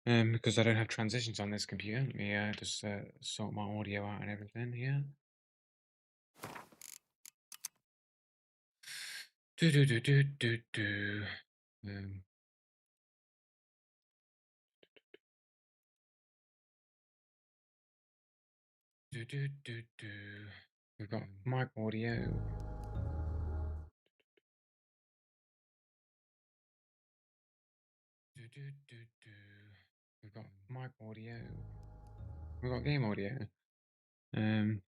Because I don't have transitions on this computer. Let me just sort my audio out and everything here. Do do do do do do. Um, do do do do. We've got mic audio. Do do do do. We've got mic audio. We've got game audio. I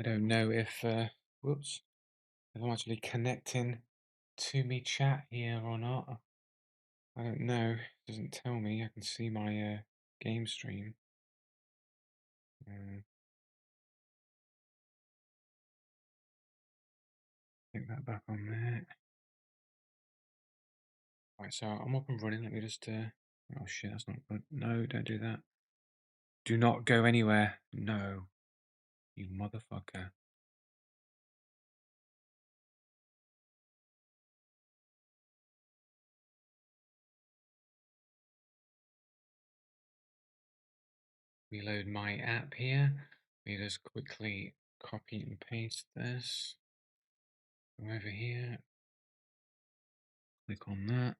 don't know if whoops, if I'm actually connecting to me chat here or not. I don't know. It doesn't tell me. I can see my game stream. Take that back on there. Right, so I'm up and running. Let me just oh shit, that's not good. No, don't do that. Do not go anywhere. No, you motherfucker. Reload my app here. Let me just quickly copy and paste this. Go over here. Click on that.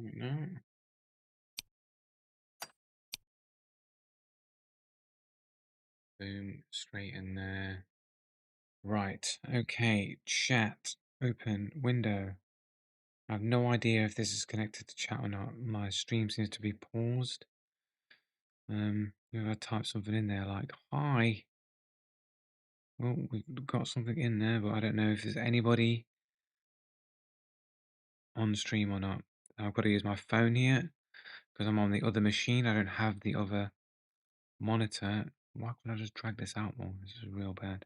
No. Boom, straight in there. Right, okay, chat, open, window. I have no idea if this is connected to chat or not. My stream seems to be paused. Maybe I type something in there like, hi. Well, we've got something in there, but I don't know if there's anybody on stream or not. I've got to use my phone here because I'm on the other machine. I don't have the other monitor. Why can't I just drag this out more? This is real bad.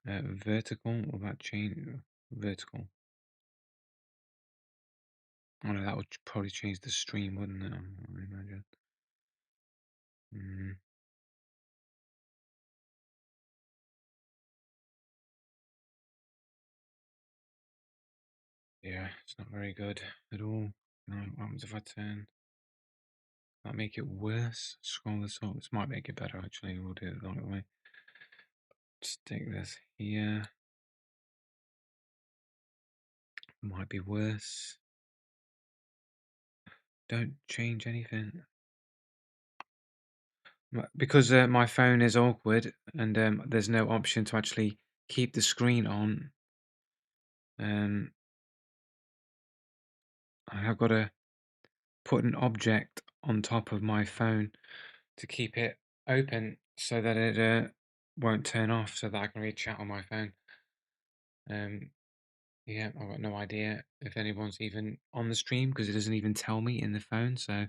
Vertical, what about change? Vertical. Oh no, that would probably change the stream, wouldn't it? I imagine. Yeah, it's not very good at all. No, what happens if I turn? That make it worse? Scroll this up. This might make it better actually. We'll do it the right way. Stick this here. Might be worse. Don't change anything. Because my phone is awkward and there's no option to actually keep the screen on. I have got to put an object on top of my phone to keep it open so that it won't turn off so that I can read chat on my phone. Yeah, I've got no idea if anyone's even on the stream because it doesn't even tell me in the phone, so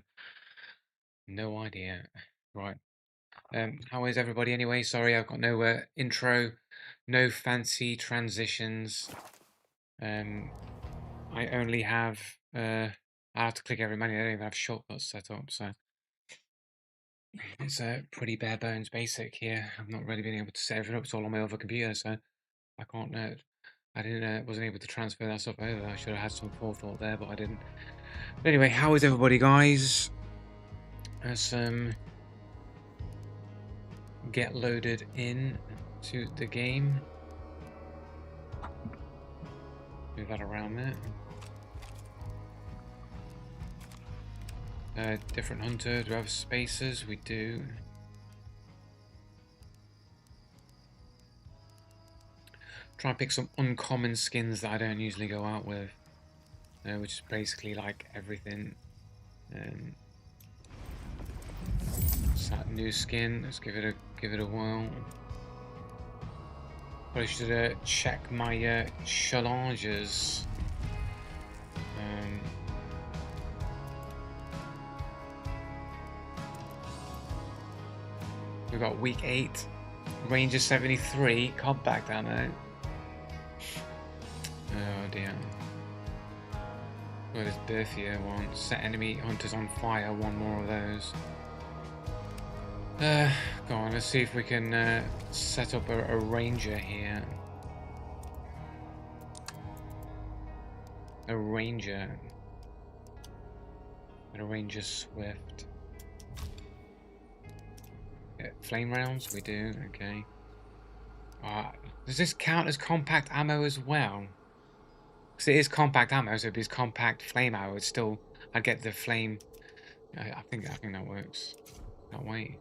no idea. Right. How is everybody anyway? Sorry, I've got no intro, no fancy transitions. I only have I have to click every menu. I don't even have shortcuts set up, so it's a pretty bare bones basic here. I've not really been able to set everything up. It's all on my other computer, so I can't. Wasn't able to transfer that stuff over. I should have had some forethought there, but I didn't. But anyway, how is everybody, guys? Let's get loaded in to the game. Move that around there. Different hunter. Do we have spaces? We do. Try and pick some uncommon skins that I don't usually go out with, which is basically like everything. It's that new skin. Let's give it a whirl. Probably should check my challenges. We've got week 8, Ranger 73. Can't back down there. Oh dear. Well, this Berthia one. Set enemy hunters on fire. One more of those. Go on, let's see if we can set up a ranger here. A ranger. And a ranger swift. Flame rounds? We do, okay. Does this count as compact ammo as well? Because it is compact ammo, so if it's compact flame ammo, it's still... I'd get the flame... I think that works. Can't wait.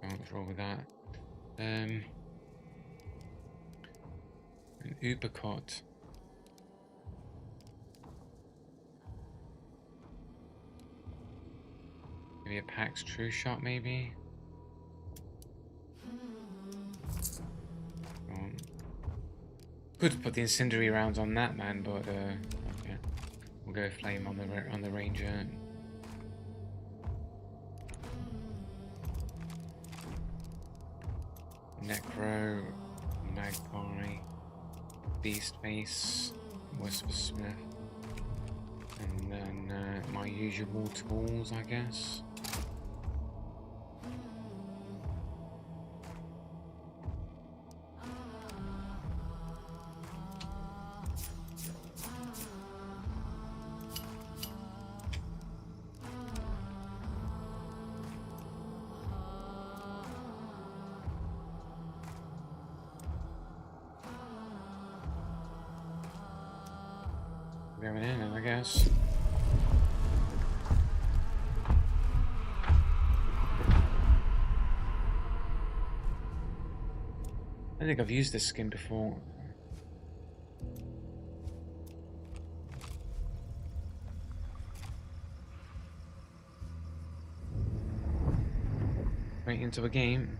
What's wrong with that? An Ubercot. Maybe a Pax True Shot, maybe? Could put the incendiary rounds on that man, but okay. We'll go flame on the ranger. Necro, Magpie, Beast Face, Whisper Smith, and then my usual tools, I guess. Going in, I guess. I think I've used this skin before. Right into a game.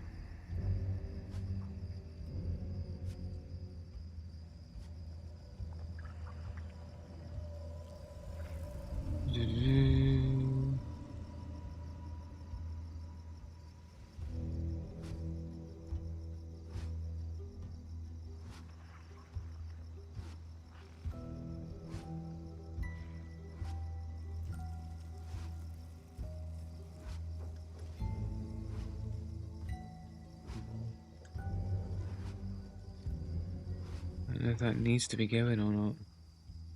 I don't know if that needs to be going or not.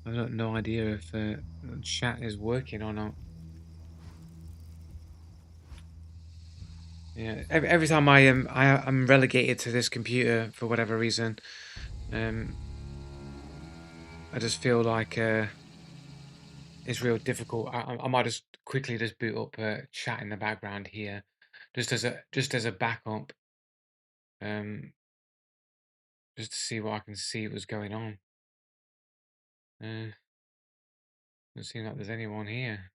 I've got no idea if chat is working or not. Yeah, every time I'm relegated to this computer for whatever reason, I just feel like it's real difficult. I might just quickly just boot up chat in the background here, just as a backup, just to see what I can see what's going on. Doesn't seem like there's anyone here.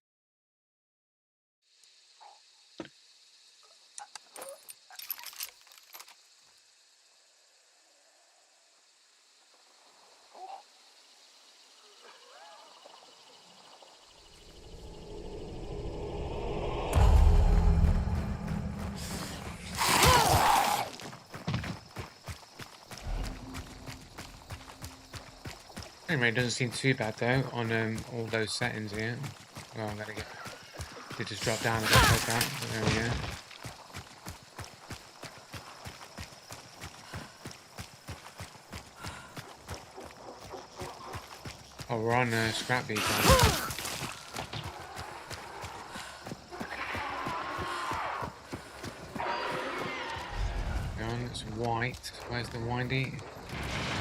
Frame rate doesn't seem too bad though on all those settings here. Oh, I'm gonna get. It just dropped down a bit like that. There we go. Oh, we're on Scrap Beat. It's white. Where's the windy?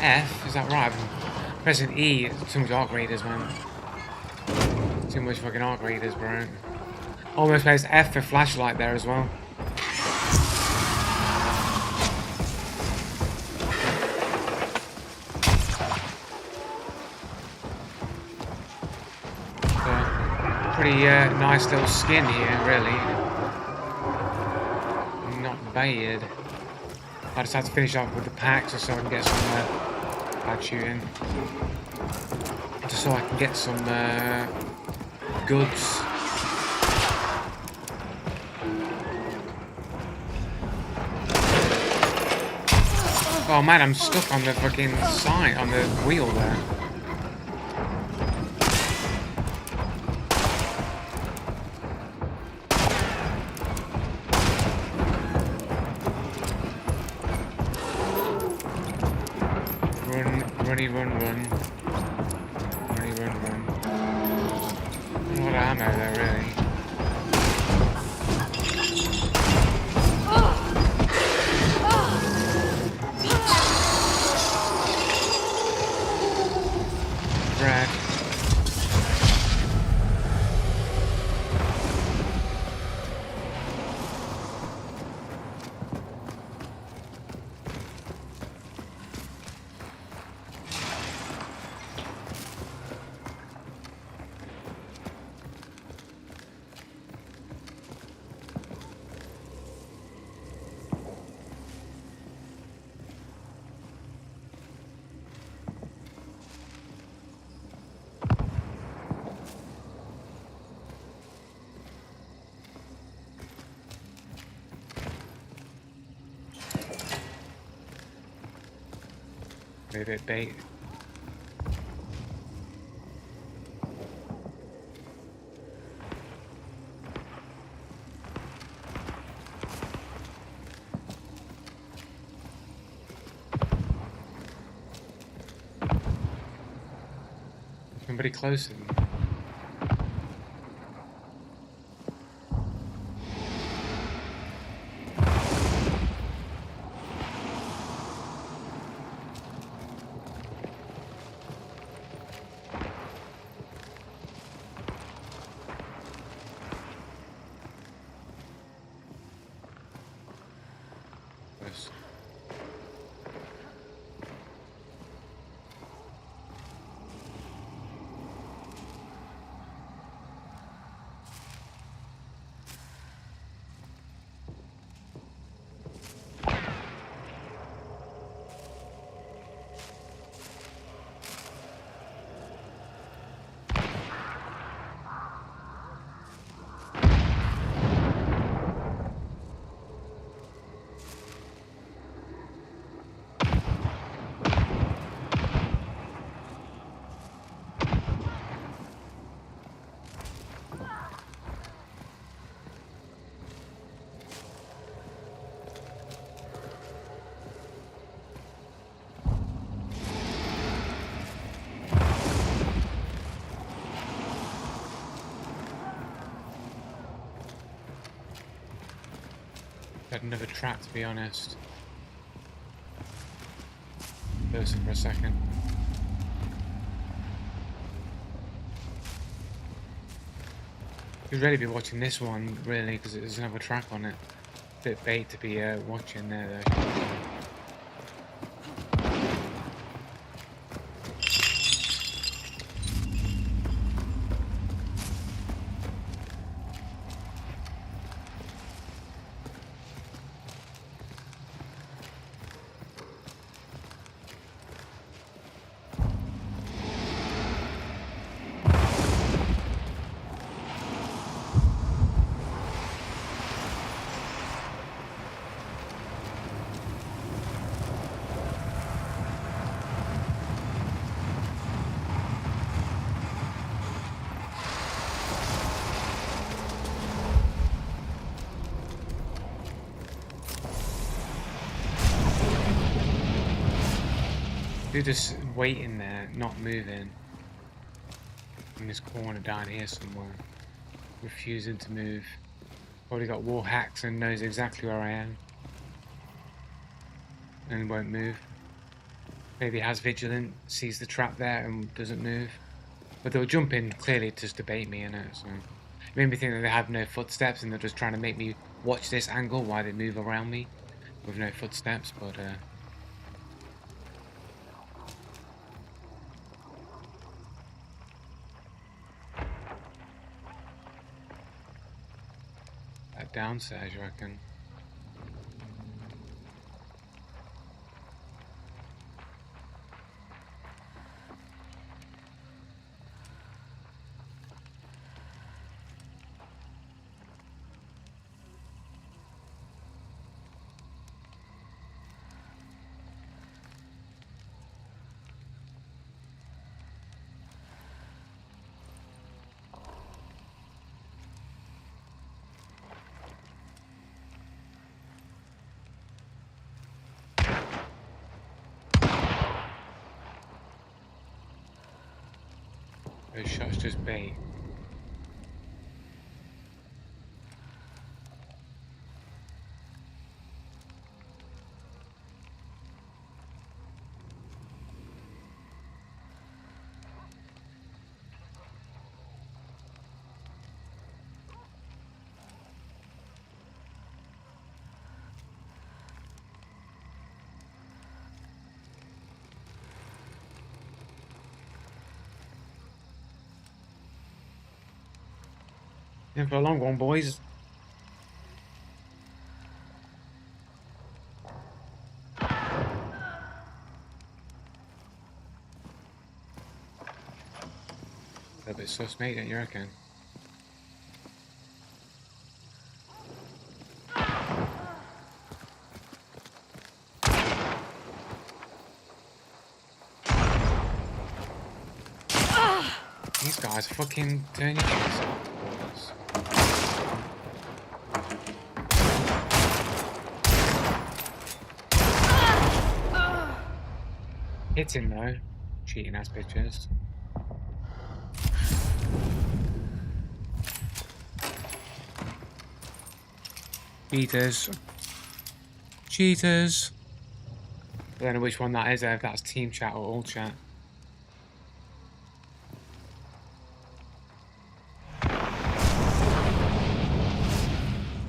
F? Is that right? I'm pressing E. Too much Arc Raiders, man. Too much fucking Arc Raiders, bro. Almost pressed F for flashlight there as well. Pretty nice little skin here, really. Not bad. I just have to finish off with the packs just so I can get some bad shooting. Just so I can get some goods. Oh man, I'm stuck on the fucking side, on the wheel there. Run, runny, run, run. Runny, run, run. Not a lot of ammo there, really. Bread. Maybe a bit bait. Somebody closer than that. Close. Had another trap, to be honest. Listen for a second. You'd really be watching this one, really, because there's another track on it. Bit bait to be watching there, though. Dude just waiting there, not moving. In this corner down here somewhere. Refusing to move. Probably got wall hacks and knows exactly where I am. And won't move. Maybe has vigilant, sees the trap there and doesn't move. But they'll jump in clearly just to bait me in it, so. It made me think that they have no footsteps and they're just trying to make me watch this angle while they move around me. With no footsteps, but downstairs, you reckon? Those shots just bait. In for a long one, boys. A bit sus, mate, don't you reckon? These guys fucking turn your shit off. Hitting though. Cheating ass bitches. Cheaters. Cheaters. I don't know which one that is, if that's team chat or all chat.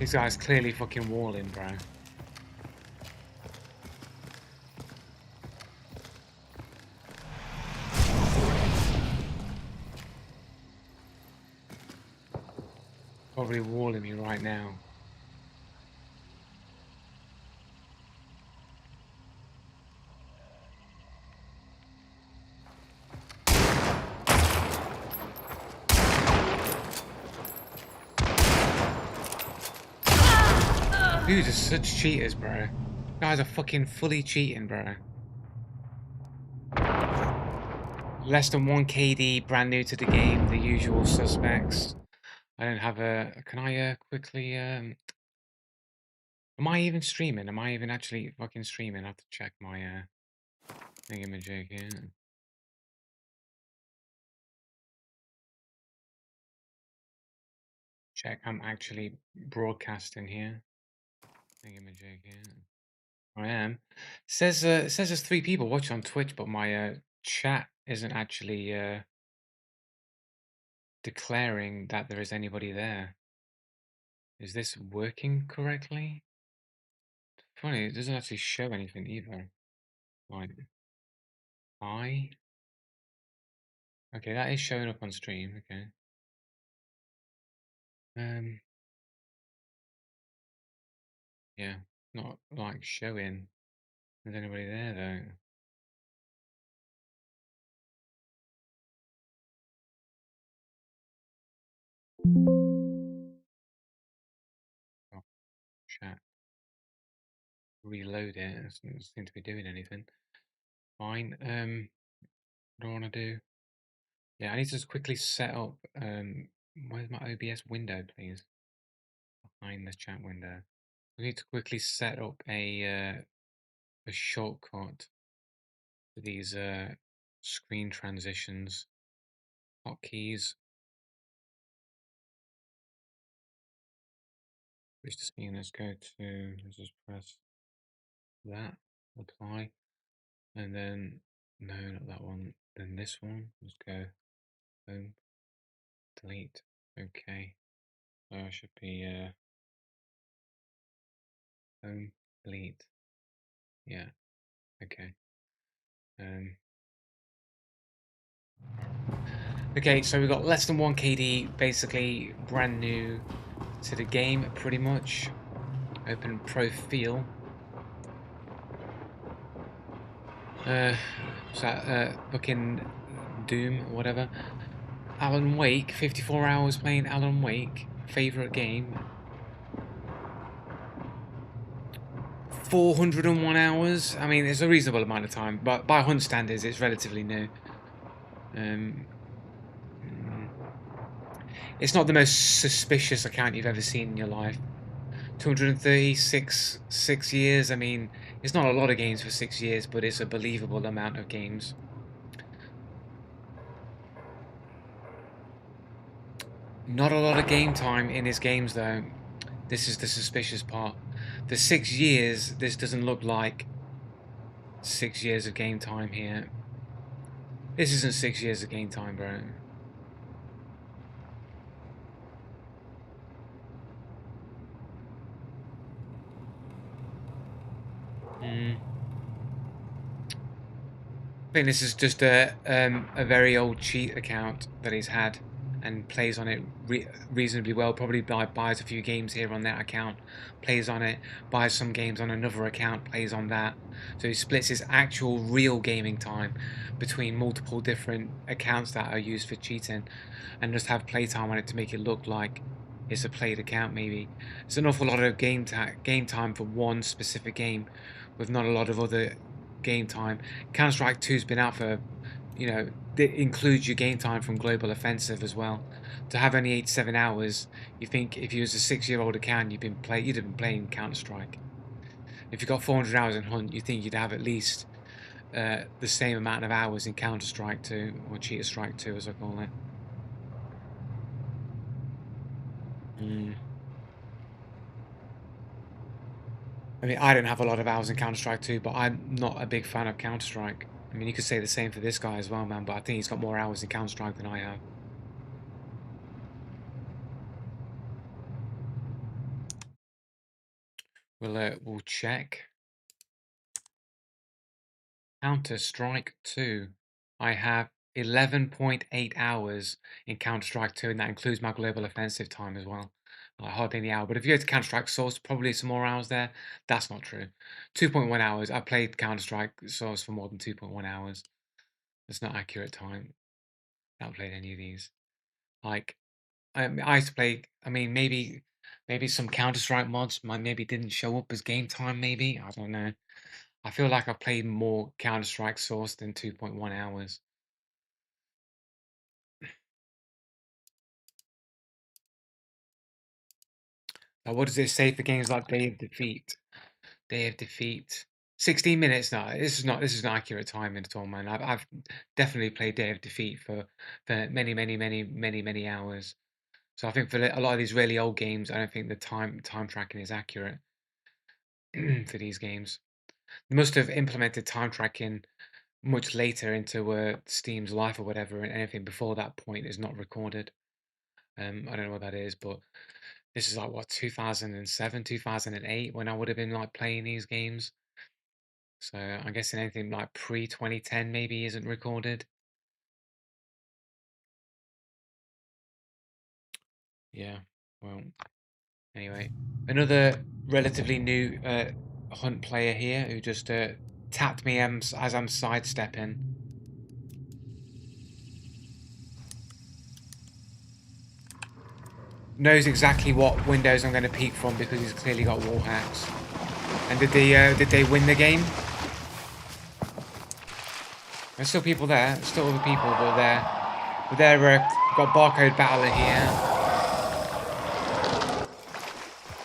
These guys clearly fucking walling, bro. Probably walling me right now. Dudes are such cheaters, bro. Guys are fucking fully cheating, bro. Less than 1 KD, brand new to the game, the usual suspects. I don't have a... Can I quickly... Am I even streaming? Am I even actually fucking streaming? I have to check my thingamajig here. Check, I'm actually broadcasting here. Thingamajig here. I am. It says there's 3 people watching on Twitch, but my chat isn't actually declaring that there is anybody there. Is this working correctly? Funny, it doesn't actually show anything either. Right. Okay, that is showing up on stream. Okay. Yeah, not like showing. There's anybody there though? Oh, chat. Reload it. It doesn't seem to be doing anything. Fine. What do I want to do? Yeah, I need to just quickly set up. Where's my OBS window, please? Behind the chat window. I need to quickly set up a shortcut for these screen transitions. Hotkeys. Switch the screen. Let's go to. Let's just press that. Apply. And then no, not that one. Then this one. Let's go home. Delete. Okay. So I should be home. Delete. Yeah. Okay. Okay, so we've got less than 1 KD, basically brand new to the game, pretty much. Open profile. What's that? Fucking Doom, or whatever. Alan Wake, 54 hours playing Alan Wake. Favorite game. 401 hours. I mean, it's a reasonable amount of time, but by Hunt standards, it's relatively new. It's not the most suspicious account you've ever seen in your life. 236 6 years. I mean, it's not a lot of games for 6 years, but it's a believable amount of games. Not a lot of game time in his games, though. This is the suspicious part. The 6 years, this doesn't look like 6 years of game time here. This isn't 6 years of game time, bro. I think this is just a very old cheat account that he's had and plays on it reasonably well. Probably buys a few games here on that account, plays on it, buys some games on another account, plays on that. So he splits his actual real gaming time between multiple different accounts that are used for cheating, and just have playtime on it to make it look like it's a played account. Maybe it's an awful lot of game time for one specific game, with not a lot of other game time. Counter-Strike 2's been out for, it includes your game time from Global Offensive as well. To have only 87 hours, you think if you was a 6-year-old account, you'd have been playing Counter-Strike. If you got 400 hours in Hunt, you think you'd have at least the same amount of hours in Counter-Strike 2, or Cheater Strike 2 as I call it. I mean, I don't have a lot of hours in Counter-Strike 2, but I'm not a big fan of Counter-Strike. I mean, you could say the same for this guy as well, man, but I think he's got more hours in Counter-Strike than I have. We'll check. Counter-Strike 2. I have 11.8 hours in Counter-Strike 2, and that includes my global offensive time as well. Hardly any hour. But if you go to Counter-Strike Source, probably some more hours there. That's not true. 2.1 hours. I played Counter-Strike Source for more than 2.1 hours. That's not accurate time. I haven't played any of these. Like, I used to play. I mean, maybe some Counter Strike mods maybe didn't show up as game time. Maybe I don't know. I feel like I've played more Counter Strike Source than 2.1 hours. Now, what does it say for games like Day of Defeat? Day of Defeat. 16 minutes. No, this is not accurate timing at all, man. I've definitely played Day of Defeat for many hours. So I think for a lot of these really old games, I don't think the time tracking is accurate for these games. They must have implemented time tracking much later into Steam's life or whatever, and anything before that point is not recorded. I don't know what that is, but this is like what 2007, 2008 when I would have been like playing these games. So I'm guessing anything like pre 2010 maybe isn't recorded. Yeah. Well, anyway, another relatively new Hunt player here who just tapped me as I'm sidestepping. Knows exactly what windows I'm going to peek from because he's clearly got wall hacks. And did they win the game? There's still people there. There's still other people, but they're got barcode battler here.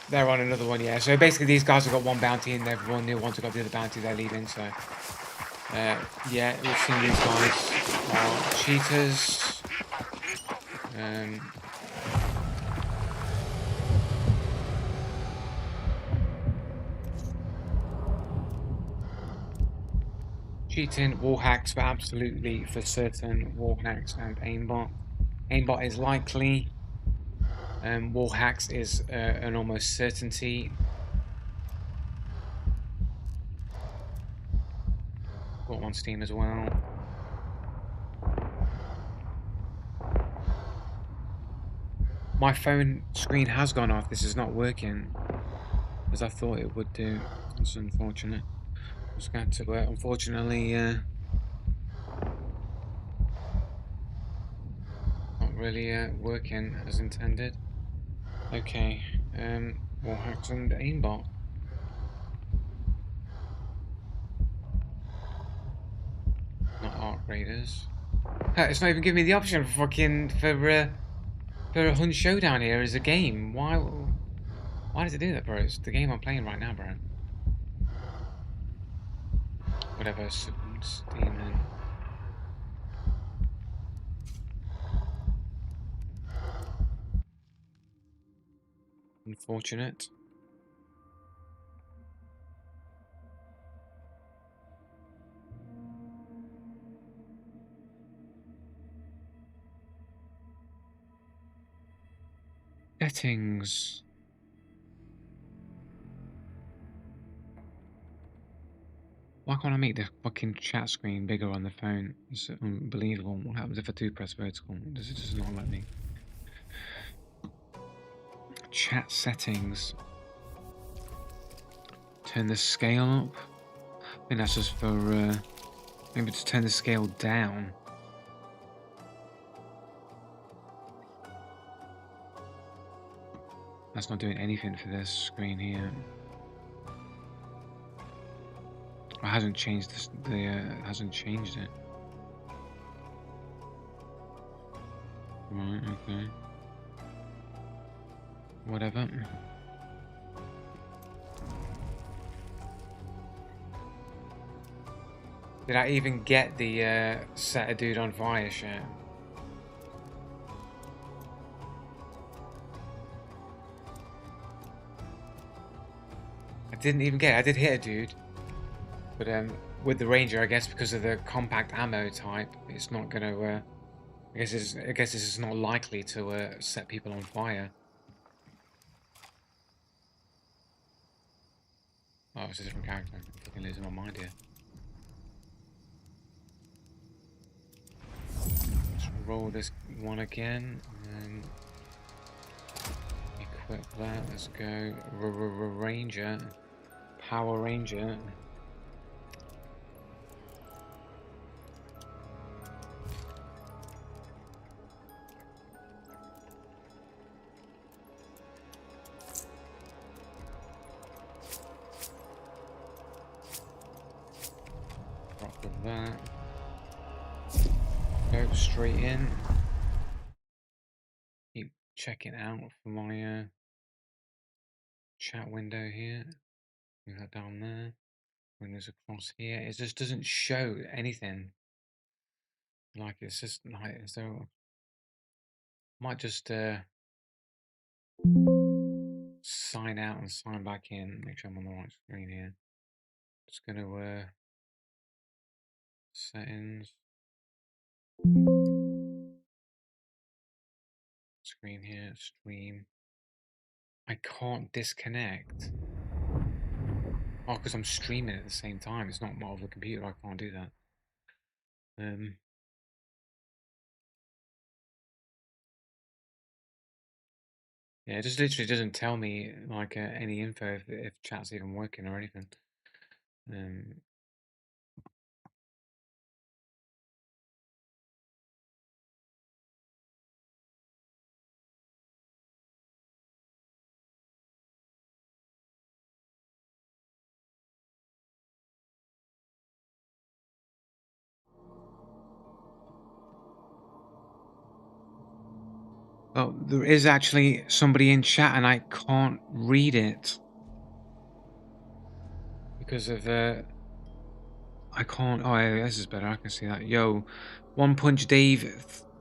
They're on another one, yeah. So basically, these guys have got one bounty, and they've won the ones who got the other bounty. They're leaving. So yeah, we've seen these guys are cheaters. Cheating, wall hacks, but absolutely for certain, wall hacks and aimbot. Aimbot is likely. Wall hacks is an almost certainty. Got one Steam as well. My phone screen has gone off. This is not working as I thought it would do. It's unfortunate. I was going to, unfortunately, not really working as intended. Okay, wall hacks and aimbot. Not Arc Raiders. It's not even giving me the option for a Hunt Showdown here as a game. Why does it do that, bro? It's the game I'm playing right now, bro. Whatever, Steam then. Unfortunate. Settings. Why can't I make the fucking chat screen bigger on the phone? It's unbelievable. What happens if I do press vertical? Does it just not let me? Chat settings. Turn the scale up. I think that's just for maybe to turn the scale down. That's not doing anything for this screen here. It hasn't changed this. Hasn't changed it. Right. Okay. Whatever. Did I even get the set a dude on fire shit? I didn't even get it. I did hit a dude. But with the Ranger, I guess because of the compact ammo type, it's not gonna I guess this is not likely to set people on fire. Oh, it's a different character. I'm fucking losing my mind here. Let's roll this one again and equip that. Let's go Ranger, Power Ranger. Rock with that. Go straight in. Keep checking out for my chat window here. Move that down there. Windows across here. It just doesn't show anything. Like it's just like so. Might just sign out and sign back in. Make sure I'm on the right screen here. Just gonna settings. Screen here, stream. I can't disconnect. Oh, because I'm streaming at the same time. It's not part of the computer. I can't do that. Yeah, it just literally doesn't tell me like any info if chat's even working or anything. Oh, there is actually somebody in chat and I can't read it because of I can't. Oh, yeah, this is better. I can see that. Yo, One Punch Dave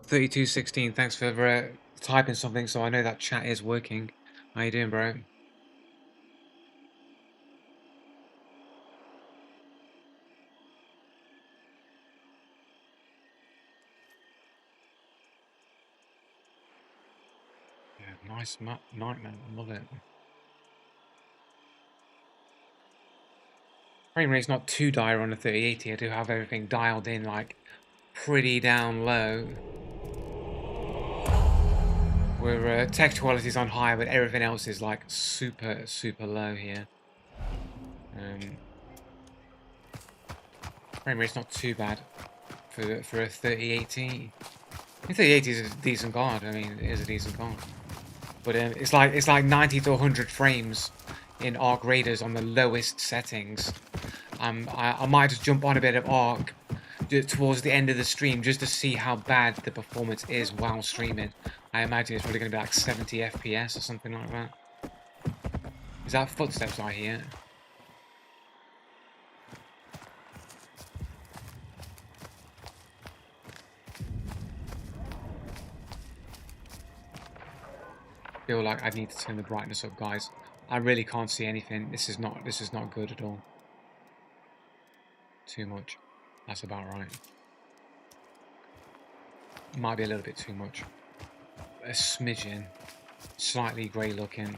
3216. Thanks for typing something so I know that chat is working. How you doing, bro? Yeah, nice map, nightmare. I love it. Frame rate's not too dire on the 3080. I do have everything dialed in like pretty down low. Where text quality is on high, but everything else is like super low here. Frame rate's not too bad for a 3080. I think 3080 is a decent card. I mean, it is a decent card. But it's like 90 to 100 frames in Arc Raiders on the lowest settings. I might just jump on a bit of Arc towards the end of the stream just to see how bad the performance is while streaming. I imagine it's probably going to be like 70 FPS or something like that. Is that footsteps I hear? Feel like I need to turn the brightness up, guys. I really can't see anything. This is not good at all. Too much. That's about right. Might be a little bit too much. A smidgen. Slightly grey looking.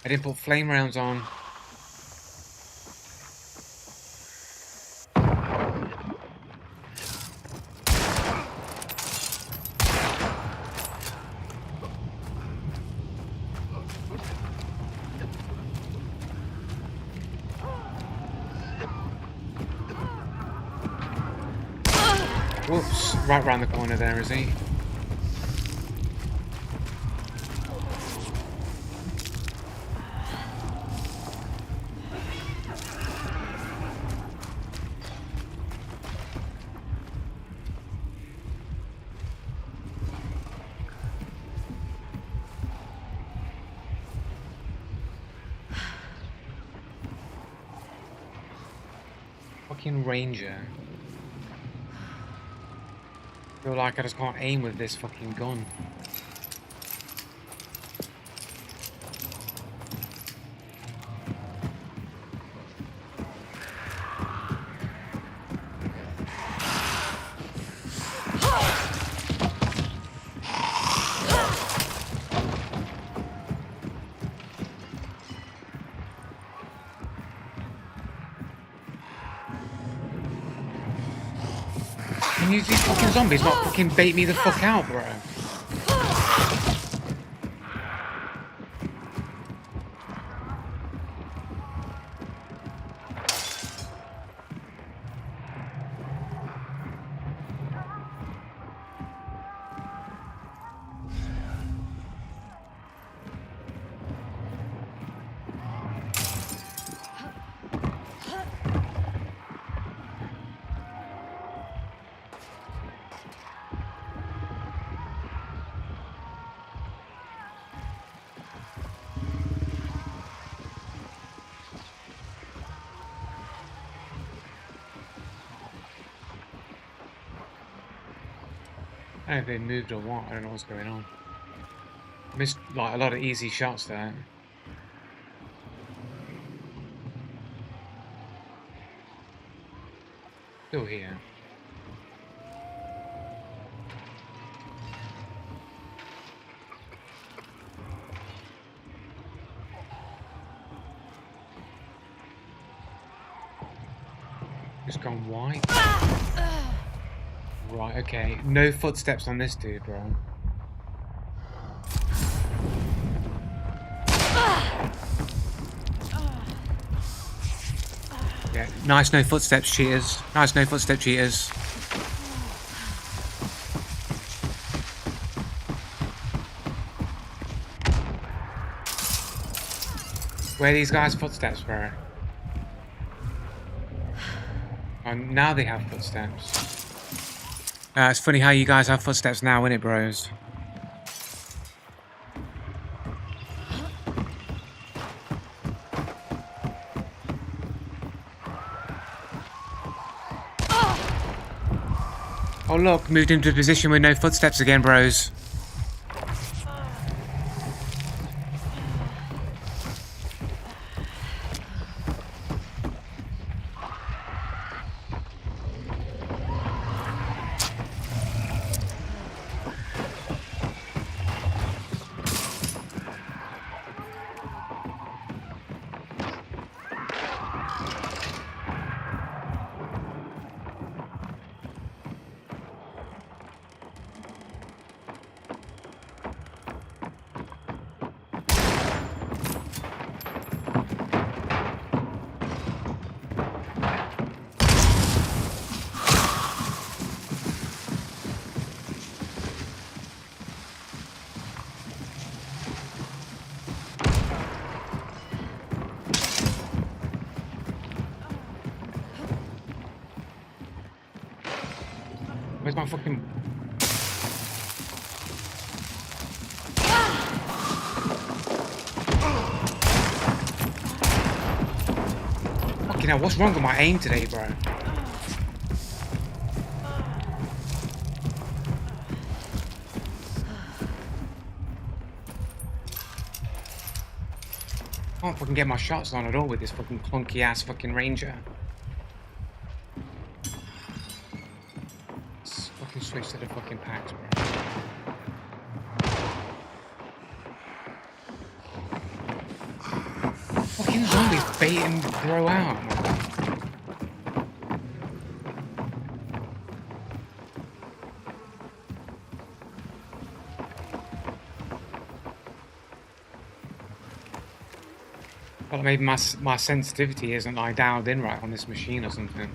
I didn't put flame rounds on. Whoops, right round the corner there, is he? Fucking ranger. Feel like I just can't aim with this fucking gun. Can you these fucking zombies not fucking bait me the fuck out, bro? I don't know if they moved or what. I don't know what's going on. Missed like a lot of easy shots there. Still here. Just gone white. Right, okay. No footsteps on this dude, bro. Yeah, nice no footsteps, cheaters. Nice no footstep, cheaters. Where are these guys' footsteps, bro? Oh, now they have footsteps. It's funny how you guys have footsteps now, isn't it, bros? Oh look, moved into a position with no footsteps again, bros. Where's my fucking... Fucking hell, what's wrong with my aim today, bro? Can't fucking get my shots on at all with this fucking clunky ass fucking ranger. Let's fucking switch to the fucking packs, bro. Fucking zombies bait and throw out, man. Well, maybe my sensitivity isn't like dialed in right on this machine or something.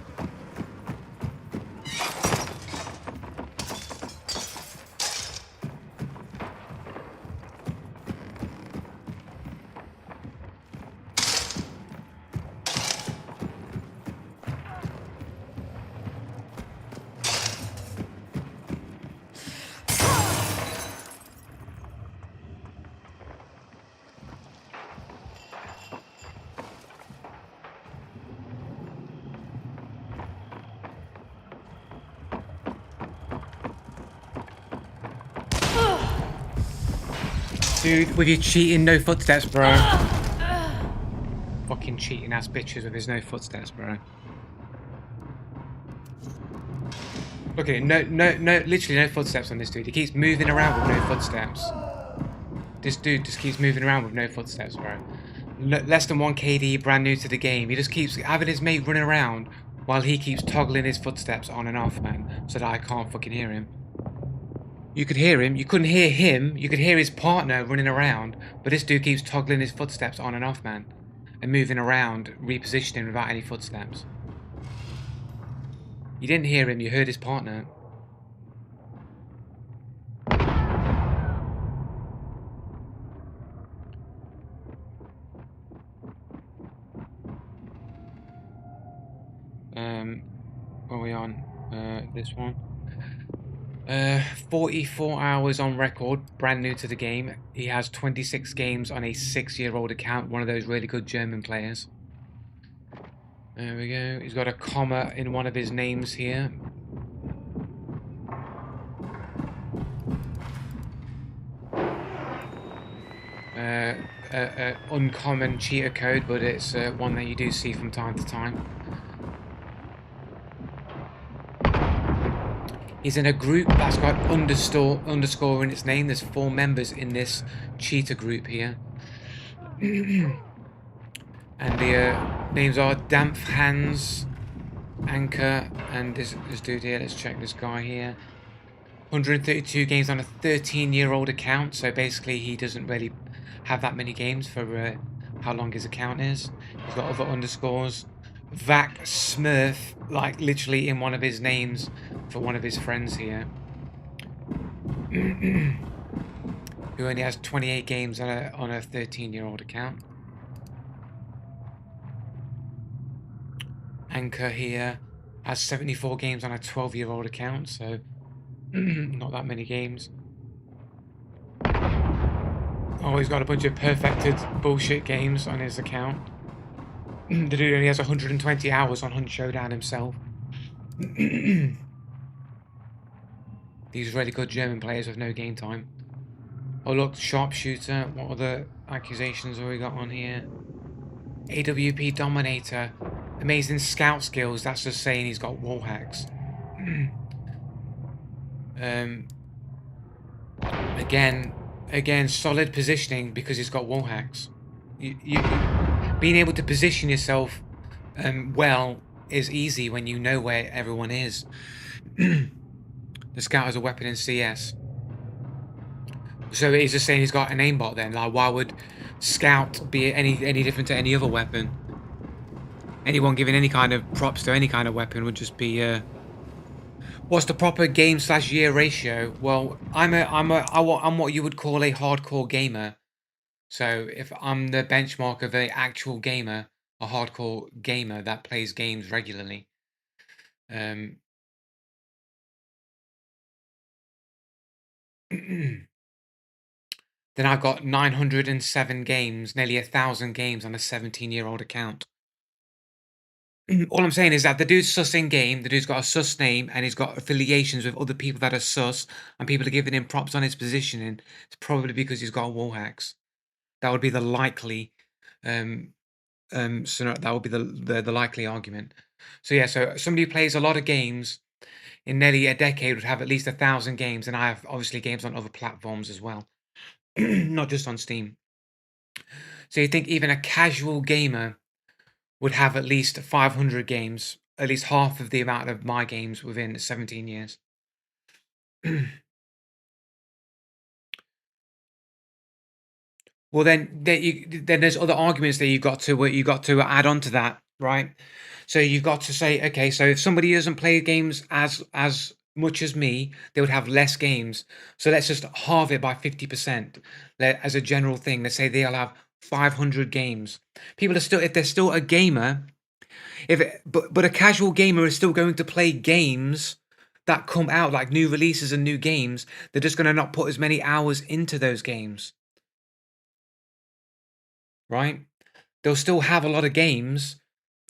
Dude, with your cheating no footsteps, bro. Fucking cheating ass bitches with his no footsteps, bro. Look at it, no, literally no footsteps on this dude. He keeps moving around with no footsteps. This dude just keeps moving around with no footsteps, bro. Less than 1 KD, brand new to the game. He just keeps having his mate running around while he keeps toggling his footsteps on and off, man, so that I can't fucking hear him. You could hear him. You couldn't hear him. You could hear his partner running around, but this dude keeps toggling his footsteps on and off, man, and moving around, repositioning without any footsteps. You didn't hear him. You heard his partner. What are we on? This one. 44 hours on record, brand new to the game. He has 26 games on a 6-year-old account, one of those really good German players. There we go. He's got a comma in one of his names here. Uncommon cheater code, but it's one that you do see from time to time. He's in a group that's got underscore in its name. There's 4 members in this cheater group here. And the names are Dampf Hans, Anchor, and this dude here. Let's check this guy here. 132 games on a 13-year-old account. So basically he doesn't really have that many games for how long his account is. He's got other underscores. Vac Smurf, like literally in one of his names for one of his friends here. Who only has 28 games on a 13-year-old account. Anchor here has 74 games on a 12-year-old account, so not that many games. Oh, he's got a bunch of perfected bullshit games on his account. The dude only has 120 hours on Hunt Showdown himself. These really good German players with no game time. Oh look, Sharpshooter. What other accusations have we got on here? AWP Dominator. Amazing scout skills. That's just saying he's got wall hacks. Again, solid positioning because he's got wall hacks. Being able to position yourself well is easy when you know where everyone is. The scout has a weapon in CS. So he's just saying he's got an aimbot then. Like, why would scout be any different to any other weapon? Anyone giving any kind of props to any kind of weapon would just be what's the proper game/year ratio? Well, I'm what you would call a hardcore gamer. So if I'm the benchmark of an actual gamer, a hardcore gamer that plays games regularly, then I've got 907 games, nearly 1,000 games on a 17-year-old account. All I'm saying is that the dude's sus in game, the dude's got a sus name, and he's got affiliations with other people that are sus, and people are giving him props on his positioning. It's probably because he's got wall hacks. That would be the likely um scenario. That would be the likely argument. So yeah, so somebody who plays a lot of games in nearly a decade would have at least 1,000 games, and I have obviously games on other platforms as well, not just on Steam. So you think even a casual gamer would have at least 500 games, at least half of the amount of my games within 17 years. Well, then there's other arguments that you got to add on to that, right? So you've got to say, okay, so if somebody doesn't play games as much as me, they would have less games. So let's just halve it by 50%. As a general thing, let's say they'll have 500 games. People are still, if they're still a gamer, but a casual gamer is still going to play games that come out like new releases and new games. They're just going to not put as many hours into those games, right? They'll still have a lot of games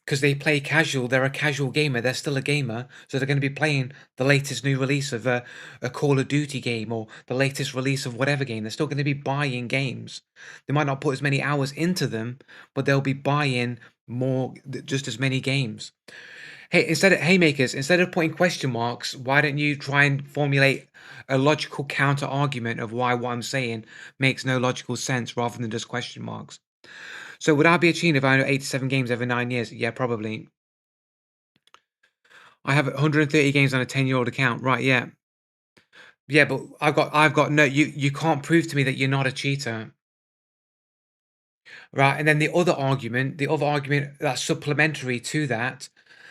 because they play casual. They're a casual gamer. They're still a gamer, so they're going to be playing the latest new release of a Call of Duty game or the latest release of whatever game. They're still going to be buying games. They might not put as many hours into them, but they'll be buying just as many games. Hey, instead of putting question marks, why don't you try and formulate a logical counter argument of why what I'm saying makes no logical sense rather than just question marks? So would I be a cheater if I know 87 games over 9 years? Yeah, probably. I have 130 games on a 10-year-old account. Right, yeah. Yeah, but I've got no you can't prove to me that you're not a cheater. Right, and then the other argument that's supplementary to that,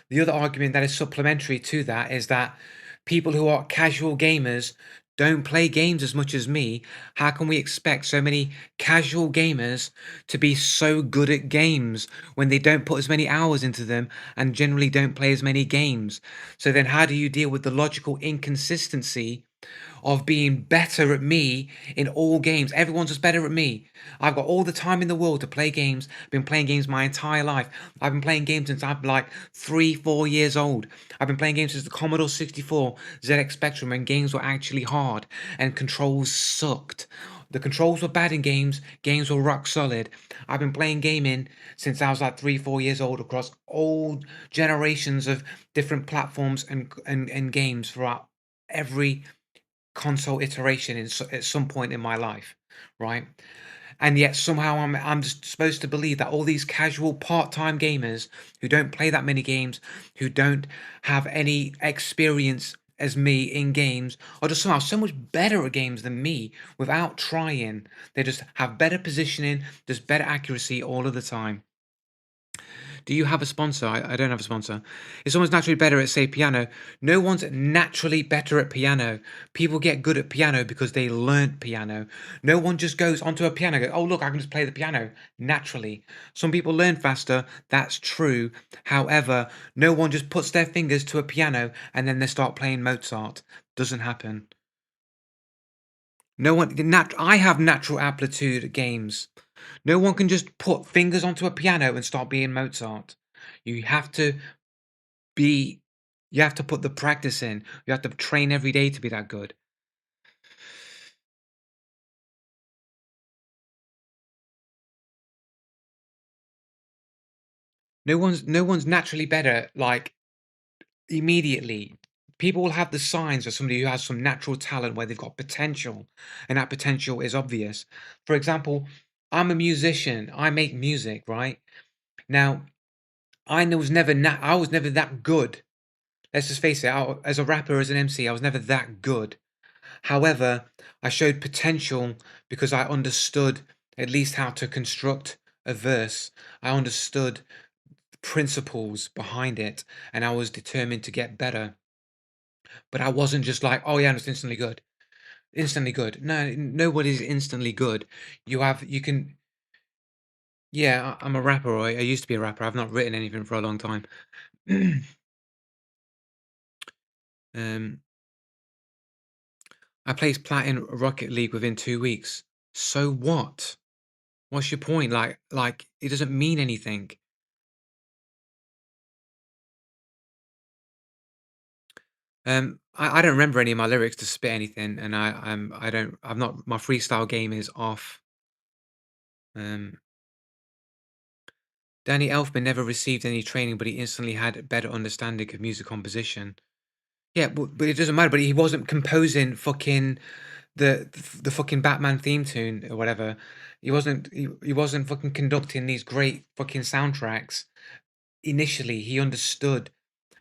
the other argument that is supplementary to that is that people who are casual gamers don't play games as much as me. How can we expect so many casual gamers to be so good at games when they don't put as many hours into them and generally don't play as many games? So then how do you deal with the logical inconsistency of being better at me in all games? Everyone's just better at me. I've got all the time in the world to play games. I've been playing games my entire life. I've been playing games since I'm like 3, 4 years old. I've been playing games since the Commodore 64, ZX Spectrum, when games were actually hard and controls sucked. The controls were bad in games, games were rock solid. I've been playing gaming since I was like 3, 4 years old across all generations of different platforms and games throughout every console iteration at some point in my life, right? And yet somehow I'm just supposed to believe that all these casual part-time gamers who don't play that many games, who don't have any experience as me in games, are just somehow so much better at games than me without trying. They just have better positioning, just better accuracy all of the time. Do you have a sponsor? I don't have a sponsor. If someone's naturally better at, say, piano, no one's naturally better at piano. People get good at piano because they learnt piano. No one just goes onto a piano and goes, oh, look, I can just play the piano naturally. Some people learn faster. That's true. However, no one just puts their fingers to a piano and then they start playing Mozart. Doesn't happen. No one, I have natural aptitude at games. No one can just put fingers onto a piano and start being Mozart. You have to be you have to put the practice in. You have to train every day to be that good. No one's naturally better, like, immediately. People will have the signs of somebody who has some natural talent where they've got potential, and that potential is obvious. For example, I'm a musician. I make music, right? Now, I was never that good. Let's just face it, as a rapper, as an MC, I was never that good. However, I showed potential because I understood at least how to construct a verse. I understood the principles behind it, and I was determined to get better. But I wasn't just like, oh yeah, I'm just instantly good. Instantly good. No, nobody's instantly good. You can, yeah, I'm a rapper, or I used to be a rapper. I've not written anything for a long time. um, I placed plat in Rocket League within 2 weeks. So what? What's your point? Like it doesn't mean anything. I don't remember any of my lyrics to spit anything, and I don't. I'm not. My freestyle game is off. Um, Danny Elfman never received any training, but he instantly had a better understanding of music composition. Yeah, but it doesn't matter. But he wasn't composing fucking the fucking Batman theme tune or whatever. He wasn't fucking conducting these great fucking soundtracks. Initially, he understood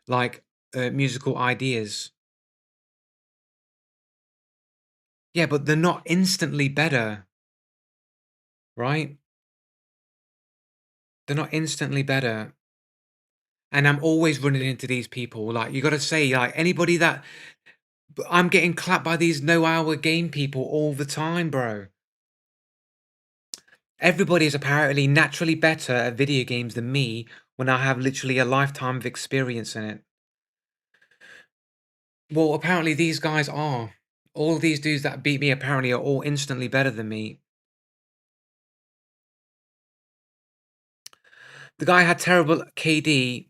like musical ideas. Yeah, but they're not instantly better, right? They're not instantly better. And I'm always running into these people. Like you got to say, like anybody that I'm getting clapped by these no-hour game people all the time, bro. Everybody is apparently naturally better at video games than me when I have literally a lifetime of experience in it. Well, apparently these guys are. All these dudes that beat me apparently are all instantly better than me. The guy had terrible KD,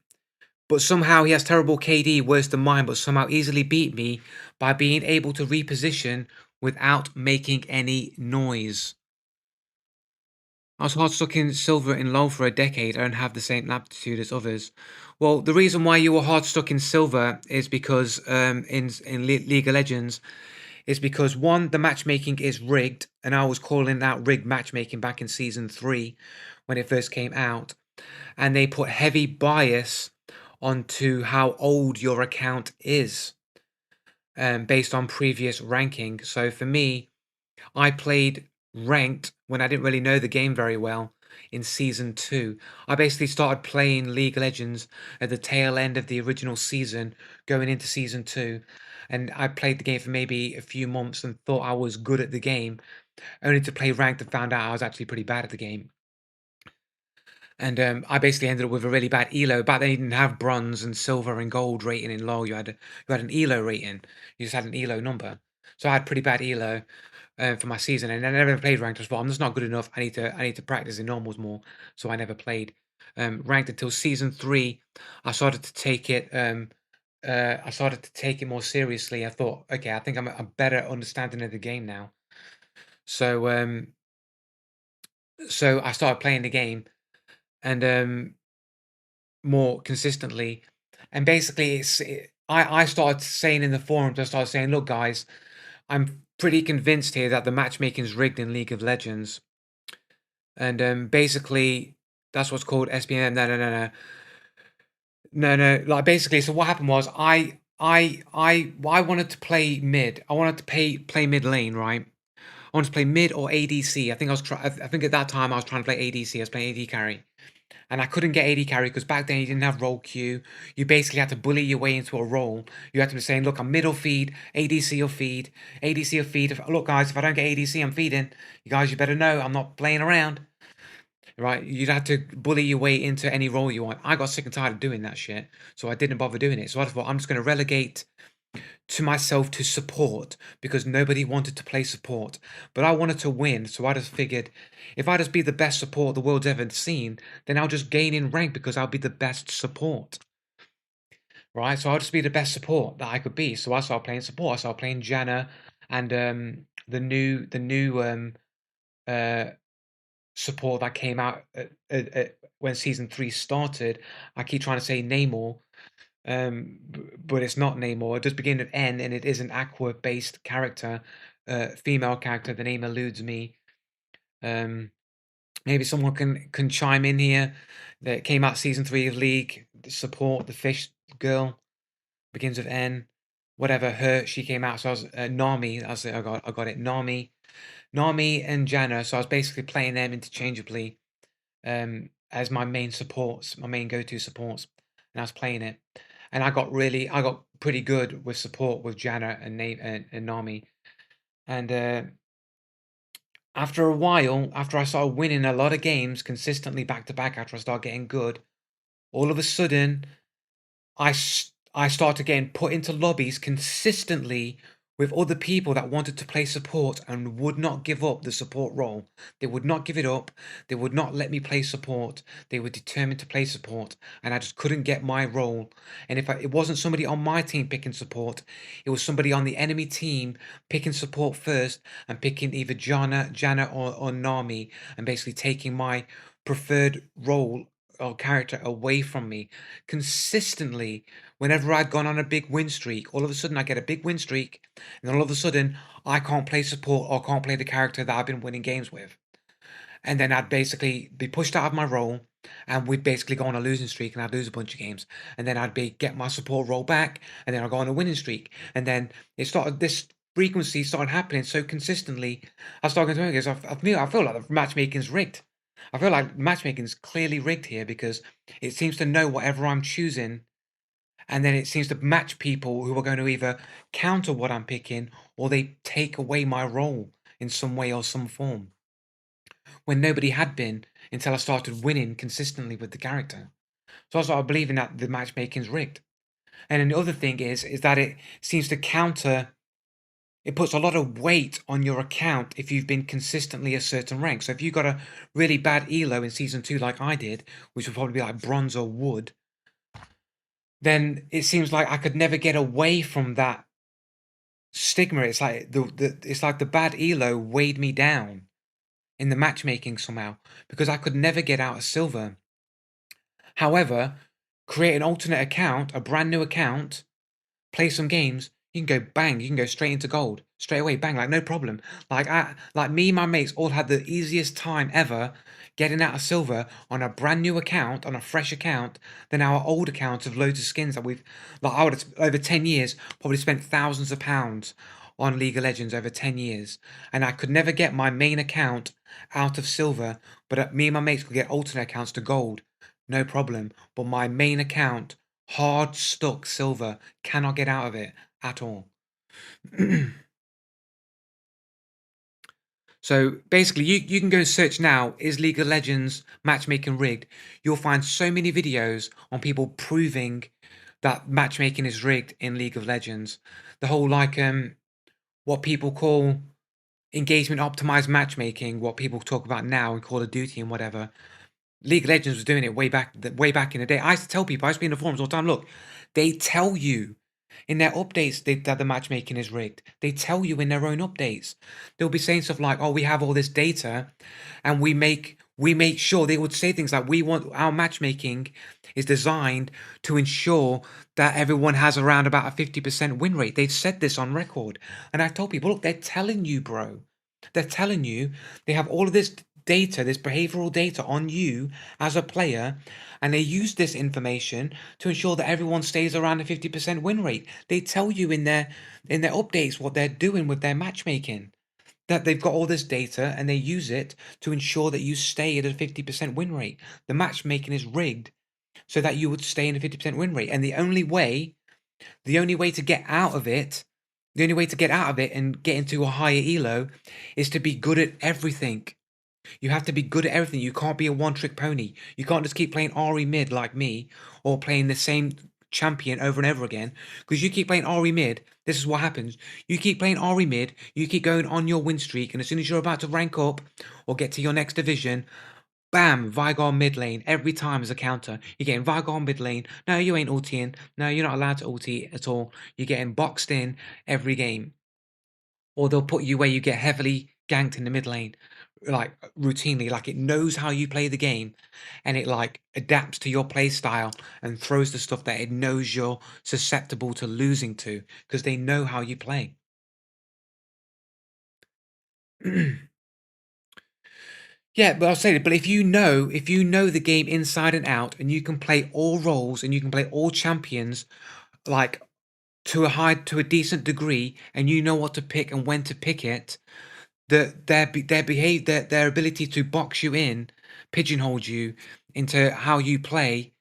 but somehow he has terrible KD worse than mine, but somehow easily beat me by being able to reposition without making any noise. I was hard stuck in silver in LoL for a decade. I don't have the same aptitude as others. Well, the reason why you were hard stuck in silver is because League of Legends is because one, the matchmaking is rigged, and I was calling out rigged matchmaking back in season 3 when it first came out, and they put heavy bias onto how old your account is, based on previous ranking. So for me, I played ranked when I didn't really know the game very well in season 2. I basically started playing League of Legends at the tail end of the original season, going into season 2. And I played the game for maybe a few months and thought I was good at the game, only to play ranked and found out I was actually pretty bad at the game. And I basically ended up with a really bad elo. Back then, you didn't have bronze and silver and gold rating in LoL. You had an elo rating. You just had an elo number. So I had pretty bad elo for my season, and I never played ranked. I thought I'm just not good enough. I need to practice in normals more. So I never played ranked until season 3. I started to take it. I started to take it more seriously. I thought, okay, I think I'm a better understanding of the game now. So so I started playing the game and more consistently. And basically, I started saying in the forums, I started saying, look, guys, I'm pretty convinced here that the matchmaking is rigged in League of Legends. And basically, that's what's called SPM. No, no, no, no. No, no. Like basically, so what happened was I wanted to play mid. I wanted to play mid lane, right? I wanted to play mid or ADC. I think at that time I was trying to play ADC. I was playing AD carry. And I couldn't get AD carry because back then you didn't have role queue. You basically had to bully your way into a role. You had to be saying, look, I'm middle feed, ADC will feed, ADC will feed. Look, guys, if I don't get ADC, I'm feeding. You guys, you better know I'm not playing around. Right? You'd have to bully your way into any role you want. I got sick and tired of doing that shit, so I didn't bother doing it. So I thought I'm just going to relegate to myself to support because nobody wanted to play support. But I wanted to win, so I just figured if I just be the best support the world's ever seen, then I'll just gain in rank because I'll be the best support. Right? So I'll just be the best support that I could be. So I started playing support. I started playing Janna and the new uh support that came out when season 3 started. I keep trying to say Namor, but it's not Namor. It does begin with N, and it is an Aqua-based character, female character. The name eludes me. Um, Maybe someone can chime in here. That came out season 3 of League. Support the fish girl begins with N. Whatever her, she came out. So I was Nami. I got it. Nami and Janna. So I was basically playing them interchangeably as my main supports, my main go-to supports, and I was playing it, and I got pretty good with support with Janna and Nami, and after a while, after I started winning a lot of games consistently back to back, after I started getting good, all of a sudden I started getting put into lobbies consistently with other people that wanted to play support and would not give up the support role. They would not give it up. They would not let me play support. They were determined to play support, and I just couldn't get my role. And if it wasn't somebody on my team picking support, it was somebody on the enemy team picking support first and picking either Janna or Nami, and basically taking my preferred role or character away from me consistently. Whenever I'd gone on a big win streak, all of a sudden I get a big win streak, and then all of a sudden I can't play support or can't play the character that I've been winning games with. And then I'd basically be pushed out of my role, and we'd basically go on a losing streak, and I'd lose a bunch of games. And then I'd get my support role back, and then I'd go on a winning streak. And then this frequency started happening so consistently. I started going to I feel like the matchmaking's rigged. I feel like matchmaking's clearly rigged here because it seems to know whatever I'm choosing, and then it seems to match people who are going to either counter what I'm picking or they take away my role in some way or some form. When nobody had been until I started winning consistently with the character. So I started believing that the matchmaking's rigged. And then the other thing is that it seems to counter. It puts a lot of weight on your account if you've been consistently a certain rank. So if you got a really bad elo in season 2 like I did, which would probably be like bronze or wood, then it seems like I could never get away from that stigma. It's like the bad elo weighed me down in the matchmaking somehow because I could never get out of silver. However, create an alternate account, a brand new account, play some games, you can go bang, you can go straight into gold, straight away, bang, like no problem. Like me and my mates all had the easiest time ever getting out of silver on a brand new account, on a fresh account, than our old accounts of loads of skins that I would have, over 10 years, probably spent thousands of pounds on League of Legends over 10 years. And I could never get my main account out of silver, but me and my mates could get alternate accounts to gold, no problem. But my main account, hard stuck silver, cannot get out of it at all. So basically, you can go search now, is League of Legends matchmaking rigged? You'll find so many videos on people proving that matchmaking is rigged in League of Legends. The whole what people call engagement optimized matchmaking, what people talk about now in Call of Duty and whatever. League of Legends was doing it way back in the day. I used to tell people, I used to be in the forums all the time, look, they tell you in their updates that the matchmaking is rigged. They tell you in their own updates. They'll be saying stuff like, oh, we have all this data and we make sure. They would say things like, we want our matchmaking is designed to ensure that everyone has around about a 50% win rate. They've said this on record. And I told people, look, they're telling you, bro. They're telling you they have all of this data, this behavioral data on you as a player, and they use this information to ensure that everyone stays around a 50% win rate. They tell you in their updates what they're doing with their matchmaking. That they've got all this data and they use it to ensure that you stay at a 50% win rate. The matchmaking is rigged so that you would stay in a 50% win rate. And the only way to get out of it, the only way to get out of it and get into a higher elo is to be good at everything. You have to be good at everything. You can't be a one-trick pony. You can't just keep playing Ahri mid like me or playing the same champion over and over again. Because you keep playing Ahri mid, this is what happens. You keep playing Ahri mid, you keep going on your win streak, and as soon as you're about to rank up or get to your next division, bam, Veigar mid lane every time as a counter. You're getting Veigar mid lane. No, you ain't ulting. No, you're not allowed to ulti at all. You're getting boxed in every game. Or they'll put you where you get heavily ganked in the mid lane, like routinely. Like it knows how you play the game, and it like adapts to your play style and throws the stuff that it knows you're susceptible to losing to because they know how you play. Yeah, but I'll say that. But if you know the game inside and out, and you can play all roles and you can play all champions, like to a decent degree, and you know what to pick and when to pick it, their ability to box you in, pigeonhole you into how you play.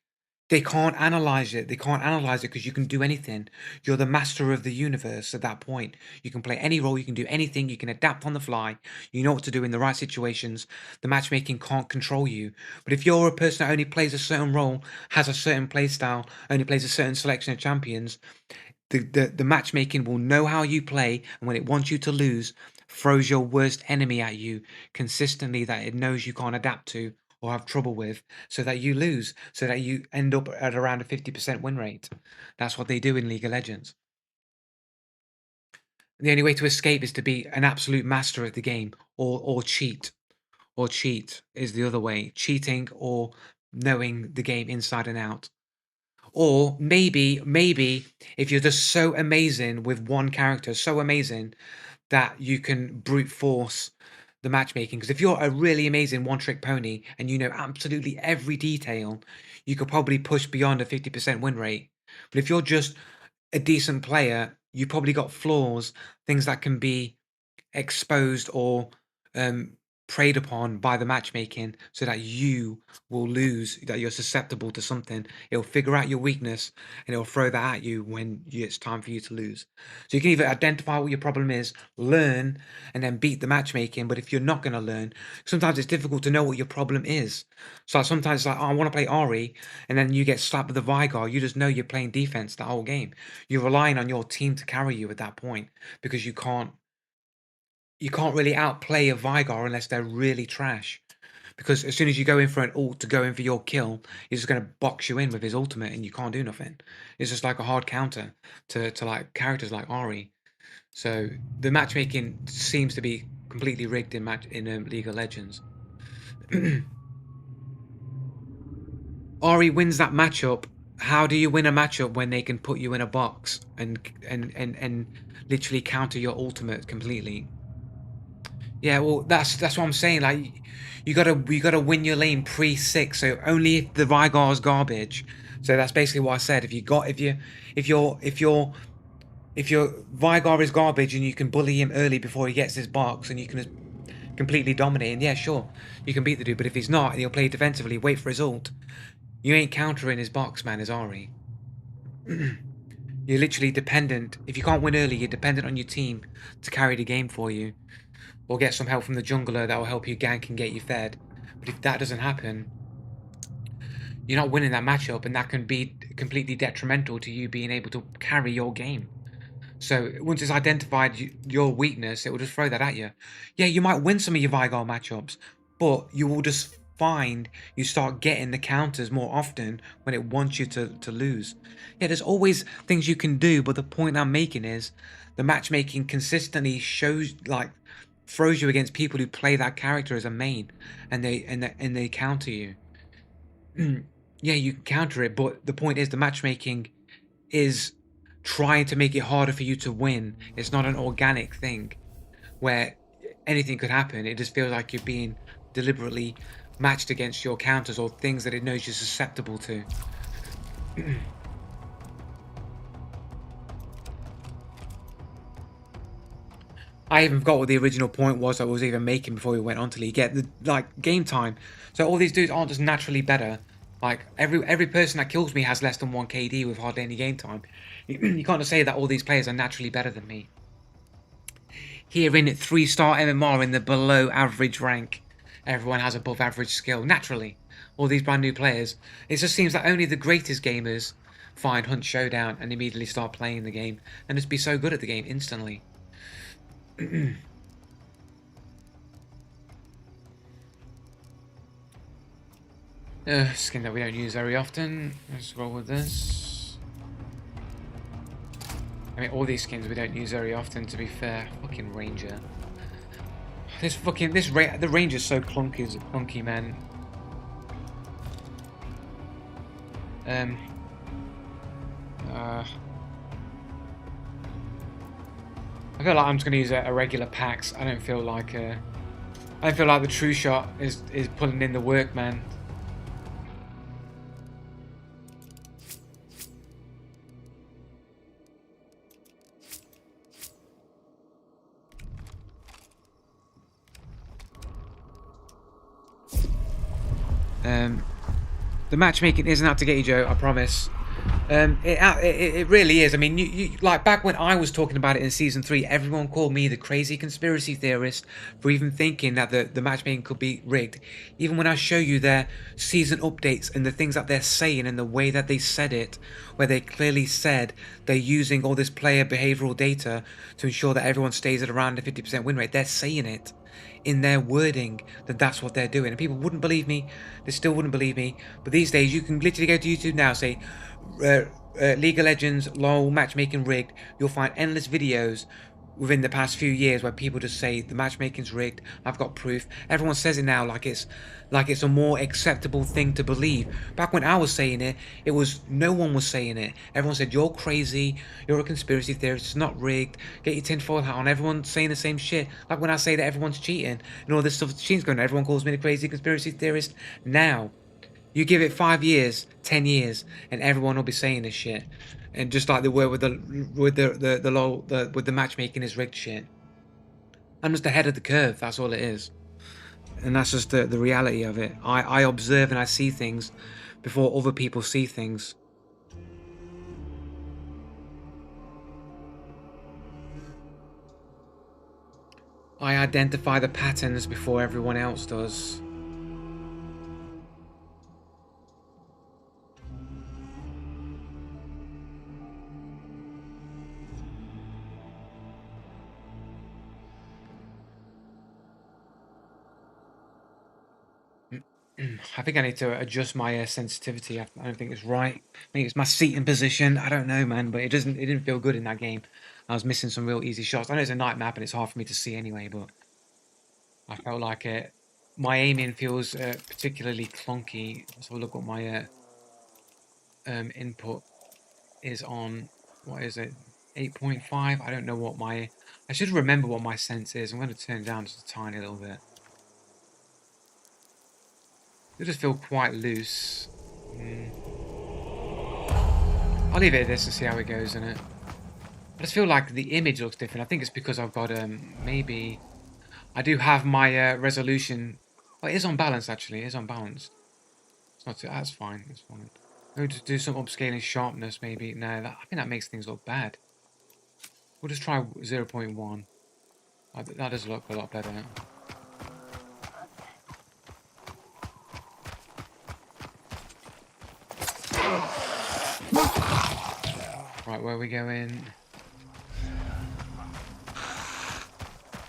They can't analyze it. They can't analyze it because you can do anything. You're the master of the universe at that point. You can play any role. You can do anything. You can adapt on the fly. You know what to do in the right situations. The matchmaking can't control you. But if you're a person that only plays a certain role, has a certain play style, only plays a certain selection of champions, The matchmaking will know how you play, and when it wants you to lose, throws your worst enemy at you consistently that it knows you can't adapt to or have trouble with, so that you lose, so that you end up at around a 50% win rate. That's what they do in League of Legends. The only way to escape is to be an absolute master at the game, or cheat. Or cheat is the other way. Cheating or knowing the game inside and out. Or maybe if you're just so amazing with one character, so amazing that you can brute force the matchmaking. Because if you're a really amazing one-trick pony and you know absolutely every detail, you could probably push beyond a 50% win rate. But if you're just a decent player, you probably got flaws, things that can be exposed or um, preyed upon by the matchmaking so that you will lose, that you're susceptible to something. It'll figure out your weakness and it'll throw that at you when it's time for you to lose. So you can either identify what your problem is, learn, and then beat the matchmaking. But if you're not going to learn, sometimes it's difficult to know what your problem is. So sometimes it's like, oh, I want to play Ari, and then you get slapped with the Vigar. You just know you're playing defense the whole game. You're relying on your team to carry you at that point because you can't really outplay a Vigar unless they're really trash. Because as soon as you go in for an ult to go in for your kill, he's just going to box you in with his ultimate and you can't do nothing. It's just like a hard counter to like characters like Ari. So the matchmaking seems to be completely rigged in League of Legends. Ari wins that matchup. How do you win a matchup when they can put you in a box and literally counter your ultimate completely? Yeah, well, that's what I'm saying. Like, you gotta win your lane pre-6. So only if the Rygar's garbage. So that's basically what I said. If your Vygar is garbage and you can bully him early before he gets his box and you can just completely dominate, and yeah, sure, you can beat the dude. But if he's not and he'll play defensively, wait for his ult, you ain't countering his box, man. As Ari, you're literally dependent. If you can't win early, you're dependent on your team to carry the game for you. Or get some help from the jungler that will help you gank and get you fed. But if that doesn't happen, you're not winning that matchup, and that can be completely detrimental to you being able to carry your game. So once it's identified your weakness, it will just throw that at you. Yeah, you might win some of your Vigar matchups, but you will just find you start getting the counters more often when it wants you to lose. Yeah, there's always things you can do, but the point I'm making is the matchmaking consistently throws you against people who play that character as a main, and they counter you. Yeah, you can counter it, but the point is the matchmaking is trying to make it harder for you to win. It's not an organic thing where anything could happen. It just feels like you're being deliberately matched against your counters or things that it knows you're susceptible to. I even forgot what the original point was I was even making before we went on to League. Get the game time. So all these dudes aren't just naturally better. Like every person that kills me has less than 1 KD with hardly any game time. You can't just say that all these players are naturally better than me. Here in 3-star MMR in the below average rank, everyone has above average skill naturally. All these brand new players. It just seems that only the greatest gamers find Hunt Showdown and immediately start playing the game and just be so good at the game instantly. Skin that we don't use very often. Let's roll with this. I mean, all these skins we don't use very often, to be fair. Fucking Ranger. The Ranger's so clunky, man. I feel like I'm just gonna use a regular Pax. I don't feel like the True Shot is putting in the work, man. The matchmaking isn't out to get you, Joe. I promise. It really is. I mean, you like back when I was talking about it in season 3, everyone called me the crazy conspiracy theorist for even thinking that the matchmaking could be rigged. Even when I show you their season updates and the things that they're saying and the way that they said it, where they clearly said they're using all this player behavioral data to ensure that everyone stays at around a 50% win rate. They're saying it in their wording that that's what they're doing, and people wouldn't believe me. They still wouldn't believe me. But these days, you can literally go to YouTube now, say League of Legends LOL matchmaking rigged. You'll find endless videos within the past few years where people just say the matchmaking's rigged. I've got proof. Everyone says it now like it's a more acceptable thing to believe. Back when I was saying it, it was no one was saying it. Everyone said you're crazy, you're a conspiracy theorist, it's not rigged, get your tinfoil hat on. Everyone's saying the same shit. Like when I say that everyone's cheating and all this stuff cheating's going on, everyone calls me the crazy conspiracy theorist. Now you give it 5 years, 10 years, and everyone will be saying this shit. And just like they were with the matchmaking is rigged shit. I'm just ahead of the curve. That's all it is, and that's just the reality of it. I observe and I see things before other people see things. I identify the patterns before everyone else does. I think I need to adjust my sensitivity. I don't think it's right. Maybe it's my seating position. I don't know, man. But it didn't feel good in that game. I was missing some real easy shots. I know it's a night map and it's hard for me to see anyway. But I felt like my aiming feels particularly clunky. Let's have a look what my input is on. What is it? 8.5. I don't know what my. I should remember what my sense is. I'm going to turn it down just a tiny little bit. It just feel quite loose. I'll leave it at this and see how it goes in it. I just feel like the image looks different. I think it's because I've got maybe I do have my resolution. Well, it is on balance actually. It is on balance. It's not too. That's fine. That's fine. Maybe just do some upscaling sharpness. Maybe no. I think that makes things look bad. We'll just try 0.1. That does look a lot better. Right, where we go in?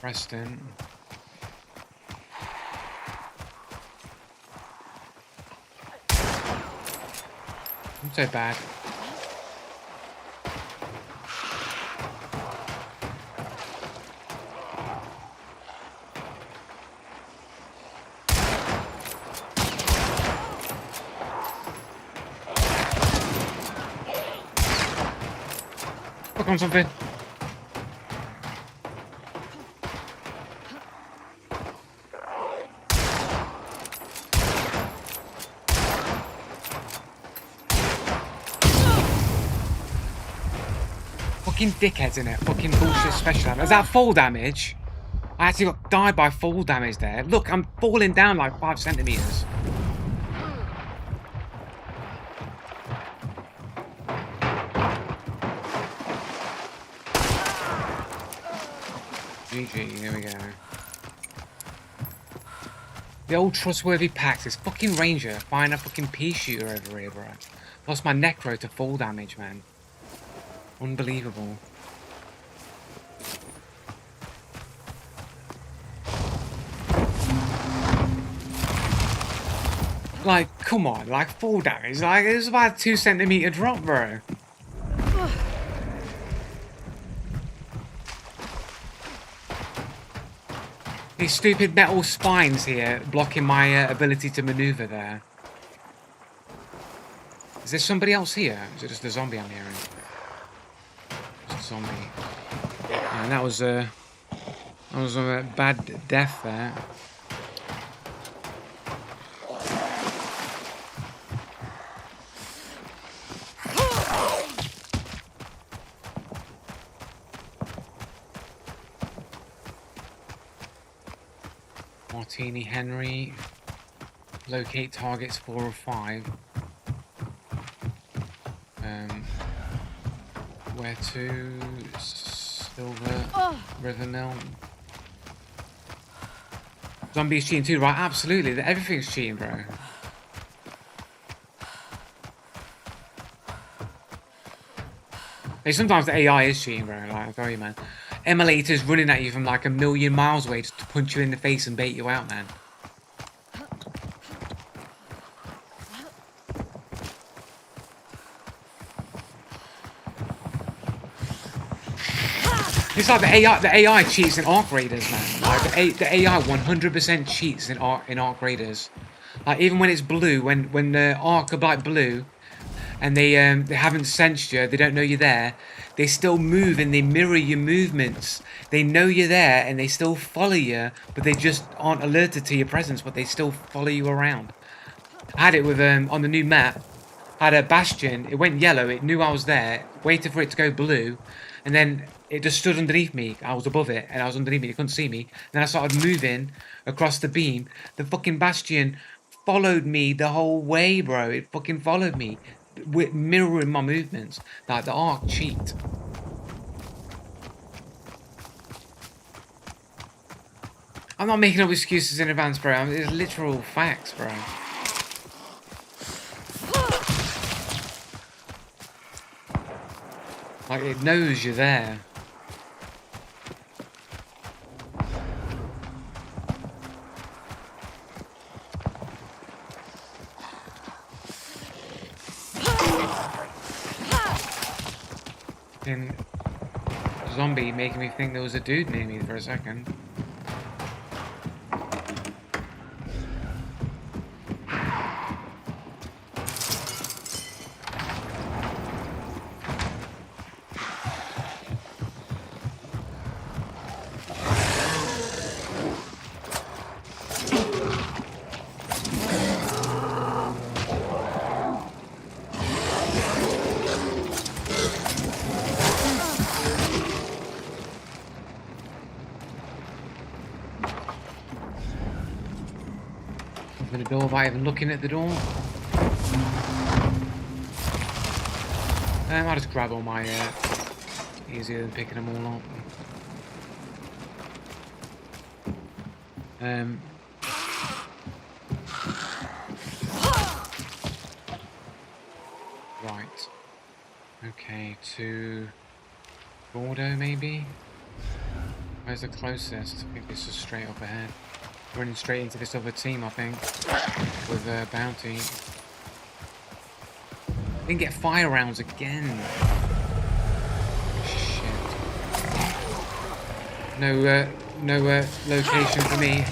Preston. Not so bad. Look on something. Fucking dickheads in it. Fucking bullshit special damage. Is that fall damage? I actually got died by fall damage there. Look, I'm falling down like 5 centimeters. GG, here we go. The old trustworthy packs. This fucking ranger firing a fucking pea shooter over here, bro. Lost my necro to fall damage, man. Unbelievable. Like, come on, like fall damage. Like, it was about a 2 centimeter drop, bro. These stupid metal spines here blocking my ability to maneuver there. Is there somebody else here? Is it just a zombie I'm hearing? Just a zombie. And that was a bad death there. Martini Henry. Locate targets 4 or 5. Where to? Silver River Mill. Zombies cheating too, right? Absolutely. Everything's cheating, bro. Like, sometimes the AI is cheating, bro. Like, I tell you, man. Emulators running at you from like a million miles away just to punch you in the face and bait you out, man. It's like the AI cheats in Arc Raiders, man. Like the AI 100% cheats in Arc Raiders. Like even when it's blue, when the Arc are like blue, and they haven't sensed you, they don't know you're there. They still move and they mirror your movements. They know you're there and they still follow you, but they just aren't alerted to your presence. But they still follow you around. I had it with on the new map. I had a bastion. It went yellow. It knew I was there. Waited for it to go blue, and then it just stood underneath me. I was above it, and I was underneath me. It couldn't see me. And then I started moving across the beam. The fucking bastion followed me the whole way, bro. It fucking followed me, with mirroring my movements. Like the Arc cheat. I'm not making up excuses in advance, bro. It's literal facts, bro. Like, it knows you're there. And zombie making me think there was a dude near me for a second. Open the door by even looking at the door. I'll just grab all my easier than picking them all up. Right. Okay, to Bordeaux maybe? Where's the closest? I think this is straight up ahead. Running straight into this other team, I think, with Bounty. Didn't get fire rounds again. Shit. No location for me.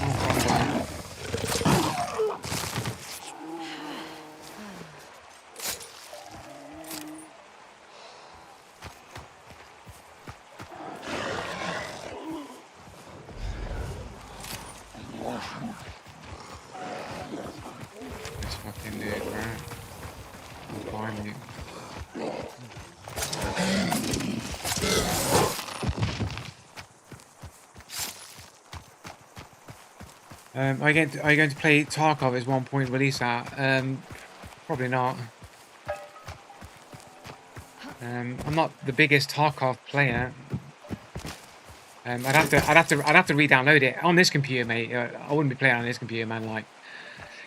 Oh, this fucking dude, right? He's behind you. Are you going to play Tarkov as 1 point release at? Probably not. I'm not the biggest Tarkov player. I'd have to re-download it on this computer, mate. I wouldn't be playing on this computer, man. Like,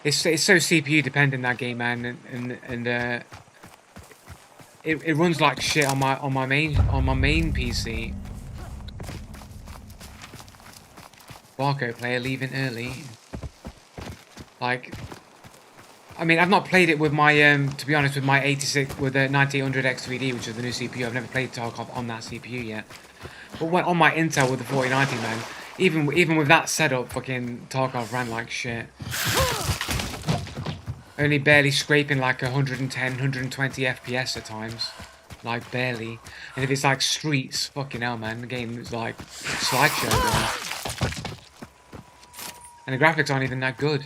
it's so CPU dependent, that game, man, and it runs like shit on my main PC. Barco player leaving early. Like, I mean, I've not played it with my to be honest, with my 9800 XVD, which is the new CPU. I've never played Tarkov on that CPU yet. But on my Intel with the 4090, man, even with that setup, fucking Tarkov ran like shit. Only barely scraping like 110, 120 FPS at times. Like, barely. And if it's like streets, fucking hell, man, the game is like slideshow, bro. And the graphics aren't even that good.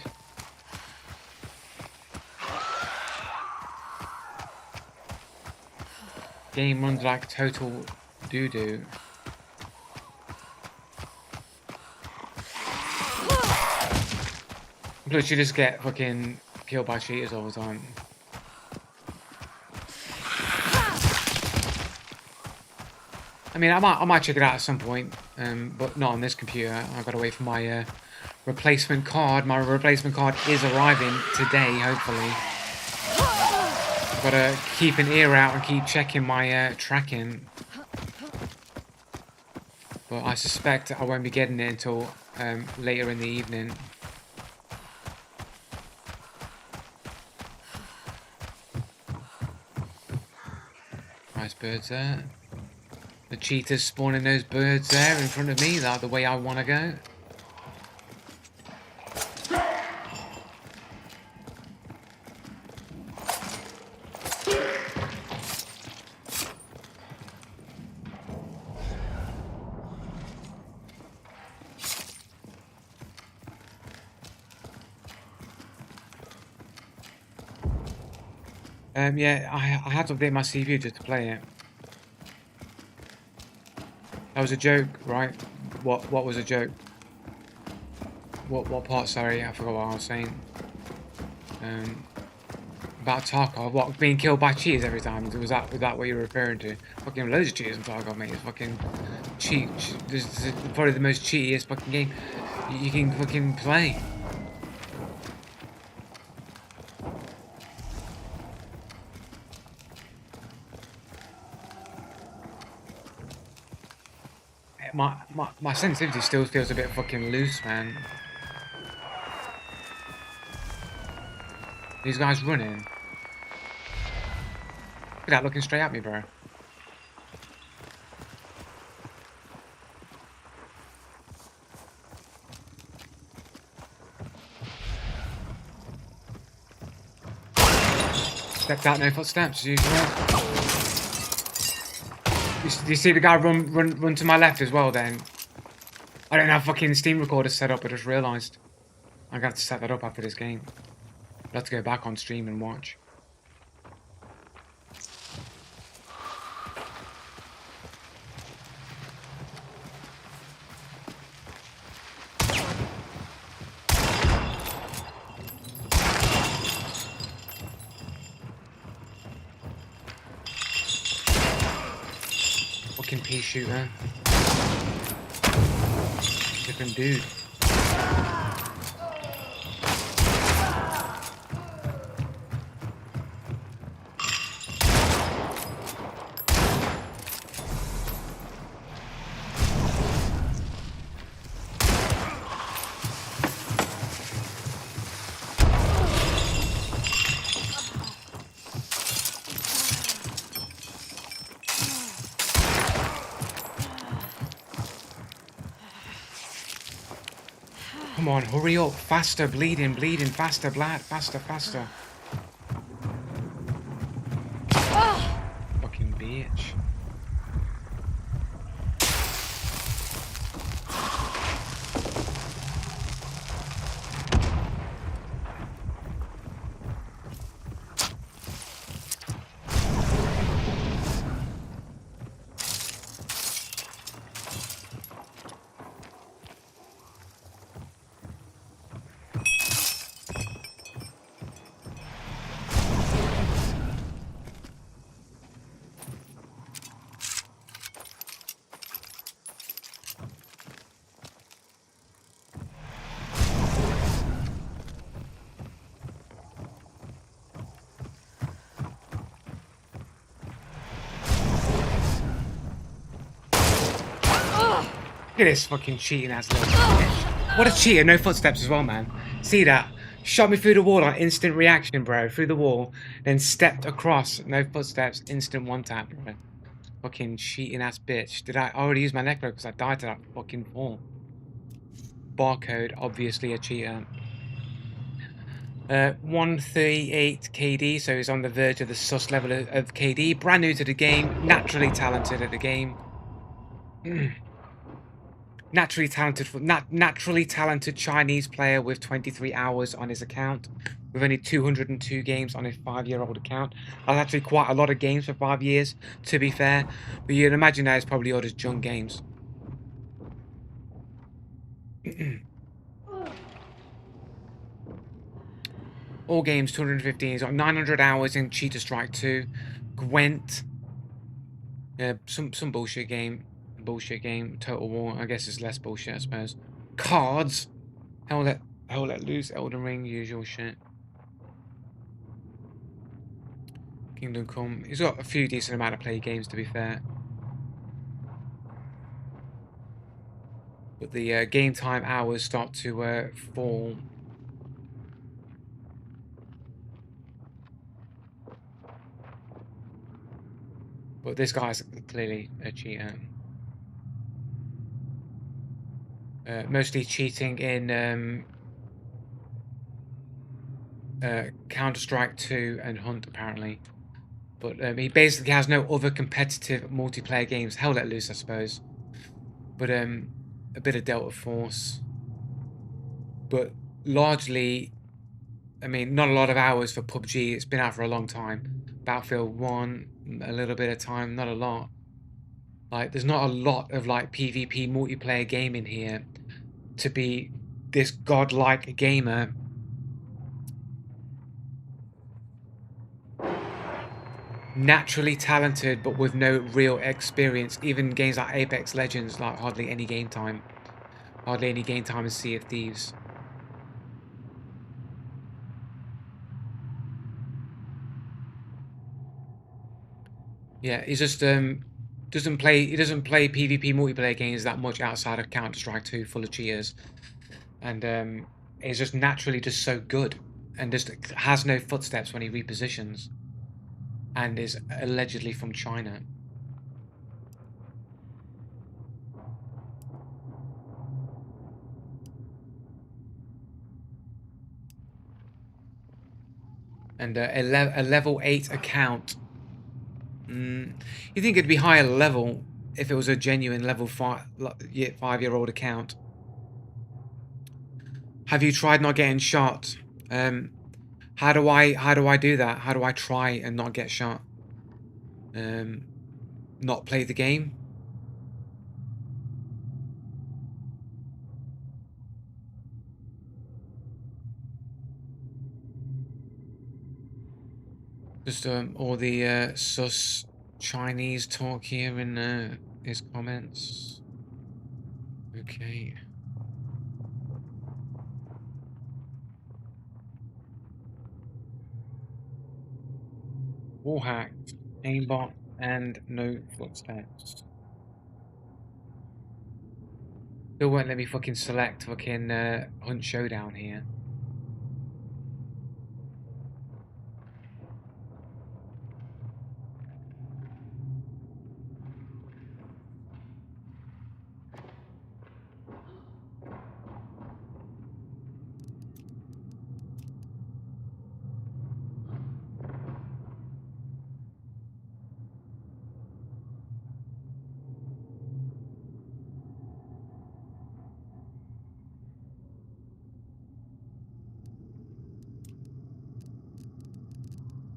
Game runs like total doo-doo. Plus, you just get fucking killed by cheaters all the time. I mean, I might check it out at some point, but not on this computer. I've got to wait for my replacement card. My replacement card is arriving today, hopefully. I've got to keep an ear out and keep checking my tracking. But I suspect I won't be getting it until later in the evening. Nice birds there. The cheetah's spawning those birds there in front of me, the way I want to go. Yeah, I had to update my CPU just to play it. That was a joke, right? What was a joke? What part? Sorry, I forgot what I was saying. About Tarkov, what, being killed by cheaters every time? Was that what you were referring to? Fucking loads of cheaters in Tarkov, mate. It's fucking this is probably the most cheatiest fucking game you can fucking play. My sensitivity still feels a bit fucking loose, man. These guys running. Look at that, looking straight at me, bro. Stepped out, no footsteps, as usual. You see the guy run to my left as well, then? I don't have fucking Steam recorder set up, I just realised. I'm gonna have to set that up after this game. I'll have to go back on stream and watch. Fucking pea shooter. Different dude. Come on, hurry up. Faster, bleeding, faster, blood, faster. Fucking bitch. Look at this fucking cheating ass little bitch. What a cheater, no footsteps as well, man. See that? Shot me through the wall on instant reaction, bro. Through the wall. Then stepped across, no footsteps, instant one tap, bro. Fucking cheating ass bitch. Did I already use my necro because I died to that fucking wall? Barcode, obviously a cheater. 138 KD, so he's on the verge of the sus level of KD. Brand new to the game, naturally talented at the game. Naturally talented Chinese player with 23 hours on his account, with only 202 games on a 5-year-old account. That's actually quite a lot of games for 5 years, to be fair. But you'd imagine that is probably all just junk games. All games 215. He's got 900 hours in Cheetah Strike 2. Gwent. Yeah, some bullshit game. Bullshit game. Total War. I guess it's less bullshit, I suppose. Cards. Hell let loose. Elden Ring. Usual shit. Kingdom Come. He's got a few decent amount of play games, to be fair. But the game time hours start to fall. But this guy's clearly a cheater. Mostly cheating in Counter-Strike 2 and Hunt, apparently. But he basically has no other competitive multiplayer games. Hell let loose, I suppose. But a bit of Delta Force. But largely, I mean, not a lot of hours for PUBG. It's been out for a long time. Battlefield 1, a little bit of time, not a lot. Like, there's not a lot of, like, PvP multiplayer gaming here to be this godlike gamer. Naturally talented, but with no real experience. Even games like Apex Legends, like, hardly any game time. Hardly any game time in Sea of Thieves. Yeah, he just doesn't play PvP multiplayer games that much outside of Counter-Strike 2, full of cheaters. And is just naturally just so good, and just has no footsteps when he repositions, and is allegedly from China. And a level 8 account. You think it'd be higher level if it was a genuine level 5-year-old account. Have you tried not getting shot? How do I do that? How do I try and not get shot? Not play the game? Just all the sus Chinese talk here in his comments. Okay. Wall hacked, aimbot, and no footsteps. Still won't let me fucking select fucking Hunt Showdown here.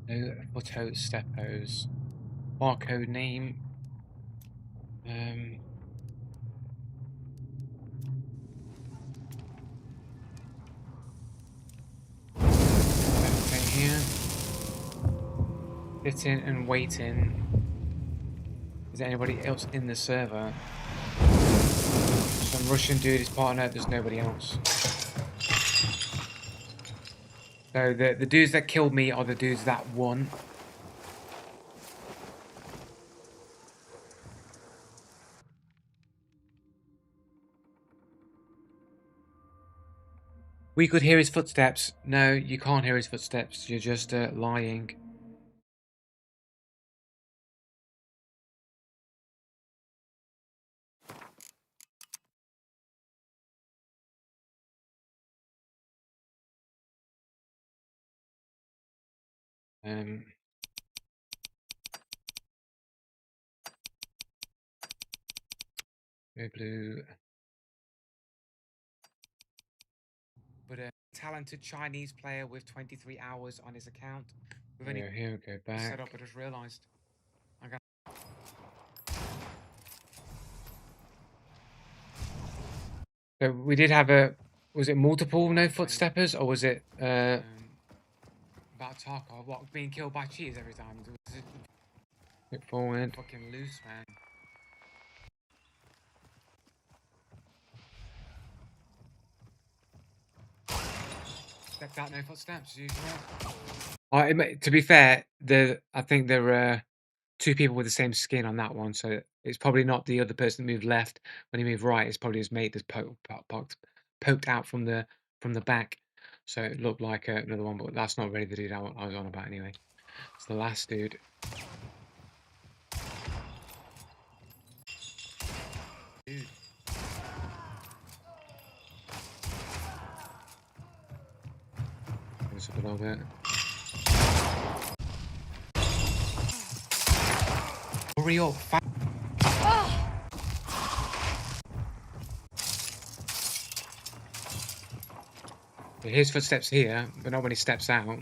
No footsteps. Barcode name. Okay, here. Sitting and waiting. Is there anybody else in the server? Some Russian dude is partner, there's nobody else. So the dudes that killed me are the dudes that won. We could hear his footsteps. No, you can't hear his footsteps. You're just lying. Go blue. But a talented Chinese player with 23 hours on his account. With any here we go back. Set up, I just realised. So we did have a. Was it multiple no footsteppers, or was it about Tarkov? What, being killed by cheaters every time? Look forward. Fucking loose, man. Stepped out, no footsteps, as usual. To be fair, I think there are two people with the same skin on that one, so it's probably not the other person that moved left. When he moved right, it's probably his mate that's poked out from the back. So it looked like another one, but that's not really the dude I was on about anyway. It's the last dude. Dude. This up a little bit. Hurry up! His footsteps here, but not when he steps out.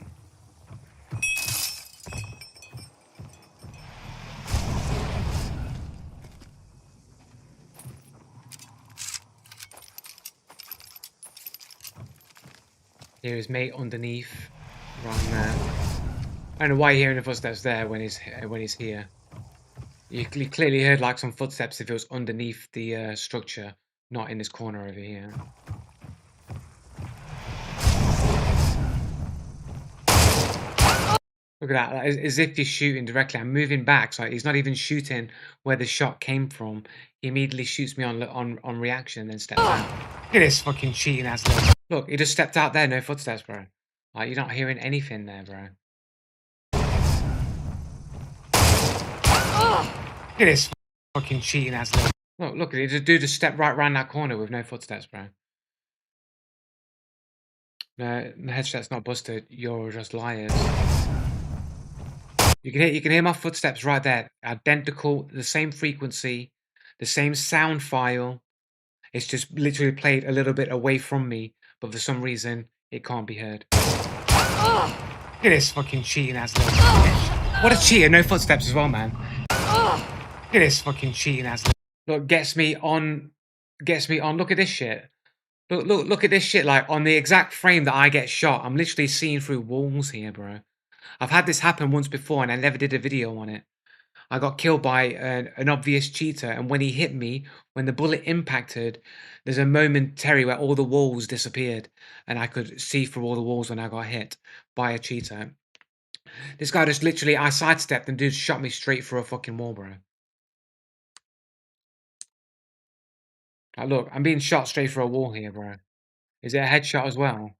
Here his mate underneath, right there. I don't know why you're hearing the footsteps there when he's here. You clearly heard like some footsteps if it was underneath the structure, not in this corner over here. Look at that, as if he's shooting directly. I'm moving back, so he's not even shooting where the shot came from. He immediately shoots me on reaction, then steps out. Look at this fucking cheating ass little. Look, he just stepped out there, no footsteps, bro. Like, you're not hearing anything there, bro. Look at this fucking cheating ass little. Look at it. The dude just stepped right round that corner with no footsteps, bro. No, the headshot's not busted. You're just liars. You can hear my footsteps right there. Identical, the same frequency, the same sound file. It's just literally played a little bit away from me, but for some reason it can't be heard. Look at this fucking cheating ass little bitch. What a cheater! No footsteps as well, man. Look at this fucking cheating ass little. Look, gets me on. Look at this shit. Look at this shit. Like on the exact frame that I get shot, I'm literally seeing through walls here, bro. I've had this happen once before and I never did a video on it. I got killed by an obvious cheater, and when he hit me, when the bullet impacted, there's a momentary where all the walls disappeared, and I could see through all the walls when I got hit by a cheater. This guy just literally, I sidestepped and dude shot me straight through a fucking wall, bro. Like, look, I'm being shot straight through a wall here, bro. Is it a headshot as well?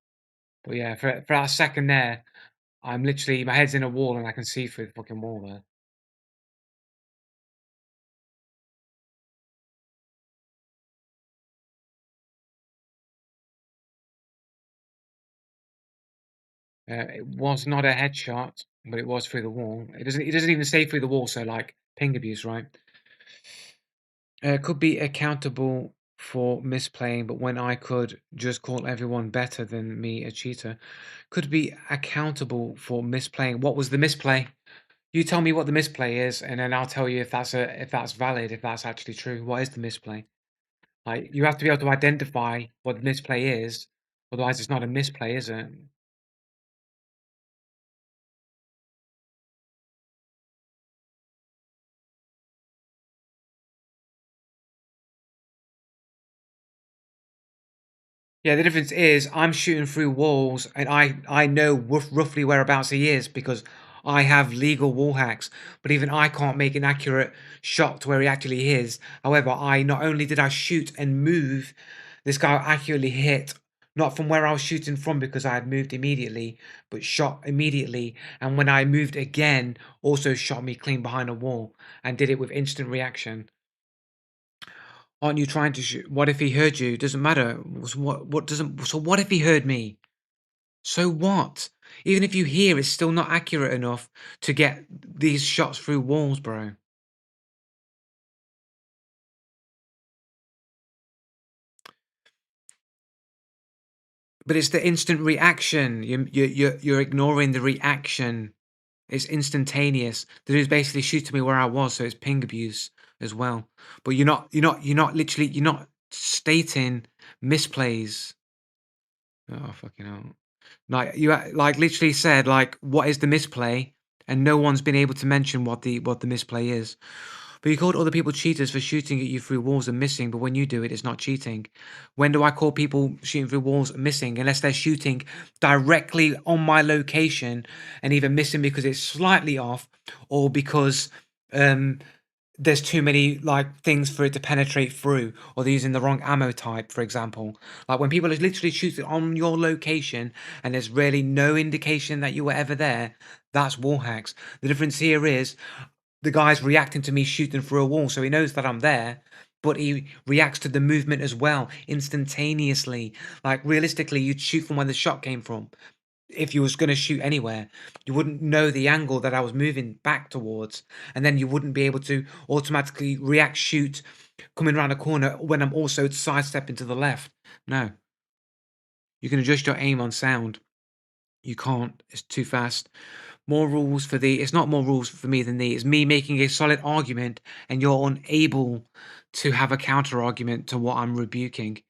But yeah, for that second there, I'm literally, my head's in a wall and I can see through the fucking wall there. It was not a headshot, but it was through the wall. It doesn't even say through the wall, so like ping abuse, right? Could be accountable for misplaying, but when I could just call everyone better than me a cheater, could be accountable for misplaying. What was the misplay? You tell me what the misplay is, and then I'll tell you if that's valid, if that's actually true. What is the misplay? Like you have to be able to identify what the misplay is, otherwise it's not a misplay, is it? Yeah, the difference is I'm shooting through walls and I know roughly whereabouts he is because I have legal wall hacks, but even I can't make an accurate shot to where he actually is. However, I not only did I shoot and move, this guy accurately hit, not from where I was shooting from because I had moved immediately, but shot immediately. And when I moved again, also shot me clean behind a wall and did it with instant reaction. Aren't you trying to shoot? What if he heard you? Doesn't matter. So what if he heard me? So what? Even if you hear, it's still not accurate enough to get these shots through walls, bro. But it's the instant reaction. You're ignoring the reaction. It's instantaneous. The dude's basically shooting me where I was, so it's ping abuse as well. But you're not stating misplays. Oh fucking hell. Like you like literally said like what is the misplay and no one's been able to mention what the misplay is. But you called other people cheaters for shooting at you through walls and missing, but when you do it, it's not cheating. When do I call people shooting through walls and missing unless they're shooting directly on my location and either missing because it's slightly off or because um there's too many like things for it to penetrate through, or they're using the wrong ammo type, for example. Like when people are literally shooting on your location and there's really no indication that you were ever there, that's wall hacks. The difference here is the guy's reacting to me shooting through a wall, so he knows that I'm there, but he reacts to the movement as well instantaneously. Like realistically, you'd shoot from where the shot came from. If you was going to shoot anywhere, you wouldn't know the angle that I was moving back towards, and then you wouldn't be able to automatically react shoot coming around a corner when I'm also sidestepping to the left. No, you can adjust your aim on sound. You can't. It's too fast. More rules for thee. It's not more rules for me than thee. It's me making a solid argument, and you're unable to have a counter argument to what I'm rebuking.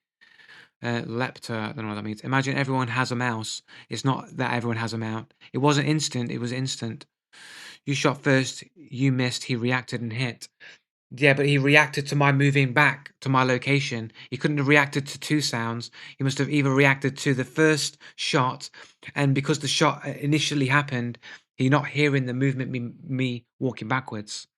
Lepta, I don't know what that means. Imagine everyone has a mouse. It's not that everyone has a mouse. It wasn't instant, it was instant. You shot first, you missed, he reacted and hit. Yeah, but he reacted to my moving back to my location. He couldn't have reacted to two sounds. He must have either reacted to the first shot, and because the shot initially happened, he's not hearing the movement, me walking backwards.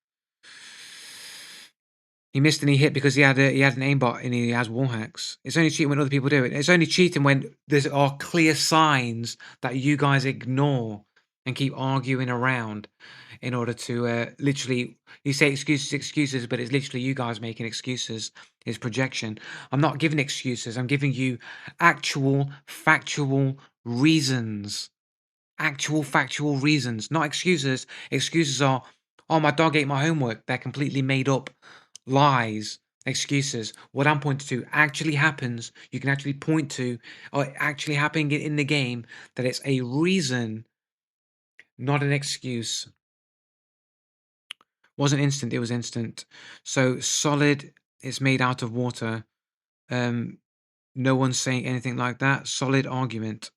He missed and he hit because he had an aimbot and he has wall hacks. It's only cheating when other people do it. It's only cheating when there are clear signs that you guys ignore and keep arguing around in order to literally, you say excuses, but it's literally you guys making excuses. It's projection. I'm not giving excuses. I'm giving you actual factual reasons. Actual factual reasons, not excuses. Excuses are, oh, my dog ate my homework. They're completely made up lies, excuses. What I'm pointing to actually happens. You can actually point to, or actually happening in the game, that it's a reason, not an excuse. Wasn't instant, it was instant. So solid is made out of water. No one's saying anything like that. Solid argument.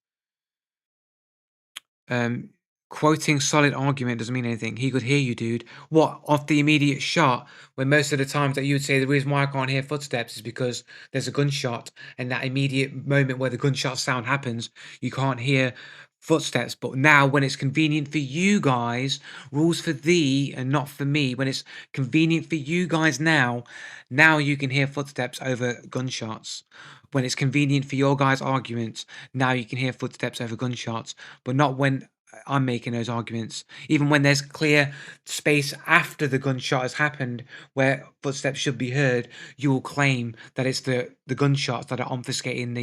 Um, Quoting solid argument doesn't mean anything. He could hear you, dude. What, off the immediate shot, when most of the times that you would say the reason why I can't hear footsteps is because there's a gunshot, and that immediate moment where the gunshot sound happens, you can't hear footsteps. But now, when it's convenient for you guys, rules for thee and not for me, when it's convenient for you guys now you can hear footsteps over gunshots. When it's convenient for your guys' arguments, now you can hear footsteps over gunshots, but not when I'm making those arguments. Even when there's clear space after the gunshot has happened where footsteps should be heard, you will claim that it's the gunshots that are obfuscating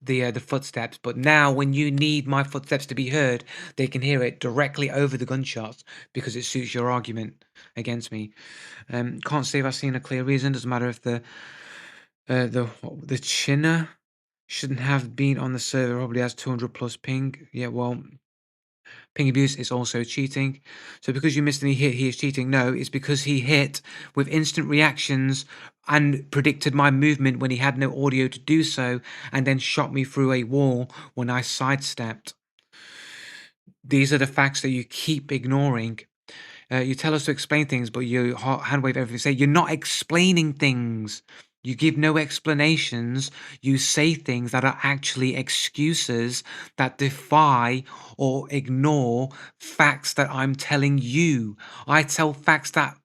the footsteps. But now, when you need my footsteps to be heard, they can hear it directly over the gunshots because it suits your argument against me. Can't say if I've seen a clear reason. Doesn't matter if the chinner shouldn't have been on the server. Probably has 200 plus ping. Yeah, well, ping abuse is also cheating. So because you missed and he hit, he is cheating. No, it's because he hit with instant reactions and predicted my movement when he had no audio to do so, and then shot me through a wall when I sidestepped. These are the facts that you keep ignoring. You tell us to explain things, but you hand wave everything. Say you're not explaining things. You give no explanations. You say things that are actually excuses that defy or ignore facts that I'm telling you. I tell facts that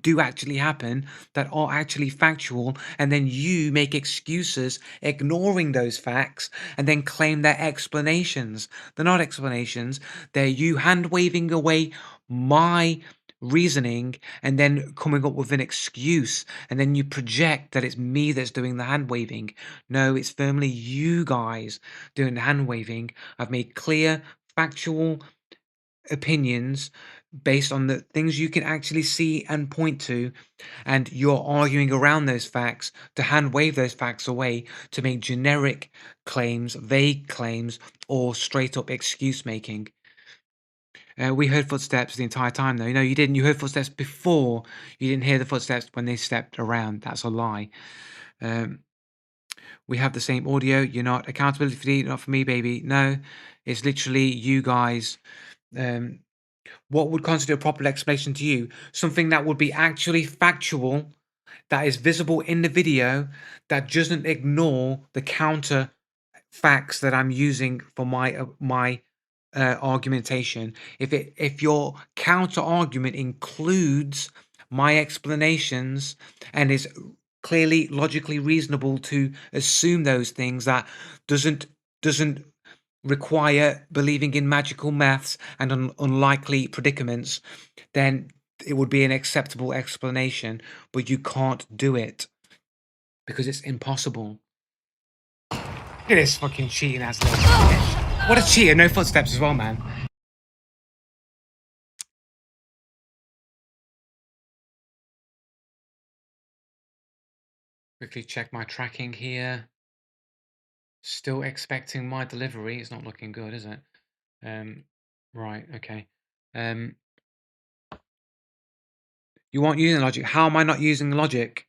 do actually happen, that are actually factual, and then you make excuses ignoring those facts and then claim they're explanations. They're not explanations. They're you hand waving away my reasoning and then coming up with an excuse, and then you project that it's me that's doing the hand waving. No, it's firmly you guys doing the hand waving. I've made clear factual opinions based on the things you can actually see and point to, and you're arguing around those facts to hand wave those facts away to make generic claims, vague claims, or straight up excuse making. We heard footsteps the entire time, though. No, you didn't. You heard footsteps before. You didn't hear the footsteps when they stepped around. That's a lie. Um, we have the same audio. You're not accountability for me, not for me, baby. No, it's literally you guys. Um, What would constitute a proper explanation to you? Something that would be actually factual, that is visible in the video, that doesn't ignore the counter facts that I'm using for my argumentation. If your counter argument includes my explanations and is clearly logically reasonable to assume those things, that doesn't require believing in magical maths and unlikely predicaments, then it would be an acceptable explanation. But you can't do it because it's impossible. Look at this fucking cheating ass little bitch. What a cheater! No footsteps as well, man. Quickly check my tracking here. Still expecting my delivery. It's not looking good, is it? Right, okay. You aren't using logic. How am I not using logic?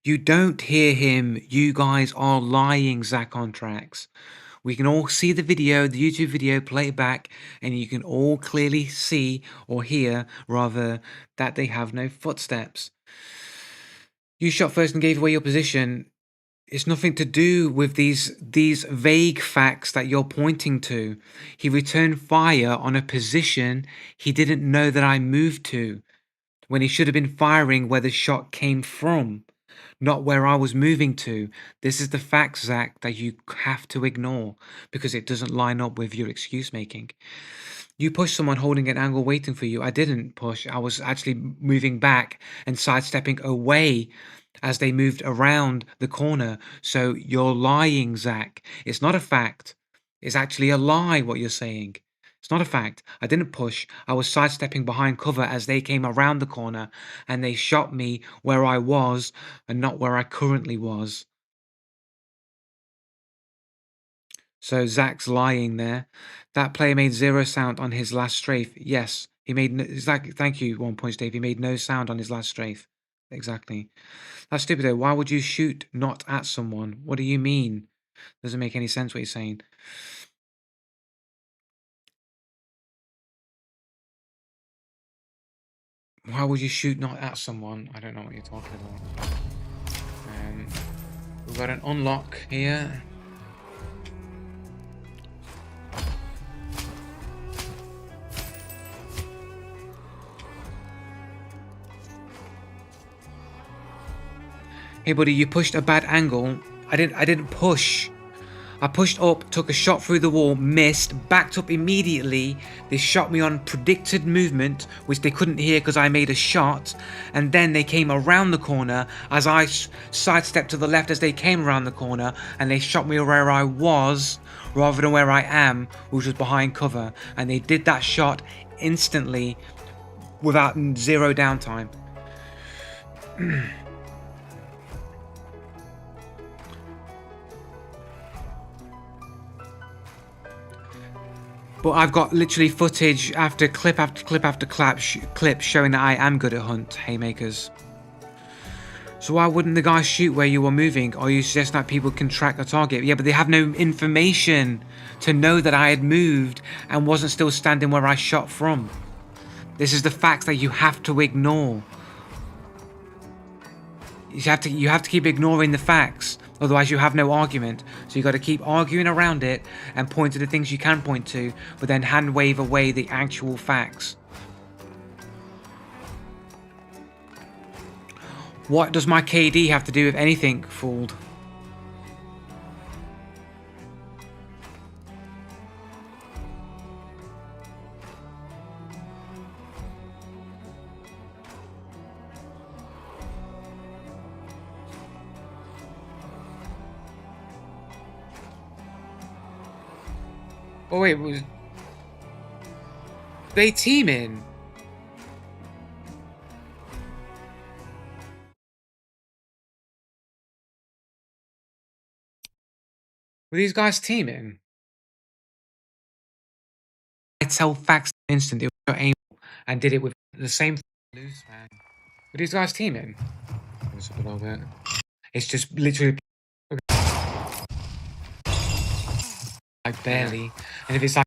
You don't hear him. You guys are lying, Zach on Tracks. We can all see the video, the YouTube video, play it back, and you can all clearly see, or hear rather, that they have no footsteps. You shot first and gave away your position. It's nothing to do with these vague facts that you're pointing to. He returned fire on a position he didn't know that I moved to, when he should have been firing where the shot came from, not where I was moving to. This is the fact, Zach, that you have to ignore because it doesn't line up with your excuse making. You pushed someone holding an angle waiting for you. I didn't push. I was actually moving back and sidestepping away as they moved around the corner. So you're lying, Zach. It's not a fact. It's actually a lie what you're saying. It's not a fact. I didn't push. I was sidestepping behind cover as they came around the corner and they shot me where I was and not where I currently was. So Zach's lying there. That player made 0 sound on his last strafe. Yes, he made no, Zach, thank you, 1 point, Dave. He made no sound on his last strafe. Exactly. That's stupid though. Why would you shoot not at someone? What do you mean? Doesn't make any sense what you're saying. Why would you shoot not at someone? I don't know what you're talking about. We've got an unlock here. Hey buddy, you pushed a bad angle. I didn't push. I pushed up, took a shot through the wall, missed, backed up immediately. They shot me on predicted movement, which they couldn't hear because I made a shot. And then they came around the corner as I sidestepped to the left as they came around the corner, and they shot me where I was rather than where I am, which was behind cover. And they did that shot instantly without 0 downtime. But I've got literally footage after clip after clip after clip showing that I am good at hunt haymakers. So why wouldn't the guy shoot where you were moving? Or you suggest that people can track a target? Yeah, but they have no information to know that I had moved and wasn't still standing where I shot from. This is the facts that you have to ignore. You have to keep ignoring the facts. Otherwise you have no argument. So you got to keep arguing around it and point to the things you can point to, but then hand wave away the actual facts. What does my KD have to do with anything, fooled? Oh wait, was they teaming? Were these guys teaming? I tell facts instant. It was your aim and did it with the same loose man. Were these guys teaming? It's up a little bit. It's just literally like barely. And if it's like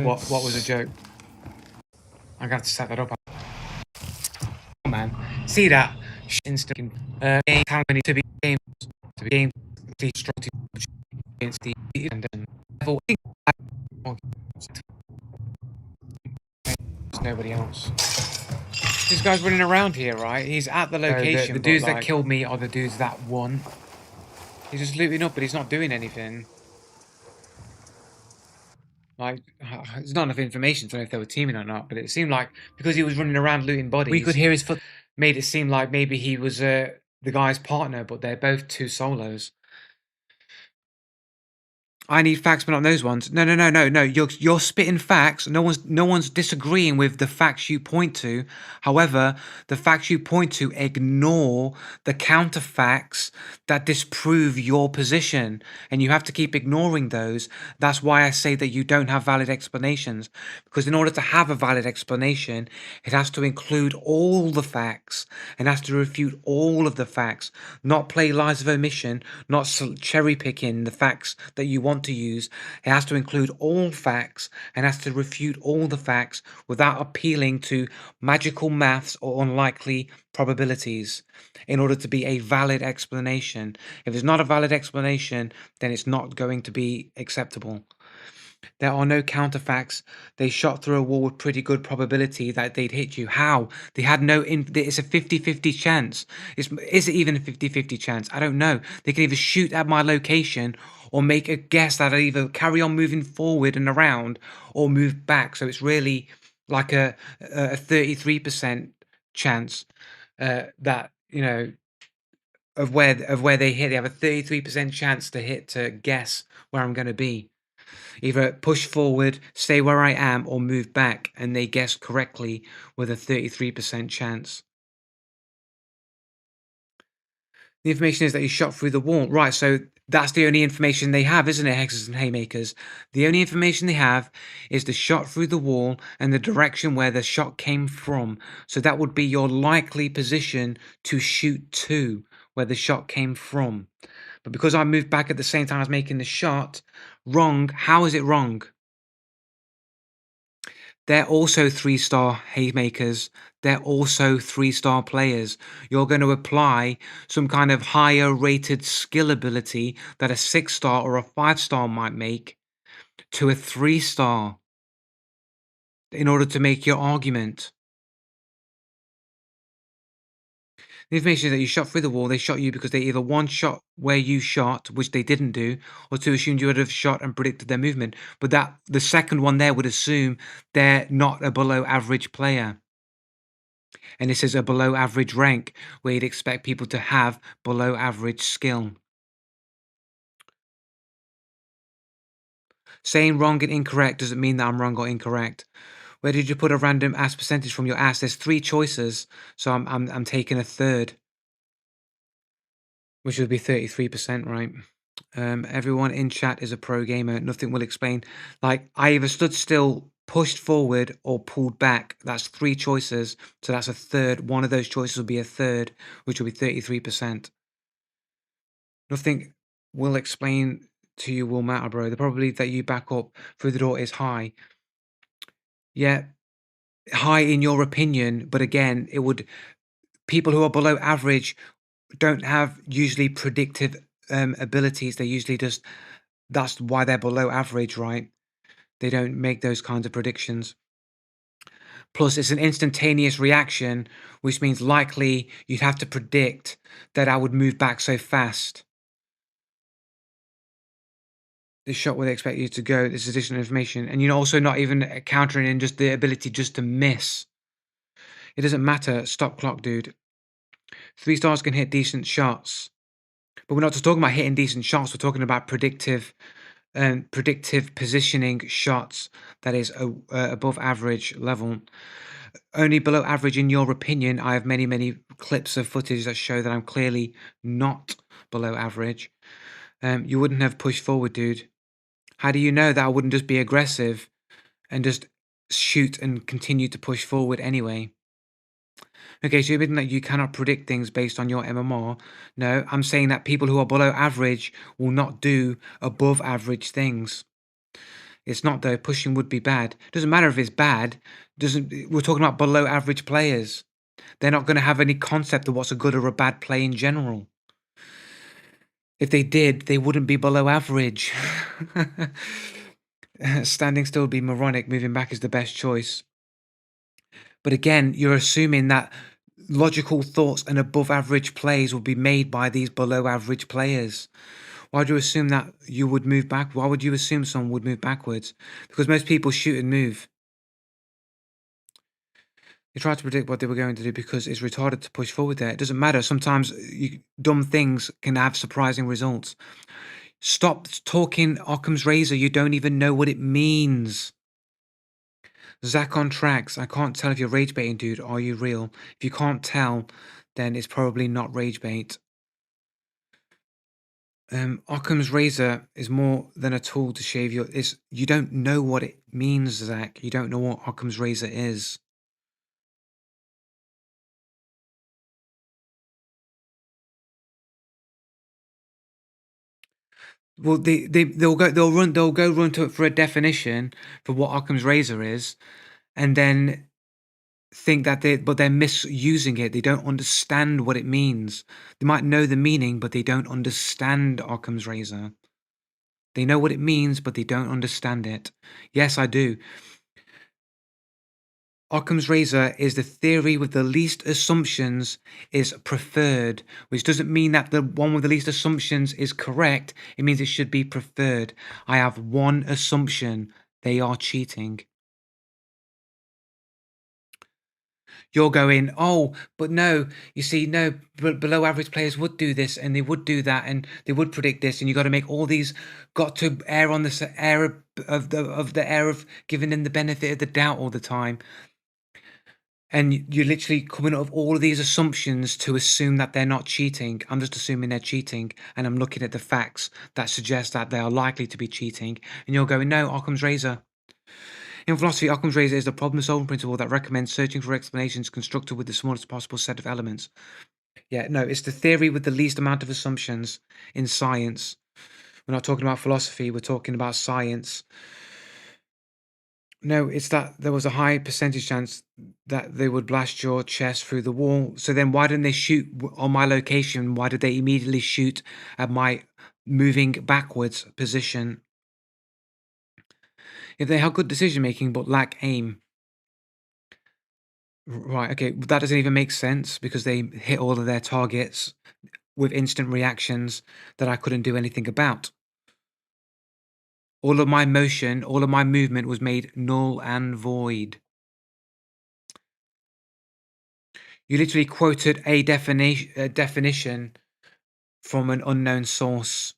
What was a joke? I'm gonna have to set that up. Oh, man, see that? Instant game how many to be game strong to against the and level. There's nobody else. This guy's running around here, right? He's at the location. The dudes that killed me are the dudes that won. He's just looting up, but he's not doing anything. Like, there's not enough information to know if they were teaming or not, but it seemed like because he was running around looting bodies, we could hear his foot. Made it seem like maybe he was the guy's partner, but they're both two solos. I need facts, but not those ones. No. You're spitting facts. No one's disagreeing with the facts you point to. However, the facts you point to ignore the counterfacts that disprove your position, and you have to keep ignoring those. That's why I say that you don't have valid explanations. Because in order to have a valid explanation, it has to include all the facts and has to refute all of the facts, not play lies of omission, not cherry picking the facts that you want to use. It has to include all facts and has to refute all the facts without appealing to magical maths or unlikely probabilities in order to be a valid explanation. If it's not a valid explanation, then it's not going to be acceptable. There are no counterfacts. They shot through a wall with pretty good probability that they'd hit you. How? They had no... It's a 50-50 chance. Is it even a 50-50 chance? I don't know. They can either shoot at my location or make a guess that I either carry on moving forward and around or move back. So it's really like a 33% chance that, you know, of where they hit. They have a 33% chance to guess where I'm going to be. Either push forward, stay where I am, or move back, and they guessed correctly with a 33% chance. The information is that you shot through the wall. Right, so that's the only information they have, isn't it, Hexes and Haymakers? The only information they have is the shot through the wall and the direction where the shot came from. So that would be your likely position to shoot to, where the shot came from. But because I moved back at the same time as making the shot, wrong. How is it wrong? They're also 3-star haymakers. They're also 3-star players. You're going to apply some kind of higher rated skill ability that a 6-star or a 5-star might make to a 3-star in order to make your argument. The information is that you shot through the wall. They shot you because they either one shot where you shot, which they didn't do, or two assumed you would have shot and predicted their movement. But that the second one there would assume they're not a below average player. And this is a below average rank where you'd expect people to have below average skill. Saying wrong and incorrect doesn't mean that I'm wrong or incorrect. Where did you put a random ass percentage from your ass? There's 3 choices, so I'm taking a third, which would be 33%, right? Everyone in chat is a pro gamer. Nothing will explain. Like, I either stood still, pushed forward, or pulled back. That's 3 choices, so that's a third. One of those choices will be a third, which will be 33%. Nothing will explain to you will matter, bro. The probability that you back up through the door is high. Yeah, high in your opinion, but again, it would... People who are below average don't have usually predictive abilities. They usually just... That's why they're below average, right? They don't make those kinds of predictions. Plus, it's an instantaneous reaction, which means likely you'd have to predict that I would move back so fast. This shot where they expect you to go. This is additional information. And you're also not even countering in just the ability just to miss. It doesn't matter. Stop clock, dude. 3 stars can hit decent shots. But we're not just talking about hitting decent shots. We're talking about predictive positioning shots that is above average level. Only below average in your opinion. I have many clips of footage that show that I'm clearly not below average. You wouldn't have pushed forward, dude. How do you know that I wouldn't just be aggressive and just shoot and continue to push forward anyway? Okay, so you're admitting that you cannot predict things based on your MMR. No, I'm saying that people who are below average will not do above average things. It's not though. Pushing would be bad. Doesn't matter if it's bad. Doesn't We're talking about below average players. They're not going to have any concept of what's a good or a bad play in general. If they did, they wouldn't be below average. Standing still would be moronic. Moving back is the best choice. But again, you're assuming that logical thoughts and above average plays will be made by these below average players. Why do you assume that you would move back? Why would you assume someone would move backwards? Because most people shoot and move. They tried to predict what they were going to do because it's retarded to push forward there. It doesn't matter. Sometimes dumb things can have surprising results. Stop talking Occam's razor. You don't even know what it means. Zach on tracks. I can't tell if you're rage baiting, dude. Are you real? If you can't tell, then it's probably not rage bait. Occam's razor is more than a tool to shave your. You don't know what it means, Zach. You don't know what Occam's razor is. Well, they'll go run to it for a definition for what Occam's razor is, and then think that they're misusing it. They don't understand what it means. They might know the meaning, but they don't understand Occam's razor. They know what it means, but they don't understand it. Yes, I do. Occam's razor is the theory with the least assumptions is preferred, which doesn't mean that the one with the least assumptions is correct. It means it should be preferred. I have one assumption. They are cheating. You're going, oh, but no, you see, no, below average players would do this and they would do that and they would predict this, and you got to make all these, got to err on the air of giving them the benefit of the doubt all the time. And you're literally coming up with all of these assumptions to assume that they're not cheating. I'm just assuming they're cheating, and I'm looking at the facts that suggest that they are likely to be cheating. And you're going, no, Occam's razor. In philosophy, Occam's razor is the problem-solving principle that recommends searching for explanations constructed with the smallest possible set of elements. Yeah, no, it's the theory with the least amount of assumptions in science. We're not talking about philosophy, we're talking about science. No, it's that there was a high percentage chance that they would blast your chest through the wall. So then why didn't they shoot on my location? Why did they immediately shoot at my moving backwards position? If they have good decision making but lack aim. Right, okay, that doesn't even make sense because they hit all of their targets with instant reactions that I couldn't do anything about. All of my motion, all of my movement was made null and void. You literally quoted a definition from an unknown source.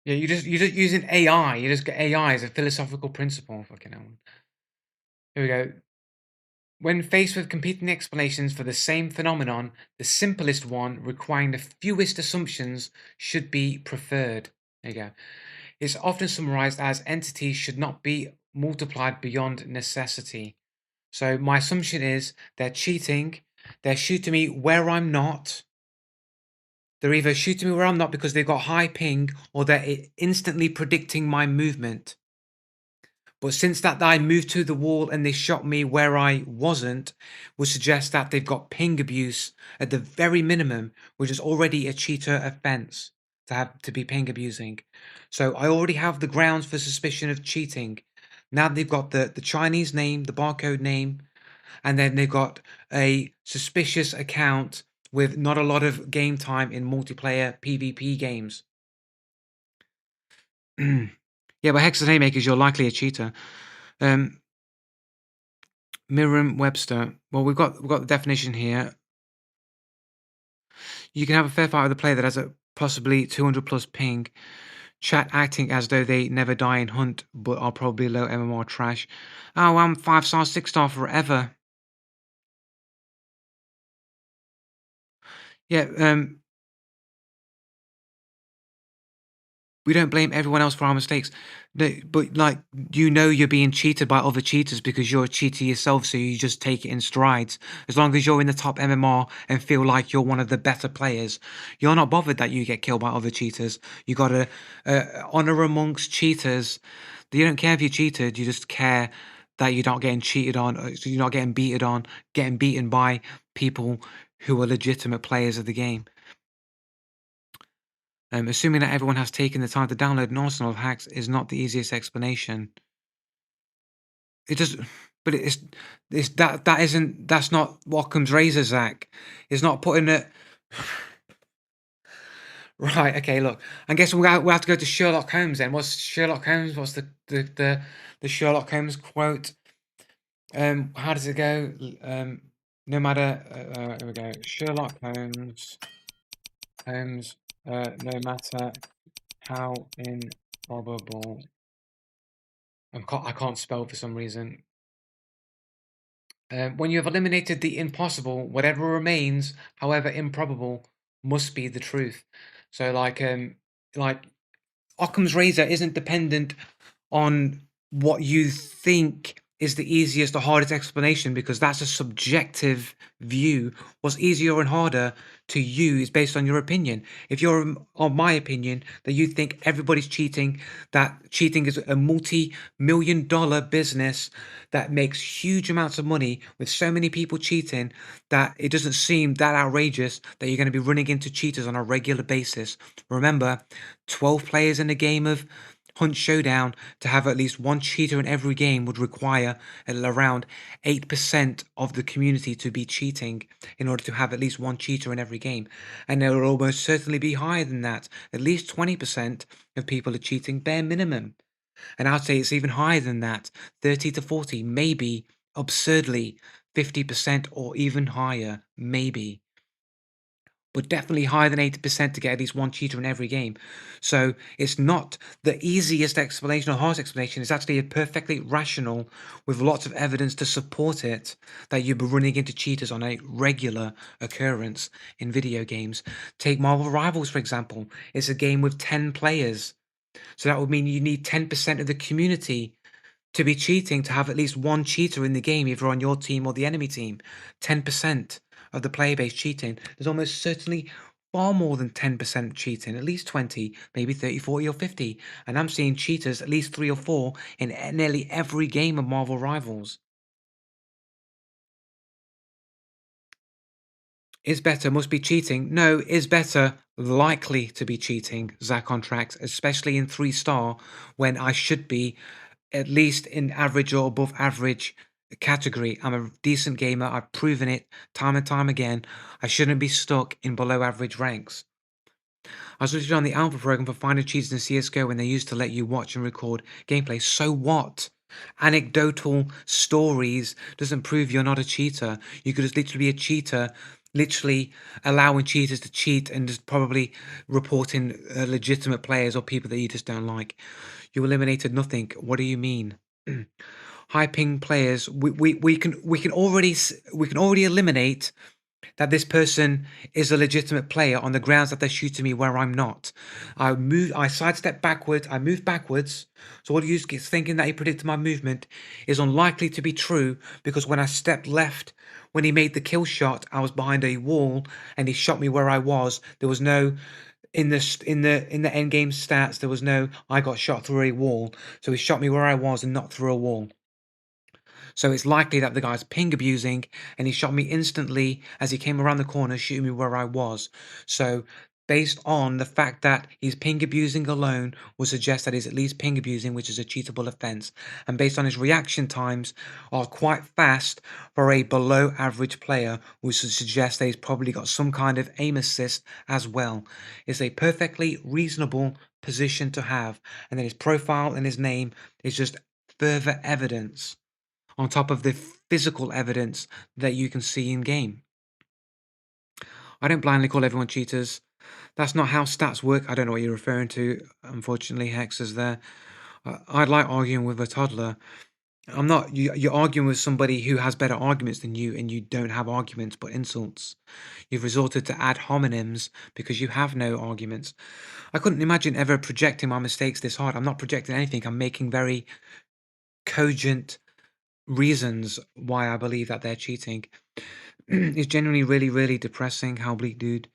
Yeah, you're just using AI. You just get AI as a philosophical principle. Fucking hell. Here we go. When faced with competing explanations for the same phenomenon, the simplest one, requiring the fewest assumptions, should be preferred. There you go. It's often summarized as entities should not be multiplied beyond necessity. So my assumption is they're cheating. They're shooting me where I'm not. They're either shooting me where I'm not because they've got high ping, or they're instantly predicting my movement. But since that I moved to the wall and they shot me where I wasn't, would suggest that they've got ping abuse at the very minimum, which is already a cheater offense to be ping abusing. So I already have the grounds for suspicion of cheating. Now they've got the Chinese name, the barcode name, and then they've got a suspicious account with not a lot of game time in multiplayer PvP games. Yeah, but Hexas Haymakers, you're likely a cheater. Merriam-Webster. Well, we've got the definition here. You can have a fair fight with a player that has a possibly 200 plus ping. Chat acting as though they never die in Hunt, but are probably low MMR trash. Oh, I'm 5-star, 6-star forever. Yeah, We don't blame everyone else for our mistakes. No, but like you know you're being cheated by other cheaters because you're a cheater yourself, so you just take it in strides. As long as you're in the top MMR and feel like you're one of the better players, you're not bothered that you get killed by other cheaters. You got to honor amongst cheaters. You don't care if you cheated. You just care that you're not getting cheated on. So you're not getting beaten by people who are legitimate players of the game. Assuming that everyone has taken the time to download an arsenal of hacks is not the easiest explanation. It does, but it's that isn't that's not Occam's razor, Zach. It's not putting it right. Okay, look. I guess we'll have to go to Sherlock Holmes then. What's Sherlock Holmes? What's the Sherlock Holmes quote? How does it go? No matter. Here we go. Sherlock Holmes. Holmes. No matter how improbable. I can't spell for some reason. When you have eliminated the impossible, whatever remains, however improbable, must be the truth. So, like Occam's razor isn't dependent on what you think is the easiest or hardest explanation because that's a subjective view. What's easier and harder to you is based on your opinion. If you're on my opinion that you think everybody's cheating, that cheating is a multi-million-dollar business that makes huge amounts of money with so many people cheating that it doesn't seem that outrageous that you're going to be running into cheaters on a regular basis. Remember, 12 players in a game of Hunt Showdown, to have at least one cheater in every game would require around 8% of the community to be cheating in order to have at least one cheater in every game. And there will almost certainly be higher than that. At least 20% of people are cheating bare minimum. And I'd say it's even higher than that, 30 to 40, maybe absurdly 50% or even higher, maybe. But definitely higher than 80% to get at least one cheater in every game. So it's not the easiest explanation or hardest explanation. It's actually a perfectly rational, with lots of evidence to support it, that you'll be running into cheaters on a regular occurrence in video games. Take Marvel Rivals, for example. It's a game with 10 players. So that would mean you need 10% of the community to be cheating to have at least one cheater in the game, either on your team or the enemy team. 10% of the player base cheating. There's almost certainly far more than 10% cheating, at least 20, maybe 30, 40, or 50. And I'm seeing cheaters, at least 3 or 4, in nearly every game of Marvel Rivals. Is better must be cheating. No, is better likely to be cheating, Zach contracts, especially in 3-star when I should be at least in average or above average category. I'm a decent gamer. I've proven it time and time again. I shouldn't be stuck in below average ranks. I was literally on the alpha program for finding cheaters in CSGO when they used to let you watch and record gameplay. So what? Anecdotal stories doesn't prove you're not a cheater. You could just literally be a cheater, literally allowing cheaters to cheat and just probably reporting legitimate players or people that you just don't like. You eliminated nothing. What do you mean? High ping players. We can already eliminate that this person is a legitimate player on the grounds that they're shooting me where I'm not. I sidestep backwards, I move backwards. So all you is thinking that he predicted my movement is unlikely to be true because when I stepped left, when he made the kill shot, I was behind a wall and he shot me where I was. There was no in the end game stats. There was no I got shot through a wall. So he shot me where I was and not through a wall. So it's likely that the guy's ping abusing and he shot me instantly as he came around the corner, shooting me where I was. So, based on the fact that he's ping abusing alone, would suggest that he's at least ping abusing, which is a cheatable offense. And based on his reaction times are quite fast for a below average player, which would suggest that he's probably got some kind of aim assist as well. It's a perfectly reasonable position to have, and then his profile and his name is just further evidence on top of the physical evidence that you can see in game. I don't blindly call everyone cheaters. That's not how stats work. I don't know what you're referring to. Unfortunately, Hex is there. I'd like arguing with a toddler. I'm not. You're arguing with somebody who has better arguments than you, and you don't have arguments but insults. You've resorted to ad hominems because you have no arguments. I couldn't imagine ever projecting my mistakes this hard. I'm not projecting anything. I'm making very cogent reasons why I believe that they're cheating. It's genuinely really, really depressing. How bleak, dude.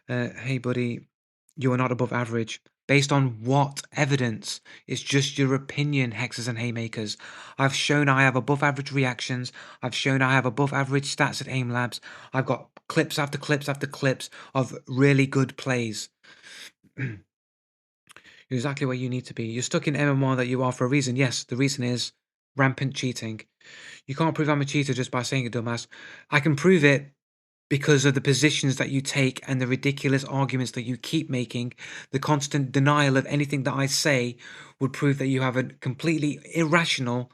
Hey, buddy, you are not above average. Based on what evidence? It's just your opinion, hexes and haymakers. I've shown I have above average reactions. I've shown I have above average stats at Aim Labs. I've got clips after clips after clips of really good plays. You're exactly where you need to be. You're stuck in MMR that you are for a reason. Yes, the reason is rampant cheating. You can't prove I'm a cheater just by saying it, dumbass. I can prove it because of the positions that you take and the ridiculous arguments that you keep making. The constant denial of anything that I say would prove that you have a completely irrational,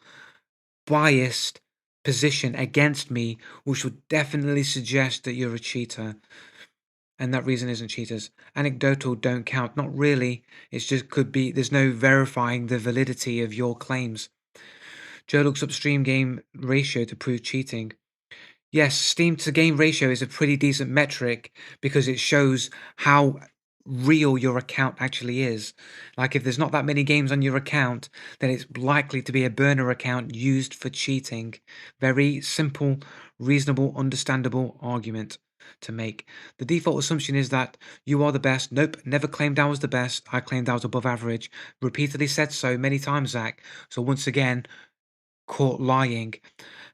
biased position against me, which would definitely suggest that you're a cheater. And that reason isn't cheaters. Anecdotal don't count. Not really. It's just could be, there's no verifying the validity of your claims. Joe looks up stream game ratio to prove cheating. Yes, Steam to game ratio is a pretty decent metric because it shows how real your account actually is. Like if there's not that many games on your account, then it's likely to be a burner account used for cheating. Very simple, reasonable, understandable argument to make. The default assumption is that you are the best. Nope, never claimed I was the best. I claimed I was above average. Repeatedly said so many times, Zach. So once again, caught lying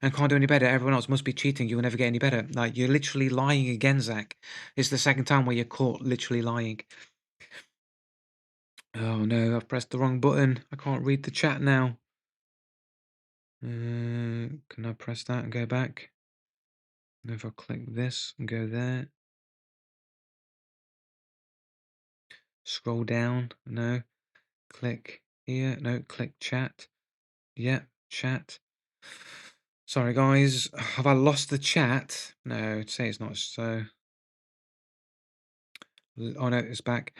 and can't do any better. Everyone else must be cheating. You will never get any better. Like, you're literally lying again, Zach. It's the second time where you're caught literally lying. Oh no, I've pressed the wrong button. I can't read the chat now. Can I press that and go back? And if I click this and go there, scroll down, no. Click here, no. Click chat. Yeah, chat. Sorry guys, have I lost the chat? No, say it's not so. Oh no, it's back.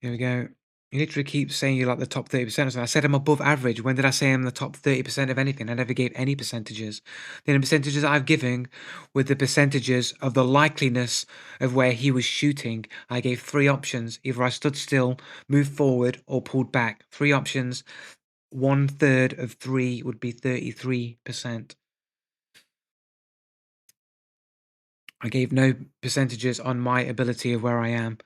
Here we go. You literally keep saying you're like the top 30%. So I said I'm above average. When did I say I'm the top 30% of anything? I never gave any percentages. The percentages I've given were the percentages of the likeliness of where he was shooting. I gave three options. Either I stood still, moved forward, or pulled back. Three options. 1/3 of three would be 33%. I gave no percentages on my ability of where I am,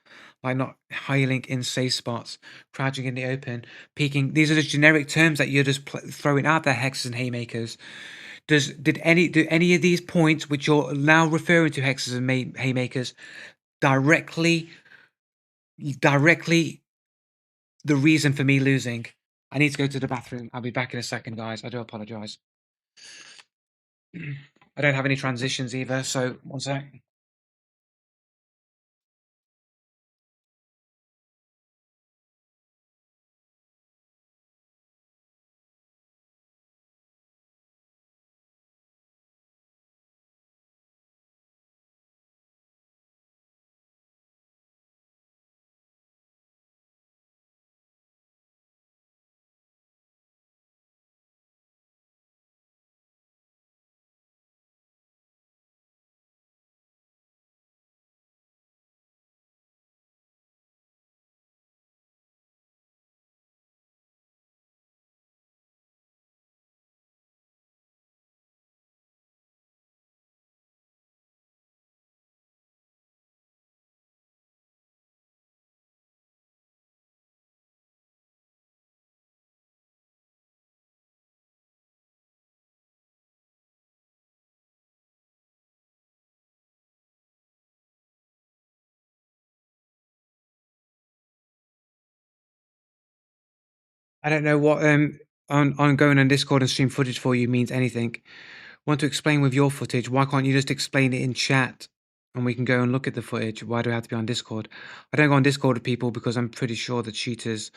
like not hailing in safe spots, crouching in the open, peeking. These are just generic terms that you're just throwing out there, hexes and haymakers. Do any of these points, which you're now referring to hexes and haymakers, directly the reason for me losing? I need to go to the bathroom. I'll be back in a second, guys. I do apologize. I don't have any transitions either, so one sec. I don't know what on going on Discord and stream footage for you means anything. Want to explain with your footage? Why can't you just explain it in chat and we can go and look at the footage? Why do I have to be on Discord? I don't go on Discord with people because I'm pretty sure that cheaters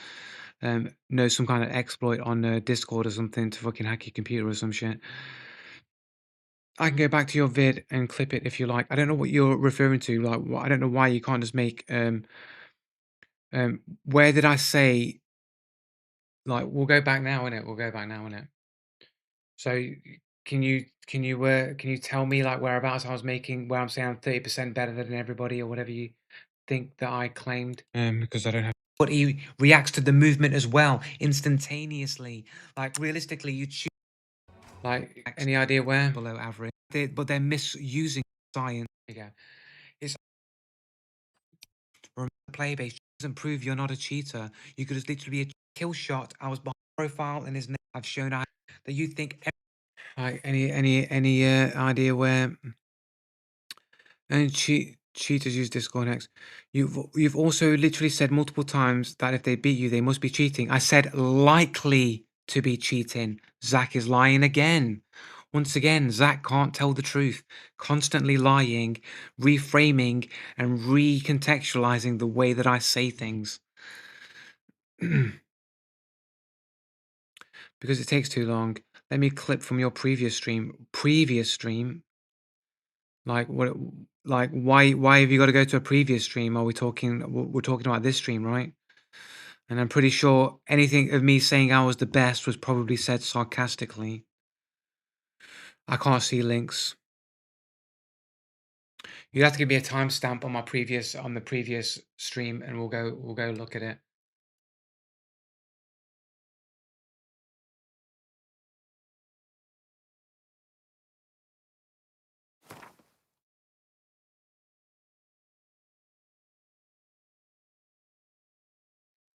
know some kind of exploit on Discord or something to fucking hack your computer or some shit. I can go back to your vid and clip it if you like. I don't know what you're referring to. Like, I don't know why you can't just make where did I say, like, we'll go back now, innit? We'll go back now, innit? So can you tell me like whereabouts I was making where I'm saying I'm 30% better than everybody or whatever you think that I claimed? Because I don't have. But he reacts to the movement as well instantaneously. Like realistically, you choose. Like any idea where? Below average. But they're misusing science. Yeah. It's play base doesn't prove you're not a cheater. You could just literally be a kill shot. I was behind profile and his name. I've shown that you think. Like any idea where and cheaters use Discord X? You've also literally said multiple times that if they beat you, they must be cheating. I said likely to be cheating. Zach is lying again. Once again, Zach can't tell the truth, constantly lying, reframing, and recontextualizing the way that I say things. Because it takes too long. Let me clip from your previous stream. Like what? Like why have you got to go to a previous stream? Are we talking? We're talking about this stream, right? And I'm pretty sure anything of me saying I was the best was probably said sarcastically. I can't see links. You'd have to give me a timestamp on the previous stream, and we'll go look at it.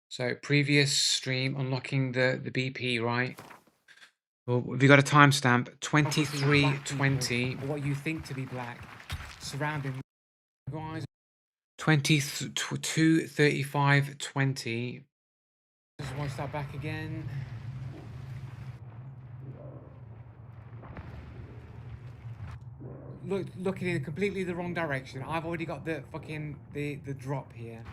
So previous stream unlocking the BP, right? Well, have you got a timestamp? 23:20. What you think to be black, surrounding guys. 2:35:20. Just want to start back again. Looking in completely the wrong direction. I've already got the fucking the drop here.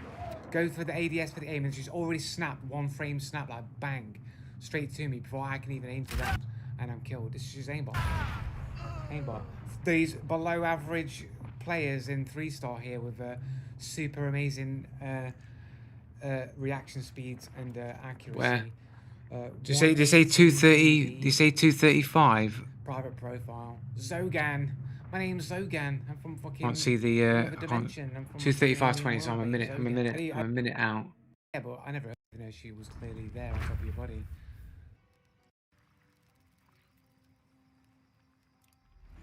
Go for the ADS for the aim, and she's already snapped one frame snap like bang straight to me before I can even aim to them, and I'm killed. This is just aimbot. Aimbot. These below average players in 3-star here with super amazing reaction speeds and accuracy. Where? Do you say 230? Do you say 235? Private profile. Zogan. My name's Zogan. I'm from fucking. Can't see the. Dimension. 235:20. So I'm a minute out. Yeah, but I never know she was clearly there on top of your body.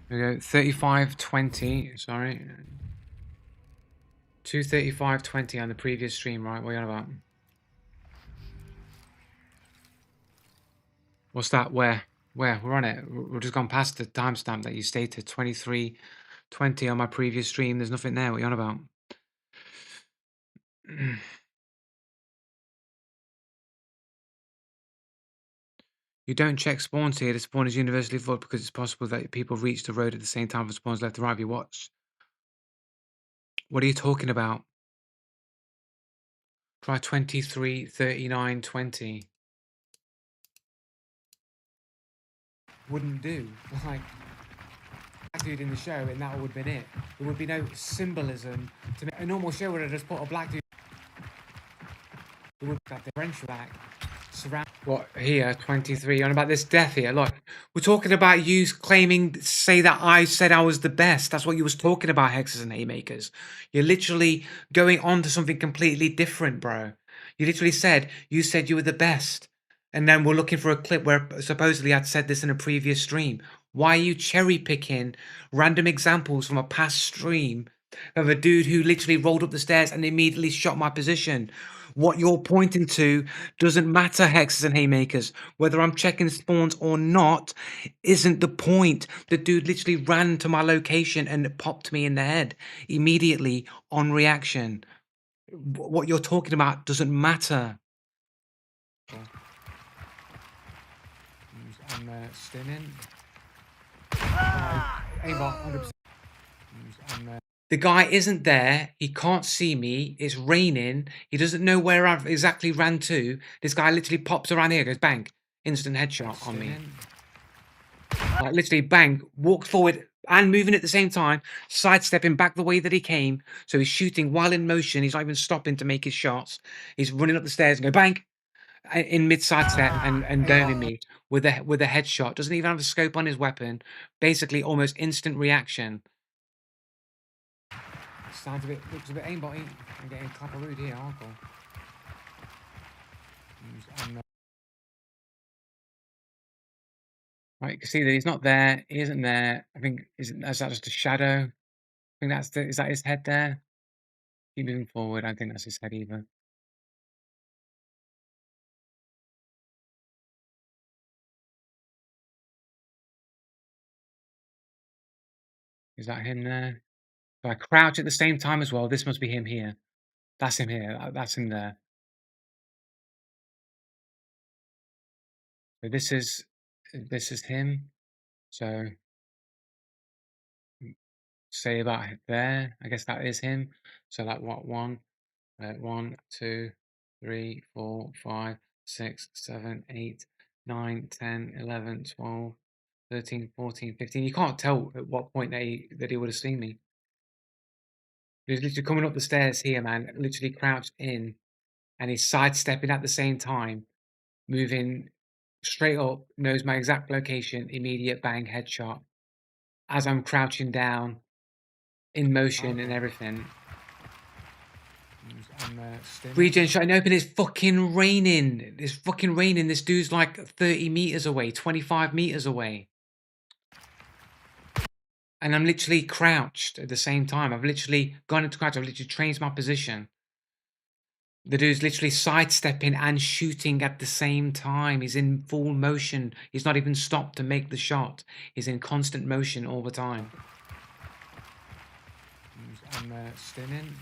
We go 35:20. Sorry. 2:35:20 on the previous stream, right? What are you on about? What's that? Where? We're on it. We've just gone past the timestamp that you stated. 23:20 on my previous stream. There's nothing there. What are you on about? You don't check spawns here. The spawn is universally full because it's possible that people reach the road at the same time for spawns left to right. Have you watched? What are you talking about? Try 23:39:20. Wouldn't do. Like, black dude in the show, and that would have been it. There would be no symbolism to make. A normal show would have just put a black dude. It would have the French back. Surround. What here? 23. On about this death here. Look, we're talking about you claiming, say that I said I was the best. That's what you was talking about, Hexes and Haymakers. You're literally going on to something completely different, bro. You literally said you were the best. And then we're looking for a clip where supposedly I'd said this in a previous stream. Why are you cherry picking random examples from a past stream of a dude who literally rolled up the stairs and immediately shot my position? What you're pointing to doesn't matter, Hexes and Haymakers. Whether I'm checking spawns or not isn't the point. The dude literally ran to my location and popped me in the head immediately on reaction. What you're talking about doesn't matter. I'm stunning. Aimbot, 100%. The guy isn't there. He can't see me. It's raining. He doesn't know where I've exactly ran to. This guy literally pops around here, goes bang, instant headshot on me. Like literally bang, walked forward and moving at the same time, sidestepping back the way that he came. So he's shooting while in motion. He's not even stopping to make his shots. He's running up the stairs and go bang. in mid-side step and doming me with a headshot. Doesn't even have a scope on his weapon. Basically, almost instant reaction. Sounds a bit, looks a bit aimbotty. I'm getting clapperooed here, hardcore. Right, you can see that he's not there. He isn't there. I think is that just a shadow? I think is that his head there? Keep moving forward. I don't think that's his head either. Is that him there? So I crouch at the same time as well. This must be him here. That's him here. That's him there. So this is him. So say about there. I guess that is him. So like what 1, 2, 3, 4, 5, 6, 7, 8, 9, 10, 11, 12, 13, 14, 15. You can't tell at what point that he would have seen me. He's literally coming up the stairs here, man. Literally crouched in, and he's sidestepping at the same time, moving straight up, knows my exact location, immediate bang headshot. As I'm crouching down, in motion and everything. Regen shot and open. It's fucking raining. It's fucking raining. This dude's like 30 meters away, 25 meters away. And I'm literally crouched at the same time. I've literally gone into crouch. I've literally changed my position. The dude's literally sidestepping and shooting at the same time. He's in full motion. He's not even stopped to make the shot. He's in constant motion all the time. I'm stinning.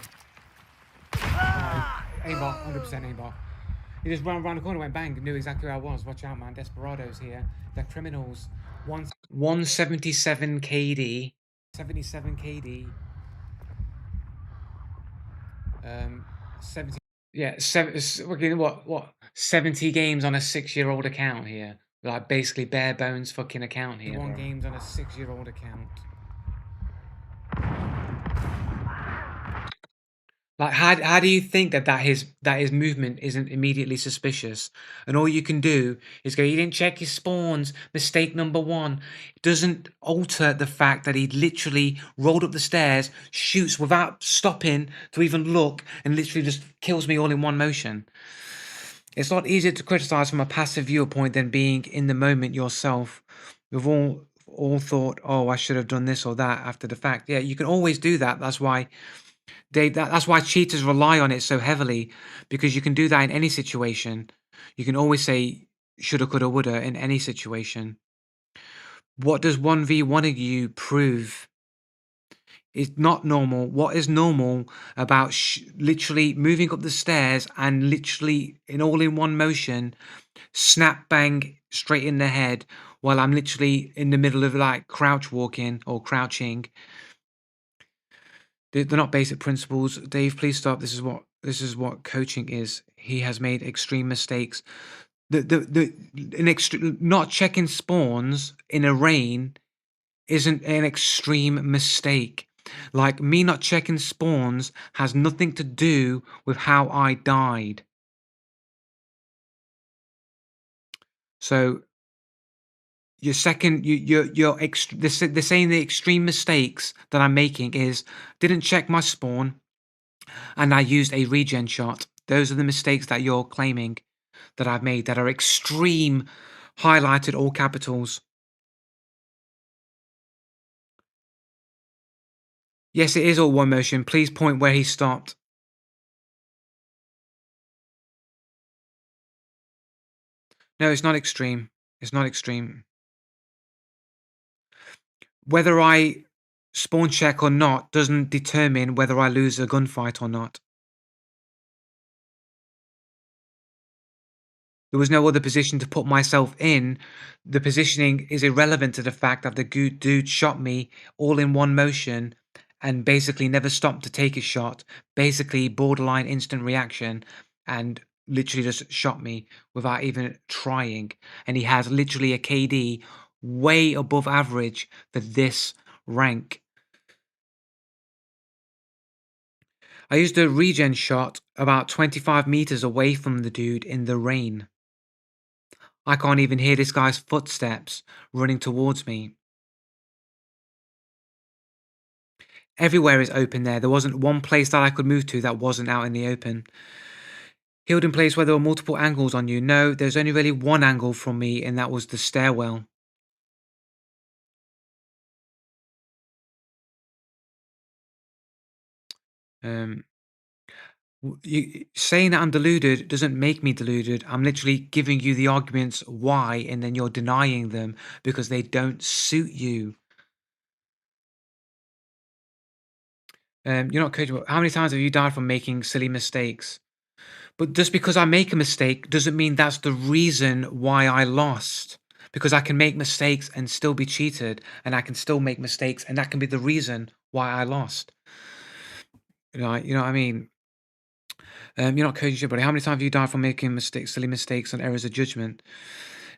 Aimbot, 100% aimbot. He just ran around the corner, went bang, knew exactly where I was. Watch out, man. Desperados here. They're criminals. 177 KD. 77 KD. 70. Yeah, what? 70 games on a 6-year-old account here. Like basically bare bones fucking account here. 1 games on a 6-year-old account. Like, how do you think that his movement isn't immediately suspicious? And all you can do is go, "You didn't check his spawns. Mistake number 1." It doesn't alter the fact that he literally rolled up the stairs, shoots without stopping to even look, and literally just kills me all in one motion. It's a lot easier to criticize from a passive viewpoint than being in the moment yourself. We've all thought, "Oh, I should have done this or that" after the fact. Yeah, you can always do that. That's why that's why cheaters rely on it so heavily, because you can do that in any situation. You can always say shoulda, coulda, woulda in any situation. What does 1v1 of you prove? It's not normal. What is normal about literally moving up the stairs and literally in one motion, snap bang straight in the head while I'm literally in the middle of like crouch walking or crouching? They're not basic principles. Dave, please stop. This is what coaching is. He has made extreme mistakes. Not checking spawns in a rain isn't an extreme mistake. Like me not checking spawns has nothing to do with how I died. So your second, they're saying the extreme mistakes that I'm making is didn't check my spawn, and I used a regen shot. Those are the mistakes that you're claiming that I've made that are extreme, highlighted all capitals. Yes, it is all one motion. Please point where he stopped. No, it's not extreme. It's not extreme. Whether I spawn check or not doesn't determine whether I lose a gunfight or not. There was no other position to put myself in. The positioning is irrelevant to the fact that the dude shot me all in one motion and basically never stopped to take a shot. Basically, borderline instant reaction, and literally just shot me without even trying. And he has literally a KD way above average for this rank. I used a regen shot about 25 meters away from the dude in the rain. I can't even hear this guy's footsteps running towards me. Everywhere is open there. There wasn't one place that I could move to that wasn't out in the open. Healed in place where there were multiple angles on you. No, there's only really one angle from me, and that was the stairwell. Saying that I'm deluded doesn't make me deluded. I'm literally giving you the arguments why, and then you're denying them because they don't suit you. You're not coachable. How many times have you died from making silly mistakes? But just because I make a mistake doesn't mean that's the reason why I lost. Because I can make mistakes and still be cheated, and I can still make mistakes, and that can be the reason why I lost. You know what I mean? You're not coaching, buddy. How many times have you died from making mistakes, silly mistakes, and errors of judgment?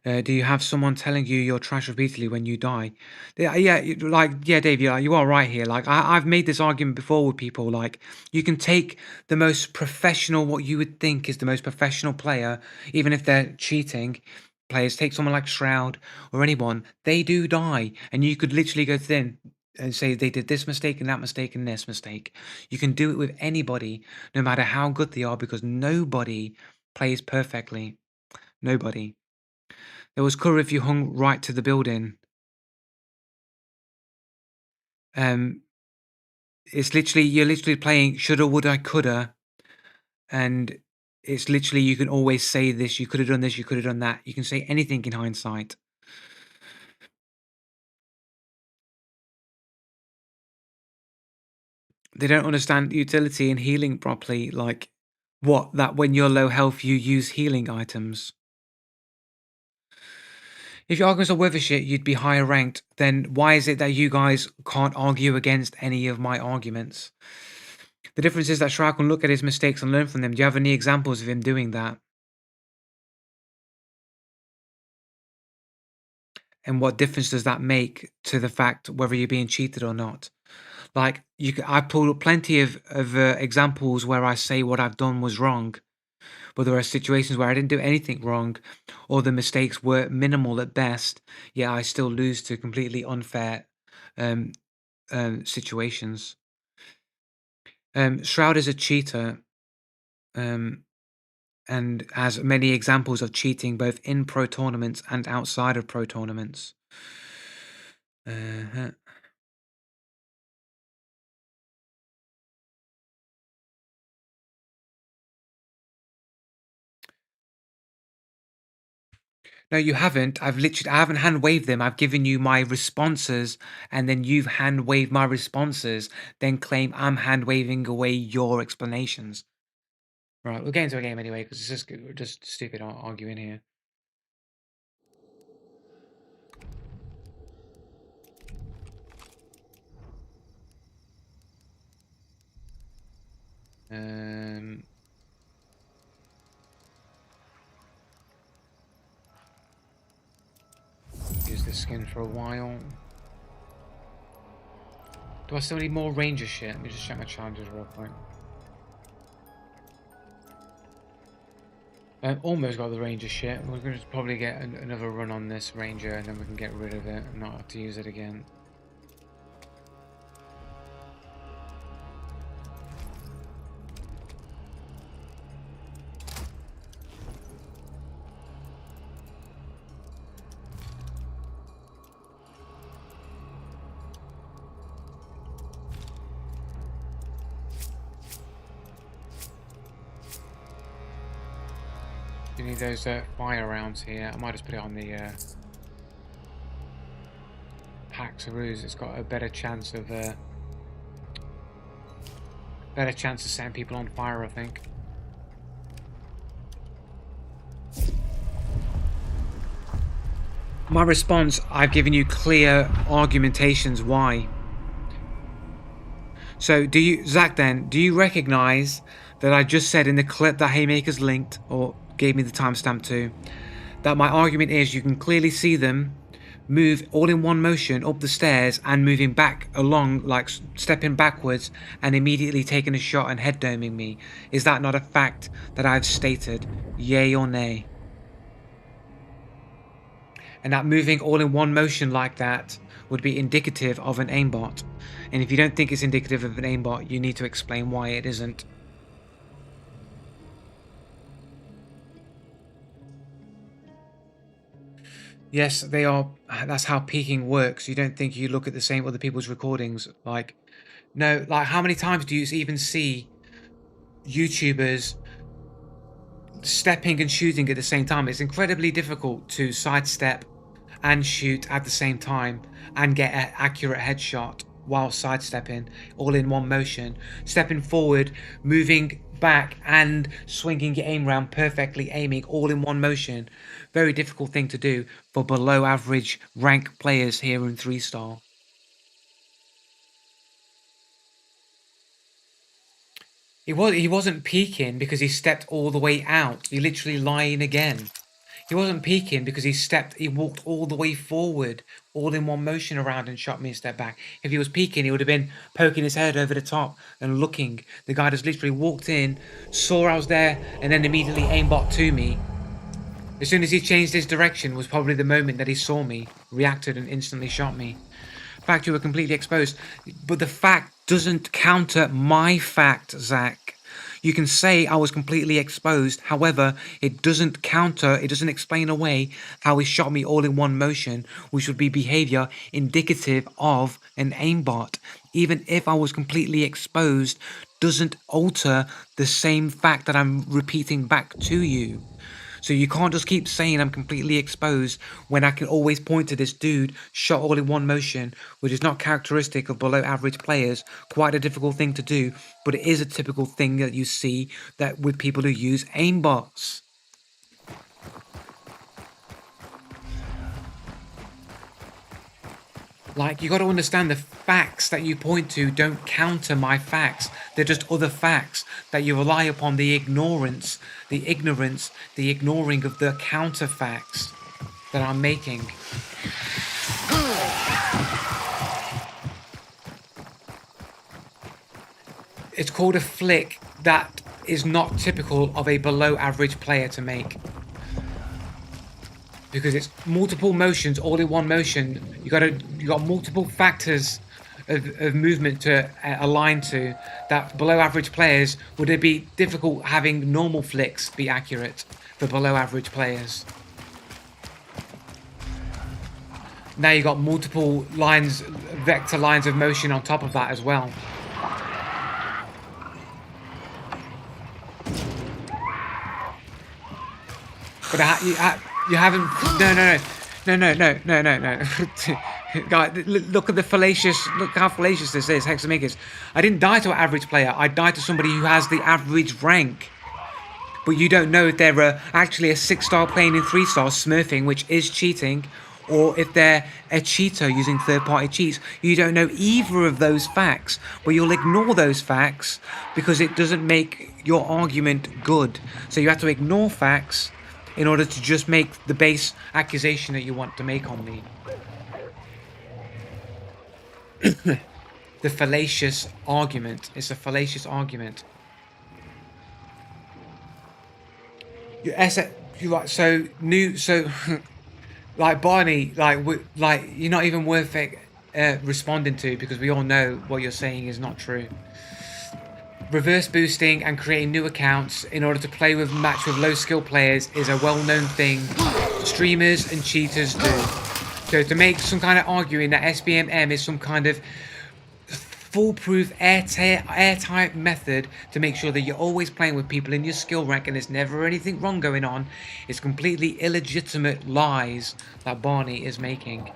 Do you have someone telling you you're trash repeatedly when you die? Yeah, yeah, Dave, you are right here. Like, I've made this argument before with people. Like, you can take the most professional, what you would think is the most professional player, even if they're cheating. Players, take someone like Shroud or anyone, they do die, and you could literally go thin and say they did this mistake and that mistake and this mistake. You can do it with anybody, no matter how good they are, because nobody plays perfectly. Nobody. There was cover if you hung right to the building. It's literally, you're literally playing shoulda, woulda, coulda, and it's literally, you can always say this, you could have done this, you could have done that. You can say anything in hindsight. They don't understand utility and healing properly. Like, what? That when you're low health, you use healing items. If your arguments are worth a shit, you'd be higher ranked. Then why is it that you guys can't argue against any of my arguments? The difference is that Shroud can look at his mistakes and learn from them. Do you have any examples of him doing that? And what difference does that make to the fact whether you're being cheated or not? Like, I pulled up plenty of examples where I say what I've done was wrong, but there are situations where I didn't do anything wrong, or the mistakes were minimal at best. Yet I still lose to completely unfair um, situations. Shroud is a cheater, and has many examples of cheating both in pro tournaments and outside of pro tournaments. Uh-huh. No, you haven't. I haven't hand waved them. I've given you my responses, and then you've hand waved my responses, then claim I'm hand waving away your explanations. Right, we'll get into a game anyway, because it's just stupid arguing here. Use this skin for a while. Do I still need more ranger shit? Let me just check my challenges real quick. Almost got the ranger shit. We're going to probably get another run on this ranger, and then we can get rid of it and not have to use it again. You need those fire rounds here. I might just put it on the Paxaroo. It's got a better chance of setting people on fire, I think. My response, I've given you clear argumentations why. So do you, Zach, then, do you recognize that I just said in the clip that Haymakers linked, or gave me the timestamp to, that my argument is you can clearly see them move all in one motion up the stairs and moving back along, like stepping backwards and immediately taking a shot and head doming me? Is that not a fact that I've stated? Yay or nay? And that moving all in one motion like that would be indicative of an aimbot. And if you don't think it's indicative of an aimbot, you need to explain why it isn't. Yes, they are. That's how peeking works. You don't think you look at the same other people's recordings. Like, no, like how many times do you even see YouTubers stepping and shooting at the same time? It's incredibly difficult to sidestep and shoot at the same time and get an accurate headshot while sidestepping all in one motion, stepping forward, moving back and swinging your aim round, perfectly aiming all in one motion. Very difficult thing to do for below average rank players here in 3-star. He wasn't peeking because he stepped all the way out. He literally lying again. He wasn't peeking because he walked all the way forward, all in one motion around and shot me a step back. If he was peeking, he would have been poking his head over the top and looking. The guy just literally walked in, saw I was there, and then immediately aimbot to me. As soon as he changed his direction was probably the moment that he saw me, reacted and instantly shot me. In fact, you were completely exposed. But the fact doesn't counter my fact, Zach. You can say I was completely exposed. However, it doesn't explain away how he shot me all in one motion, which would be behavior indicative of an aimbot. Even if I was completely exposed, doesn't alter the same fact that I'm repeating back to you. So you can't just keep saying I'm completely exposed when I can always point to this dude shot all in one motion, which is not characteristic of below average players. Quite a difficult thing to do, but it is a typical thing that you see that with people who use aimbots. Like, you got to understand the facts that you point to don't counter my facts. They're just other facts that you rely upon the ignorance, the ignoring of the counter facts that I'm making. It's called a flick that is not typical of a below average player to make. Because it's multiple motions all in one motion. You got multiple factors of movement to align to that below average players would it be difficult having normal flicks be accurate for below average players. Now you got multiple vector lines of motion on top of that as well. But you haven't. No. God, look at the fallacious. Look how fallacious this is, Hexamegas. I didn't die to an average player. I died to somebody who has the average rank. But you don't know if they're actually a 6-star playing in 3-star smurfing, which is cheating, or if they're a cheater using third-party cheats. You don't know either of those facts, but you'll ignore those facts because it doesn't make your argument good. So you have to ignore facts in order to just make the base accusation that you want to make on me. The fallacious argument. It's a fallacious argument. Like Barney, like you're not even worth responding to because we all know what you're saying is not true. Reverse boosting and creating new accounts in order to match with low skill players is a well-known thing streamers and cheaters do. So to make some kind of arguing that SBMM is some kind of foolproof airtight method to make sure that you're always playing with people in your skill rank and there's never anything wrong going on is completely illegitimate lies that Barney is making.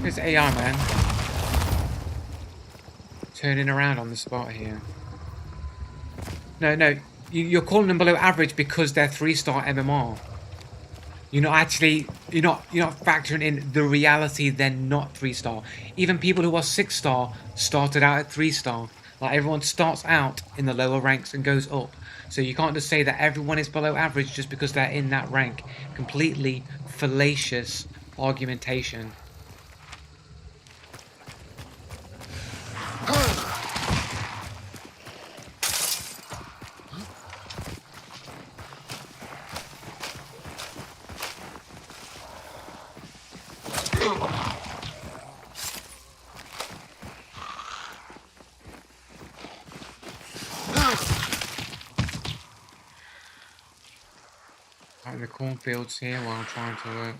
It's AI, man. Turning around on the spot here. No, you're calling them below average because they're 3-star MMR. you're not factoring in the reality they're not 3-star. Even people who are 6-star started out at 3-star. Like, everyone starts out in the lower ranks and goes up. So you can't just say that everyone is below average just because they're in that rank. Completely fallacious argumentation. Out in the cornfields here while I'm trying to...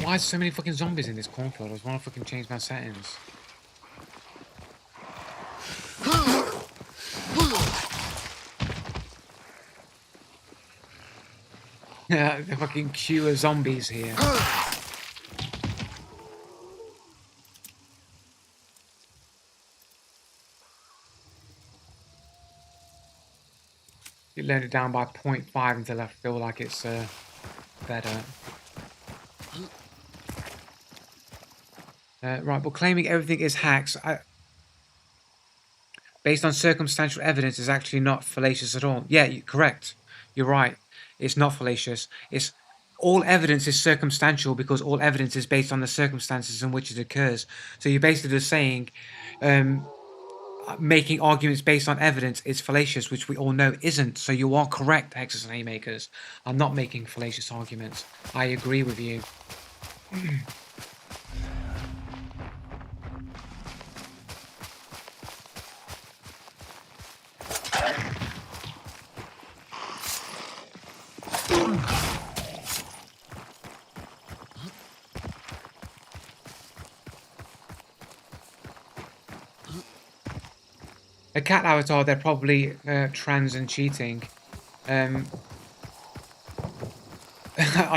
Why is so many fucking zombies in this cornfield? I just want to fucking change my settings. Yeah, the fucking queue of zombies here. You load it down by 0.5 until I feel like it's better. Right, but claiming everything is hacks based on circumstantial evidence is actually not fallacious at all. Yeah, correct. You're right. It's not fallacious. It's all evidence is circumstantial because all evidence is based on the circumstances in which it occurs. So you're basically just saying making arguments based on evidence is fallacious, which we all know isn't. So you are correct, Hexes and Haymakers. I'm not making fallacious arguments. I agree with you. A cat avatar, they're probably trans and cheating. I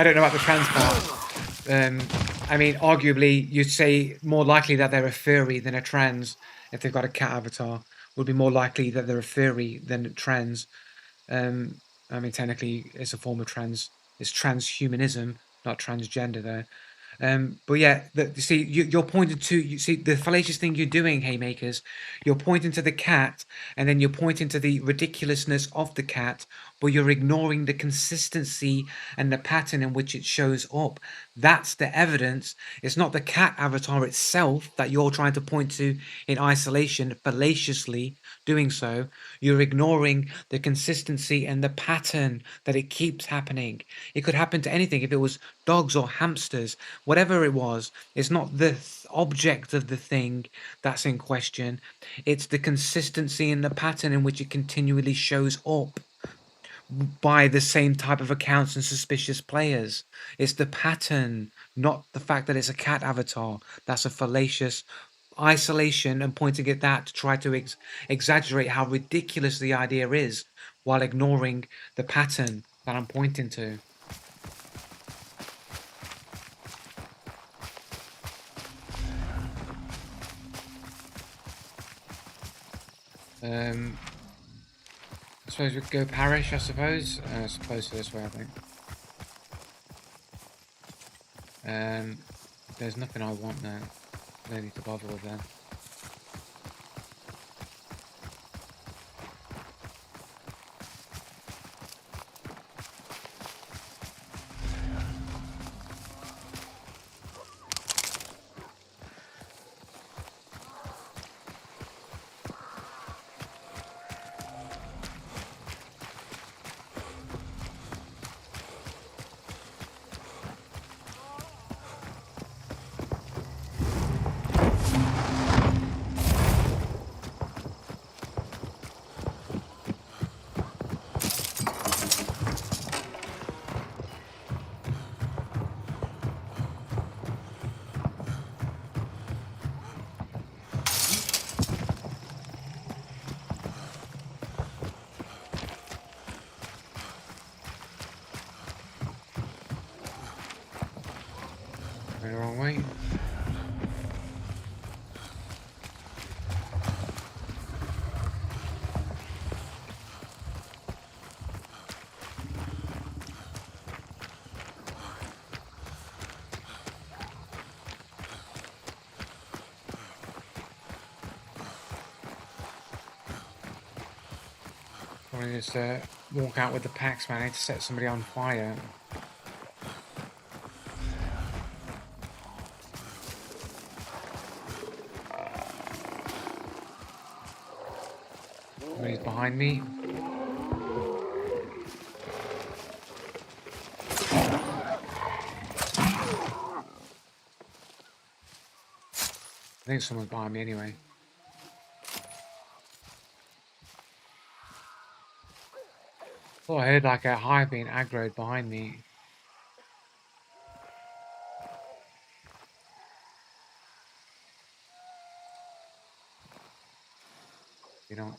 don't know about the trans part. I mean, arguably, you'd say more likely that they're a furry than a trans if they've got a cat avatar. Would be more likely that they're a furry than a trans. I mean, technically, it's a form of trans. It's transhumanism, not transgender, though. But yeah, you see, you're pointing to, you see, the fallacious thing you're doing, Haymakers, you're pointing to the cat, and then you're pointing to the ridiculousness of the cat, but you're ignoring the consistency and the pattern in which it shows up. That's the evidence. It's not the cat avatar itself that you're trying to point to in isolation, fallaciously doing so. You're ignoring the consistency and the pattern that it keeps happening. It could happen to anything. If it was dogs or hamsters, whatever it was, it's not the object of the thing that's in question. It's the consistency and the pattern in which it continually shows up by the same type of accounts and suspicious players. It's the pattern, not the fact that it's a cat avatar. That's a fallacious isolation and pointing at that to try to exaggerate how ridiculous the idea is while ignoring the pattern that I'm pointing to. I suppose we could go parish, I suppose. It's closer this way, I think. There's nothing I want now. No need to bother with that. I want to just walk out with the packs, man. I need to set somebody on fire. Somebody's behind me. I think someone's behind me anyway. Oh, I heard like a hive being aggroed behind me. You know.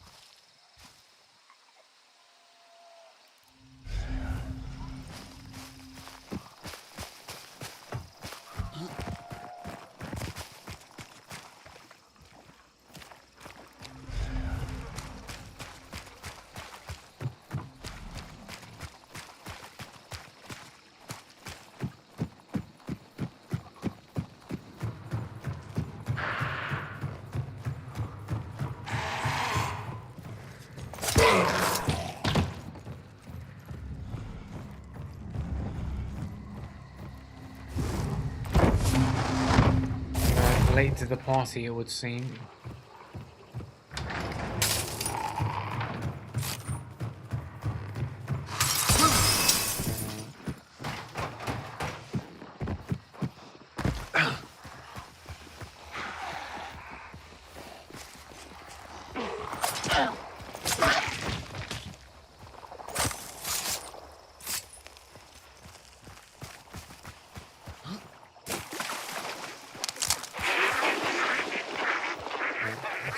Late to the party, it would seem.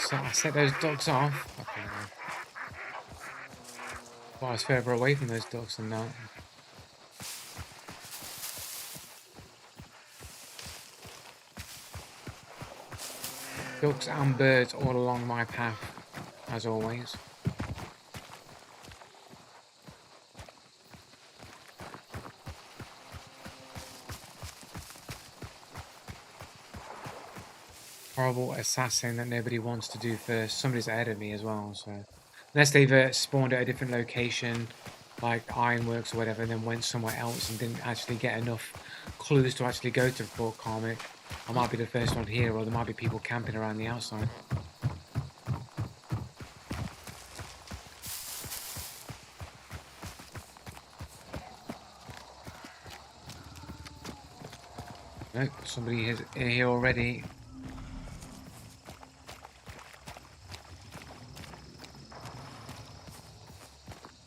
So I set those dogs off. Okay. Well, I was further away from those dogs than that. Ducks and birds all along my path, as always. Horrible assassin that nobody wants to do first. Somebody's ahead of me as well, so... Unless they've spawned at a different location, like Ironworks or whatever, and then went somewhere else and didn't actually get enough clues to actually go to Fort Karmic. I might be the first one here, or there might be people camping around the outside. Nope, somebody is in here already.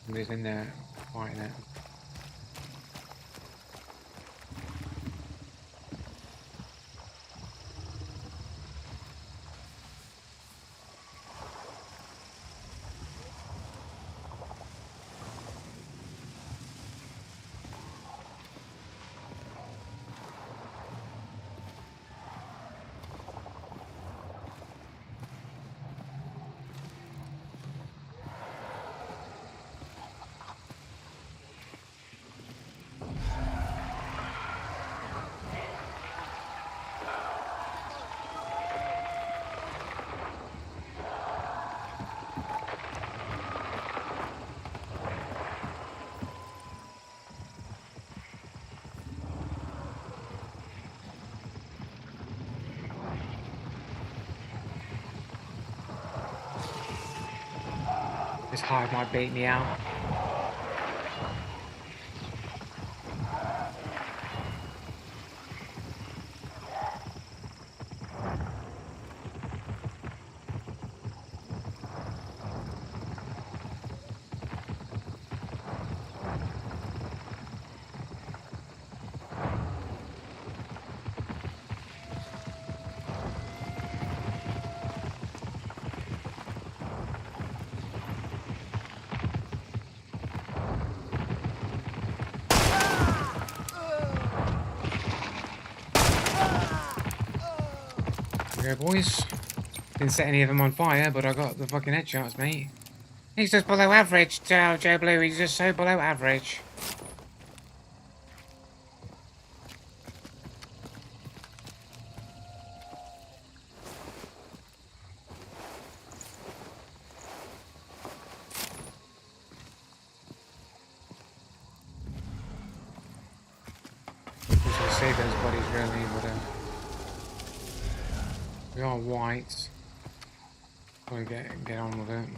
Somebody's in there fighting it. This hive might bait me out. Okay, boys. Didn't set any of them on fire, but I got the fucking headshots, mate. He's just below average, Joe Blue. He's just so below average. hate those bodies really, but we are white. Gotta get on with it.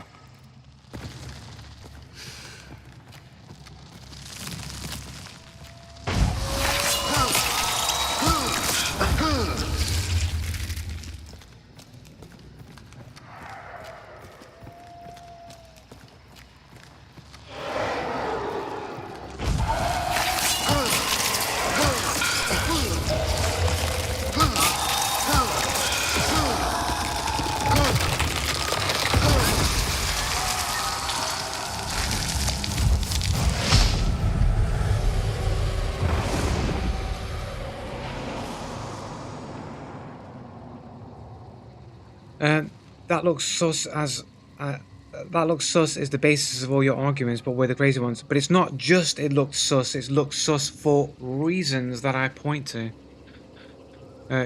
That looks sus as that looks sus is the basis of all your arguments, but we're the crazy ones. But it's not just it looks sus; it looks sus for reasons that I point to.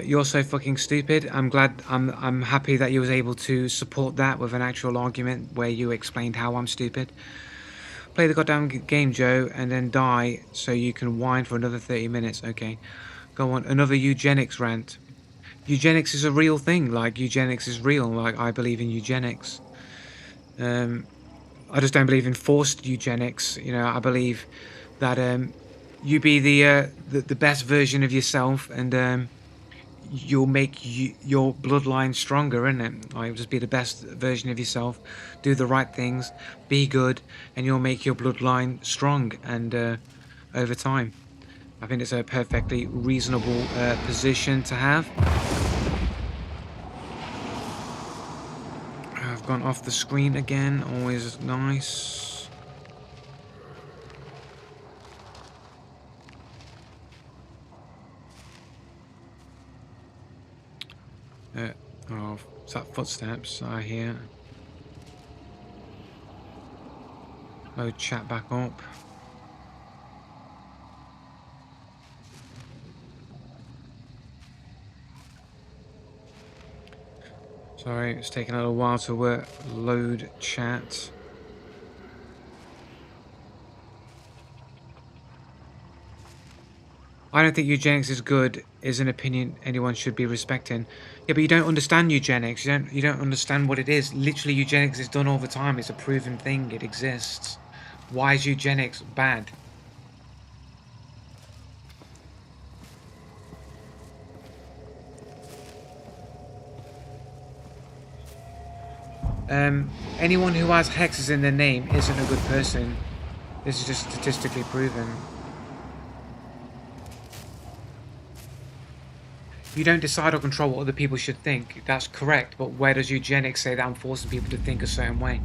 You're so fucking stupid. I'm happy that you was able to support that with an actual argument where you explained how I'm stupid. Play the goddamn game, Joe, and then die so you can whine for another 30 minutes. Okay, go on. Another eugenics rant. Eugenics is a real thing. Like, eugenics is real. Like, I believe in eugenics. I just don't believe in forced eugenics. You know, I believe that you be the best version of yourself, and you'll make your bloodline stronger, isn't it? Like, just be the best version of yourself, do the right things, be good, and you'll make your bloodline strong. And over time, I think it's a perfectly reasonable position to have. I've gone off the screen again, always nice. Oh, is that footsteps I hear? Load chat back up. Sorry, it's taking a little while to load chat. I don't think eugenics is good, is an opinion anyone should be respecting. Yeah, but you don't understand eugenics. You don't understand what it is. Literally, eugenics is done all the time. It's a proven thing. It exists. Why is eugenics bad? Anyone who has hexes in their name isn't a good person. This is just statistically proven. You don't decide or control what other people should think. That's correct, but where does eugenics say that I'm forcing people to think a certain way?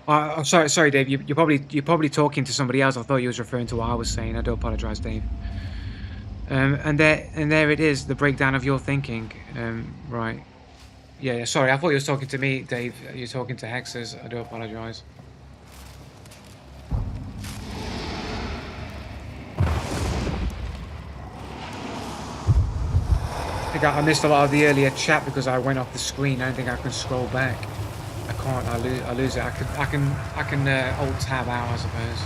I'm sorry, Dave. You're probably talking to somebody else. I thought you was referring to what I was saying. I do apologize, Dave. And there it is, the breakdown of your thinking. Right. Yeah. Sorry, I thought you was talking to me, Dave. You're talking to hexes. I do apologize. I think I missed a lot of the earlier chat because I went off the screen. I don't think I can scroll back. I can't. I lose it. I can alt tab out, I suppose.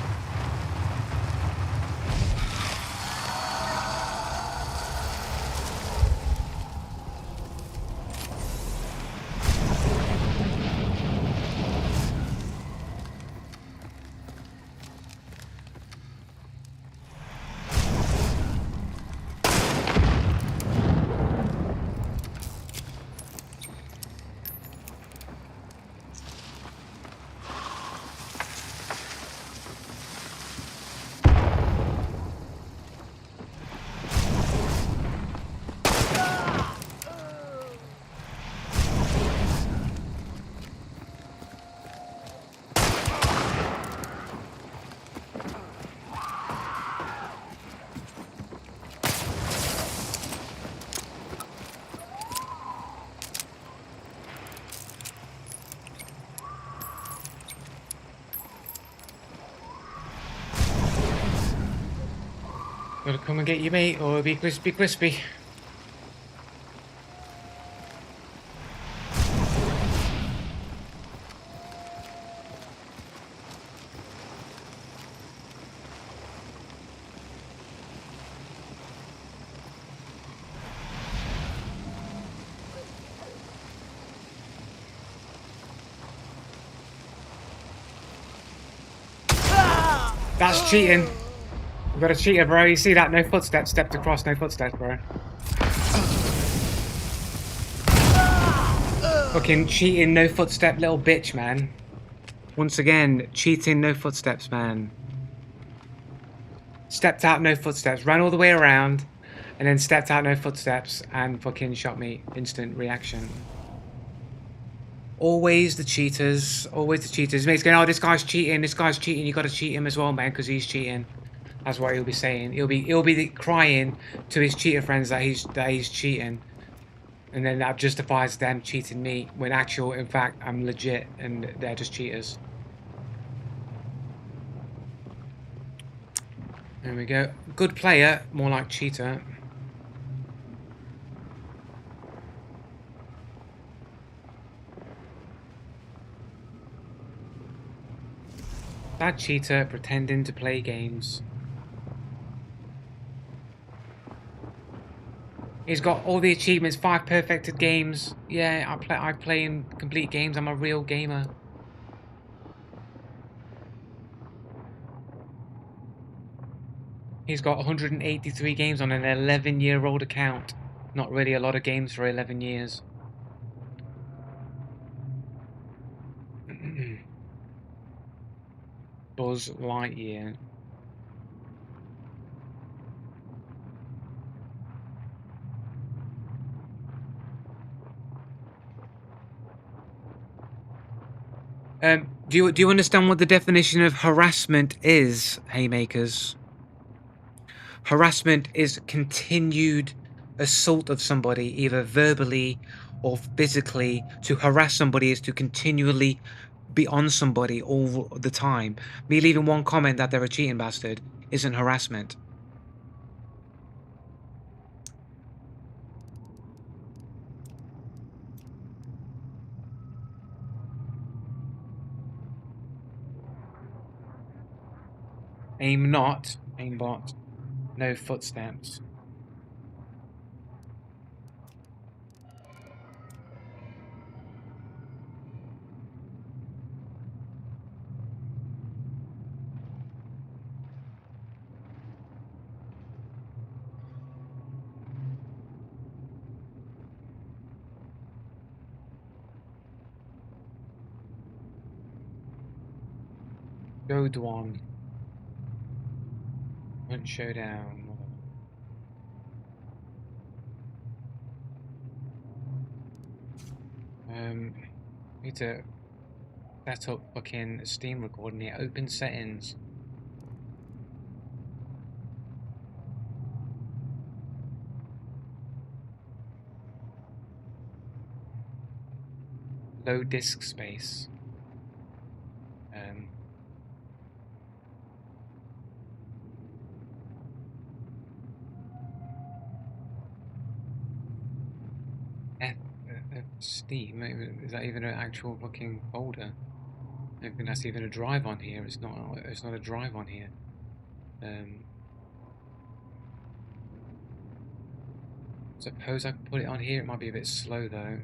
Gotta come and get you, mate, or it'll be crispy. That's cheating. You got a cheater, bro. You see that? No footsteps. Stepped across. No footsteps, bro. Fucking cheating. No footstep, little bitch, man. Once again, cheating. No footsteps, man. Stepped out. No footsteps. Ran all the way around, and then stepped out. No footsteps, and fucking shot me. Instant reaction. Always the cheaters. Always the cheaters. Mate's going, oh, this guy's cheating. This guy's cheating. You got to cheat him as well, man, because he's cheating. That's what he'll be saying. He'll be crying to his cheater friends that he's cheating, and then that justifies them cheating me. When in fact, I'm legit, and they're just cheaters. There we go. Good player, more like cheater. Bad cheater pretending to play games. He's got all the achievements, 5 perfected games. Yeah, I play in complete games. I'm a real gamer. He's got 183 games on an 11-year-old account. Not really a lot of games for 11 years. Buzz Lightyear. Do you understand what the definition of harassment is, Haymakers? Harassment is continued assault of somebody, either verbally or physically. To harass somebody is to continually be on somebody all the time. Me leaving one comment that they're a cheating bastard isn't harassment. Aim not, aimbot. No footsteps. Go Dwan. Hunt showdown. Need to set up fucking Steam recording here. Open settings. Low disk space. Steam. Is that even an actual fucking folder? I don't think that's even a drive on here. It's not. It's not a drive on here. Suppose I could put it on here. It might be a bit slow though.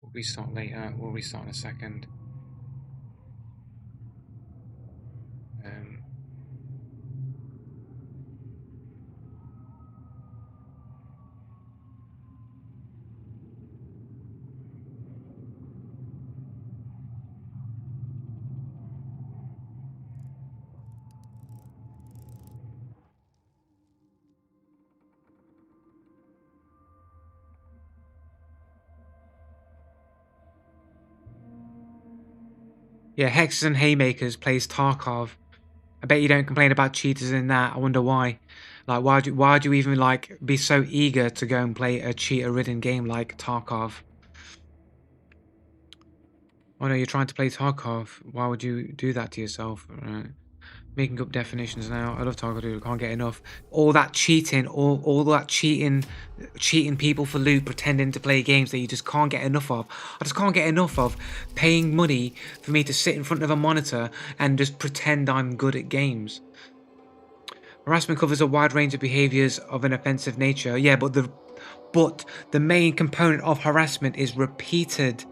We'll restart later. We'll restart in a second. Yeah, Hexes and Haymakers plays Tarkov. I bet you don't complain about cheaters in that. I wonder why. Like, why do you even like be so eager to go and play a cheater-ridden game like Tarkov? Oh no, you're trying to play Tarkov. Why would you do that to yourself? Right. Making up definitions now. I love Taco Dude. Can't get enough. All that cheating, all that cheating people for loot, pretending to play games that you just can't get enough of. I just can't get enough of paying money for me to sit in front of a monitor and just pretend I'm good at games. Harassment covers a wide range of behaviors of an offensive nature. Yeah, but the main component of harassment is repeated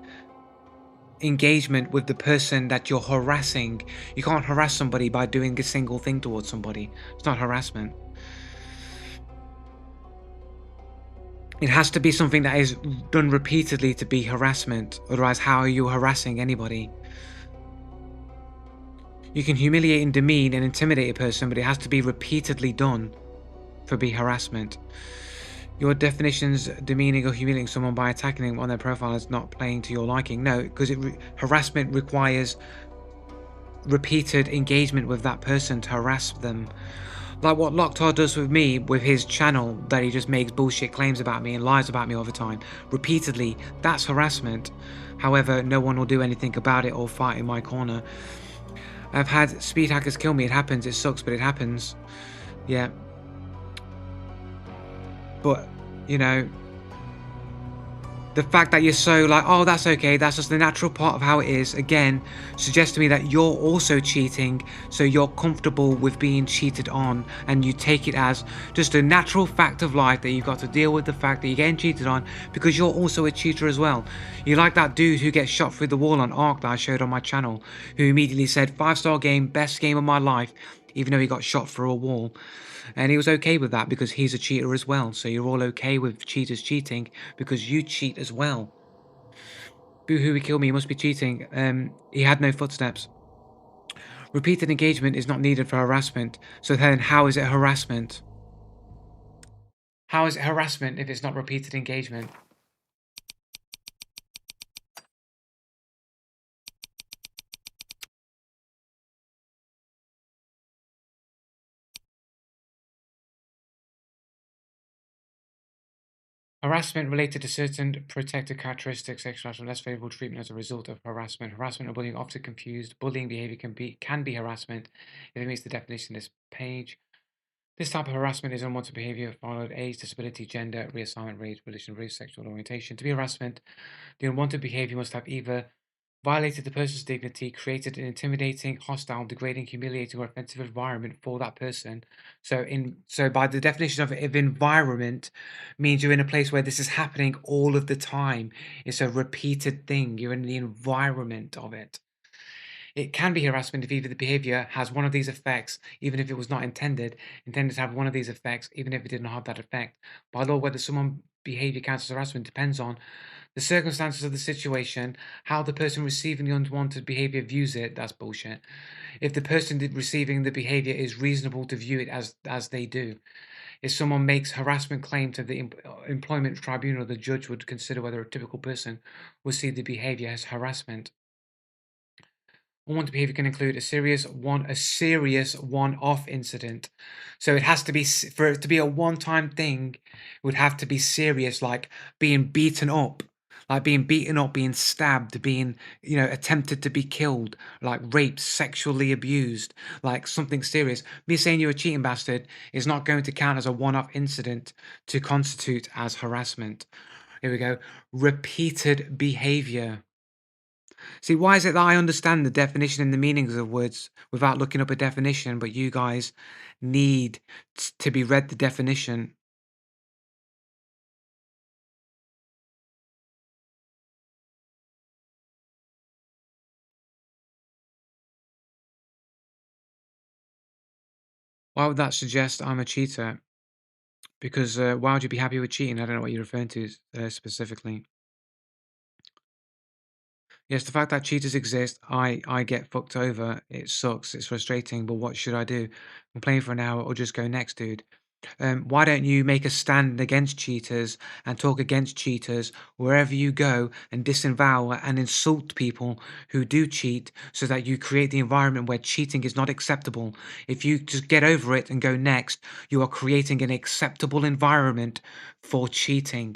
engagement with the person that you're harassing. You can't harass somebody by doing a single thing towards somebody. It's not harassment. It has to be something that is done repeatedly to be harassment. Otherwise, how are you harassing anybody? You can humiliate and demean and intimidate a person, but it has to be repeatedly done for be harassment. Your definitions demeaning or humiliating someone by attacking them on their profile is not playing to your liking. No, because harassment requires repeated engagement with that person to harass them. Like what Locktar does with me with his channel, that he just makes bullshit claims about me and lies about me all the time, repeatedly. That's harassment. However, no one will do anything about it or fight in my corner. I've had speed hackers kill me. It happens. It sucks, but it happens. Yeah. But, you know, the fact that you're so like, oh, that's okay, that's just the natural part of how it is, again, suggests to me that you're also cheating, so you're comfortable with being cheated on, and you take it as just a natural fact of life that you've got to deal with the fact that you're getting cheated on because you're also a cheater as well. You like that dude who gets shot through the wall on Ark that I showed on my channel, who immediately said, 5-star game, best game of my life, even though he got shot through a wall. And he was okay with that because he's a cheater as well. So you're all okay with cheaters cheating because you cheat as well. Boo-hoo, he killed me, he must be cheating. He had no footsteps. Repeated engagement is not needed for harassment. So then how is it harassment? How is it harassment if it's not repeated engagement? Harassment related to certain protected characteristics, exercise less favorable treatment as a result of harassment. Harassment or bullying often confused. Bullying behavior can be harassment if it meets the definition of this page. This type of harassment is unwanted behavior followed age, disability, gender, reassignment, race, religion, race, sexual orientation. To be harassment, the unwanted behavior must have either violated the person's dignity, created an intimidating, hostile, degrading, humiliating, or offensive environment for that person. So by the definition of environment means you're in a place where this is happening all of the time. It's a repeated thing. You're in the environment of it. It can be harassment if either the behavior has one of these effects, even if it was not intended to have one of these effects, even if it did not have that effect. By law, whether someone's behavior counts as harassment depends on the circumstances of the situation, how the person receiving the unwanted behavior views it. That's bullshit. If the person receiving the behavior is reasonable to view it as they do. If someone makes harassment claim to the employment tribunal, the judge would consider whether a typical person would see the behavior as harassment. Unwanted behavior can include a serious one-off incident. So it has to be for it to be a one-time thing. It would have to be serious, like being beaten up, being stabbed, being attempted to be killed, like raped, sexually abused, like something serious. Me saying you're a cheating bastard is not going to count as a one-off incident to constitute as harassment. Here we go. Repeated behavior. See, why is it that I understand the definition and the meanings of words without looking up a definition, but you guys need to be read the definition? Why would that suggest I'm a cheater? Because why would you be happy with cheating? I don't know what you're referring to specifically. Yes, the fact that cheaters exist, I get fucked over. It sucks. It's frustrating. But what should I do? Complain for an hour or just go next, dude? Why don't you make a stand against cheaters and talk against cheaters wherever you go and disavow and insult people who do cheat so that you create the environment where cheating is not acceptable? If you just get over it and go next, you are creating an acceptable environment for cheating.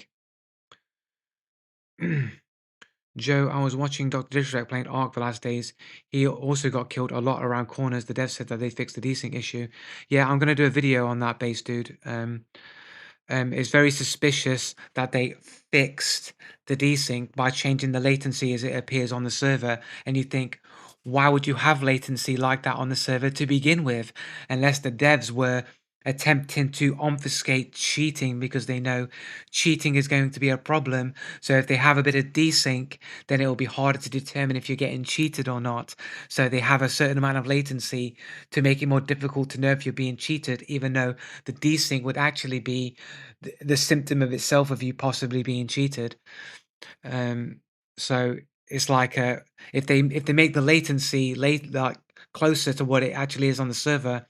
Joe, I was watching Dr. Disrespect playing Ark the last days. He also got killed a lot around corners. The dev said that they fixed the desync issue. Yeah, I'm gonna do a video on that base, dude. It's very suspicious that they fixed the desync by changing the latency as it appears on the server. And you think, why would you have latency like that on the server to begin with? Unless the devs were attempting to obfuscate cheating because they know cheating is going to be a problem. So if they have a bit of desync, then it will be harder to determine if you're getting cheated or not. So they have a certain amount of latency to make it more difficult to know if you're being cheated, even though the desync would actually be the symptom of itself of you possibly being cheated. Um, so it's like if they make the latency like closer to what it actually is on the server,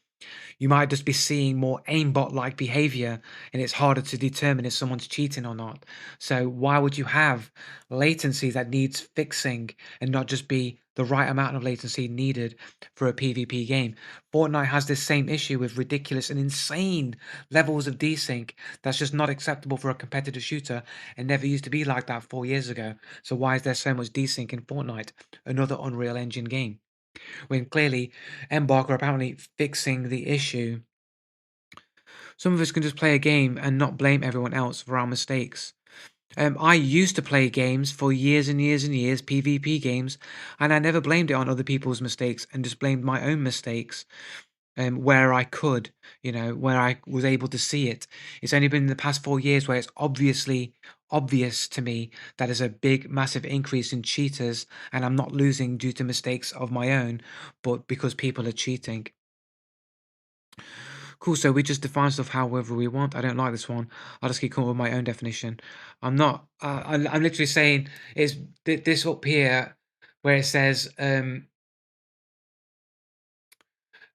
you might just be seeing more aimbot-like behavior, and it's harder to determine if someone's cheating or not. So why would you have latency that needs fixing and not just be the right amount of latency needed for a PvP game? Fortnite has this same issue with ridiculous and insane levels of desync that's just not acceptable for a competitive shooter and never used to be like that 4 years ago. So why is there so much desync in Fortnite, another Unreal Engine game? When clearly Embark are apparently fixing the issue. Some of us can just play a game and not blame everyone else for our mistakes. I used to play games for years and years and years, PvP games, and I never blamed it on other people's mistakes and just blamed my own mistakes where I could, where I was able to see it. It's only been in the past 4 years where it's obviously obvious to me that there's a big, massive increase in cheaters, and I'm not losing due to mistakes of my own, but because people are cheating. Cool. So we just define stuff however we want. I don't like this one. I'll just keep coming with my own definition. I'm not. I'm literally saying is this up here where it says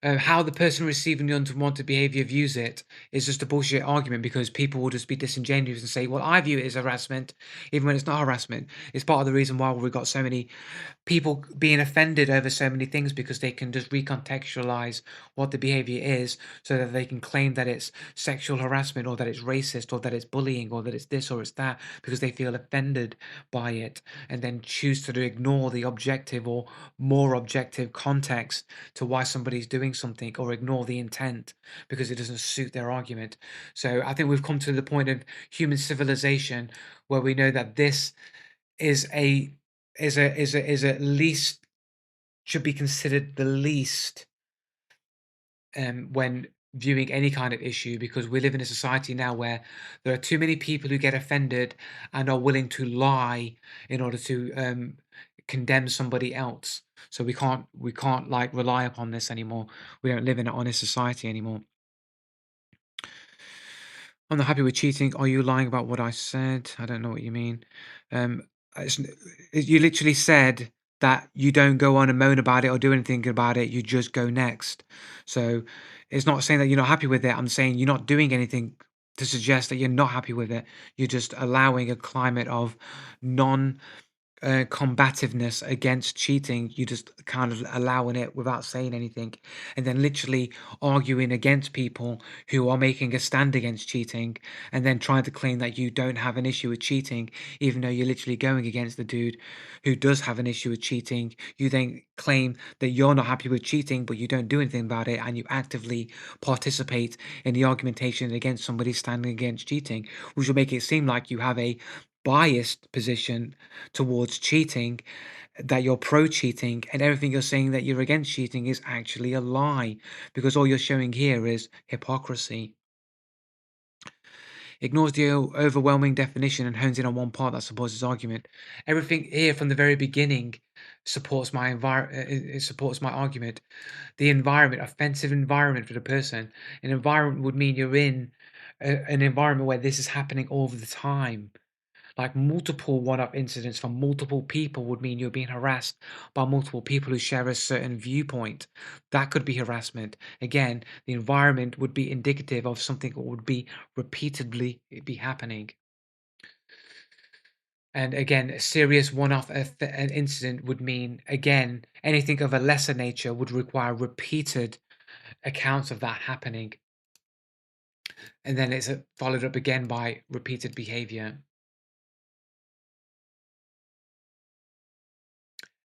how the person receiving the unwanted behavior views it is just a bullshit argument because people will just be disingenuous and say, "Well, I view it as harassment," even when it's not harassment. It's part of the reason why we've got so many people being offended over so many things because they can just recontextualize what the behavior is so that they can claim that it's sexual harassment or that it's racist or that it's bullying or that it's this or it's that because they feel offended by it and then choose to ignore the objective or more objective context to why somebody's doing something or ignore the intent because it doesn't suit their argument. So I think we've come to the point of human civilization where we know that this is a is at least should be considered the least when viewing any kind of issue because we live in a society now where there are too many people who get offended and are willing to lie in order to condemn somebody else. So we can't like rely upon this anymore. We don't live in an honest society anymore. I'm not happy with cheating. Are you lying about what I said? I don't know what you mean. Um, you literally said that you don't go on and moan about it or do anything about it. You just go next. So it's not saying that you're not happy with it. I'm saying you're not doing anything to suggest that you're not happy with it. You're just allowing a climate of non combativeness against cheating. You just kind of allowing it without saying anything, and then literally arguing against people who are making a stand against cheating, and then trying to claim that you don't have an issue with cheating, even though you're literally going against the dude who does have an issue with cheating. You then claim that you're not happy with cheating, but you don't do anything about it, and you actively participate in the argumentation against somebody standing against cheating, which will make it seem like you have a biased position towards cheating, that you're pro cheating, and everything you're saying that you're against cheating is actually a lie because all you're showing here is hypocrisy. Ignores the overwhelming definition and hones in on one part that supports his argument. Everything here from the very beginning supports my it supports my argument. The environment, offensive environment for the person. An environment would mean you're in an environment where this is happening all the time. Like multiple one-up incidents from multiple people would mean you're being harassed by multiple people who share a certain viewpoint. That could be harassment. Again, the environment would be indicative of something that would be repeatedly be happening. And again, a serious one-off an incident would mean, again, anything of a lesser nature would require repeated accounts of that happening. And then it's followed up again by repeated behavior.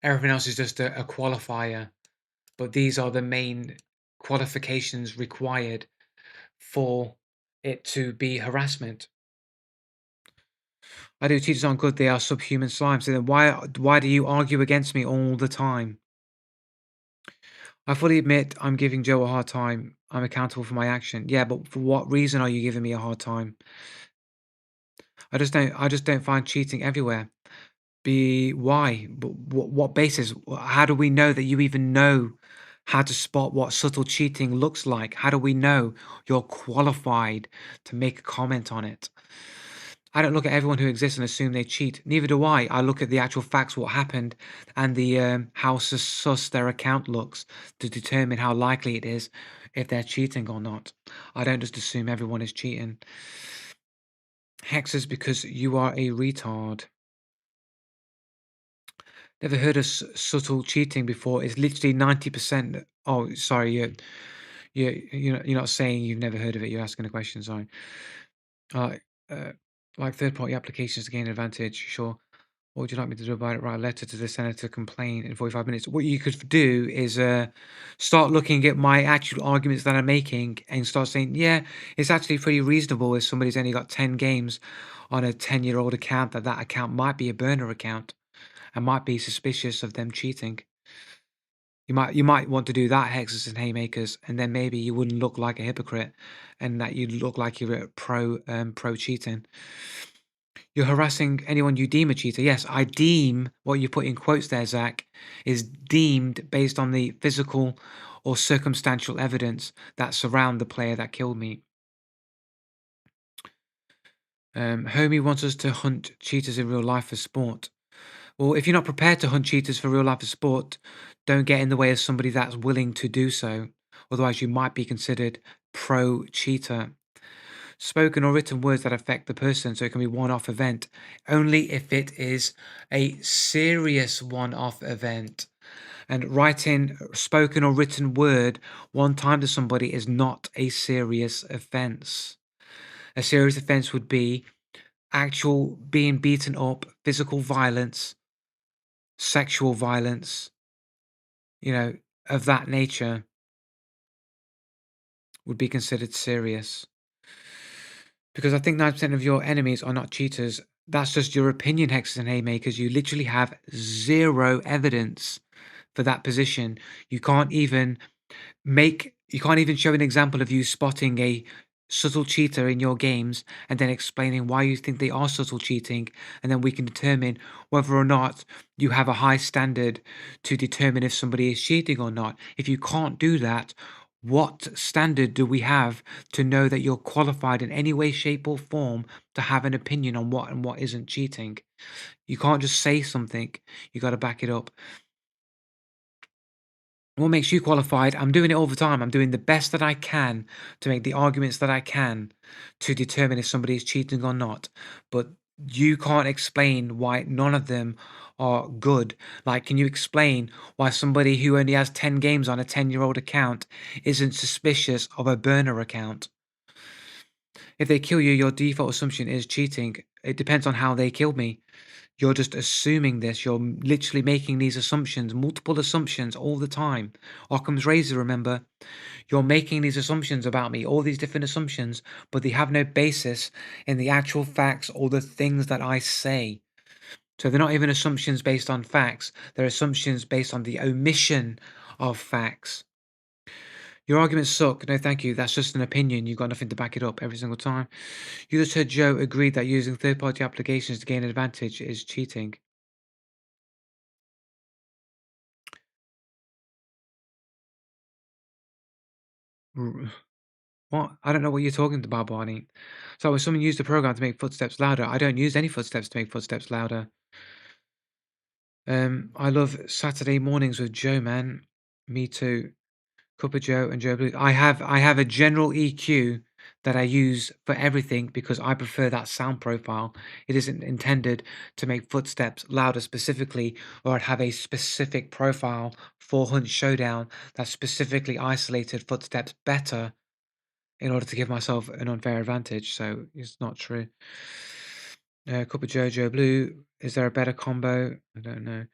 Everything else is just a qualifier, but these are the main qualifications required for it to be harassment. I do. Teachers aren't good. They are subhuman slime. So then why do you argue against me all the time? I fully admit I'm giving Joe a hard time. I'm accountable for my action. Yeah, but for what reason are you giving me a hard time? I just don't find cheating everywhere. Be why? What basis? How do we know that you even know how to spot what subtle cheating looks like? How do we know you're qualified to make a comment on it? I don't look at everyone who exists and assume they cheat. Neither do I. I look at the actual facts, what happened, and the how sus their account looks to determine how likely it is if they're cheating or not. I don't just assume everyone is cheating. Hexes because you are a retard. Never heard of subtle cheating before. It's literally 90%. Oh, sorry, you're not saying you've never heard of it. You're asking a question. Sorry. Uh, uh, like third-party applications to gain an advantage. Sure. What would you like me to do about it? Write a letter to the senator, complain in 45 minutes. What you could do is start looking at my actual arguments that I'm making and start saying, yeah, it's actually pretty reasonable if somebody's only got 10 games on a 10-year-old account, that account might be a burner account and might be suspicious of them cheating. You might want to do that, hexes and haymakers, and then maybe you wouldn't look like a hypocrite, and that you'd look like you're a pro cheating. You're harassing anyone you deem a cheater. Yes, I deem what you put in quotes there, Zach, is deemed based on the physical or circumstantial evidence that surround the player that killed me. Homie wants us to hunt cheaters in real life for sport. Well, if you're not prepared to hunt cheaters for real life for sport, don't get in the way of somebody that's willing to do so. Otherwise, you might be considered pro cheater. Spoken or written words that affect the person, so it can be one-off event only if it is a serious one-off event. And writing spoken or written word one time to somebody is not a serious offense. A serious offense would be actual being beaten up, physical violence, sexual violence, of that nature would be considered serious. Because I think 9% of your enemies are not cheaters. That's just your opinion, hexes and haymakers. You literally have zero evidence for that position. You can't even show an example of you spotting a subtle cheater in your games and then explaining why you think they are subtle cheating, and then we can determine whether or not you have a high standard to determine if somebody is cheating or not. If you can't do that, what standard do we have to know that you're qualified in any way, shape, or form to have an opinion on what and what isn't cheating? You can't just say something, you got to back it up. What makes you qualified? I'm doing it all the time. I'm doing the best that I can to make the arguments that I can to determine if somebody is cheating or not. But you can't explain why none of them are good. Like, can you explain why somebody who only has 10 games on a 10-year-old account isn't suspicious of a burner account? If they kill you, your default assumption is cheating. It depends on how they killed me. You're just assuming this. You're literally making these assumptions, multiple assumptions all the time. Occam's razor, remember? You're making these assumptions about me, all these different assumptions, but they have no basis in the actual facts or the things that I say. So they're not even assumptions based on facts, they're assumptions based on the omission of facts. Your arguments suck. No, thank you. That's just an opinion. You've got nothing to back it up every single time. You just heard Joe agreed that using third party applications to gain an advantage is cheating. R- What? I don't know what you're talking about, Barney. So when someone used the program to make footsteps louder, I don't use any footsteps to make footsteps louder. I love Saturday mornings with Joe, man. Me too. Cup of Joe and Joe Blue. I have a general EQ that I use for everything because I prefer that sound profile. It isn't intended to make footsteps louder specifically, or I'd have a specific profile for Hunt Showdown that specifically isolated footsteps better in order to give myself an unfair advantage. So it's not true. Cup of Joe, Joe Blue. Is there a better combo? I don't know.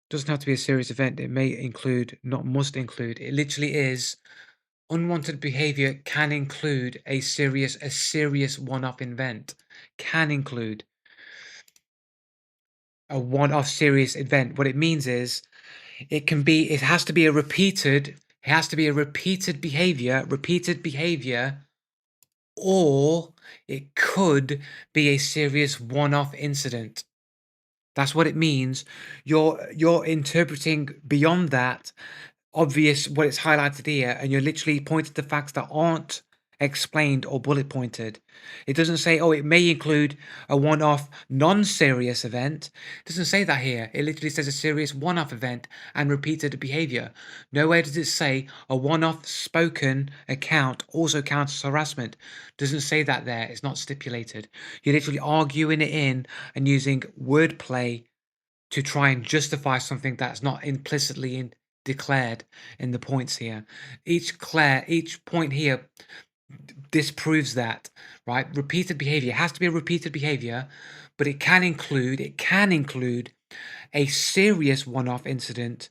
Doesn't have to be a serious event. It may include, not must include. It literally is unwanted behavior can include a serious one-off event. Can include a one-off serious event. What it means is it has to be a repeated behavior, or it could be a serious one-off incident. That's what it means. You're interpreting beyond that obvious what it's highlighted here, and you're literally pointing to facts that aren't explained or bullet pointed. It doesn't say, oh, it may include a one-off non-serious event. It doesn't say that here. It literally says a serious one-off event and repeated behavior. Nowhere does it say a one-off spoken account also counts as harassment. Doesn't say that there. It's not stipulated. You're literally arguing it in and using wordplay to try and justify something that's not implicitly declared in the points here. Each point here disproves that, right? Repeated behavior has to be a repeated behavior, but it can include a serious one-off incident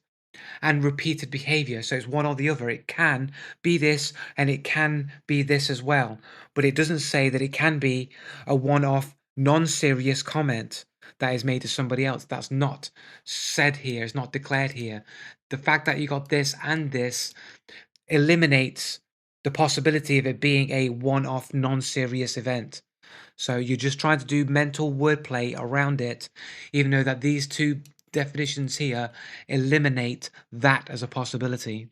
and repeated behavior. So it's one or the other. It can be this and it can be this as well. But it doesn't say that it can be a one-off non-serious comment that is made to somebody else. That's not said here. It's not declared here. The fact that you got this and this eliminates the possibility of it being a one-off non-serious event. So you're just trying to do mental wordplay around it, even though that these two definitions here eliminate that as a possibility.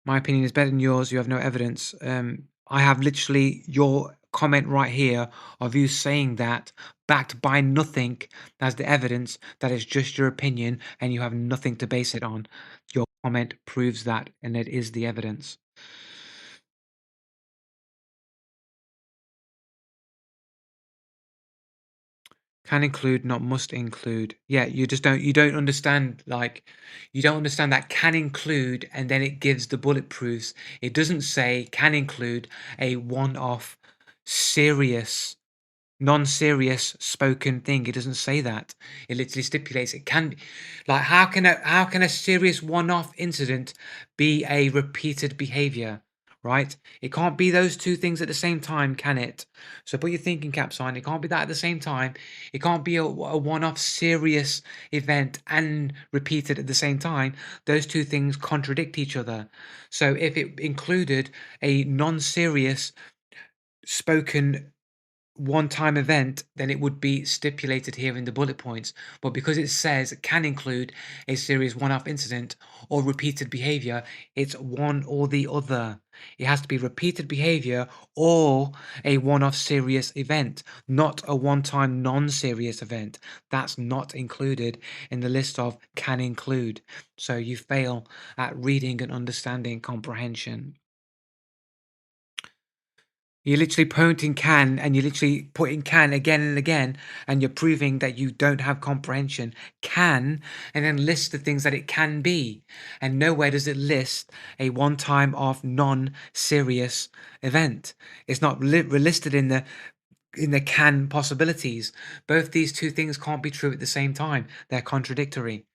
My opinion is better than yours. You have no evidence. I have literally your comment right here of you saying that backed by nothing as the evidence that is just your opinion and you have nothing to base it on. Your comment proves that, and it is the evidence. Can include, not must include. Yeah, you don't understand, like, you don't understand that can include and then it gives the bullet proofs. It doesn't say can include a one-off serious non-serious spoken thing. It doesn't say that. It literally stipulates it can be. Like, how can a serious one-off incident be a repeated behavior, right? It can't be those two things at the same time, can it? So put your thinking caps on. It can't be that at the same time. It can't be a one-off serious event and repeated at the same time. Those two things contradict each other. So if it included a non-serious spoken one-time event, then it would be stipulated here in the bullet points. But because it says it can include a serious one-off incident or repeated behavior, it's one or the other. It has to be repeated behavior or a one-off serious event, not a one-time non-serious event. That's not included in the list of can include. So you fail at reading and understanding comprehension. You're literally pointing can and you're literally putting can again and again, and you're proving that you don't have comprehension. Can, and then list the things that it can be. And nowhere does it list a one time of non serious event. It's not listed in the can possibilities. Both these two things can't be true at the same time. They're contradictory.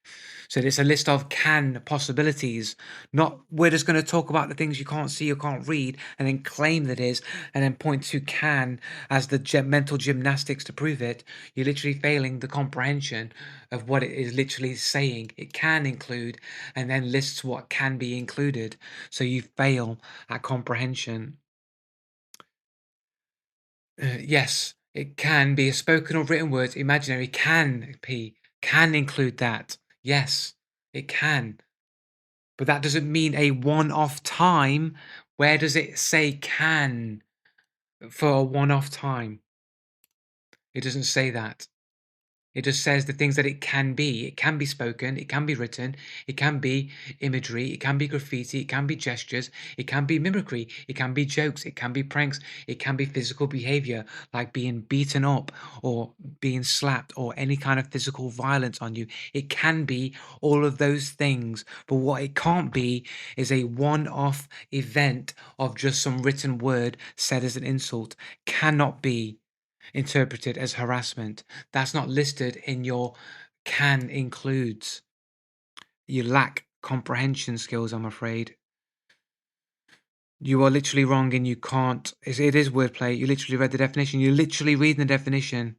So it's a list of can possibilities, not we're just going to talk about the things you can't see or can't read and then claim that is, and then point to can as the mental gymnastics to prove it. You're literally failing the comprehension of what it is literally saying. It can include and then lists what can be included. So you fail at comprehension. Yes, it can be a spoken or written word. Imaginary can include that. Yes, it can. But that doesn't mean a one-off time. Where does it say can for a one-off time? It doesn't say that. It just says the things that it can be. It can be spoken, it can be written, it can be imagery, it can be graffiti, it can be gestures, it can be mimicry, it can be jokes, it can be pranks, it can be physical behavior like being beaten up or being slapped or any kind of physical violence on you. It can be all of those things, but what it can't be is a one-off event of just some written word said as an insult. Cannot be. interpreted as harassment. That's not listed in your can includes. You lack comprehension skills, I'm afraid. You are literally wrong and you can't. It is wordplay. You literally read the definition. You're literally reading the definition.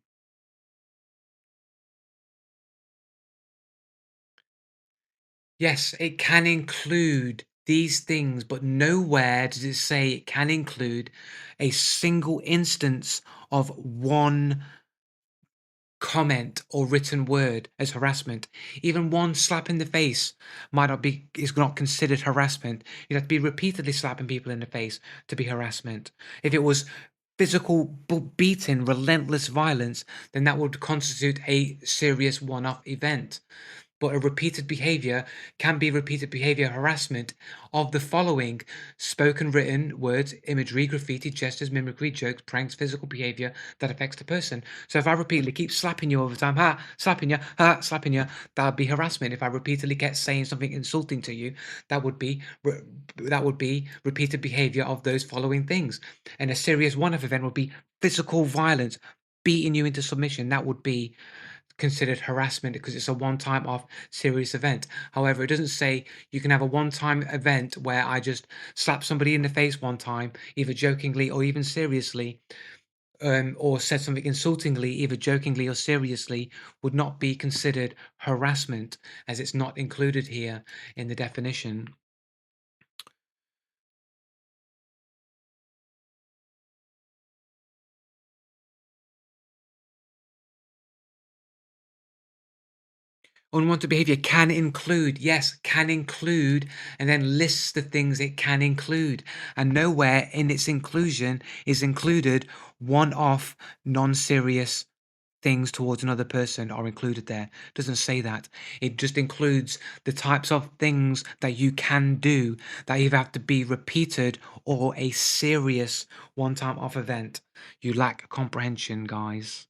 Yes, it can include these things, but nowhere does it say it can include a single instance of one comment or written word as harassment. Even one slap in the face might not be is not considered harassment. You'd have to be repeatedly slapping people in the face to be harassment. If it was physical beating, relentless violence, then that would constitute a serious one-off event. But a repeated behavior can be repeated behavior harassment of the following: spoken, written words, imagery, graffiti, gestures, mimicry, jokes, pranks, physical behavior that affects the person. So if I repeatedly keep slapping you all the time, slapping you, slapping you, that would be harassment. If I repeatedly get saying something insulting to you, that would be repeated behavior of those following things. And a serious one-off event would be physical violence, beating you into submission. That would be considered harassment because it's a one-time off serious event. However, it doesn't say you can have a one-time event where I just slap somebody in the face one time, either jokingly or even seriously, or said something insultingly, either jokingly or seriously, would not be considered harassment as it's not included here in the definition. Unwanted behavior can include, yes, can include, and then lists the things it can include. And nowhere in its inclusion is included one off non serious things towards another person are included there. It doesn't say that. It just includes the types of things that you can do that either have to be repeated or a serious one time off event. You lack comprehension, guys.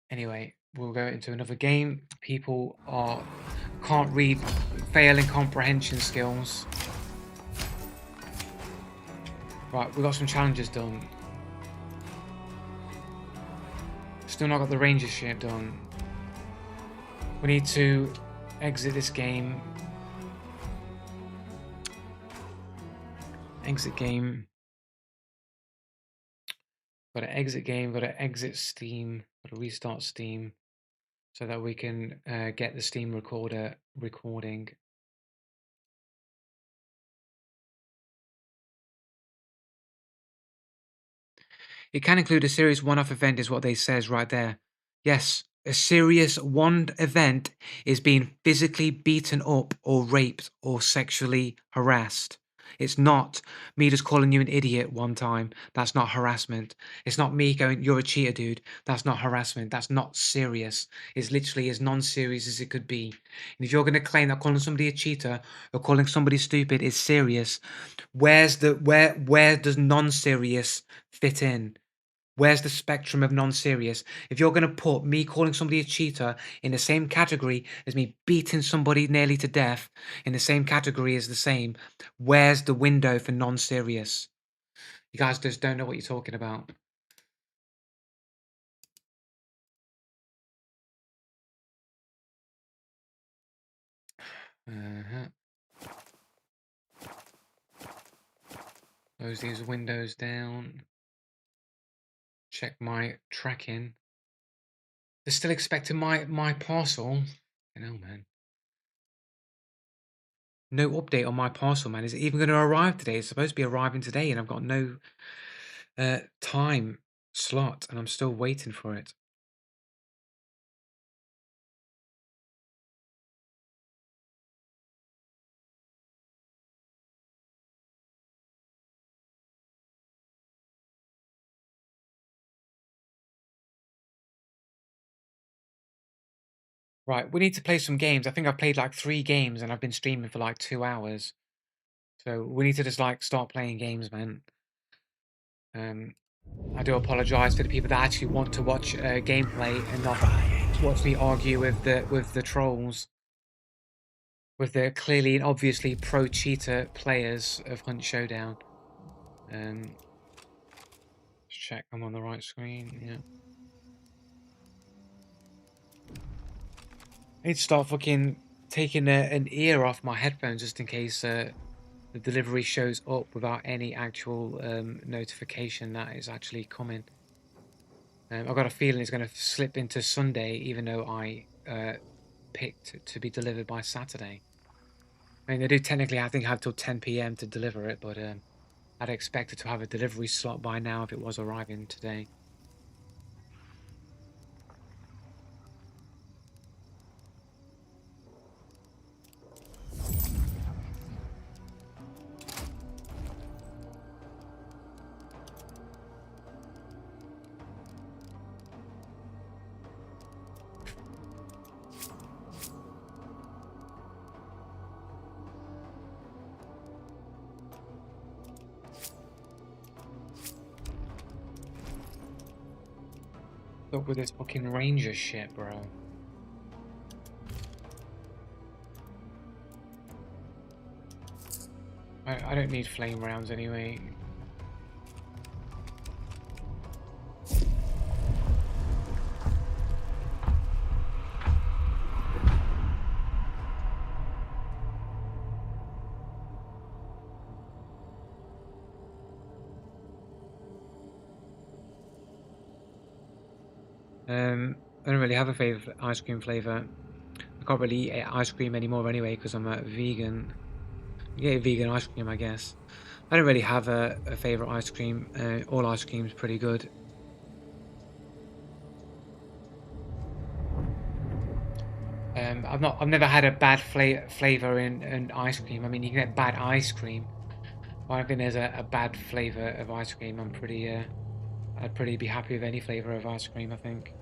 Anyway, we'll go into another game. People can't read, failing comprehension skills. Right, we got some challenges done. Still not got the ranger ship done. We need to exit this game. Exit game. Got to exit game. Got to exit Steam. Got to restart Steam so that we can get the Steam recorder recording. It can include a serious one-off event, is what they says right there. Yes, a serious one event is being physically beaten up or raped or sexually harassed. It's not me just calling you an idiot one time. That's not harassment. It's not me going, you're a cheater, dude. That's not harassment. That's not serious. It's literally as non-serious as it could be. And if you're going to claim that calling somebody a cheater or calling somebody stupid is serious, where does non-serious fit in? Where's the spectrum of non-serious? If you're going to put me calling somebody a cheater in the same category as me beating somebody nearly to death in the same category as the same, where's the window for non-serious? You guys just don't know what you're talking about. Uh-huh. Close these windows down. Check my tracking. They're still expecting my parcel. You know, man. No update on my parcel, man. Is it even going to arrive today? It's supposed to be arriving today, and I've got no time slot, and I'm still waiting for it. Right, we need to play some games. I think I've played like 3 games and I've been streaming for like 2 hours. So we need to just like start playing games, man. Um, I do apologize for the people that actually want to watch gameplay and not watch me argue with the trolls. with the clearly and obviously pro-cheater players of Hunt Showdown. Let's check I'm on the right screen. Yeah. I need to start fucking taking an ear off my headphones just in case the delivery shows up without any actual notification that is actually coming. I've got a feeling it's going to slip into Sunday, even though I picked to be delivered by Saturday. I mean, they do technically, I think, have till 10 p.m. to deliver it, but I'd expect it to have a delivery slot by now if it was arriving today. Up with this fucking Ranger shit, bro. I don't need flame rounds anyway. I don't really have a favorite ice cream flavor. I can't really eat ice cream anymore anyway because I'm a vegan. You get vegan ice cream, I guess. I don't really have a favorite ice cream. All ice cream's pretty good. I've never had a bad flavor in ice cream. I mean, you can get bad ice cream. I don't think there's a bad flavor of ice cream. I'd pretty be happy with any flavor of ice cream, I think.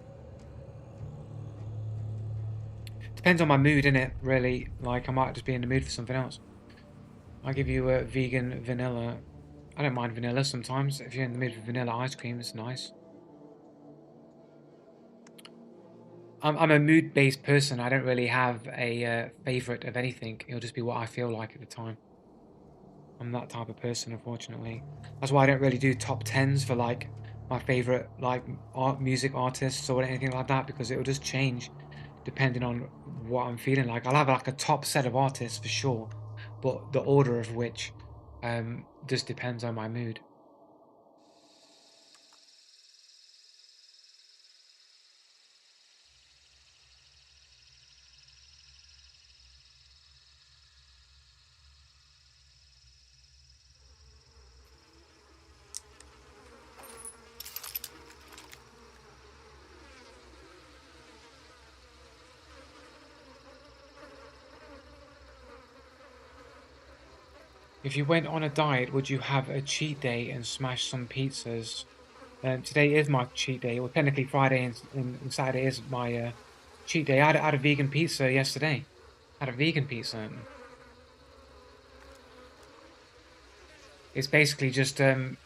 Depends on my mood, innit? Really, like I might just be in the mood for something else. I'll give you a vegan vanilla. I don't mind vanilla sometimes. If you're in the mood for vanilla ice cream, it's nice. I'm a mood-based person. I don't really have a favorite of anything. It'll just be what I feel like at the time. I'm that type of person, unfortunately. That's why I don't really do top tens for like my favorite like music artists or anything like that, because it will just change depending on what I'm feeling like. I'll have like a top set of artists for sure, but the order of which just depends on my mood. If you went on a diet, would you have a cheat day and smash some pizzas? Today is my cheat day. Well, technically Friday and Saturday is my cheat day. I had a vegan pizza yesterday. I had a vegan pizza. It's basically just a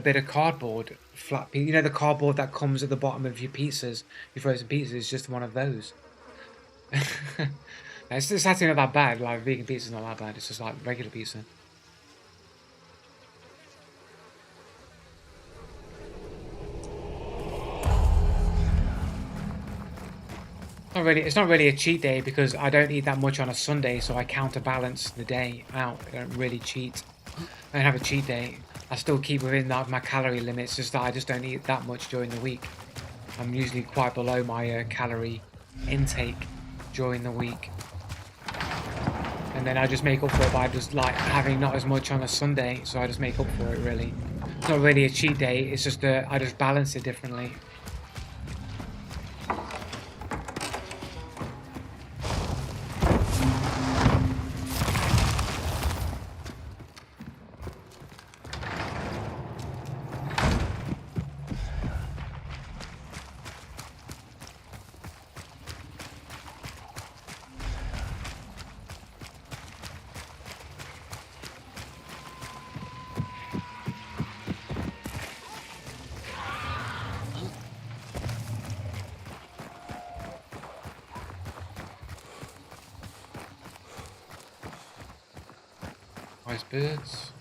bit of cardboard, flat. You know the cardboard that comes at the bottom of your pizzas, your frozen pizzas. Is just one of those. It's actually not that bad. Like vegan pizza's not that bad. It's just like regular pizza. It's not really a cheat day because I don't eat that much on a Sunday, so I counterbalance the day out. I don't really cheat. I don't have a cheat day. I still keep within my calorie limits, just that I just don't eat that much during the week. I'm usually quite below my calorie intake during the week. And then I just make up for it by just like having not as much on a Sunday, so I just make up for it really. It's not really a cheat day, it's just I just balance it differently. Nice birds.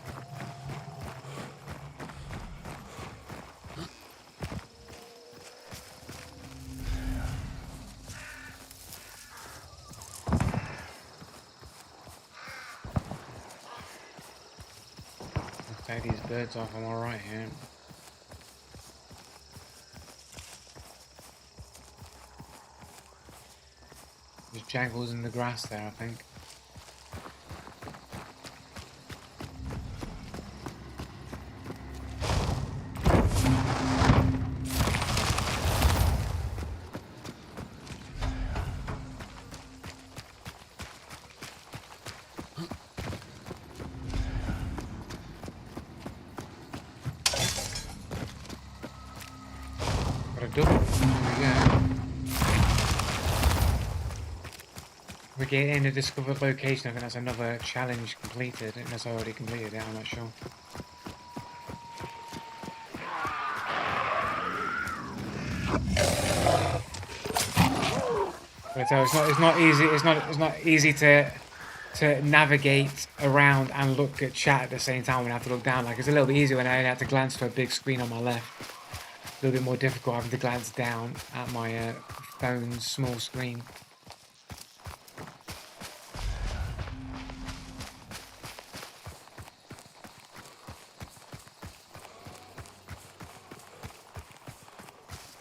Let's take these birds off. I'm alright here. There's jaguars in the grass there, I think. Got a double. There we go. We get in a discovered location. I think that's another challenge completed. Unless I already completed it, I'm not sure. But it's not easy to navigate around and look at chat at the same time when I have to look down. Like, it's a little bit easier when I have to glance to a big screen on my left. A little bit more difficult having to glance down at my phone's small screen.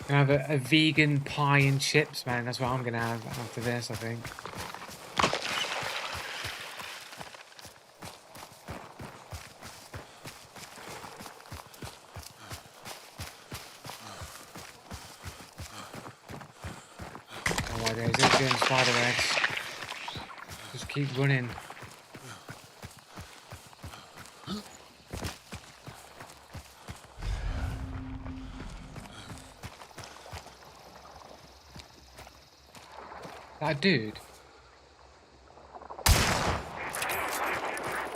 Gonna have a vegan pie and chips, man. That's what I'm gonna have after this, I think. Oh my days, it's doing spider eggs. Just keep running. That dude. I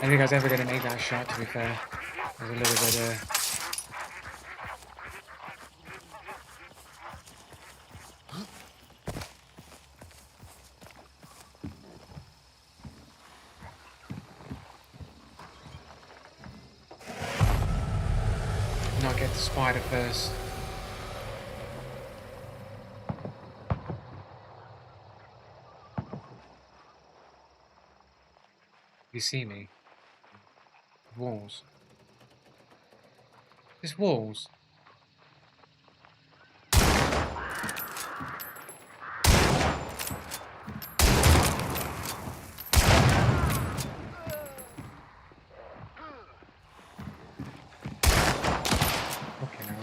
think I was ever going to make that shot, to be fair. There's a little bit not get the spider first. You see me? Walls. There's walls. Okay, now.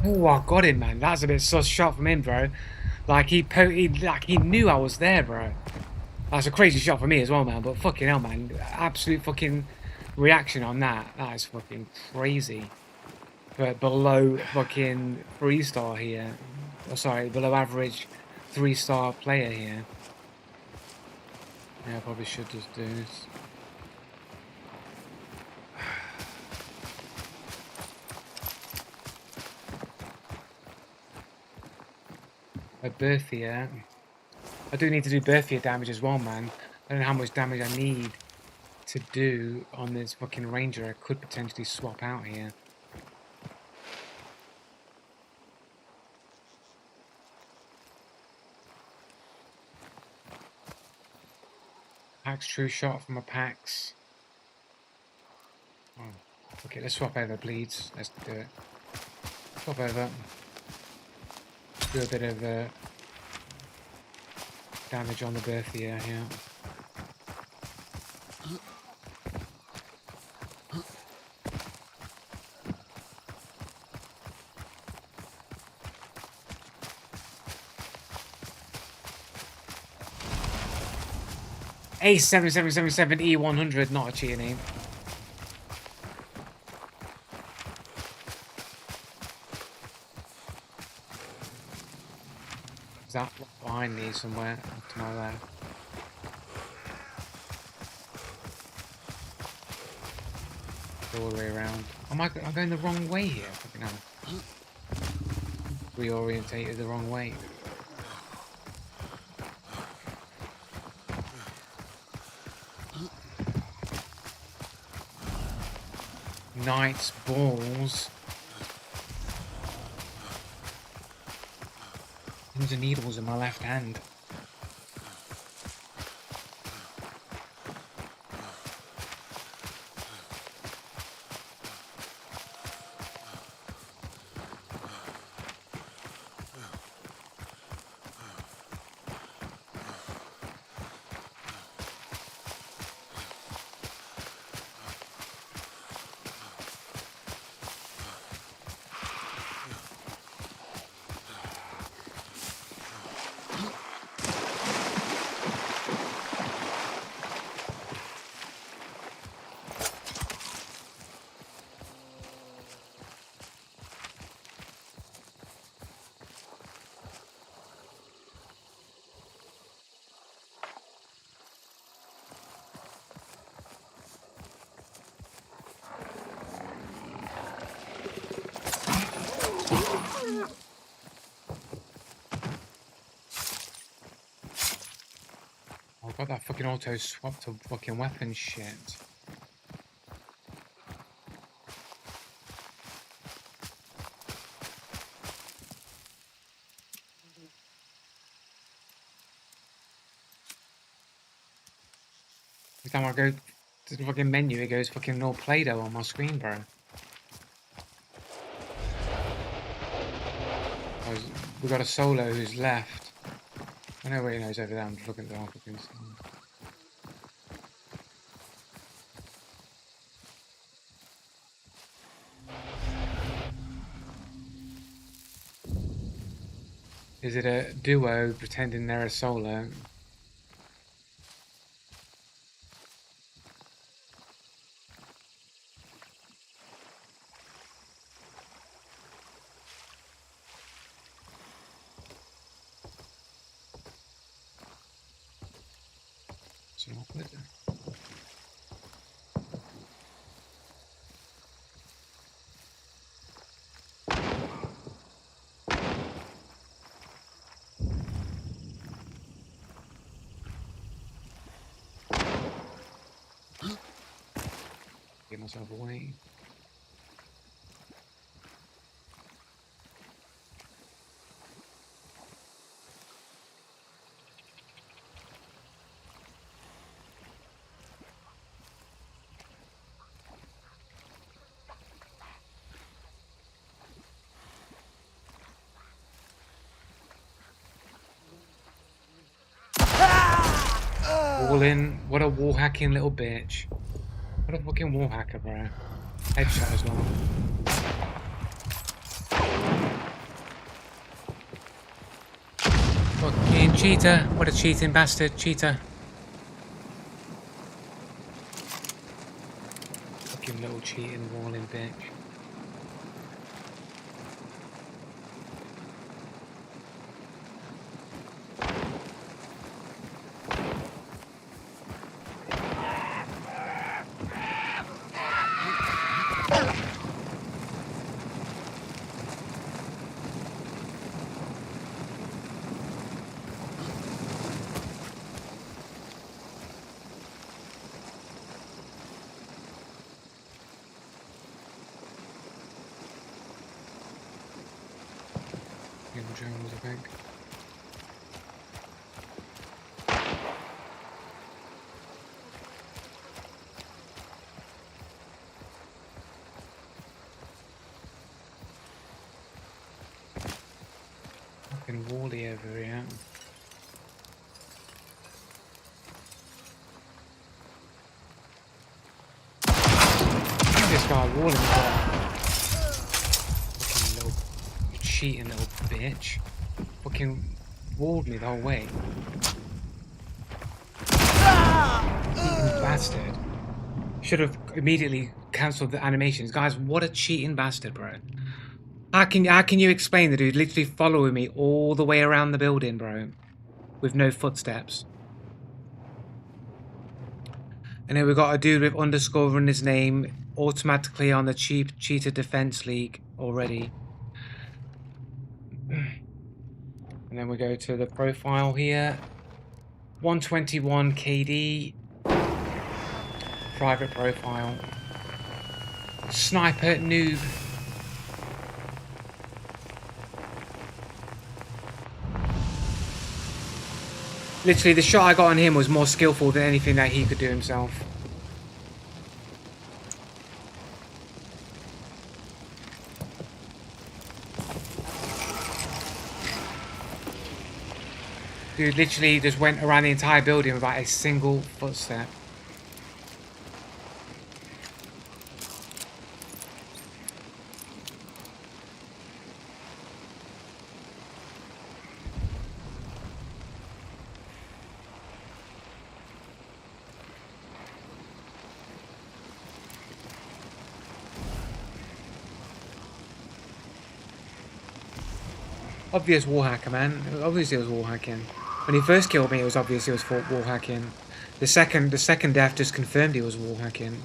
Oh, I got him, man. That's a bit sus shot from him, bro. Like, he knew I was there, bro. That's a crazy shot for me as well, man. But fucking hell, man. Absolute fucking reaction on that. That is fucking crazy. But below fucking 3-star here. Oh, sorry, below average 3-star player here. Yeah, I probably should just do this. A Berthia. I do need to do Berthia damage as well, man. I don't know how much damage I need to do on this fucking ranger. I could potentially swap out here. Pax true shot from a Pax. Oh, okay, let's swap over bleeds. Let's do it. Swap over. do a bit of damage on the Berthier here. A7777E100, not a cheater name. Is that behind me somewhere to my left? All the way around. I'm going the wrong way here. Fucking hell. Reorientated the wrong way. Knight's balls. Pins and needles in my left hand. I've got that fucking auto swap to fucking weapon shit. Every time I go to the fucking menu, it goes fucking all Play-Doh on my screen, bro. We got a solo who's left. I know where he knows over there. I'm just looking at the fucking scene. Is it a duo pretending they're a solo? It's not good. Get myself away. Wall in. What a wall hacking little bitch. What a fucking wall hacker, bro. Headshot as well. Fucking cheater. What a cheating bastard. Cheater. Fucking little cheating walling bitch. Jones, I think. Fucking fucking Wally over here. This guy Wally, fucking little cheating little bitch, fucking walled me the whole way. Cheating bastard. Should have immediately cancelled the animations, guys. What a cheating bastard, bro. How can you explain the dude literally following me all the way around the building, bro, with no footsteps? And then we got a dude with underscore in his name automatically on the cheater defense league already. And then we go to the profile here. 121 KD. Private profile. Sniper noob. Literally, the shot I got on him was more skillful than anything that he could do himself. Dude literally just went around the entire building without a single footstep. Obvious wall hacker, man. Obviously it was wall hacking. When he first killed me, it was obvious he was wall hacking. The second death just confirmed he was wall hacking.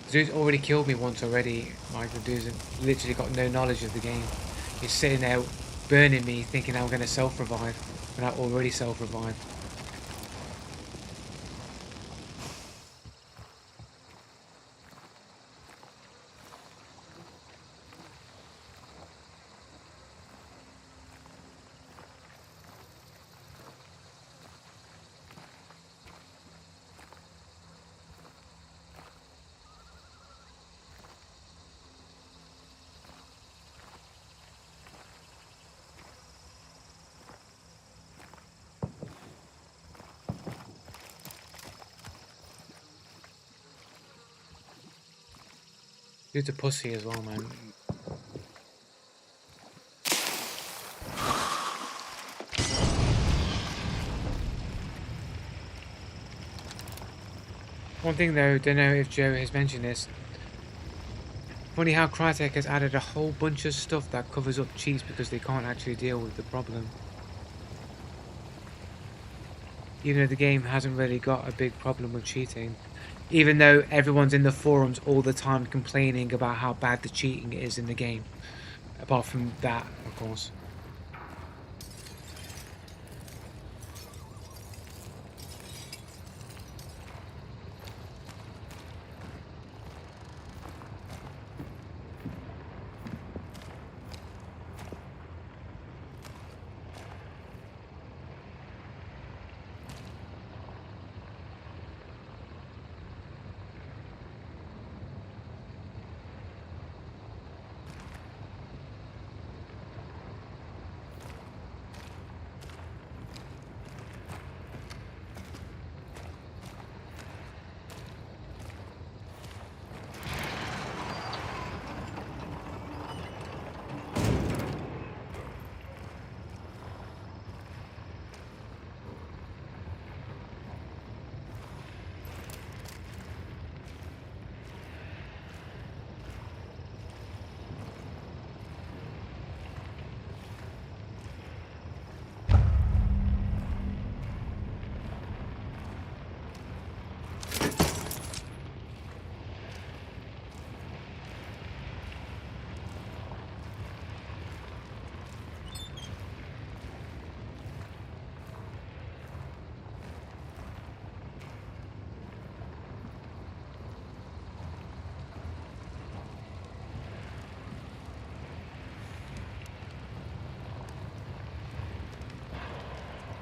The dude's already killed me once already. Like, the dude's literally got no knowledge of the game. He's sitting there burning me, thinking I'm going to self-revive, when I already self-revived. Dude's a pussy as well, man. One thing though, don't know if Joe has mentioned this. Funny how Crytek has added a whole bunch of stuff that covers up cheats because they can't actually deal with the problem. Even though the game hasn't really got a big problem with cheating. Even though everyone's in the forums all the time complaining about how bad the cheating is in the game. Apart from that, of course.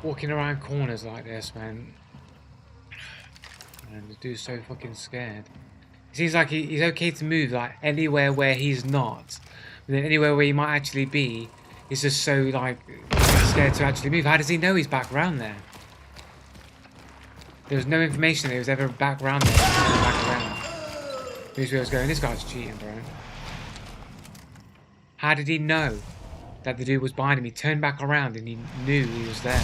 Walking around corners like this, man. And the dude's so fucking scared. seems like he's okay to move like anywhere where he's not, but then anywhere where he might actually be, he's just so like scared to actually move. How does he know he's back around there? There was no information that he was ever back around there. Back around. Here's where I was going. This guy's cheating, bro. How did he know that the dude was behind him? He turned back around and he knew he was there.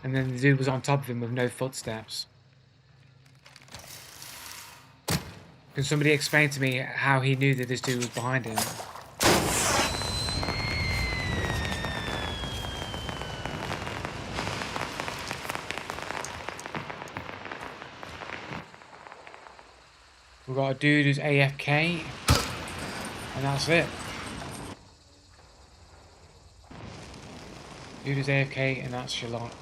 And then the dude was on top of him with no footsteps. Can somebody explain to me how he knew that this dude was behind him? We've got a dude who's AFK. And that's it. Dude is AFK and that's your lot.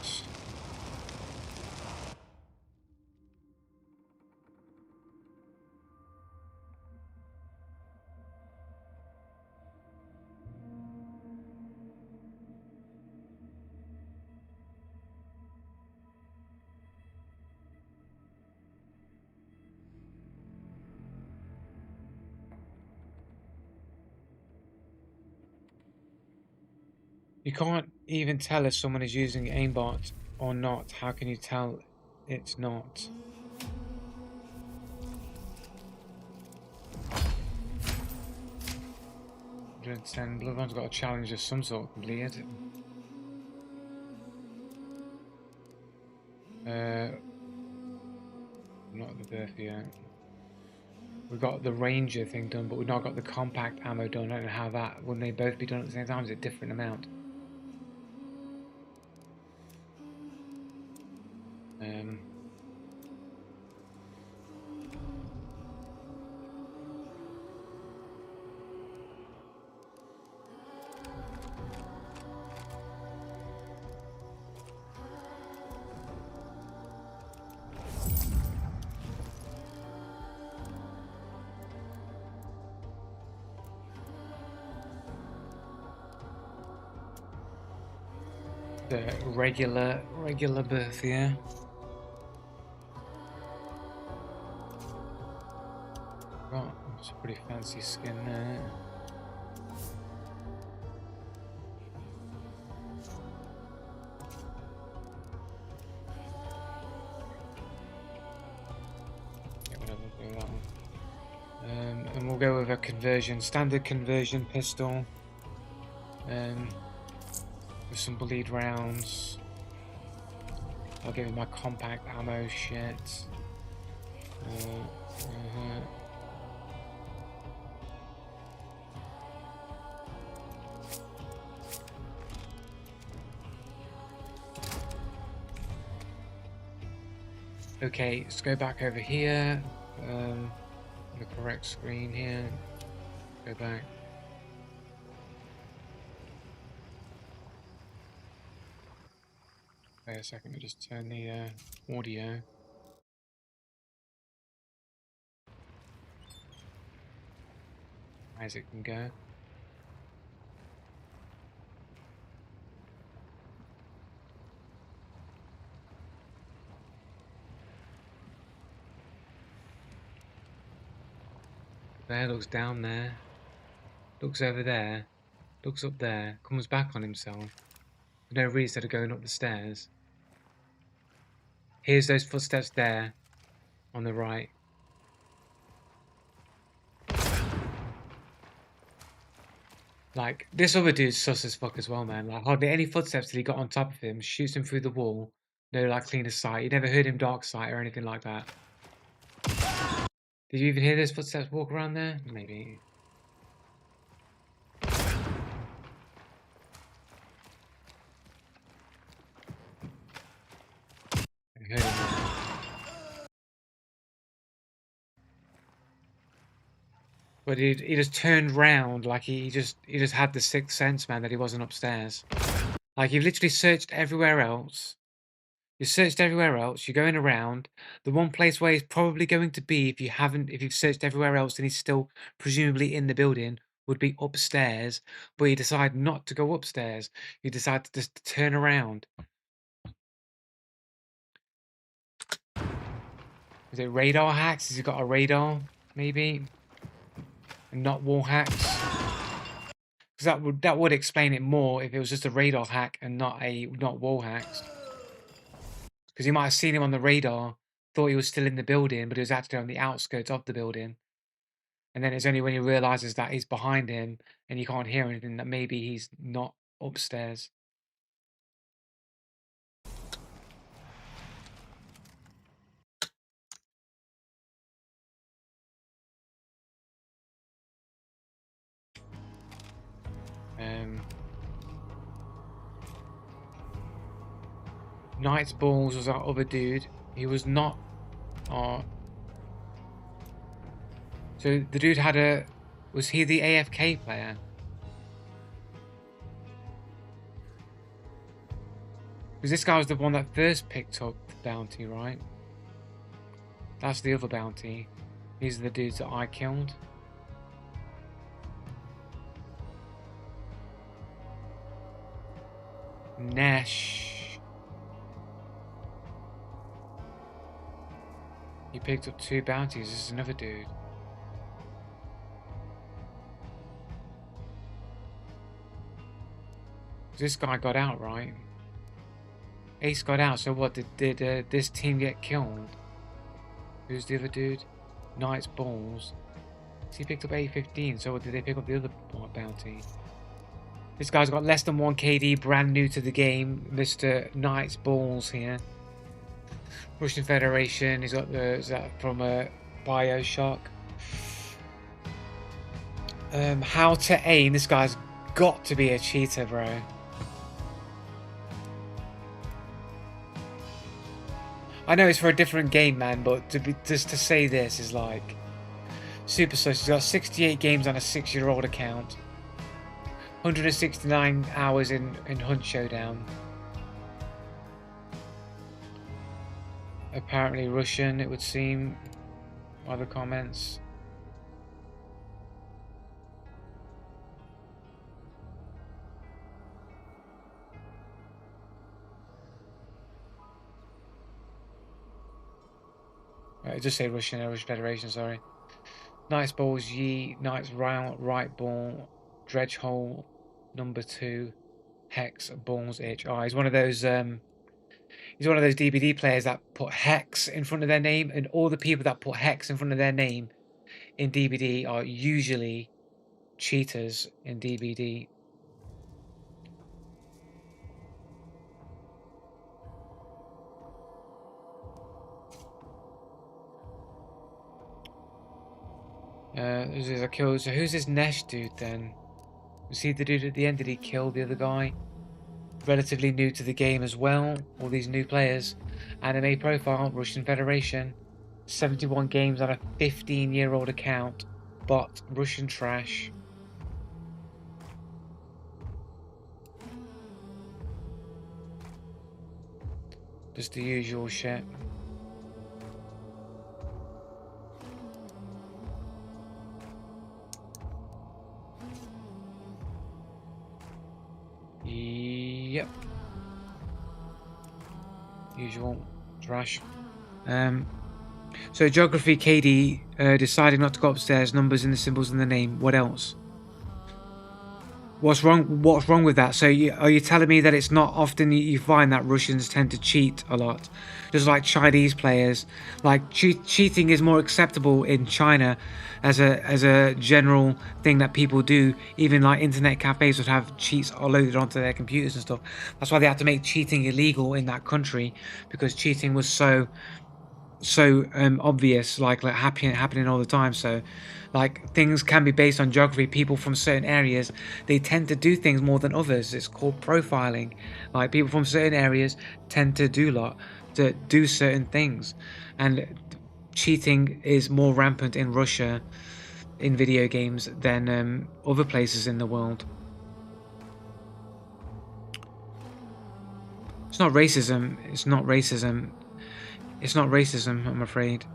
You can't even tell if someone is using aimbot or not. How can you tell it's not? Bloodhound's got a challenge of some sort completed. Not the birth yet. We've got the Ranger thing done, but we've not got the compact ammo done. I don't know how that. Wouldn't they both be done at the same time? Is it a different amount? The regular birth, yeah. Oh, it's a pretty fancy skin there. Yeah, whatever, we'll go that one. And we'll go with a conversion, standard conversion pistol. With some bleed rounds. I'll give him my compact ammo shit. Okay, let's go back over here. The correct screen here. Go back. Wait a second, I'll just turn the audio. As it can go. There, looks down there. Looks over there. Looks up there. Comes back on himself. No reason to going up the stairs. Here's those footsteps there. On the right. Like, this other dude's sus as fuck as well, man. Like, hardly any footsteps till he got on top of him, shoots him through the wall. No, like, clean of sight. You never heard him dark sight or anything like that. Did you even hear those footsteps walk around there? Maybe. I heard him. But he just turned round like he just had the sixth sense, man, that he wasn't upstairs. Like, you've literally searched everywhere else. You searched everywhere else. You're going around. The one place where he's probably going to be, if you've searched everywhere else and he's still presumably in the building, would be upstairs. But you decide not to go upstairs. You decide to just turn around. Is it radar hacks? Has he got a radar, maybe? And not wall hacks? Because that would explain it more if it was just a radar hack and not wall hacks. Because you might have seen him on the radar, thought he was still in the building, but he was actually on the outskirts of the building. And then it's only when he realizes that he's behind him and you can't hear anything that maybe he's not upstairs. Knight's Balls was our other dude. He was not our... So the dude had a... Was he the AFK player? Because this guy was the one that first picked up the bounty, right? That's the other bounty. These are the dudes that I killed. Nesh. He picked up 2 bounties. This is another dude. This guy got out, right? Ace got out, so what? Did this team get killed? Who's the other dude? Knight's Balls. So he picked up A15, so what, did they pick up the other bounty? This guy's got less than 1 KD, brand new to the game. Mr. Knight's Balls here. Russian Federation, he's got the... Is that from Bioshock? How to aim. This guy's got to be a cheater, bro. I know it's for a different game, man, but just to say this is like... Super slow. He's got 68 games on a 6-year-old account. 169 hours in Hunt Showdown. Apparently Russian, it would seem, by the comments. Right, just say Russian Federation, sorry. Knight's Balls, Yi, Knight's right ball, Dredge Hole, number 2, Hex, Balls, HI. He's one of those he's one of those DBD players that put Hex in front of their name, and all the people that put Hex in front of their name in DBD are usually cheaters in DBD. So who's this Nesh dude then? Was he the dude at the end? Did he kill the other guy? Relatively new to the game as well. All these new players. Anime profile, Russian Federation. 71 games on a 15-year-old account. Bot, Russian trash. Just the usual shit. Yep. Usual trash. So geography, KD, deciding not to go upstairs, numbers in the symbols in the name. What else? What's wrong with that? So are you telling me that it's not often you find that Russians tend to cheat a lot? Just like Chinese players. Like cheating is more acceptable in China as a general thing that people do. Even like internet cafes would have cheats loaded onto their computers and stuff. That's why they had to make cheating illegal in that country, because cheating was so obvious, like happening all the time. So like things can be based on geography. People from certain areas, they tend to do things more than others. It's called profiling. Like people from certain areas tend to do certain things, and cheating is more rampant in Russia in video games than other places in the world. It's not racism. It's not racism. It's not racism, I'm afraid.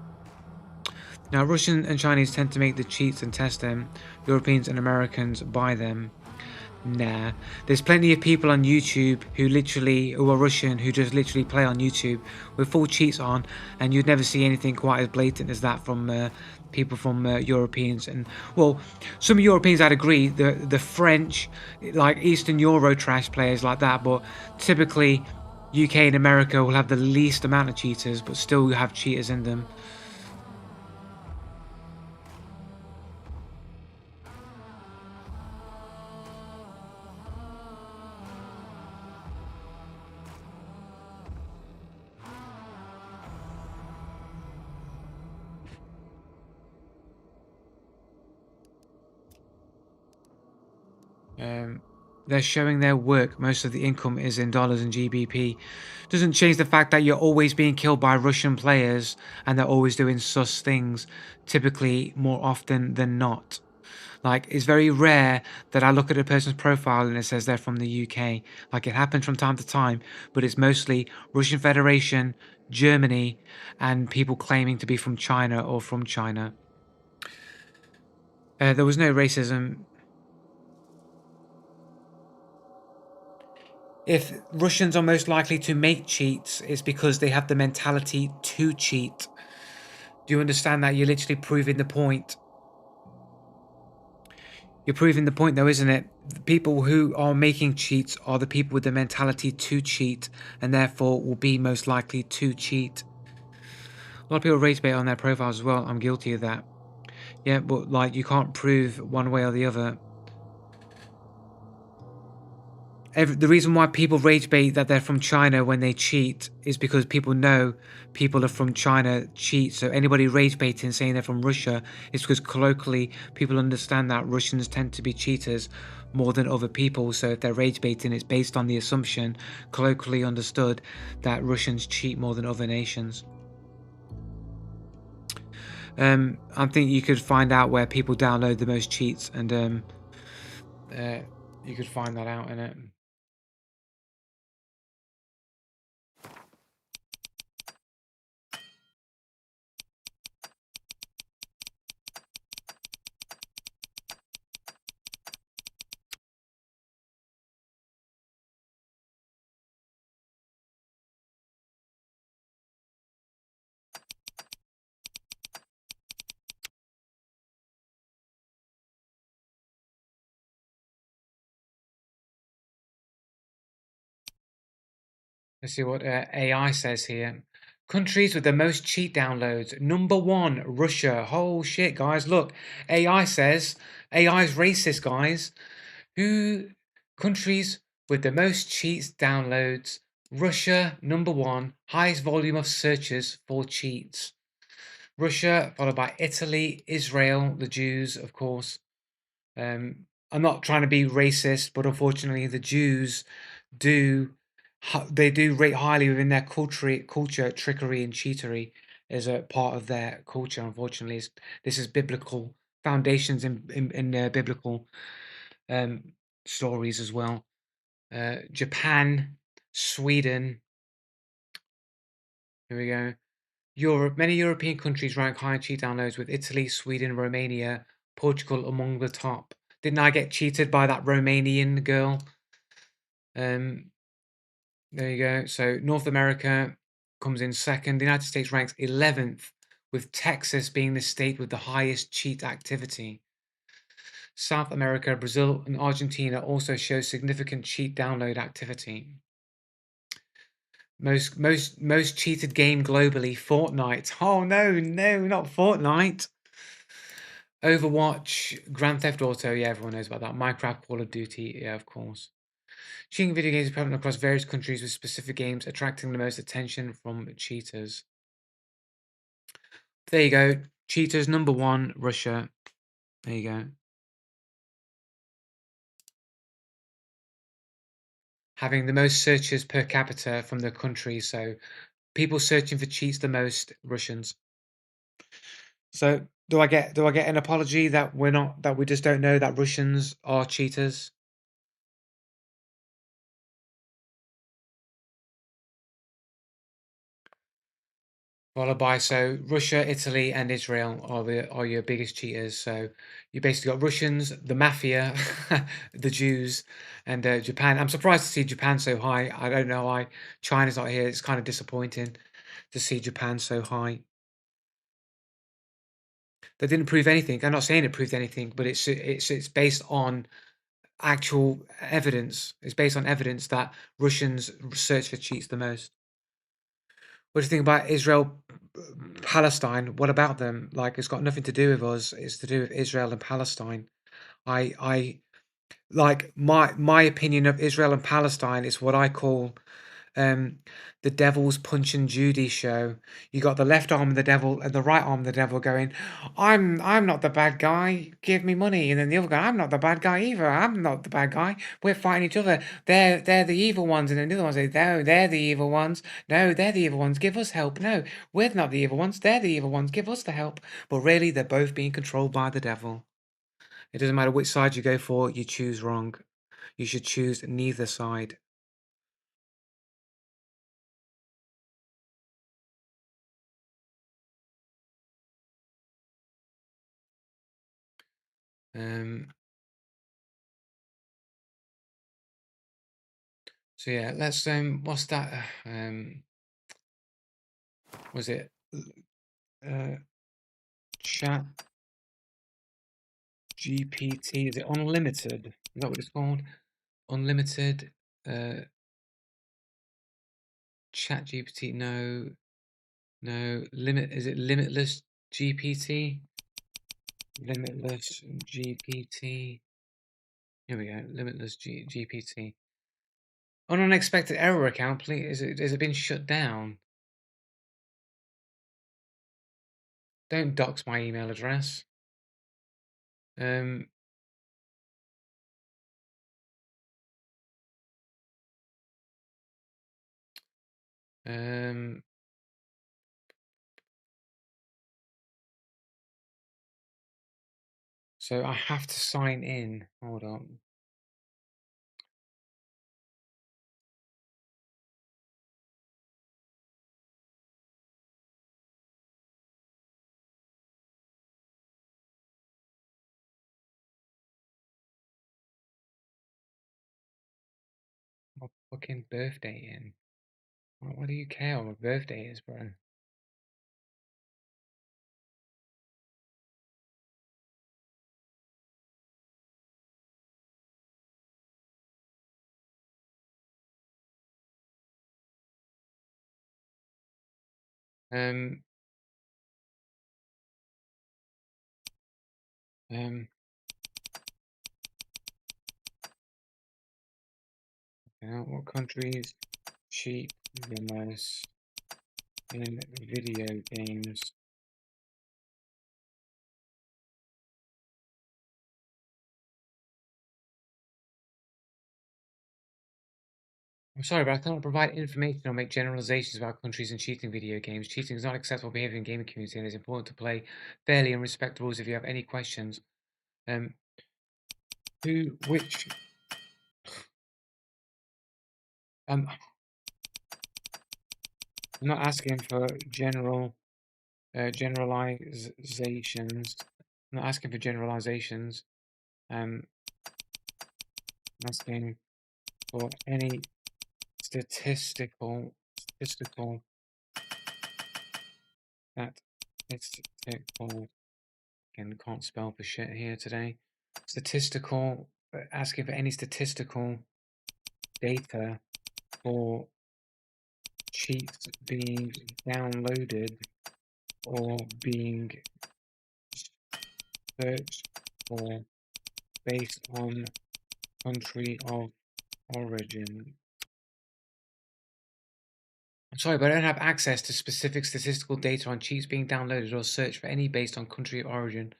Now, Russian and Chinese tend to make the cheats and test them. Europeans and Americans buy them. Nah, there's plenty of people on YouTube who are Russian who just literally play on YouTube with full cheats on, and you'd never see anything quite as blatant as that from people from Europeans. And well, some Europeans I'd agree, the French, like Eastern Euro trash players like that, but typically UK and America will have the least amount of cheaters, but still have cheaters in them. Um, they're showing their work. Most of the income is in dollars and GBP. Doesn't change the fact that you're always being killed by Russian players and they're always doing sus things, typically more often than not. Like, it's very rare that I look at a person's profile and it says they're from the UK. Like, it happens from time to time, but it's mostly Russian Federation, Germany, and people claiming to be from China or from China. There was no racism. If Russians are most likely to make cheats, it's because they have the mentality to cheat. Do you understand that? You're literally proving the point. You're proving the point, though, isn't it? The people who are making cheats are the people with the mentality to cheat, and therefore will be most likely to cheat. A lot of people rage bait on their profiles as well. I'm guilty of that. Yeah, but like, you can't prove one way or the other. The reason why people rage bait that they're from China when they cheat is because people know people are from China cheat. So anybody rage baiting saying they're from Russia is because colloquially people understand that Russians tend to be cheaters more than other people. So if they're rage baiting, it's based on the assumption, colloquially understood, that Russians cheat more than other nations. I think you could find out where people download the most cheats, and you could find that out in it. Let's see what AI says here. Countries with the most cheat downloads. Number one, Russia. Oh shit, guys, look. AI says AI is racist, guys. Who countries with the most cheats downloads? Russia, number one, highest volume of searches for cheats. Russia, followed by Italy, Israel, the Jews, of course. I'm not trying to be racist, but unfortunately, the Jews do they do rate highly within their culture trickery and cheatery as a part of their culture. Unfortunately, this is biblical foundations in biblical um, stories as well. Japan, Sweden. Here we go. Europe. Many European countries rank high in cheat downloads, with Italy, Sweden, Romania, Portugal among the top. Didn't I get cheated by that Romanian girl? Um, there you go. So North America comes in second. The United States ranks 11th, with Texas being the state with the highest cheat activity. South America, Brazil, and Argentina also show significant cheat download activity. Most cheated game globally, Fortnite. Oh no, no, not Fortnite. Overwatch, Grand Theft Auto, yeah, everyone knows about that. Minecraft, Call of Duty, yeah, of course. Cheating video games is prevalent across various countries, with specific games attracting the most attention from cheaters. There you go. Cheaters number one, Russia. There you go. Having the most searches per capita from the country, so people searching for cheats the most, Russians. So do I get an apology that we just don't know that Russians are cheaters? Followed by so Russia, Italy, and Israel are your biggest cheaters. So you basically got Russians, the mafia, the Jews, and Japan. I'm surprised to see Japan so high. I don't know why China's not here. It's kind of disappointing to see Japan so high. They didn't prove anything. I'm not saying it proved anything, but it's based on actual evidence. It's based on evidence that Russians search for cheats the most. What do you think about Israel, Palestine? What about them? Like, it's got nothing to do with us. It's to do with Israel and Palestine. I like my opinion of Israel and Palestine is what I call um, the Devil's Punch and Judy show. You got the left arm of the devil and the right arm of the devil going, I'm not the bad guy. Give me money. And then the other guy, I'm not the bad guy either. I'm not the bad guy. We're fighting each other. They're the evil ones. And then the other one says, no, they're the evil ones. No, they're the evil ones. Give us help. No, we're not the evil ones. They're the evil ones. Give us the help. But really, they're both being controlled by the devil. It doesn't matter which side you go for, you choose wrong. You should choose neither side. Um, so yeah, let's what's that? Was it uh Chat GPT? Is it unlimited? Is that what it's called? Unlimited Chat GPT? No, no, limit is it limitless GPT? Limitless GPT. Here we go. Limitless GPT. On an unexpected error account, please. Has it been shut down? Don't dox my email address. Um, um, so I have to sign in. Hold on. My fucking birthday in. What do you care what my birthday is, bro? Um, um, what countries cheat the most in video games? I'm sorry, but I cannot provide information or make generalizations about countries and cheating video games. Cheating is not acceptable behavior in gaming community, and it's important to play fairly and respect the rules. If you have any questions, um, which, I'm not asking for generalizations. I'm not asking for generalizations. I'm asking for any statistical that statistical again can't spell for shit here today. Statistical asking for any statistical data for cheats being downloaded or being searched for based on country of origin. I'm sorry, but I don't have access to specific statistical data on cheats being downloaded or searched for any based on country of origin.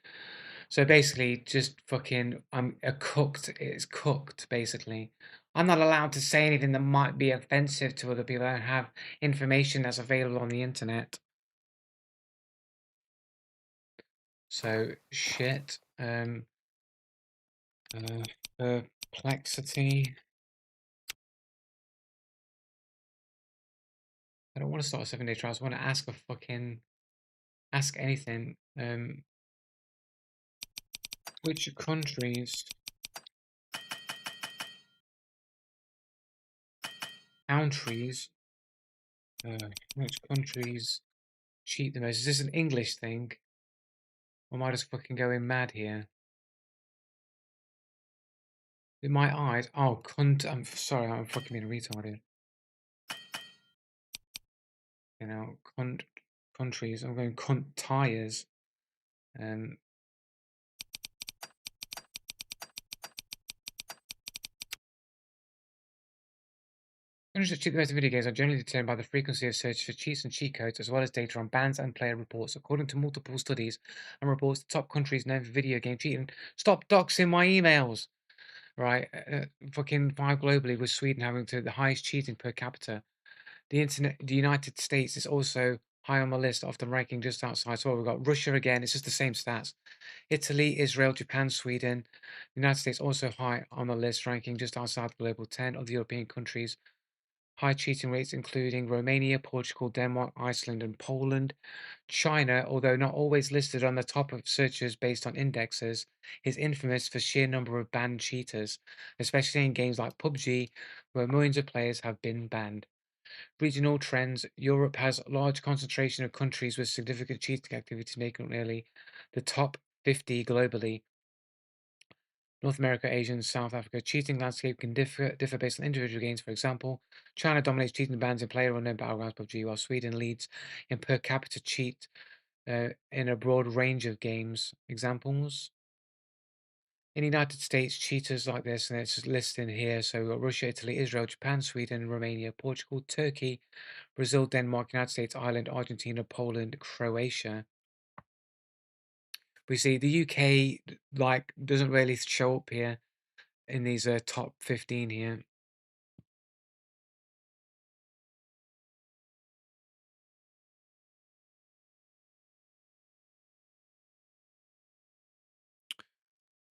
So basically, just fucking, I'm it's cooked, basically. I'm not allowed to say anything that might be offensive to other people. I don't have information that's available on the internet. So, shit. Perplexity. want to start a 7-day trial. I want to ask anything. Which countries countries which countries cheat the most? Is this an English thing? Or am I just fucking going mad here? With my eyes? Oh, cunt. I'm sorry, I'm fucking being retarded. You know, countries. I'm going cunt tires. Um, Countries that cheat the most in video games are generally determined by the frequency of search for cheats and cheat codes, as well as data on bans and player reports. According to multiple studies and reports, the top countries known for video game cheating. Stop doxing my emails! Right, fucking 5 globally, with Sweden having the highest cheating per capita. The United States is also high on the list, often ranking just outside. So we've got Russia again. It's just the same stats. Italy, Israel, Japan, Sweden. The United States also high on the list, ranking just outside the global 10 of the European countries. High cheating rates including Romania, Portugal, Denmark, Iceland, and Poland. China, although not always listed on the top of searches based on indexes, is infamous for sheer number of banned cheaters, especially in games like PUBG, where millions of players have been banned. Regional trends: Europe has a large concentration of countries with significant cheating activities, making it nearly the top 50 globally. North America, Asia, and South Africa. Cheating landscape can differ based on individual games. For example, China dominates cheating bans in player-unknown battlegrounds PUBG, while Sweden leads in per capita cheat in a broad range of games. Examples: in the United States, cheaters like this, and it's listed here. So we've got Russia, Italy, Israel, Japan, Sweden, Romania, Portugal, Turkey, Brazil, Denmark, United States, Ireland, Argentina, Poland, Croatia. We see the UK like doesn't really show up here in these top 15 here.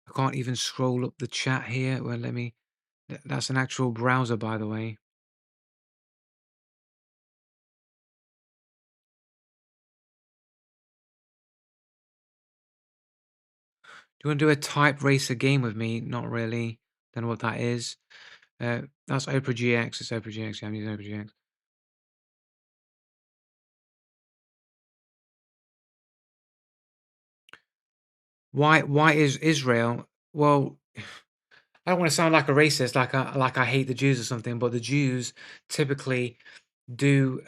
I can't even scroll up the chat here. Well, let me. That's an actual browser, by the way. Do you want to do a type racer game with me? Not really. Don't know what that is. That's Opera GX. It's Opera GX. Yeah, I'm using Opera GX. Why is Israel? Well, I don't want to sound like a racist, like I hate the Jews or something, but the Jews typically do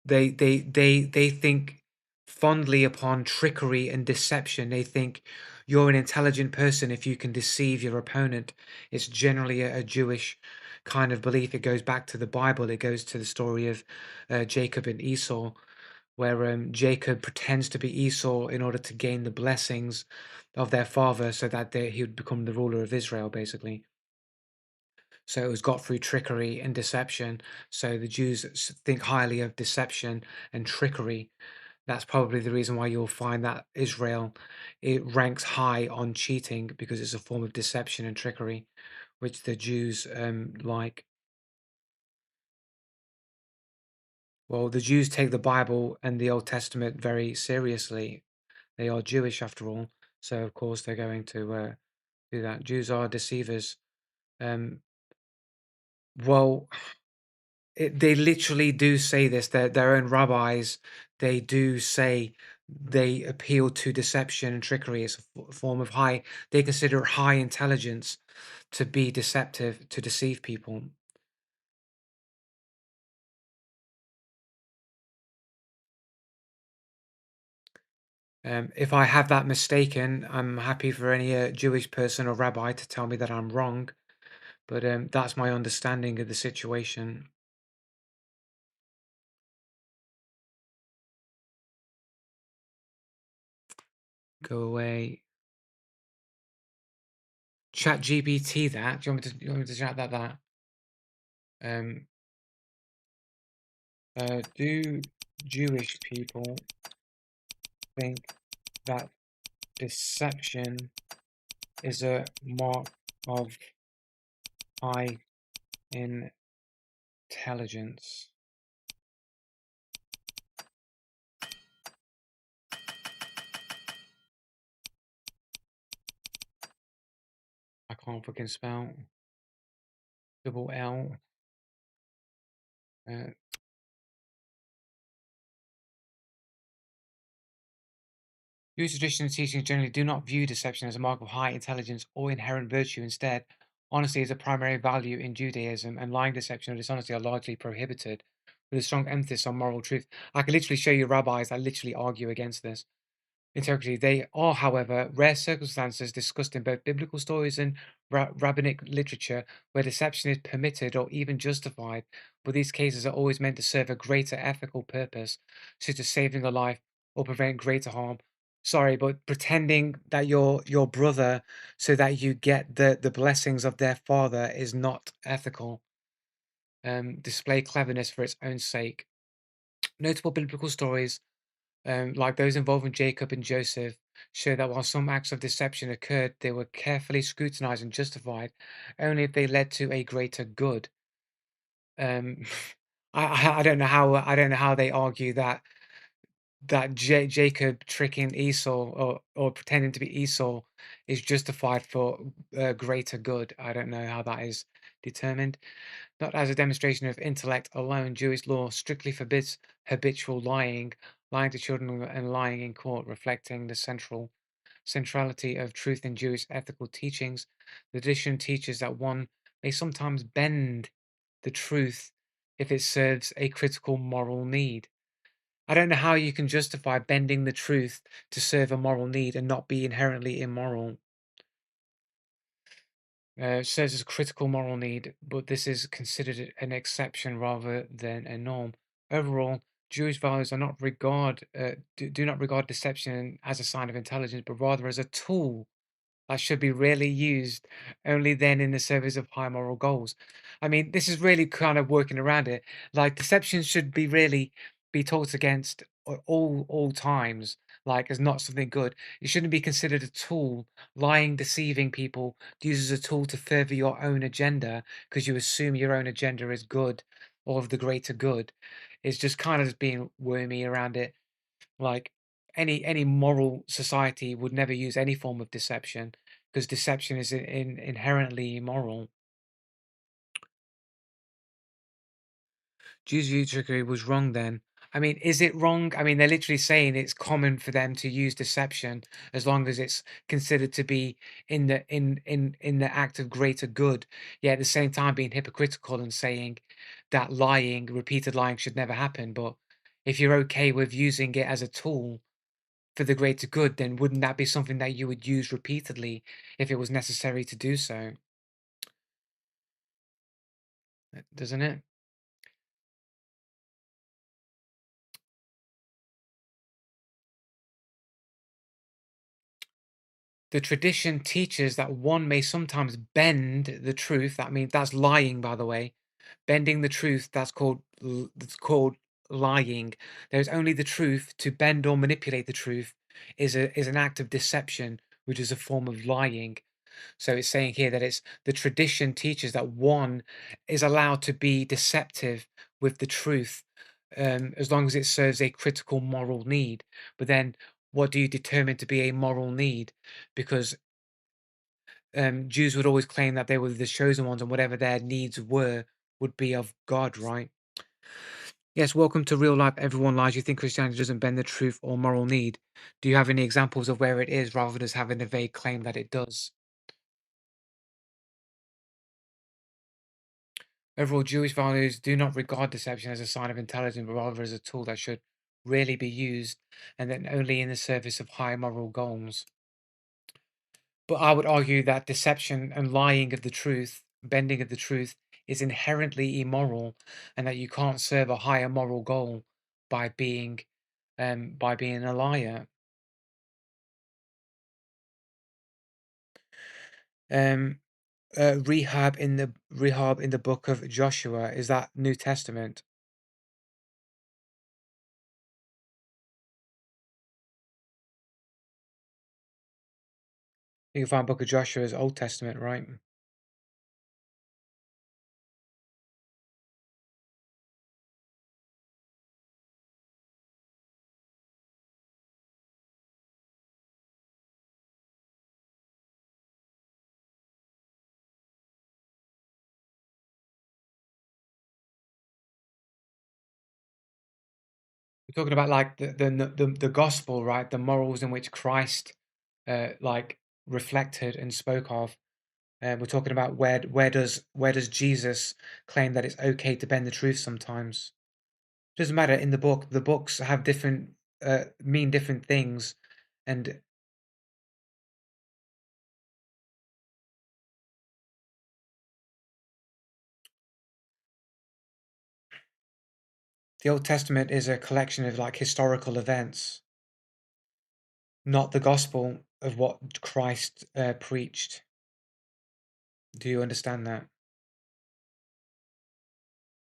they think fondly upon trickery and deception. They think you're an intelligent person if you can deceive your opponent. It's generally a Jewish kind of belief. It goes back to the Bible. It goes to the story of Jacob and Esau, where Jacob pretends to be Esau in order to gain the blessings of their father, so that he would become the ruler of Israel, basically. So it was got through trickery and deception. So the Jews think highly of deception and trickery. That's probably the reason why you'll find that Israel, it ranks high on cheating, because it's a form of deception and trickery, which the Jews like. Well, the Jews take the Bible and the Old Testament very seriously. They are Jewish after all, so of course they're going to do that. Jews are deceivers. Um, well, they literally do say this. Their own rabbis, they do say they appeal to deception and trickery as a form of high. They consider it high intelligence to be deceptive, to deceive people. If I have that mistaken, I'm happy for any Jewish person or rabbi to tell me that I'm wrong. But that's my understanding of the situation. Go away. Chat GPT that. Do you want me to chat that? Um, do Jewish people think that deception is a mark of high intelligence? Can't fucking spell. Double L. Uh, Jewish tradition and teachings generally do not view deception as a mark of high intelligence or inherent virtue. Instead, honesty is a primary value in Judaism, and lying, deception, or dishonesty are largely prohibited, with a strong emphasis on moral truth. I can literally show you rabbis that literally argue against this integrity. They are, however, rare circumstances discussed in both biblical stories and rabbinic literature where deception is permitted or even justified, but these cases are always meant to serve a greater ethical purpose, such as saving a life or prevent greater harm. Sorry, but pretending that you're your brother so that you get the blessings of their father is not ethical. Display cleverness for its own sake. Notable biblical stories like those involving Jacob and Joseph, show that while some acts of deception occurred, they were carefully scrutinized and justified only if they led to a greater good. Um, I don't know how they argue that Jacob tricking Esau or pretending to be Esau is justified for greater good. I don't know how that is determined. Not as a demonstration of intellect alone, Jewish law strictly forbids habitual lying, lying to children and lying in court, reflecting the centrality of truth in Jewish ethical teachings. The tradition teaches that one may sometimes bend the truth if it serves a critical moral need. I don't know how you can justify bending the truth to serve a moral need and not be inherently immoral. Serves as a critical moral need, but this is considered an exception rather than a norm. Overall, Jewish values are not do not regard deception as a sign of intelligence, but rather as a tool that should be rarely used, only then in the service of high moral goals. I mean, this is really kind of working around it. Like deception should be really be taught against all times, like as not something good. It shouldn't be considered a tool. Lying, deceiving people, used as a tool to further your own agenda because you assume your own agenda is good or of the greater good. It's just kind of just being wormy around it. Like any moral society would never use any form of deception because deception is inherently immoral. Jews view trickery was wrong then. I mean, is it wrong? I mean, they're literally saying it's common for them to use deception as long as it's considered to be in the act of greater good. Yet at the same time being hypocritical and saying that lying, repeated lying should never happen. But if you're okay with using it as a tool for the greater good, then wouldn't that be something that you would use repeatedly if it was necessary to do so? Doesn't it? The tradition teaches that one may sometimes bend the truth. That means that's lying, by the way. Bending the truth, that's called lying. There's only the truth. To bend or manipulate the truth is an act of deception, which is a form of lying. So it's saying here that it's the tradition teaches that one is allowed to be deceptive with the truth, as long as it serves a critical moral need. But then, what do you determine to be a moral need? Because Jews would always claim that they were the chosen ones, and whatever their needs were would be of God, right? Yes, welcome to real life. Everyone lies. You think Christianity doesn't bend the truth or moral need? Do you have any examples of where it is, rather than just having a vague claim that it does? Overall, Jewish values do not regard deception as a sign of intelligence, but rather as a tool that should rarely be used and then only in the service of high moral goals. But I would argue that deception and lying of the truth, bending of the truth, is inherently immoral, and that you can't serve a higher moral goal by being a liar. Um, Rehab in the book of Joshua, is that New Testament? You can find book of Joshua as Old Testament, right? We're talking about like the gospel, right? The morals in which Christ like reflected and spoke of. We're talking about where does Jesus claim that it's okay to bend the truth sometimes? Doesn't matter in the book. The books have different mean different things, and the Old Testament is a collection of like historical events, not the gospel of what Christ preached. Do you understand that?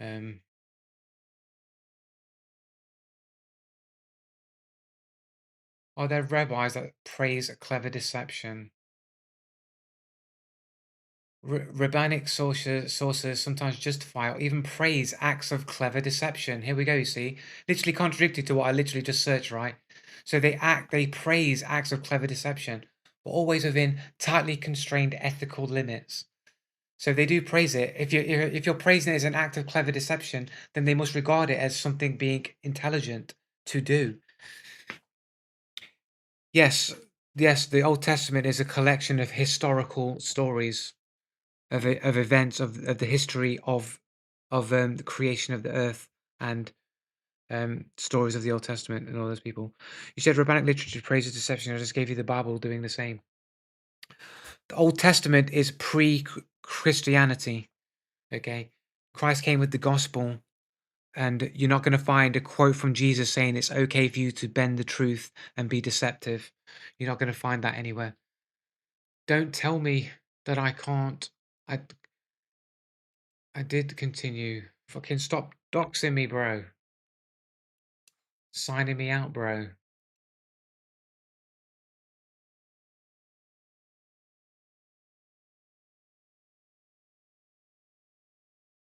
Um, are there rabbis that praise a clever deception? Rabbinic sources sometimes justify or even praise acts of clever deception. Here we go, you see. Literally contradicted to what I literally just searched, right? So they praise acts of clever deception, but always within tightly constrained ethical limits. So they do praise it. If you're praising it as an act of clever deception, then they must regard it as something being intelligent to do. Yes, yes, the Old Testament is a collection of historical stories of events of the history of the creation of the earth and stories of the Old Testament and all those people. You said rabbinic literature praises deception. I just gave you the Bible doing the same. The Old Testament is pre-Christianity. Okay, Christ came with the gospel, and you're not going to find a quote from Jesus saying it's okay for you to bend the truth and be deceptive. You're not going to find that anywhere. Don't tell me that I can't. I I did continue. Fucking stop doxing me, bro. Signing me out, bro.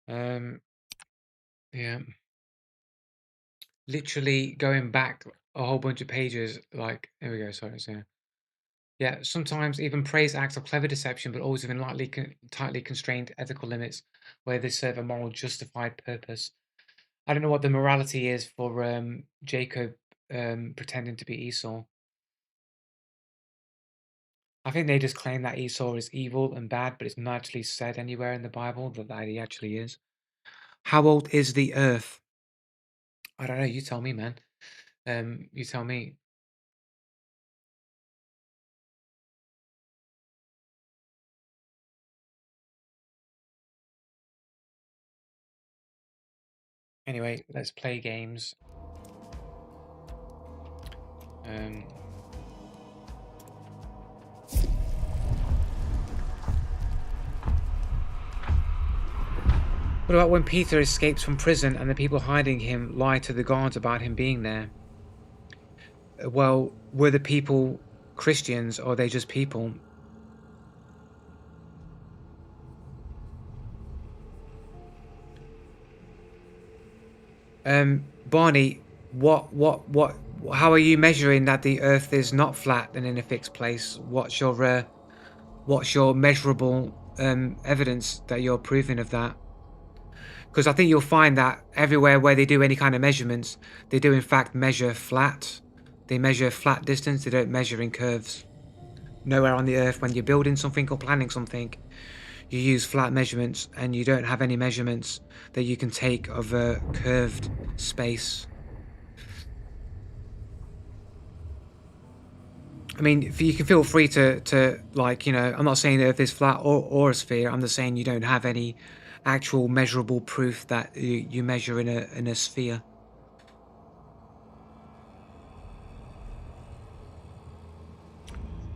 Um, yeah. Literally going back a whole bunch of pages. Like, there we go. Sorry, so yeah. Sometimes even praise acts of clever deception, but always within tightly constrained ethical limits, where they serve a moral justified purpose. I don't know what the morality is for Jacob pretending to be Esau. I think they just claim that Esau is evil and bad, but it's not actually said anywhere in the Bible that he actually is. How old is the Earth? I don't know. You tell me, man. You tell me. Anyway, let's play games. Um, what about when Peter escapes from prison and the people hiding him lie to the guards about him being there? Well, were the people Christians or are they just people? Barney, what? How are you measuring that the Earth is not flat and in a fixed place? What's your measurable evidence that you're proving of that? Because I think you'll find that everywhere where they do any kind of measurements, they do in fact measure flat. They measure flat distance. They don't measure in curves. Nowhere on the Earth, when you're building something or planning something, you use flat measurements, and you don't have any measurements that you can take of a curved space. I mean, you can feel free to like, I'm not saying the Earth is flat or a sphere. I'm just saying you don't have any actual measurable proof that you measure in a sphere.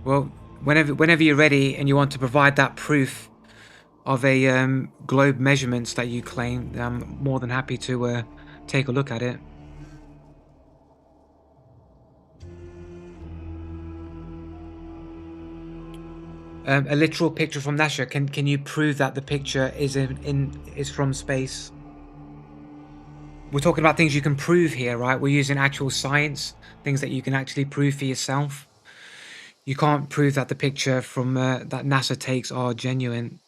Well, whenever you're ready and you want to provide that proof of a globe measurements that you claim, I'm more than happy to take a look at it. A literal picture from NASA. Can you prove that the picture is from space? We're talking about things you can prove here, right? We're using actual science, things that you can actually prove for yourself. You can't prove that the picture from that NASA takes are genuine.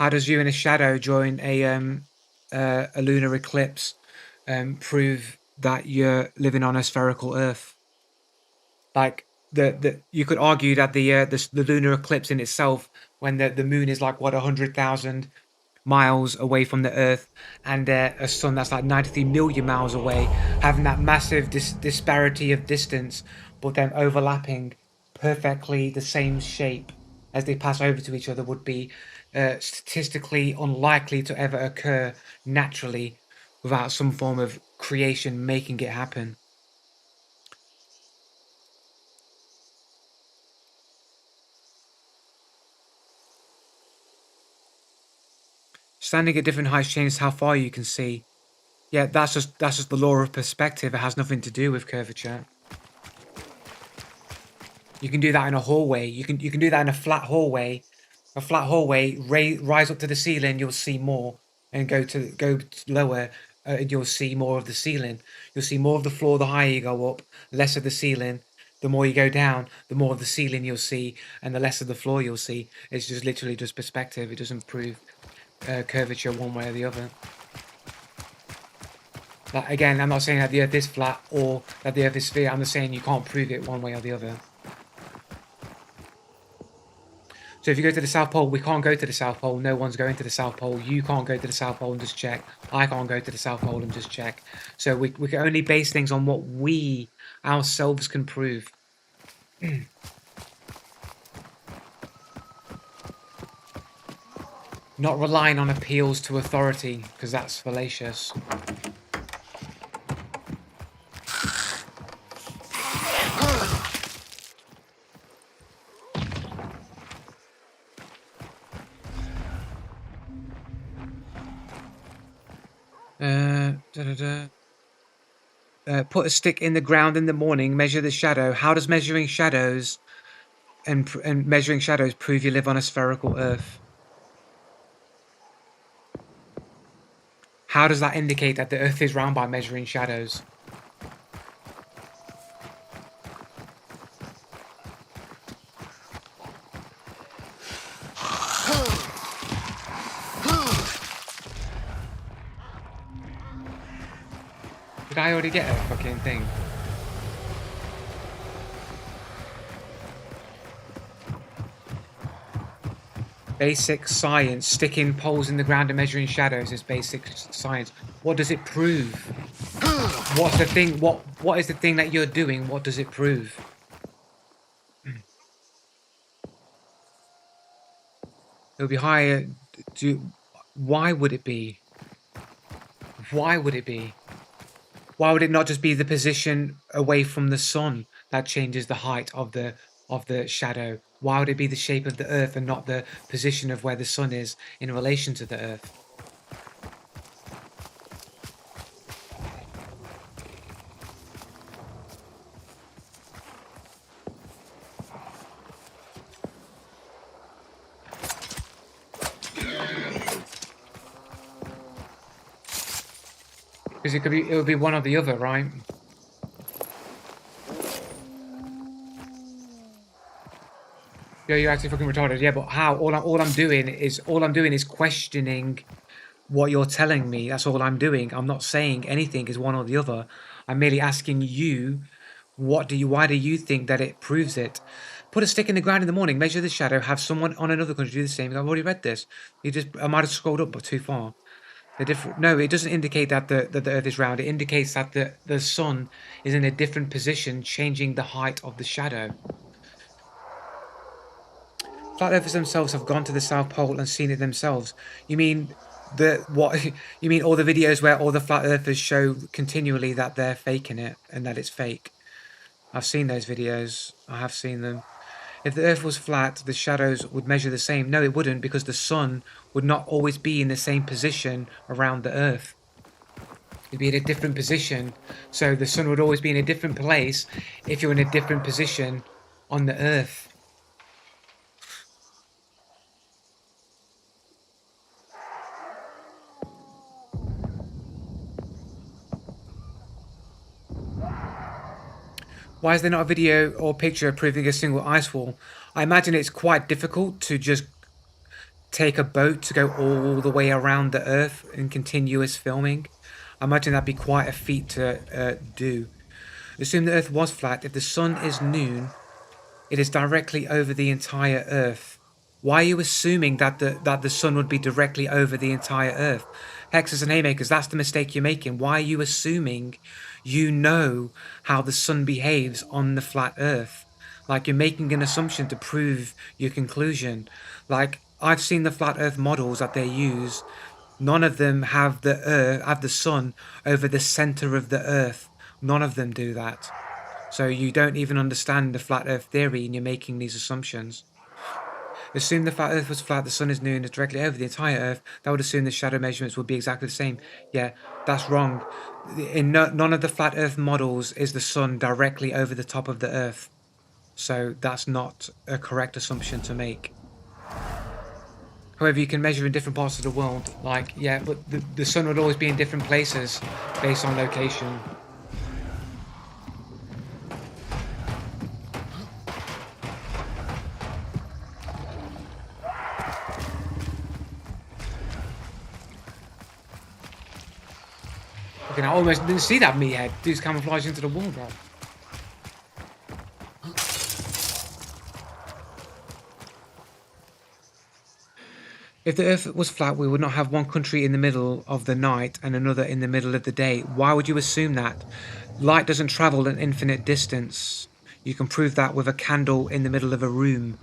How does viewing a shadow during a lunar eclipse prove that you're living on a spherical Earth? Like you could argue that the lunar eclipse in itself, when the moon is like what 100,000 miles away from the Earth, and a sun that's like 93 million miles away, having that massive disparity of distance, but then overlapping perfectly the same shape as they pass over to each other, would be statistically unlikely to ever occur naturally without some form of creation making it happen. Standing at different heights changes how far you can see. Yeah, that's just the law of perspective. It has nothing to do with curvature. You can do that in a hallway. You can do that in a flat hallway. A flat hallway, rise up to the ceiling, you'll see more, and go lower, and you'll see more of the ceiling. You'll see more of the floor the higher you go up, less of the ceiling. The more you go down, the more of the ceiling you'll see, and the less of the floor you'll see. It's just literally just perspective. It doesn't prove curvature one way or the other. Like, again, I'm not saying that the Earth is flat or that the Earth is sphere. I'm just saying you can't prove it one way or the other. So if you go to the South Pole, we can't go to the South Pole. No one's going to the South Pole. You can't go to the South Pole and just check. I can't go to the South Pole and just check. So we can only base things on what we ourselves can prove. Not relying on appeals to authority, because that's fallacious. Put a stick in the ground in the morning, measure the shadow. How does measuring shadows and measuring shadows prove you live on a spherical Earth? How does that indicate that the Earth is round by measuring shadows? Did I already get a fucking thing? Basic science. Sticking poles in the ground and measuring shadows is basic science. What does it prove? What's the thing? What is the thing that you're doing? What does it prove? It'll be higher. Why would it be? Why would it be? Why would it not just be the position away from the sun that changes the height of the shadow? Why would it be the shape of the Earth and not the position of where the sun is in relation to the Earth? Because it would be one or the other, right? Yeah, you're actually fucking retarded. Yeah, but how? All I'm doing is questioning what you're telling me. That's all I'm doing. I'm not saying anything is one or the other. I'm merely asking you, why do you think that it proves it? Put a stick in the ground in the morning, measure the shadow, have someone on another country do the same. I've already read this. I might have scrolled up, but too far. No, it doesn't indicate that the Earth is round. It indicates that the sun is in a different position, changing the height of the shadow. Flat earthers themselves have gone to the South Pole and seen it themselves. You mean what? You mean all the videos where all the flat earthers show continually that they're faking it and that it's fake? I've seen those videos. I have seen them. If the Earth was flat, the shadows would measure the same. No, it wouldn't, because the sun would not always be in the same position around the Earth. It'd be in a different position. So the sun would always be in a different place if you're in a different position on the Earth. Why is there not a video or picture proving a single ice wall? I imagine it's quite difficult to just take a boat to go all the way around the Earth in continuous filming. I imagine that'd be quite a feat to do. Assume the Earth was flat. If the sun is noon, it is directly over the entire Earth. Why are you assuming that the sun would be directly over the entire Earth? Hexes and haymakers, that's the mistake you're making. Why are you assuming you know how the sun behaves on the flat Earth? Like, you're making an assumption to prove your conclusion. Like, I've seen the flat Earth models that they use. None of them have the sun over the center of the Earth. None of them do that. So you don't even understand the flat Earth theory, and you're making these assumptions. Assume the flat Earth was flat, the sun is noon, is directly over the entire Earth. That would assume the shadow measurements would be exactly the same. Yeah, that's wrong. In none of the flat Earth models is the sun directly over the top of the Earth. So that's not a correct assumption to make. However, you can measure in different parts of the world. Like, yeah, but the sun would always be in different places based on location. Okay, I almost didn't see that meathead. Dude's camouflaged into the wall, bro. If the Earth was flat, we would not have one country in the middle of the night and another in the middle of the day. Why would you assume that? Light doesn't travel an infinite distance. You can prove that with a candle in the middle of a room.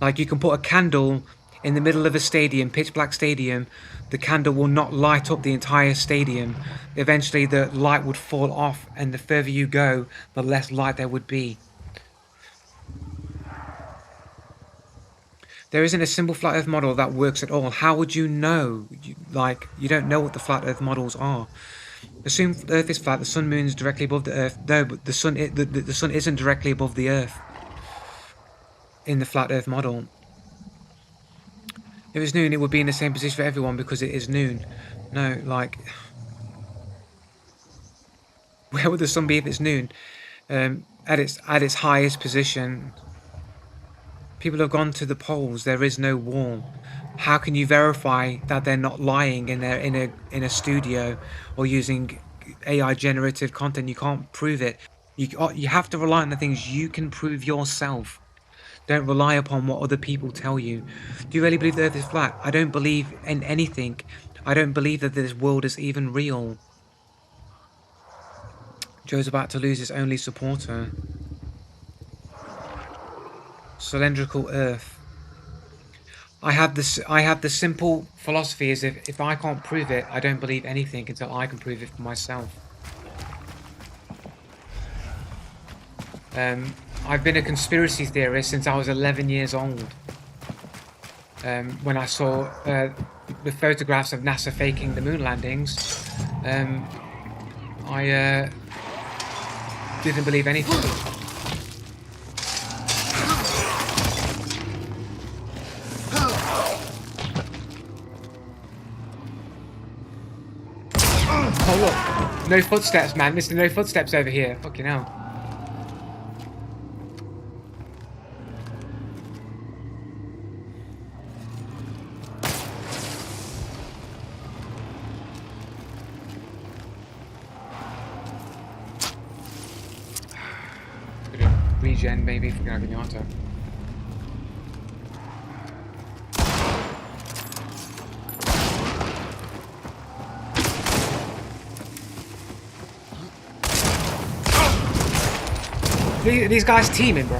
Like, you can put a candle in the middle of a stadium, pitch black stadium. The candle will not light up the entire stadium. Eventually the light would fall off, and the further you go, the less light there would be. There isn't a simple flat Earth model that works at all. How would you know? You don't know what the flat Earth models are. Assume the Earth is flat, the sun moons directly above the Earth. No, but the sun isn't directly above the Earth in the flat Earth model. If it's noon, it would be in the same position for everyone because it is noon. No, like, where would the sun be if it's noon? At its highest position. People have gone to the poles. There is no wall. How can you verify that they're not lying in a studio or using AI generative content? You can't prove it. You have to rely on the things you can prove yourself. Don't rely upon what other people tell you. Do you really believe the Earth is flat? I don't believe in anything. I don't believe that this world is even real. Joe's about to lose his only supporter. Cylindrical Earth. I have the simple philosophy is if I can't prove it, I don't believe anything until I can prove it for myself. I've been a conspiracy theorist since I was 11 years old. When I saw the photographs of NASA faking the moon landings, I didn't believe anything. Oh look, no footsteps, man. Mr. No Footsteps over here. Fucking hell. Regen maybe for Gnaganato. These guys teaming, bro.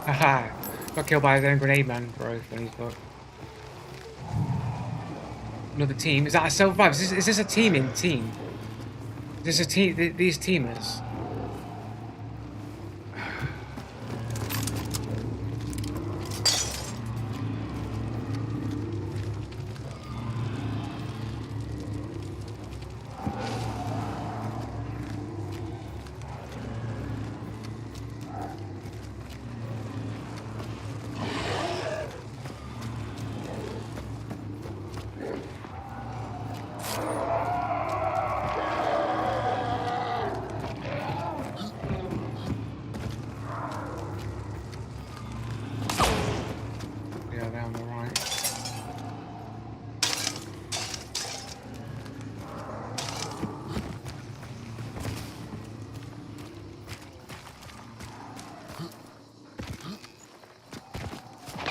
Haha. Got killed by his own grenade man, bro. Funny as fuck. Another team. Is that a self-revive? Is this a teaming team? Is this a team? These teamers? down the right.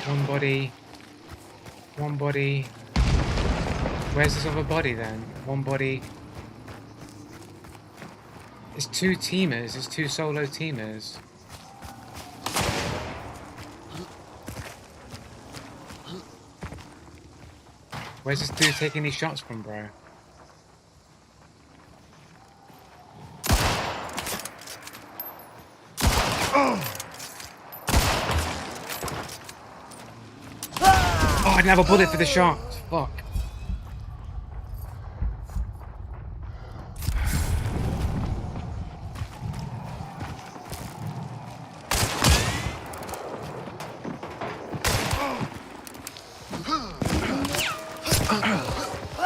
One body. One body. Where's this other body then? One body. It's two teamers. It's two solo teamers. Where's this dude taking these shots from, bro? Oh, I didn't have a bullet for the shot. Fuck.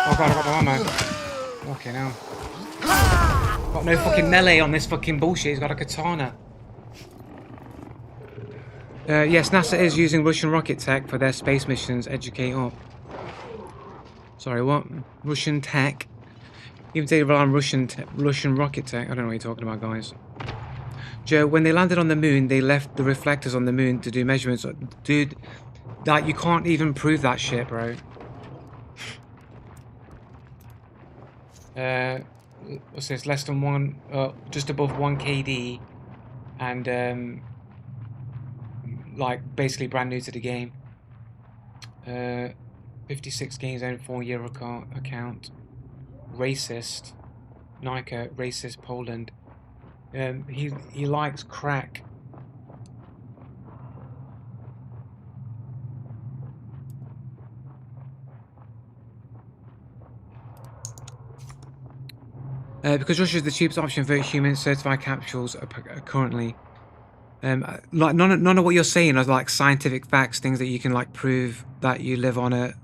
Oh god, I got no ammo. Okay, now. Got no fucking melee on this fucking bullshit. He's got a katana. Yes, NASA is using Russian rocket tech for their space missions. Educate up. Sorry, what? Russian tech? Even they rely on Russian rocket tech. I don't know what you're talking about, guys. Joe, when they landed on the moon, they left the reflectors on the moon to do measurements. Dude, that you can't even prove that shit, bro. What's this? Less than one, just above 1 KD, and like basically brand new to the game. 56 games owned, 4-year account. Racist, Nika, racist Poland. He likes crack. Because Russia is the cheapest option for human certified capsules currently. Like none of what you're saying are like scientific facts, things that you can like prove that you live on a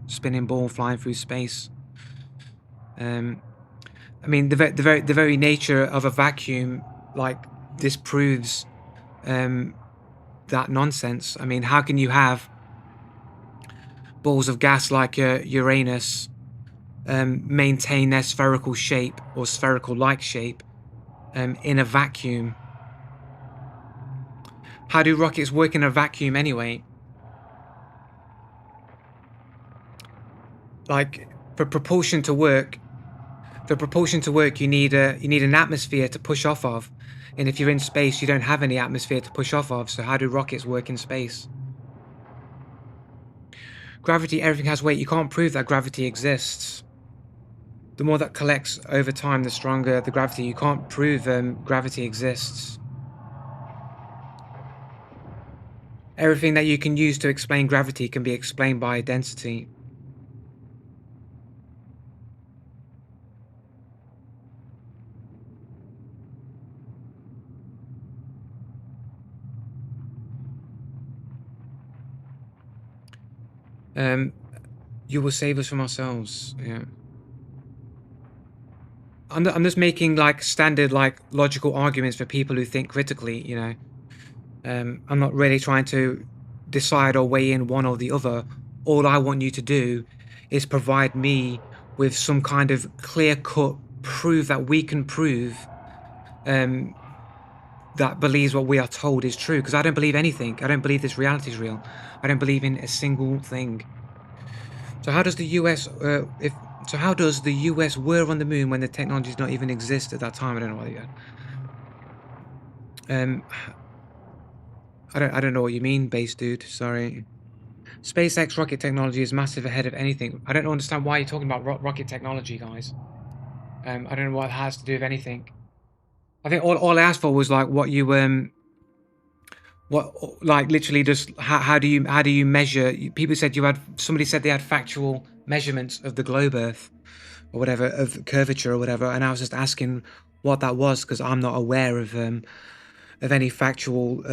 spinning ball flying through space. I mean, the very nature of a vacuum like disproves that nonsense. I mean, how can you have balls of gas like Uranus maintain their spherical shape or spherical-like shape in a vacuum? How do rockets work in a vacuum anyway? Like, for propulsion to work, you need an atmosphere to push off of, and if you're in space, you don't have any atmosphere to push off of. So how do rockets work in space? Gravity, everything has weight. You can't prove that gravity exists. The more that collects over time, the stronger the gravity. You can't prove gravity exists. Everything that you can use to explain gravity can be explained by density. You will save us from ourselves. Yeah. I'm just making like standard like logical arguments for people who think critically, you know. I'm not really trying to decide or weigh in one or the other. All I want you to do is provide me with some kind of clear-cut proof that we can prove that believes what we are told is true. Because I don't believe anything. I don't believe this reality is real. I don't believe in a single thing. So how does the US how does the US were on the moon when the technology did not even exist at that time? I don't know what yet. I don't know what you mean, base dude. Sorry. SpaceX rocket technology is massive ahead of anything. I don't understand why you're talking about rocket technology, guys. I don't know what it has to do with anything. I think all I asked for was like what you what like literally just how do you measure? People said somebody said they had factual measurements of the globe Earth or whatever, of curvature or whatever, and I was just asking what that was because I'm not aware of any factual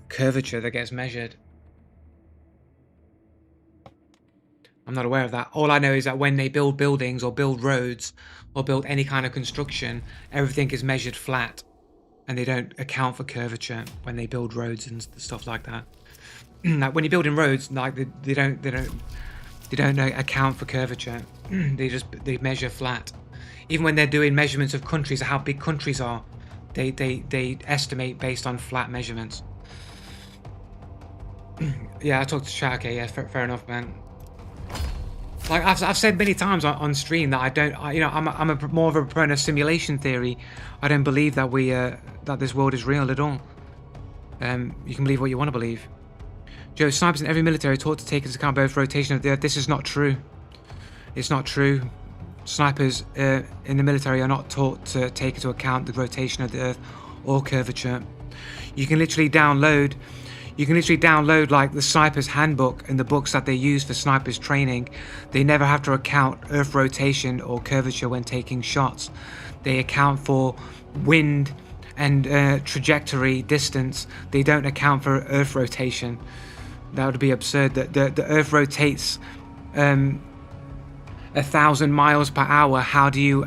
curvature that gets measured. I'm not aware of that. All I know is that when they build buildings or build roads or build any kind of construction, everything is measured flat, and they don't account for curvature when they build roads and stuff like that. Like when you're building roads, like they don't account for curvature. They measure flat. Even when they're doing measurements of countries, how big countries are, they estimate based on flat measurements. Yeah, I talked to chat. Okay, yeah, fair enough, man. Like I've said many times on stream that I don't, I'm a more of a proponent of simulation theory. I don't believe that that this world is real at all. You can believe what you want to believe. Joe, snipers in every military are taught to take into account both rotation of the Earth. This is not true. It's not true. Snipers in the military are not taught to take into account the rotation of the Earth or curvature. You can literally download like the sniper's handbook and the books that they use for snipers training. They never have to account Earth rotation or curvature when taking shots. They account for wind and trajectory, distance. They don't account for Earth rotation. That would be absurd. The Earth rotates 1,000 miles per hour. How do you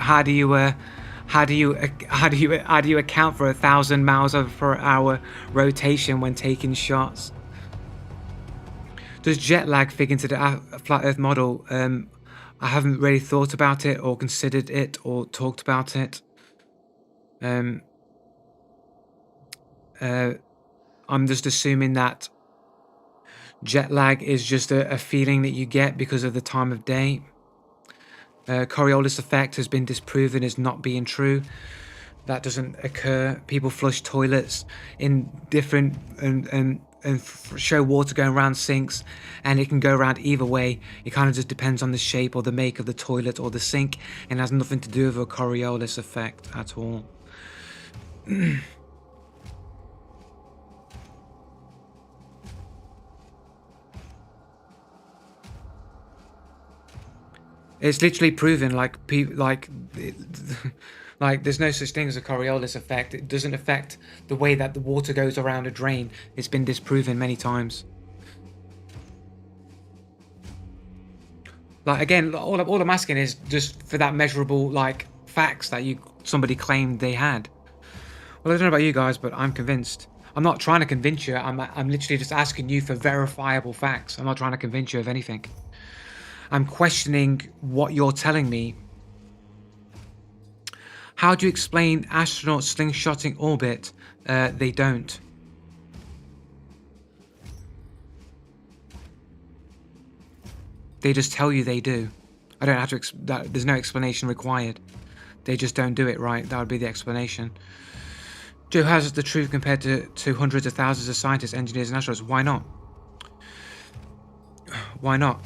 account for 1,000 miles per hour rotation when taking shots? Does jet lag figure into the flat Earth model? I haven't really thought about it or considered it or talked about it. I'm just assuming that jet lag is just a feeling that you get because of the time of day. Coriolis effect has been disproven as not being true. That doesn't occur. People flush toilets in different and show water going around sinks, and it can go around either way. It kind of just depends on the shape or the make of the toilet or the sink, and has nothing to do with a Coriolis effect at all. It's literally proven, like like there's no such thing as a Coriolis effect. It doesn't affect the way that the water goes around a drain. It's been disproven many times. Like again, all I'm asking is just for that measurable like facts that somebody claimed they had. Well, I don't know about you guys, but I'm convinced. I'm not trying to convince you. I'm literally just asking you for verifiable facts. I'm not trying to convince you of anything. I'm questioning what you're telling me. How do you explain astronauts slingshotting orbit? They don't. They just tell you they do. I don't have to. There's no explanation required. They just don't do it right. That would be the explanation. Joe has the truth compared to hundreds of thousands of scientists, engineers, and astronauts. Why not? Why not?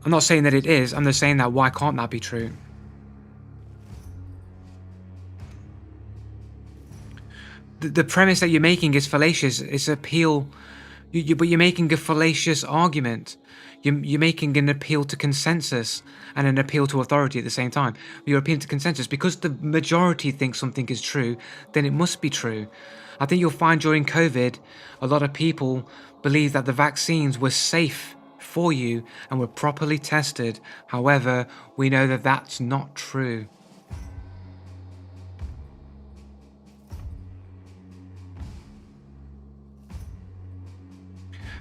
I'm not saying that it is. I'm just saying that why can't that be true? The premise that you're making is fallacious. It's appeal. But you're making a fallacious argument. You're making an appeal to consensus and an appeal to authority at the same time. You're appealing to consensus because the majority thinks something is true, then it must be true. I think you'll find during COVID, a lot of people believe that the vaccines were safe for you and were properly tested. However, we know that that's not true.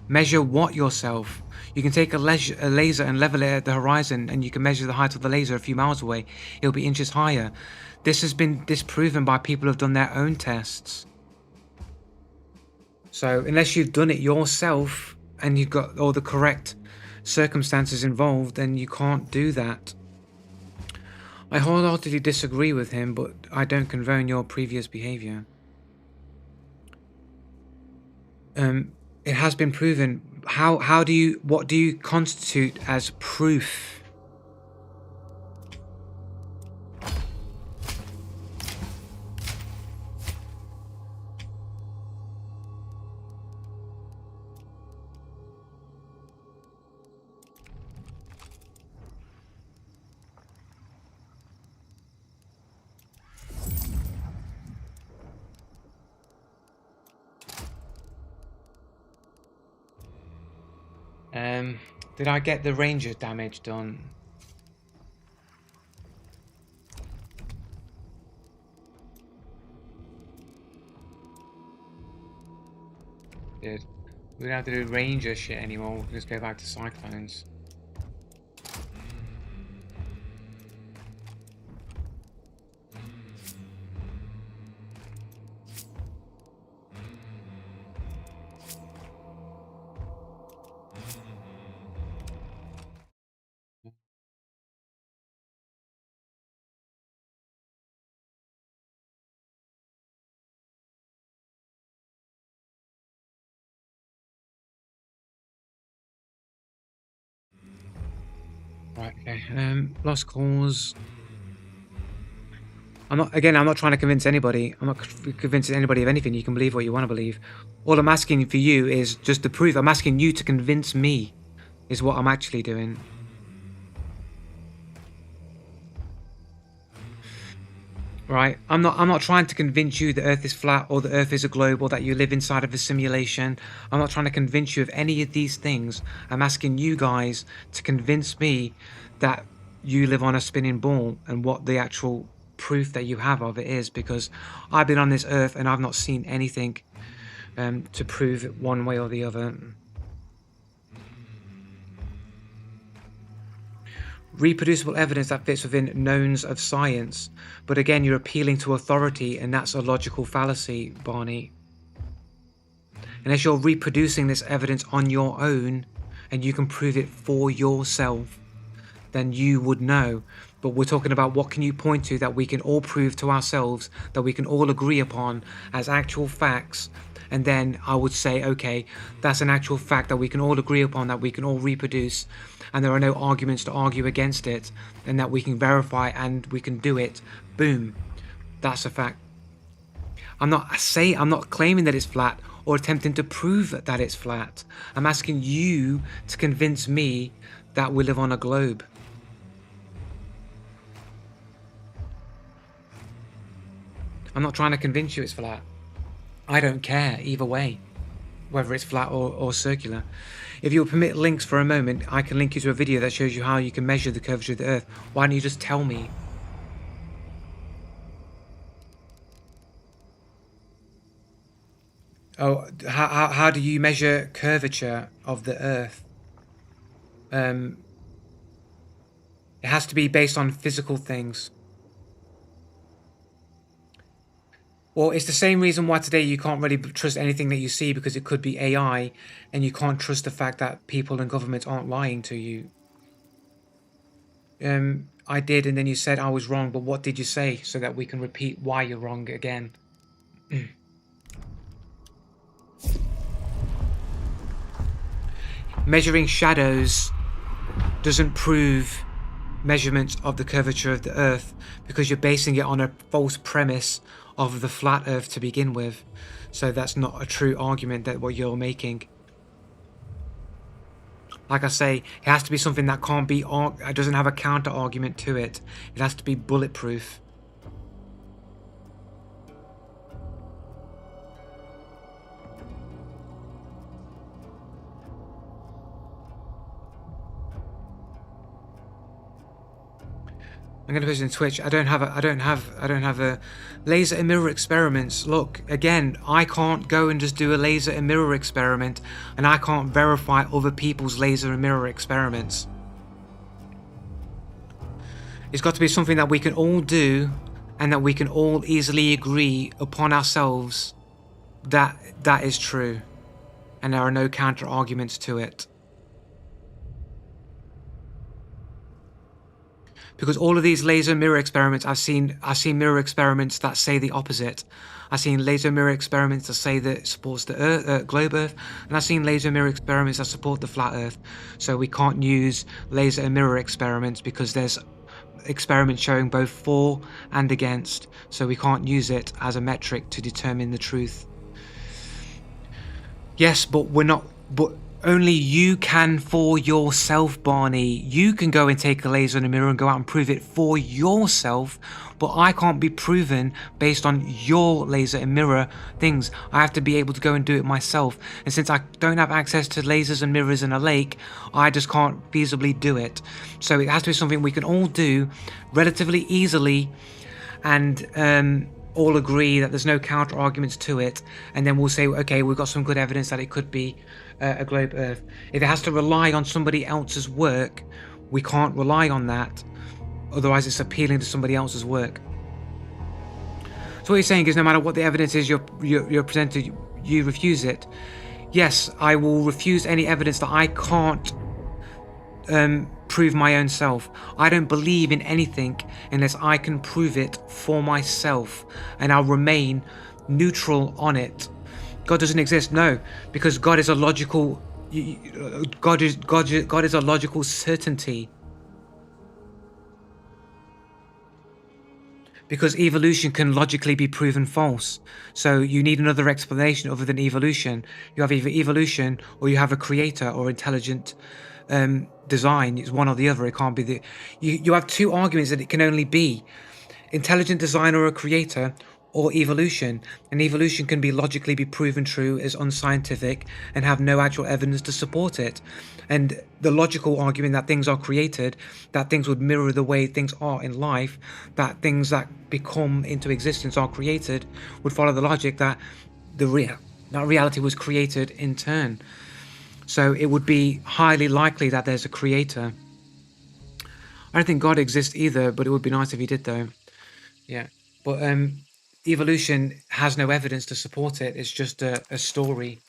Measure what yourself? You can take a laser and level it at the horizon, and you can measure the height of the laser a few miles away. It'll be inches higher. This has been disproven by people who have done their own tests. So unless you've done it yourself and you've got all the correct circumstances involved, then you can't do that. I wholeheartedly disagree with him, but I don't condone your previous behavior. It has been proven. What do you constitute as proof? Did I get the ranger damage done? did. We don't have to do ranger shit anymore. We can just go back to cyclones. Right, okay. Lost cause. I'm not trying to convince anybody. I'm not convincing anybody of anything. You can believe what you want to believe. All I'm asking for you is just the proof. I'm asking you to convince me, is what I'm actually doing. Right? I'm not trying to convince you the Earth is flat or the Earth is a globe or that you live inside of a simulation. I'm not trying to convince you of any of these things. I'm asking you guys to convince me that you live on a spinning ball and what the actual proof that you have of it is, because I've been on this Earth and I've not seen anything to prove it one way or the other. Reproducible evidence that fits within knowns of science. But again, you're appealing to authority, and that's a logical fallacy, Barney. Unless you're reproducing this evidence on your own, and you can prove it for yourself, then you would know. But we're talking about what can you point to that we can all prove to ourselves, that we can all agree upon as actual facts. And then I would say, okay, that's an actual fact that we can all agree upon, that we can all reproduce, and there are no arguments to argue against it, and that we can verify and we can do it. Boom. That's a fact. I'm not claiming that it's flat or attempting to prove that it's flat. I'm asking you to convince me that we live on a globe. I'm not trying to convince you it's flat. I don't care either way, whether it's flat or circular. If you'll permit links for a moment, I can link you to a video that shows you how you can measure the curvature of the Earth. Why don't you just tell me? Oh, how do you measure curvature of the Earth? It has to be based on physical things. Well, it's the same reason why today you can't really trust anything that you see, because it could be AI, and you can't trust the fact that people and governments aren't lying to you. I did, and then you said I was wrong, but what did you say so that we can repeat why you're wrong again? Measuring shadows doesn't prove measurements of the curvature of the Earth, because you're basing it on a false premise of the flat Earth to begin with. So that's not a true argument that what you're making. Like I say, it has to be something that can't be, it doesn't have a counter argument to it. It has to be bulletproof. I'm gonna post it in Twitch. I don't have a laser and mirror experiments. Look, again, I can't go and just do a laser and mirror experiment, and I can't verify other people's laser and mirror experiments. It's got to be something that we can all do, and that we can all easily agree upon ourselves that that is true, and there are no counter arguments to it. Because all of these laser mirror experiments, I've seen mirror experiments that say the opposite. I've seen laser mirror experiments that say that it supports the Earth, globe Earth, and I've seen laser mirror experiments that support the flat Earth. So we can't use laser and mirror experiments because there's experiments showing both for and against. So we can't use it as a metric to determine the truth. Yes, but we're not. But only you can for yourself, Barney. You can go and take a laser and a mirror and go out and prove it for yourself, but I can't be proven based on your laser and mirror things. I have to be able to go and do it myself. And since I don't have access to lasers and mirrors in a lake, I just can't feasibly do it. So it has to be something we can all do relatively easily, and all agree that there's no counter arguments to it, and then we'll say, okay, we've got some good evidence that it could be a globe Earth. If it has to rely on somebody else's work, we can't rely on that. Otherwise, it's appealing to somebody else's work. So what you're saying is, no matter what the evidence is you're presented, you refuse it. Yes, I will refuse any evidence that I can't prove my own self. I don't believe in anything unless I can prove it for myself, and I'll remain neutral on it. God doesn't exist, no, because God is a logical. God is a logical certainty. Because evolution can logically be proven false. So you need another explanation other than evolution. You have either evolution or you have a creator or intelligent design. It's one or the other. It can't be the. You have two arguments that it can only be intelligent design or a creator, or evolution. And evolution can be logically be proven true as unscientific and have no actual evidence to support it. And the logical argument that things are created, that things would mirror the way things are in life, that things that become into existence are created, would follow the logic that that reality was created in turn. So it would be highly likely that there's a creator. I don't think God exists either, but it would be nice if he did, though. Yeah, but evolution has no evidence to support it. It's just a story.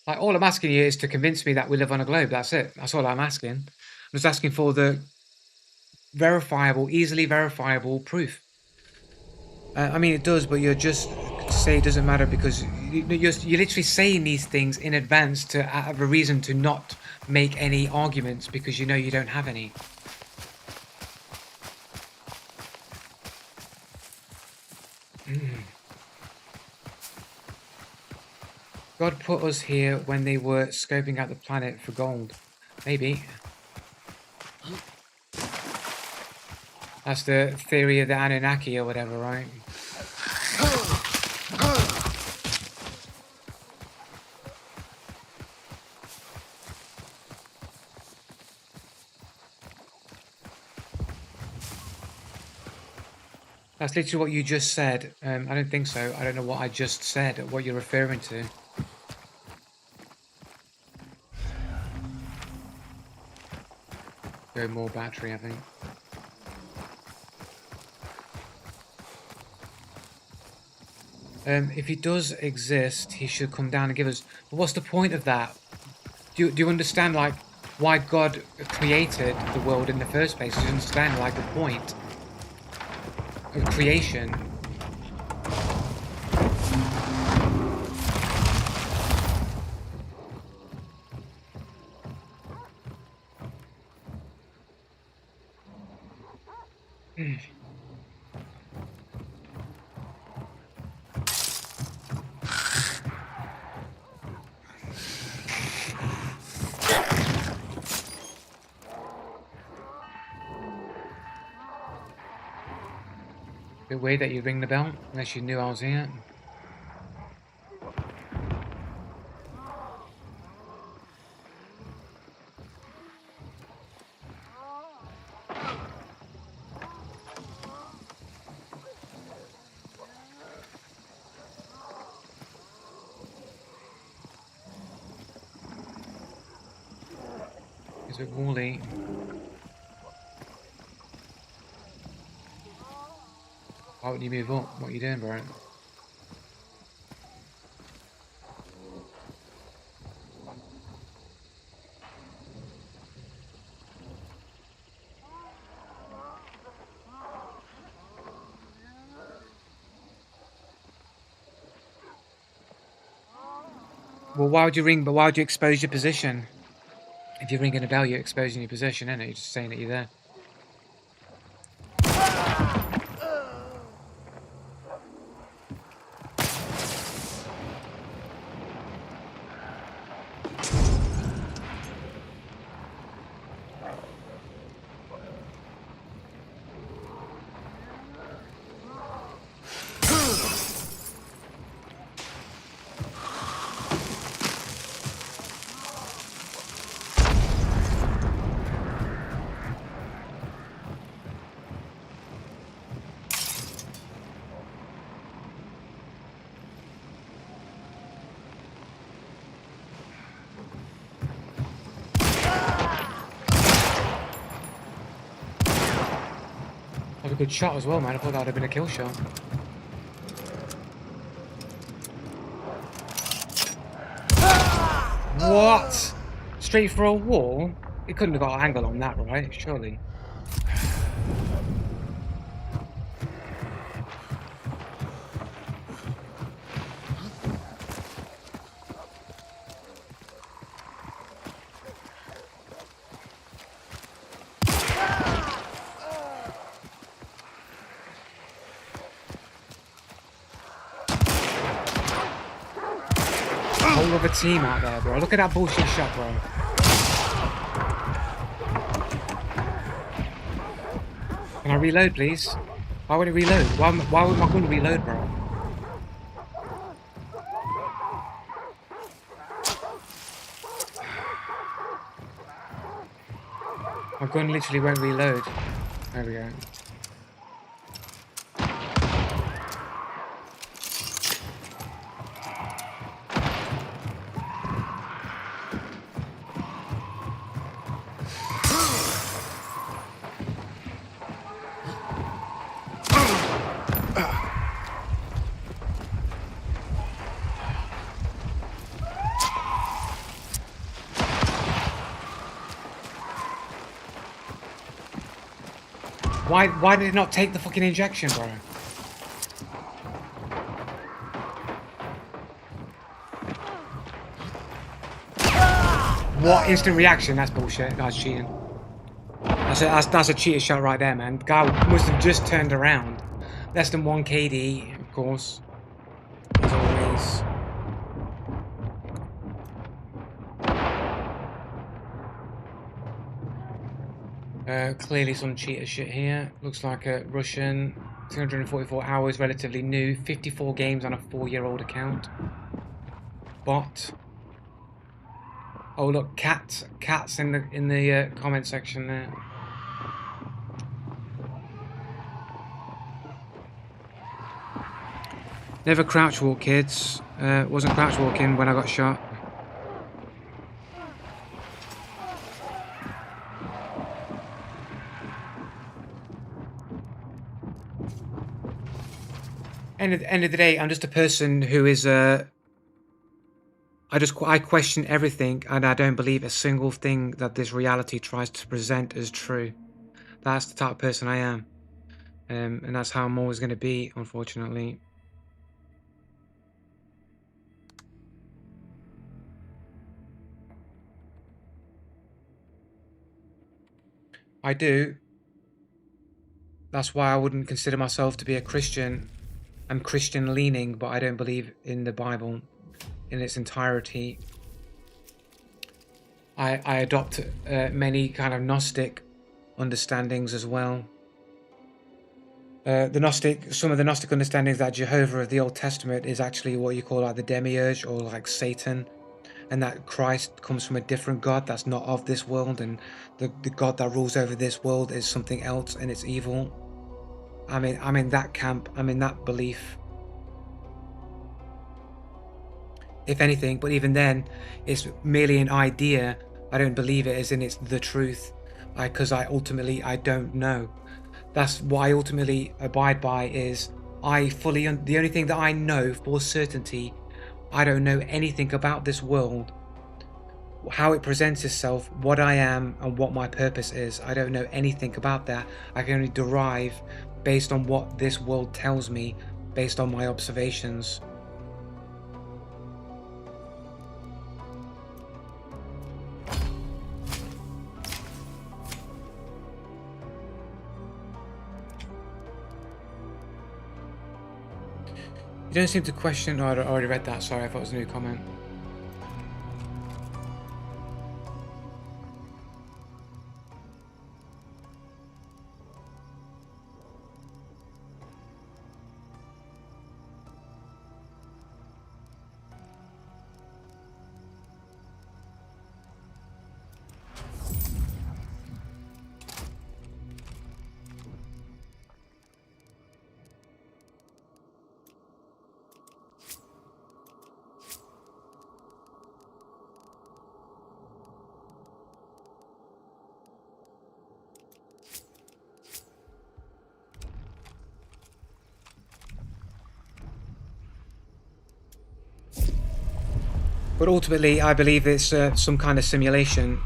Like, all I'm asking you is to convince me that we live on a globe. That's it. That's all I'm asking. I'm just asking for the verifiable, easily verifiable proof. I mean, it does, but you're just say it doesn't matter because you're literally saying these things in advance to have a reason to not make any arguments because you know you don't have any. God put us here when they were scoping out the planet for gold. Maybe. That's the theory of the Anunnaki or whatever, right? That's literally what you just said. I don't think so. I don't know what I just said, what you're referring to. Go more battery, I think. If he does exist, he should come down and give us... But what's the point of that? Do you understand, like, why God created the world in the first place? Do you understand, like, the point of creation? The way that you ring the bell, unless you knew I was here. It's a bit woolly. Why would you move up? What are you doing, bro? Well, why would you ring? But why would you expose your position? If you're ringing a bell, you're exposing your position, isn't it? You're just saying that you're there. a good shot as well, man. I thought that would have been a kill shot. What? Straight for a wall? It couldn't have got an angle on that, right? Surely. Whole other team out there, bro. Look at that bullshit shot, bro. Can I reload, please? Why would it reload? Why would my gun reload, bro? My gun literally won't reload. There we go. Why did it not take the fucking injection, bro? What instant reaction? That's bullshit. That's cheating. That's a cheater shot right there, man. The guy must have just turned around. Less than 1 KD, of course. As always. Clearly some cheater shit here. Looks like a Russian. 244 hours, relatively new. 54 games on a 4-year-old account. Bot. Oh look, cats in the comment section there. Never crouch walk, kids. Wasn't crouch walking when I got shot. End of the day, I'm just a person who is I question everything, and I don't believe a single thing that this reality tries to present as true. That's the type of person I am, and that's how I'm always going to be, unfortunately. I do. That's why I wouldn't consider myself to be a Christian. I'm Christian leaning, but I don't believe in the Bible in its entirety. I adopt many kind of Gnostic understandings as well. Some of the Gnostic understandings that Jehovah of the Old Testament is actually what you call like the demiurge or like Satan, and that Christ comes from a different God that's not of this world, and the God that rules over this world is something else and it's evil. I'm in that camp. I'm in that belief. If anything, but even then, it's merely an idea. I don't believe it as in it's the truth, because I don't know. That's what I ultimately abide by. Is the only thing that I know for certainty. I don't know anything about this world, how it presents itself, what I am, and what my purpose is. I don't know anything about that. I can only derive based on what this world tells me, based on my observations. You don't seem to question. Oh, I already read that. Sorry, I thought it was a new comment. But ultimately, I believe it's some kind of simulation.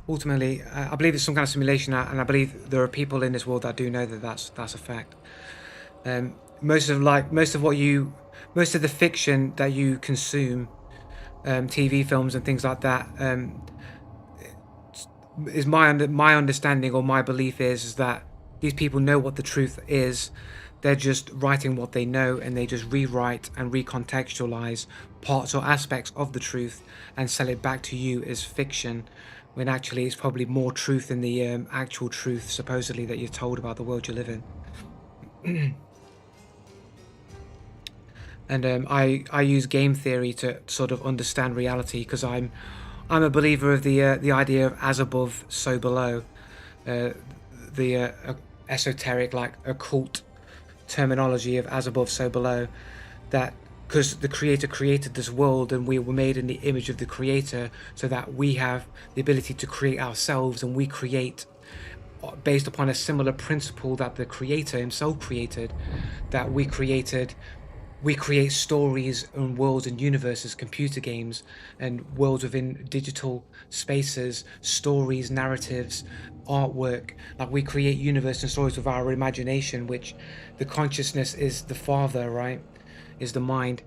Ultimately, I believe it's some kind of simulation, and I believe there are people in this world that do know that that's a fact. Most of most of the fiction that you consume, TV films and things like that, is my understanding or my belief is that these people know what the truth is. They're just writing what they know, and they just rewrite and recontextualize parts or aspects of the truth and sell it back to you as fiction, when actually it's probably more truth in the actual truth, supposedly, that you're told about the world you live in. And I use game theory to sort of understand reality, because I'm a believer of the idea of as above, so below, uh, the esoteric, like occult terminology of as above, so below. That because the creator created this world and we were made in the image of the creator, so that we have the ability to create ourselves, and we create based upon a similar principle that the creator himself created, that we create stories and worlds and universes, computer games and worlds within digital spaces, stories, narratives, artwork. Like, we create universe and stories with our imagination, which the consciousness is the father, right? Is the mind.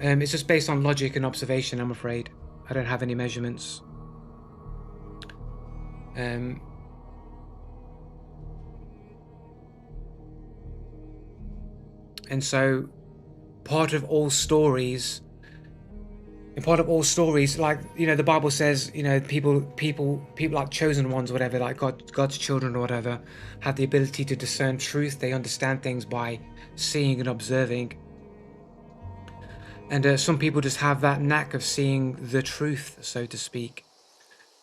It's just based on logic and observation, I'm afraid. I don't have any measurements. Um, and so part of all stories like, the Bible says, people like chosen ones, whatever, like God's children or whatever, have the ability to discern truth. They understand things by seeing and observing. And some people just have that knack of seeing the truth, so to speak.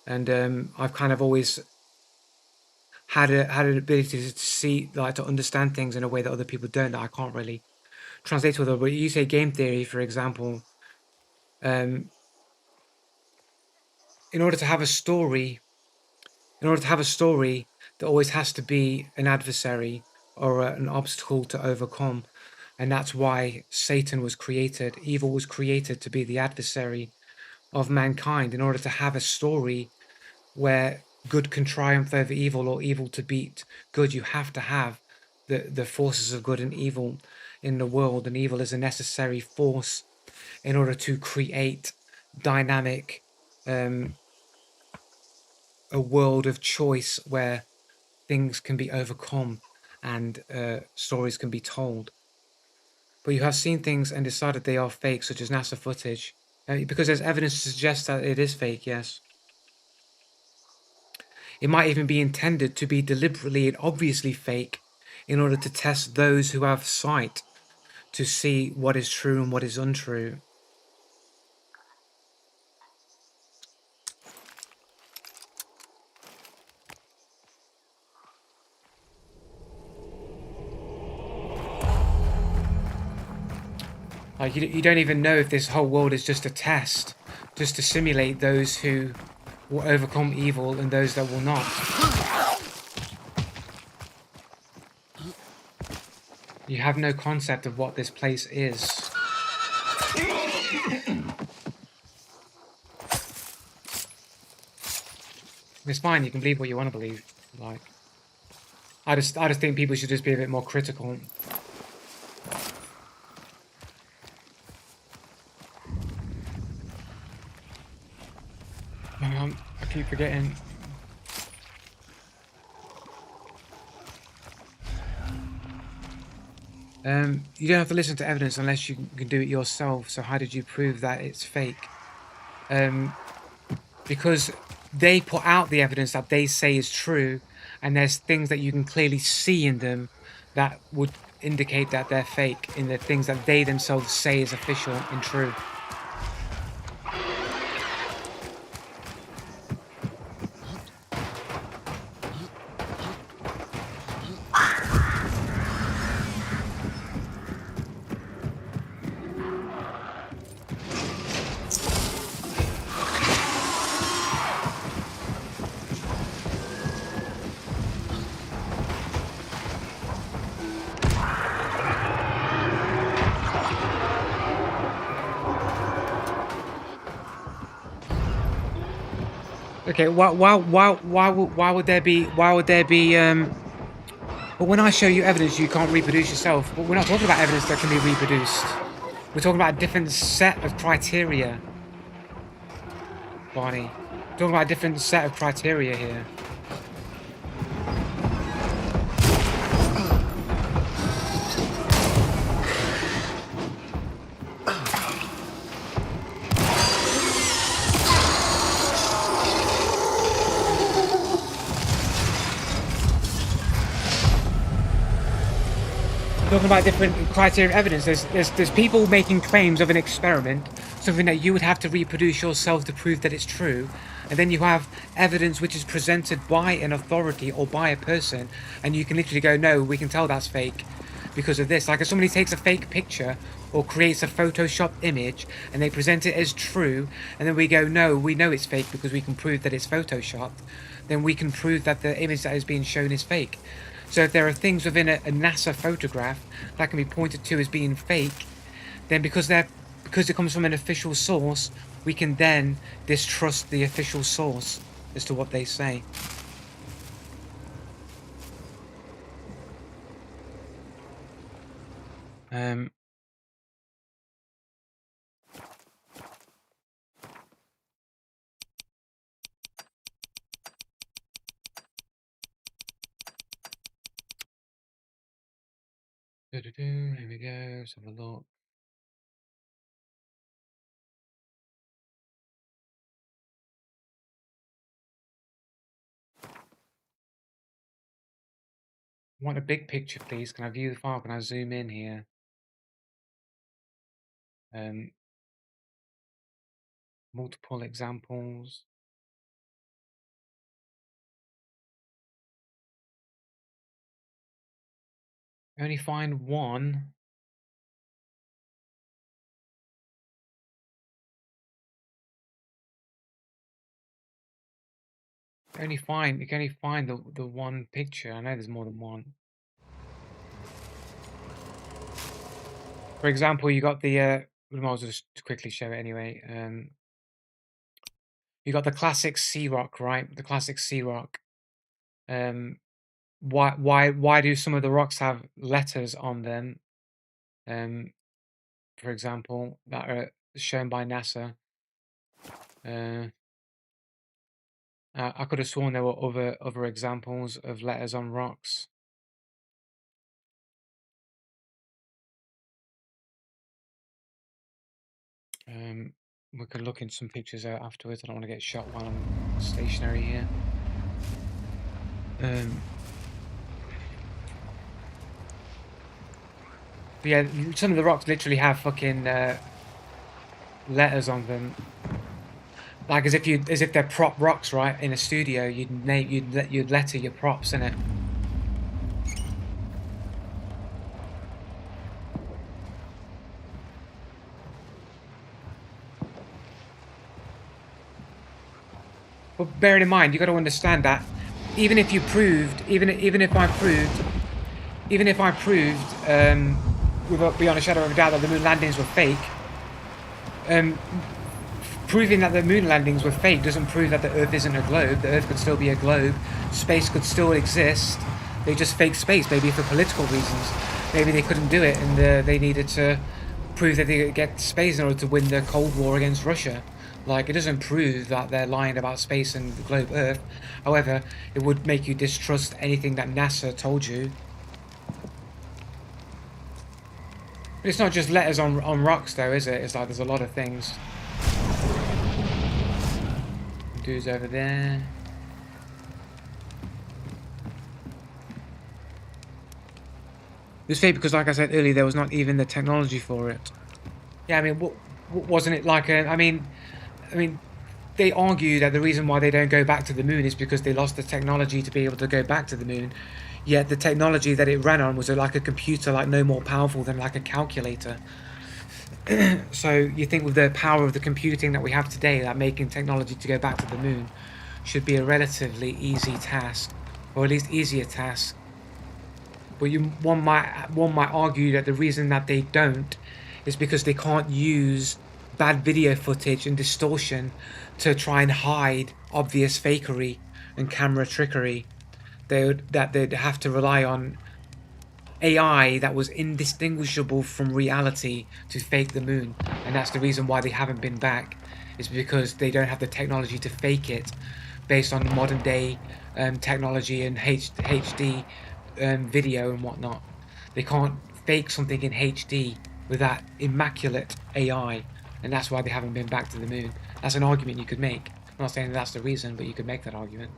And I've kind of always had an ability to see, like, to understand things in a way that other people don't, that I can't really translate to other. But you say game theory, for example. um in order to have a story in order to have a story, there always has to be an adversary or an obstacle to overcome. And that's why Satan was created. Evil was created to be the adversary of mankind. In order to have a story where good can triumph over evil, or evil to beat good, you have to have the forces of good and evil in the world. And evil is a necessary force in order to create dynamic, a world of choice where things can be overcome and stories can be told. But you have seen things and decided they are fake, such as NASA footage, because there's evidence to suggest that it is fake, yes. It might even be intended to be deliberately and obviously fake, in order to test those who have sight, to see what is true and what is untrue. Like, you don't even know if this whole world is just a test, just to simulate those who will overcome evil and those that will not. You have no concept of what this place is. It's fine, you can believe what you want to believe. Like, I just think people should just be a bit more critical. Hang on, I keep forgetting. You don't have to listen to evidence unless you can do it yourself. So how did you prove that it's fake? Because they put out the evidence that they say is true, and there's things that you can clearly see in them that would indicate that they're fake, in the things that they themselves say is official and true. Okay, why would there be but when I show you evidence you can't reproduce yourself, but we're not talking about evidence that can be reproduced. We're talking about a different set of criteria, Barney. We're talking about a different set of criteria here. Talking about different criteria of evidence. There's people making claims of an experiment, something that you would have to reproduce yourself to prove that it's true, and then you have evidence which is presented by an authority or by a person, and you can literally go, no, we can tell that's fake because of this. Like if somebody takes a fake picture or creates a Photoshop image and they present it as true, and then we go, no, we know it's fake because we can prove that it's Photoshopped, then we can prove that the image that is being shown is fake. So if there are things within a NASA photograph that can be pointed to as being fake, then because it comes from an official source, we can then distrust the official source as to what they say. Here we go. Let's have a look. I want a big picture, please. Can I view the file? Can I zoom in here? Multiple examples. I only find one. You can only find the one picture. I know there's more than one. For example, you got the I might as well just quickly show it anyway. You got the classic sea rock, right? The classic sea rock. Why do some of the rocks have letters on them? For example, that are shown by NASA. I could have sworn there were other examples of letters on rocks. We could look in some pictures out afterwards. I don't want to get shot while I'm stationary here. But yeah, some of the rocks literally have fucking letters on them, like as if they're prop rocks, right? In a studio, you'd letter your props in it. But bearing in mind, you got to understand that even if I proved, beyond a shadow of a doubt that the moon landings were fake, proving that the moon landings were fake doesn't prove that the Earth isn't a globe. The Earth could still be a globe. Space could still exist. They just faked space, maybe for political reasons. Maybe they couldn't do it, and they needed to prove that they could get space in order to win the Cold War against Russia. Like, it doesn't prove that they're lying about space and the globe Earth. However, it would make you distrust anything that NASA told you. But it's not just letters on rocks, though, is it? It's like there's a lot of things. Dude's over there. It was fake because, like I said earlier, there was not even the technology for it. Yeah, I mean, wasn't it like a... I mean, they argue that the reason why they don't go back to the moon is because they lost the technology to be able to go back to the moon. Yet the technology that it ran on was like a computer, like no more powerful than like a calculator. So you think with the power of the computing that we have today, that making technology to go back to the moon should be a relatively easy task, or at least easier task. But one might argue that the reason that they don't is because they can't use bad video footage and distortion to try and hide obvious fakery and camera trickery. They'd have to rely on AI that was indistinguishable from reality to fake the moon, and that's the reason why they haven't been back. Is because they don't have the technology to fake it, based on modern day technology and HD video and whatnot. They can't fake something in HD with that immaculate AI, and that's why they haven't been back to the moon. That's an argument you could make. I'm not saying that's the reason, but you could make that argument.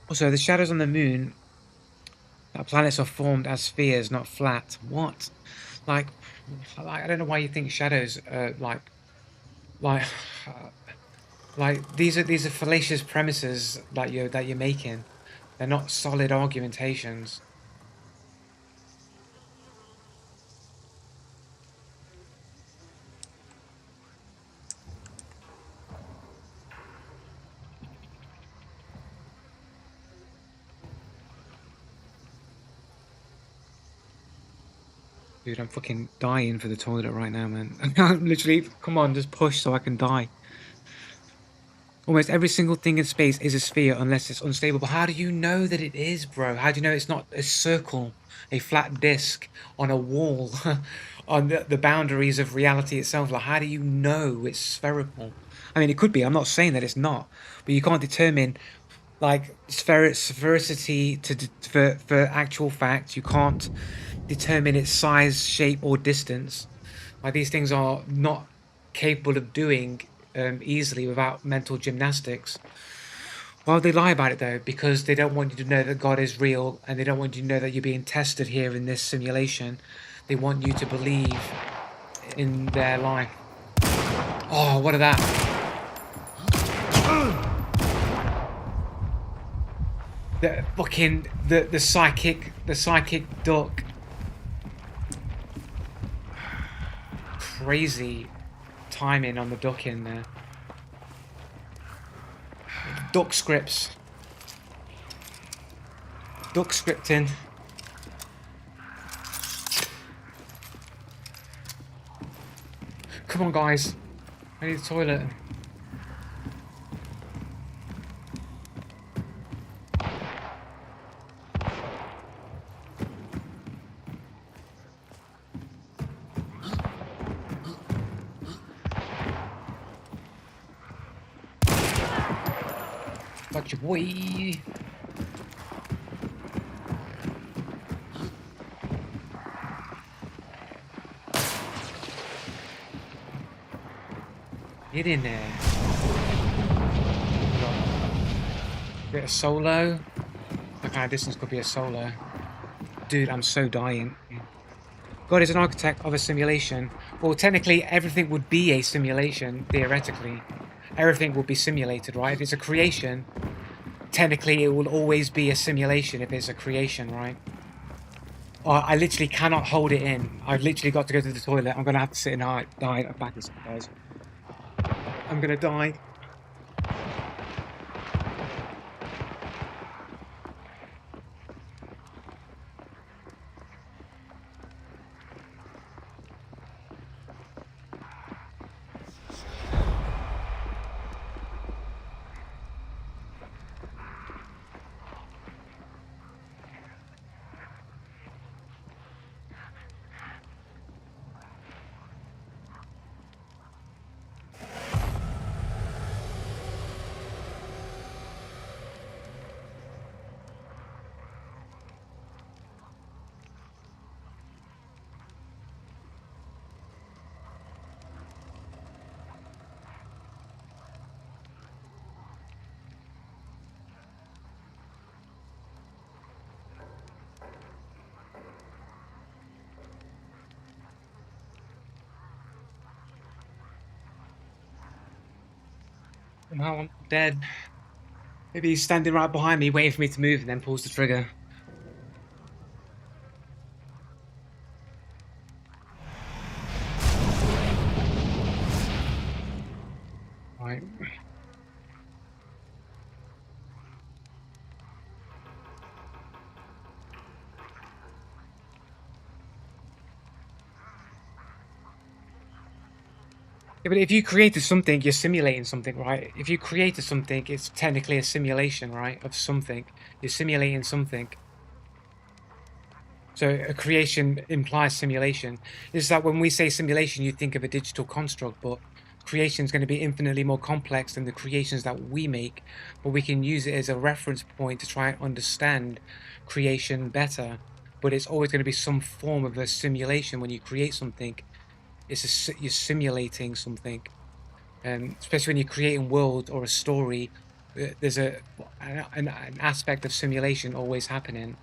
Also, the shadows on the moon, that planets are formed as spheres, not flat. What? Like, I don't know why you think shadows are like, like these are fallacious premises that you're making. They're not solid argumentations. Dude, I'm fucking dying for the toilet right now, man. I'm literally, come on, just push so I can die. Almost every single thing in space is a sphere unless it's unstable. But how do you know that it is, bro? How do you know it's not a circle, a flat disk on a wall, on the boundaries of reality itself? Like, how do you know it's spherical? I mean, it could be. I'm not saying that it's not, but you can't determine like sphericity for actual facts. You can't determine its size, shape, or distance. Like these things are not capable of doing easily without mental gymnastics. Why would they lie about it though? Because they don't want you to know that God is real, and they don't want you to know that you're being tested here in this simulation. They want you to believe in their life. Oh, what are that? The fucking the psychic duck. Crazy timing on the duck in there. Duck scripts. Duck scripting. Come on, guys. I need the toilet. Got your boy. Get in there. Bit of solo. What kind of distance could be a solo? Dude, I'm so dying. God is an architect of a simulation. Well, technically, everything would be a simulation, theoretically. Everything will be simulated, right? If it's a creation, technically it will always be a simulation if it's a creation, right? I literally cannot hold it in. I've literally got to go to the toilet. I'm going to have to sit and die back as guys. I'm going to die. Now I'm dead. Maybe he's standing right behind me, waiting for me to move, and then pulls the trigger. Right. Yeah, but if you created something, you're simulating something, right? If you created something, it's technically a simulation, right, of something. You're simulating something. So a creation implies simulation. It's that when we say simulation, you think of a digital construct, but creation is going to be infinitely more complex than the creations that we make. But we can use it as a reference point to try and understand creation better. But it's always going to be some form of a simulation when you create something. You're simulating something, especially when you're creating world or a story. There's an aspect of simulation always happening.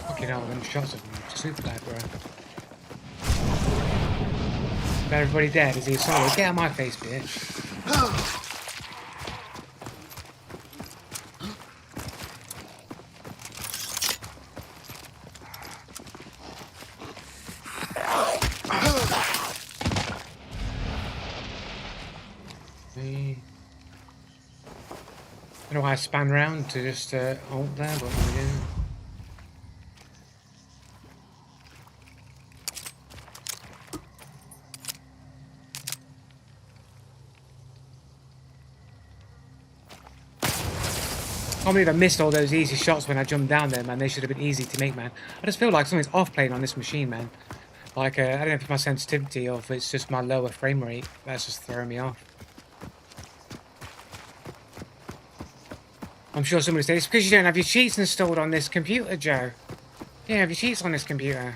Fucking hell, them shots are super bad, bro. Is everybody dead? Is he solid? Get out of my face, bitch. I don't know why I span round to just hold there, but yeah. I can't believe I missed all those easy shots when I jumped down there, man. They should have been easy to make, man. I just feel like something's off playing on this machine, man. Like, I don't know if it's my sensitivity or if it's just my lower frame rate that's just throwing me off. I'm sure somebody said, it's because you don't have your cheats installed on this computer, Joe. You don't have your cheats on this computer.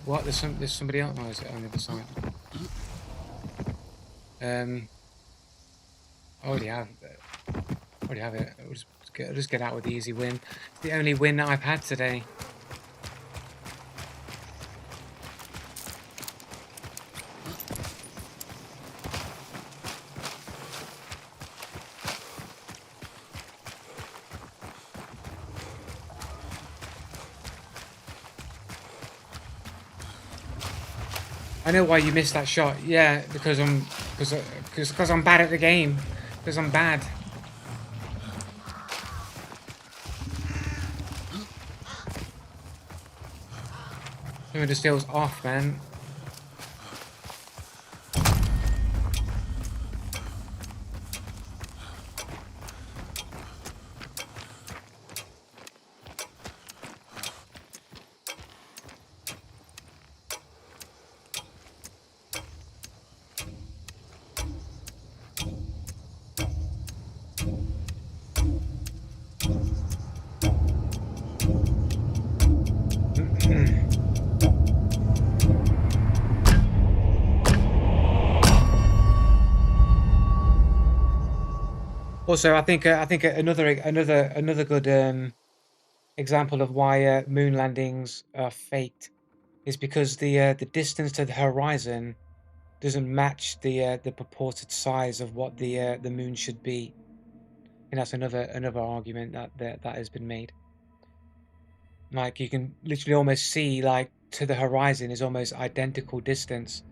What? There's somebody else? Oh, is it on the other side? I already have it. I'll just get out with the easy win. It's the only win that I've had today. I know why you missed that shot. Yeah, because I'm bad at the game. Because I'm bad. It just feels off, man. Also, I think another good example of why moon landings are faked is because the distance to the horizon doesn't match the purported size of what the moon should be, and that's another argument that has been made. Like you can literally almost see like to the horizon is almost identical distance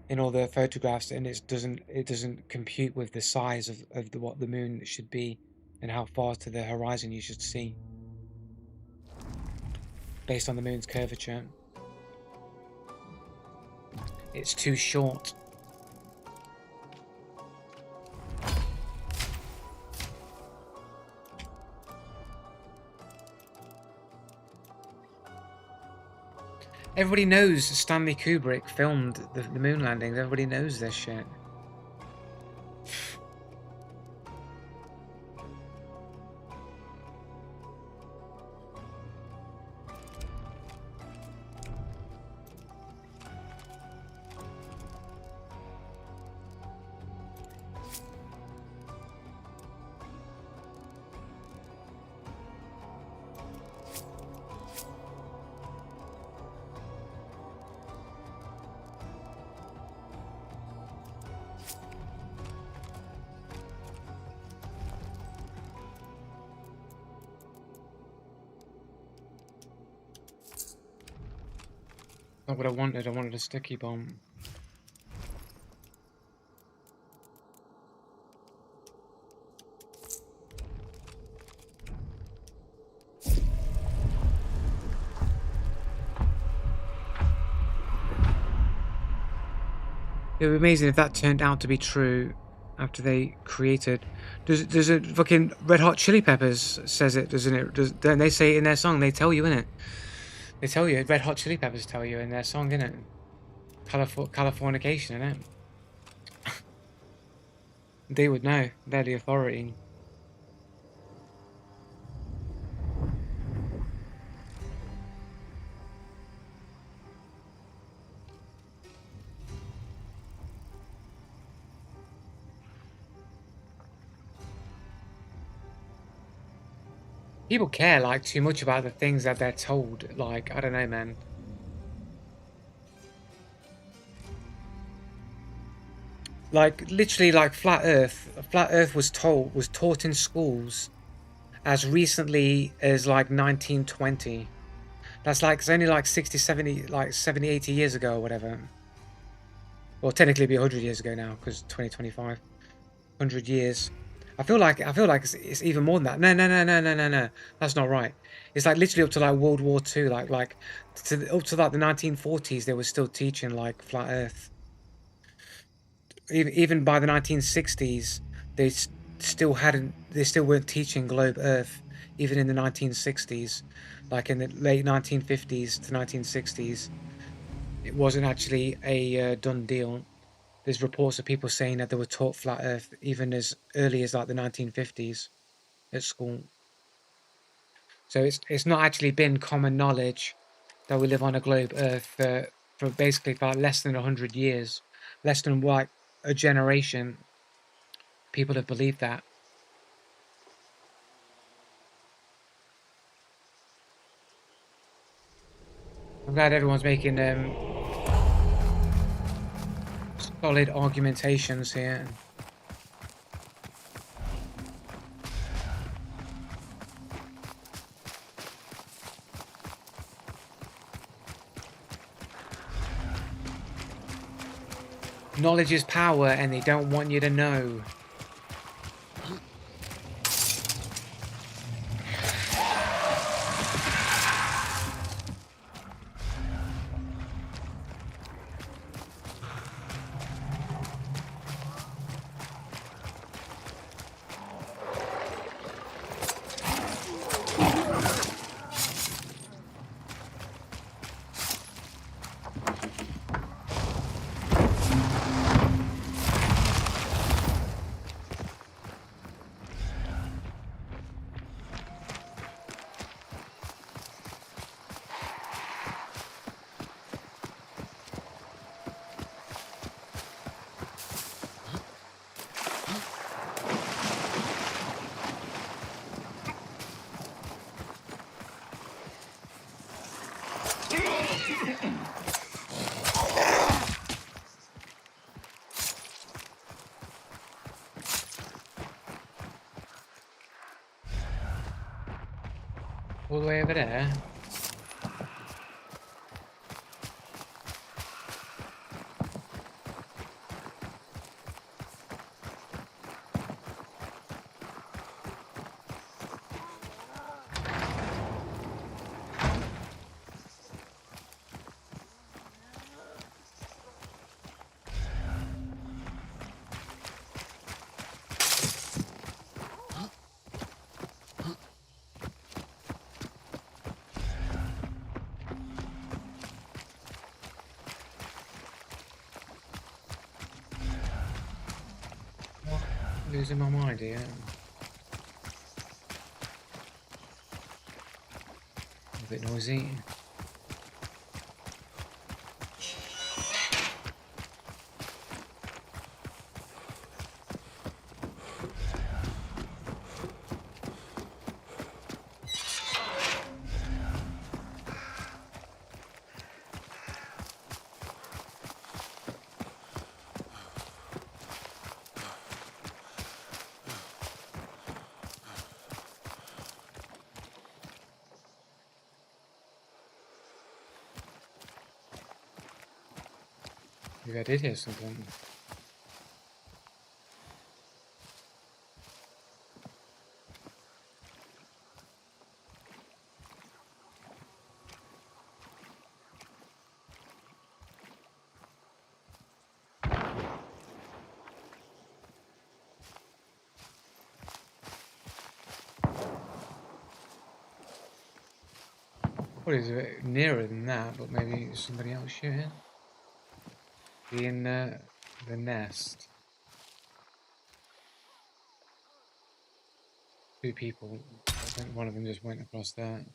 in all the photographs, and it doesn't compute with the size of what the moon should be and how far to the horizon you should see based on the moon's curvature. It's too short. Everybody knows Stanley Kubrick filmed the moon landings. Everybody knows this shit. Not what I wanted. I wanted a sticky bomb. It would be amazing if that turned out to be true after they created. Does it fucking Red Hot Chili Peppers says it, doesn't it? Don't they say it in their song? They tell you in it. They tell you. Red Hot Chili Peppers tell you in their song, innit? Californication, innit? They would know. They're the authority. People care like too much about the things that they're told. Like, I don't know, man. Like literally, like Flat Earth was taught in schools as recently as like 1920. That's like, it's only like 60, 70, like 70, 80 years ago or whatever. Well, technically it'd be 100 years ago now because 2025, 100 years. I feel like it's even more than that. No. That's not right. It's like literally up to like World War II, up to like the 1940s, they were still teaching like flat Earth. Even by the 1960s, they still weren't teaching globe Earth. Even in the 1960s, like in the late 1950s to 1960s, it wasn't actually a done deal. There's reports of people saying that they were taught flat Earth even as early as like the 1950s at school. So it's not actually been common knowledge that we live on a globe Earth for basically about less than 100 years, less than like a generation. People have believed that. I'm glad everyone's making solid argumentations here. Knowledge is power, and they don't want you to know. All the way over there. losing my mind here. A bit noisy. Maybe I did hear something. Well, it's a bit nearer than that, but maybe it's somebody else shooting. Be in the nest. 2 people. I think one of them just went across there.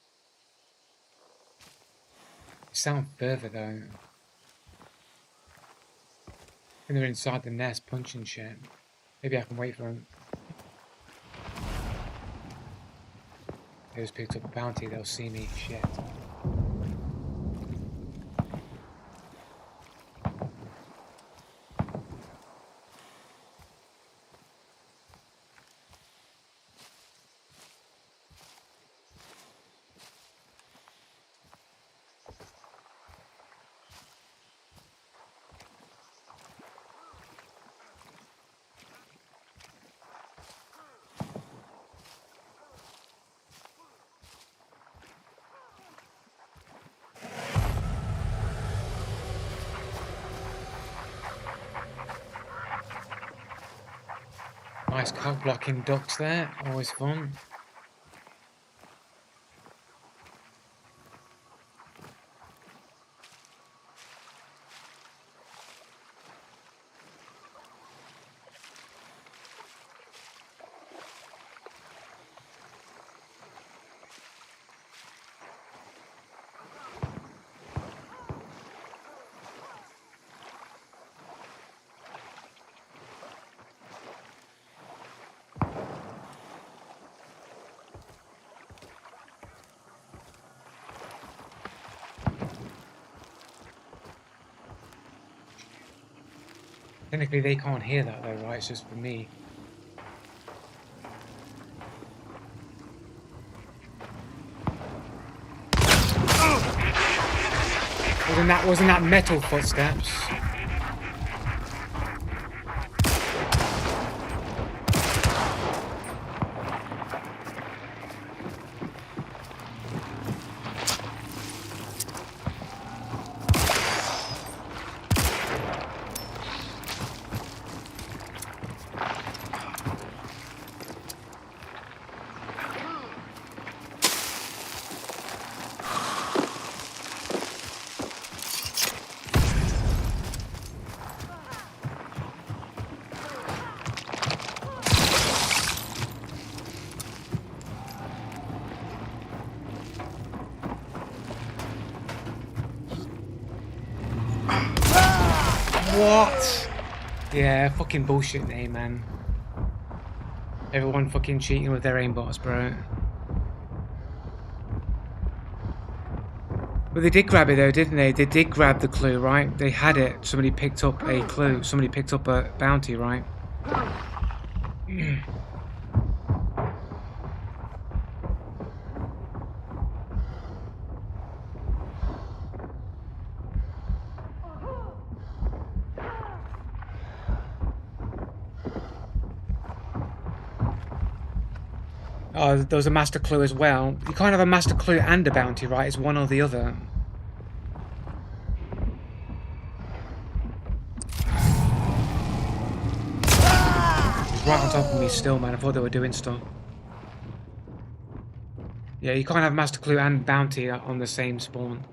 They sound further though. And they're inside the nest punching shit. Maybe I can wait for them. They just picked up a bounty, they'll see me. Shit. Nice cock blocking ducks there, always fun. Technically they can't hear that though, right? It's just for me. Wasn't that metal footsteps? What? Yeah, fucking bullshit name, man. Everyone fucking cheating with their aimbots, bro. Well, they did grab it though, didn't they? They did grab the clue, right? They had it. Somebody picked up a clue. Somebody picked up a bounty, right? Oh, there was a master clue as well. You can't have a master clue and a bounty, right? It's one or the other. He's right on top of me still, man. I thought they were doing stuff. Yeah, you can't have master clue and bounty on the same spawn.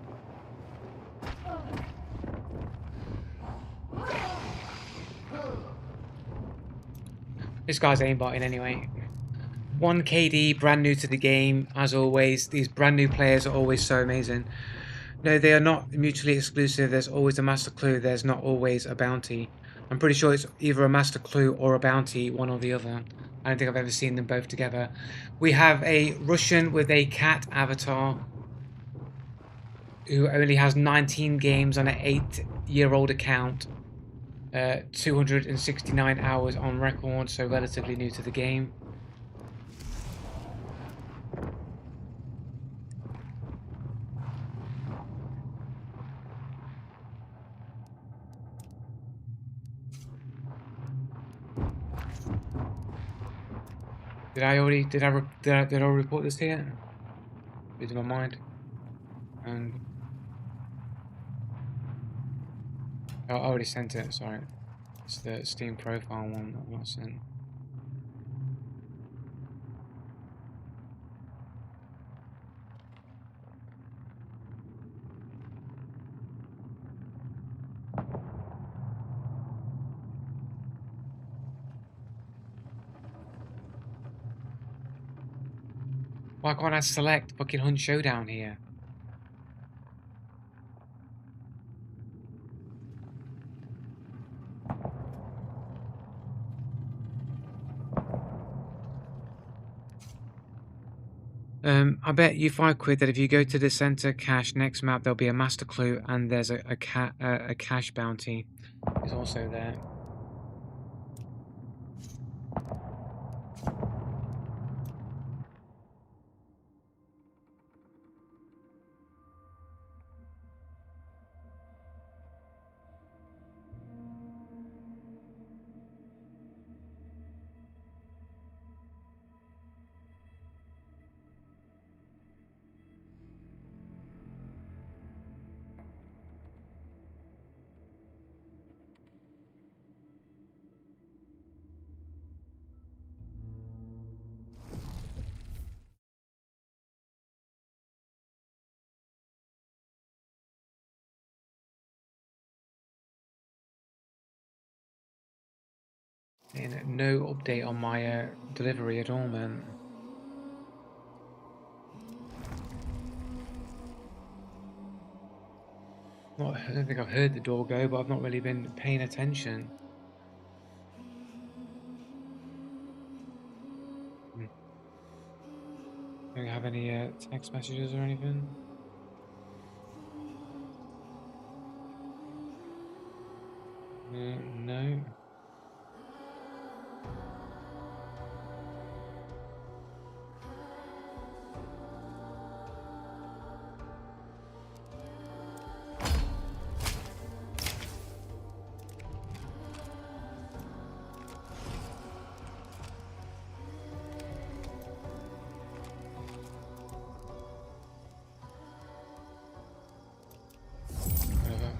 This guy's aimbotting anyway. 1 KD, brand new to the game, as always. These brand new players are always so amazing. No, they are not mutually exclusive. There's always a master clue. There's not always a bounty. I'm pretty sure it's either a master clue or a bounty, one or the other. I don't think I've ever seen them both together. We have a Russian with a cat avatar who only has 19 games on an 8-year-old account. 269 hours on record, so relatively new to the game. Did I already report this here? It's in my mind. And I already sent it. Sorry, it's the Steam profile one that I sent. Why can't I select fucking Hunt Showdown here? I bet you £5 that if you go to the center cache next map, there'll be a master clue and there's a cache bounty is also there. And no update on my delivery at all, man. I don't think I've heard the door go, but I've not really been paying attention. Don't have any text messages or anything. No. Whatever.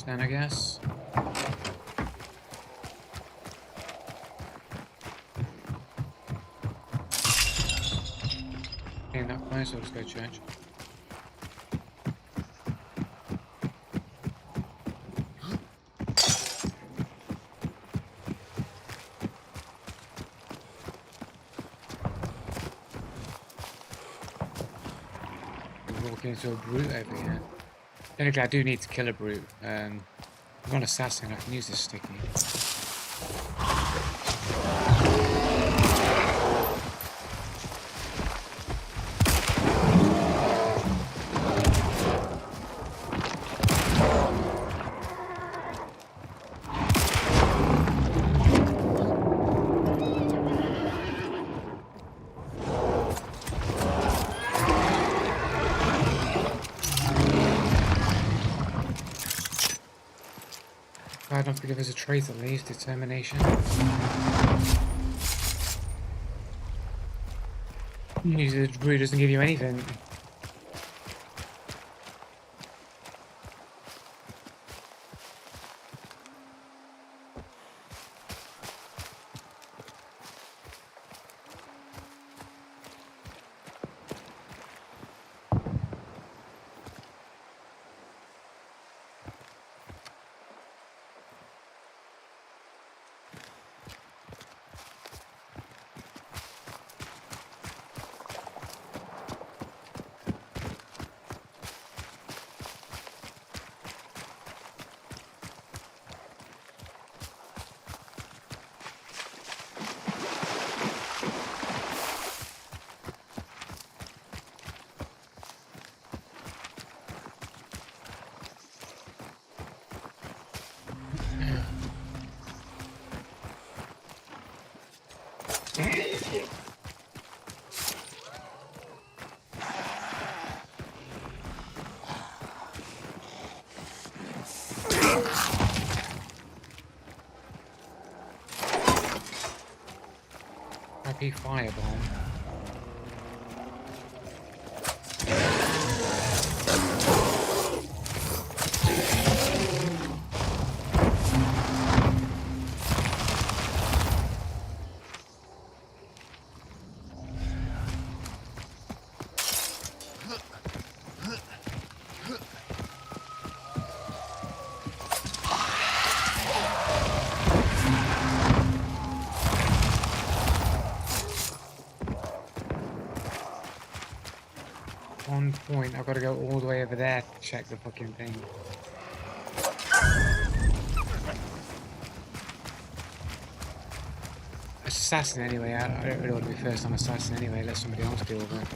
then, I guess. Getting that close, I'll just go church. We're walking into a brute over here. Technically, I do need to kill a brute. I'm not assassin, I can use this sticky. Glad enough to give us a trait at least, determination. Usually the brute doesn't give you anything. Happy firebomb. One point, I've got to go all the way over there to check the fucking thing. Assassin anyway, I don't really want to be first on assassin anyway, let somebody else deal with it.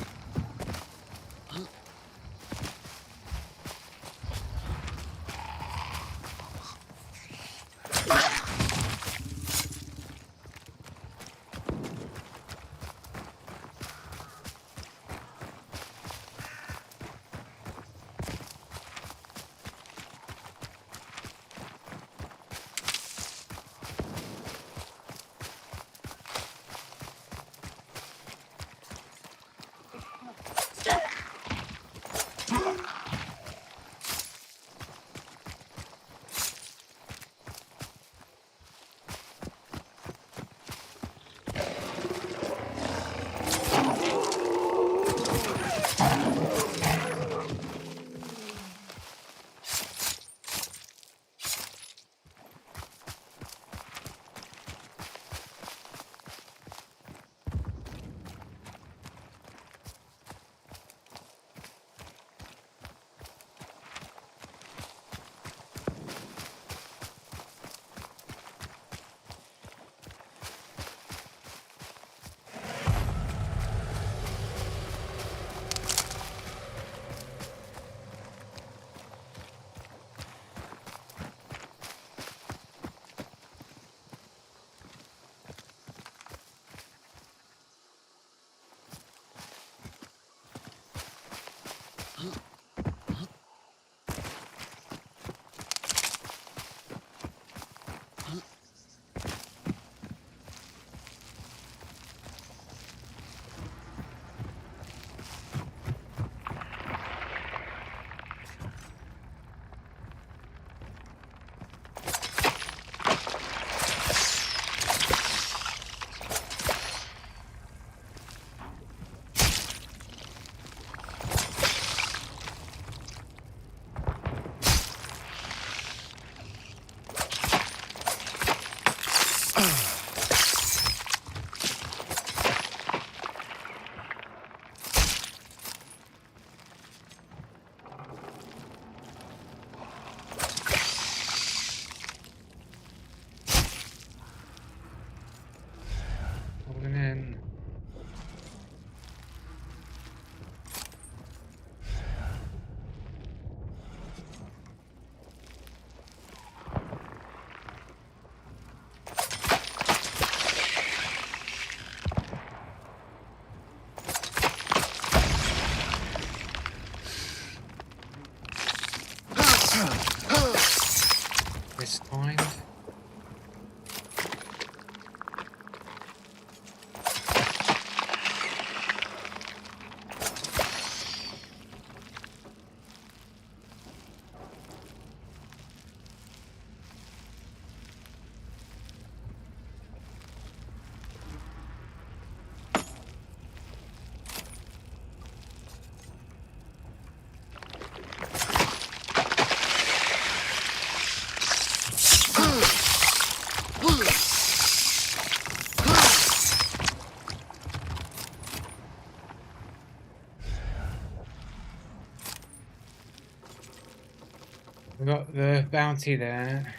We've got the bounty there.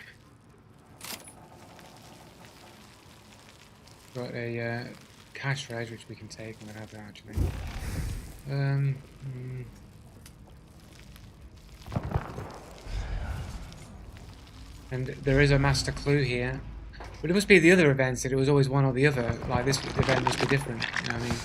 We've got a cash reg which we can take. I'm gonna have that actually. And there is a master clue here. But it must be the other events that it was always one or the other. Like this event must be different. You know what I mean?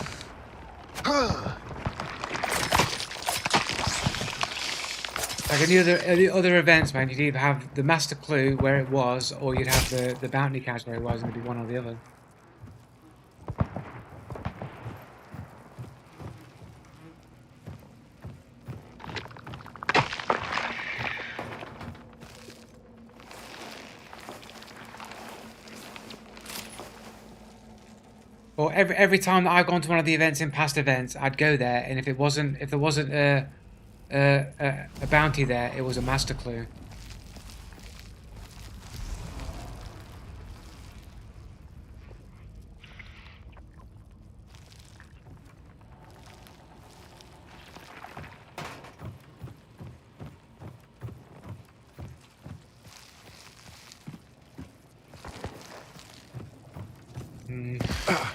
Like any other events, man, you'd either have the master clue where it was, or you'd have the bounty cache where it was, and it'd be one or the other. Or every time that I've gone to one of the events in past events, I'd go there, and if there wasn't a bounty there, it was a master clue.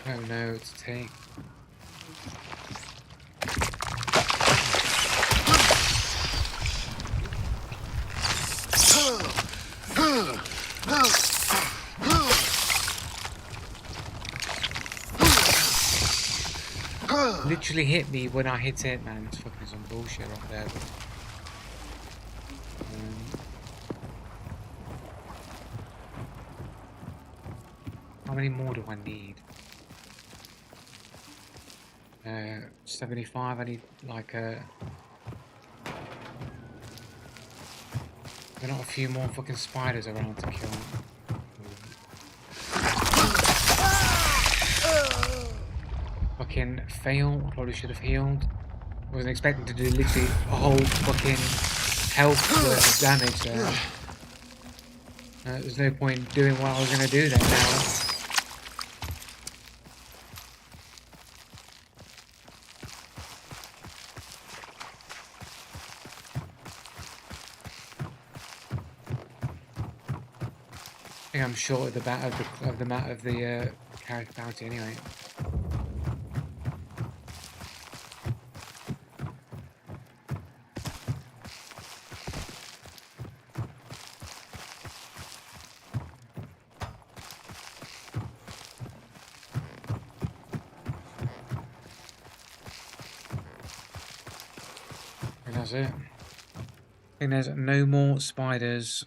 I don't know what to take. Literally hit me when I hit it, man. It's fucking some bullshit right there. How many more do I need? 75. I need like a. There are not a few more fucking spiders around to kill. Fucking fail. I probably should have healed. I wasn't expecting to do literally a whole fucking health worth of damage there. There's no point doing what I was going to do there now. I think I'm short of the character bounty anyway. And that's it. I think there's no more spiders.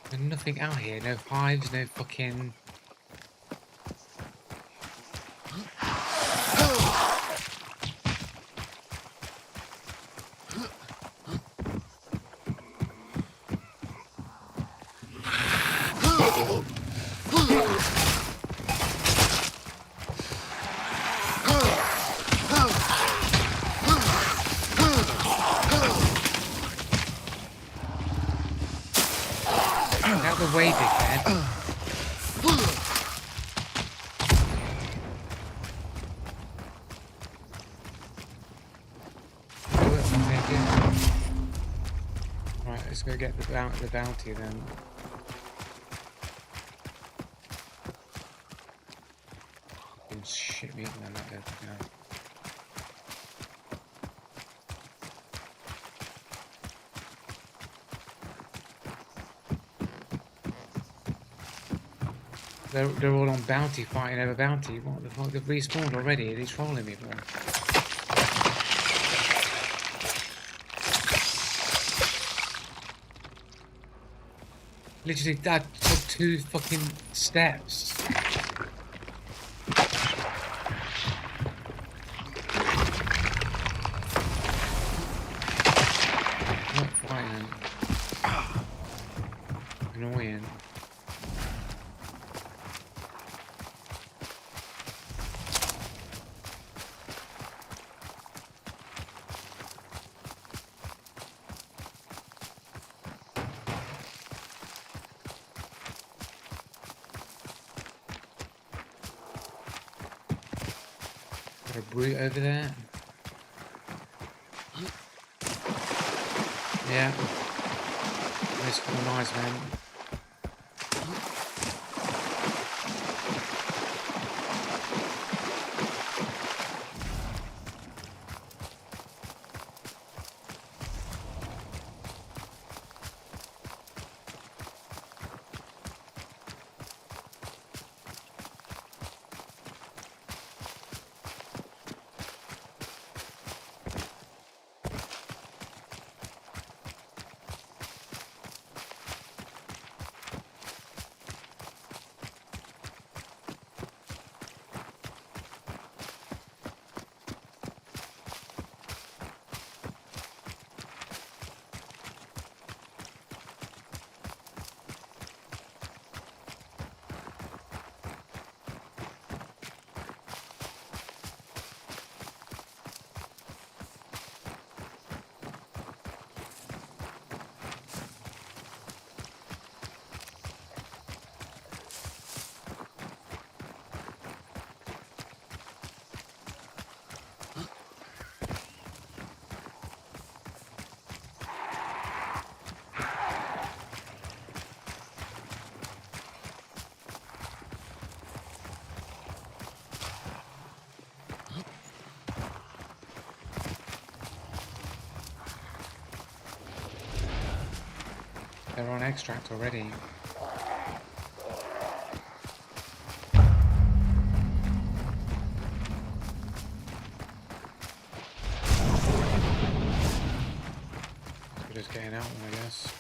There's nothing out here. No hives, no fucking. Out the way, dickhead. Right, let's go get the bounty then. Fucking shit me up then, that did. Yeah. they're all on bounty, fighting over bounty. What the fuck? They've respawned already. Are they trolling me, bro? Literally, that took 2 fucking steps. Not fighting. Annoying. Got a brute over there. Yeah. Nice fucking nice, man. They're on extract already. We're just getting out, I guess.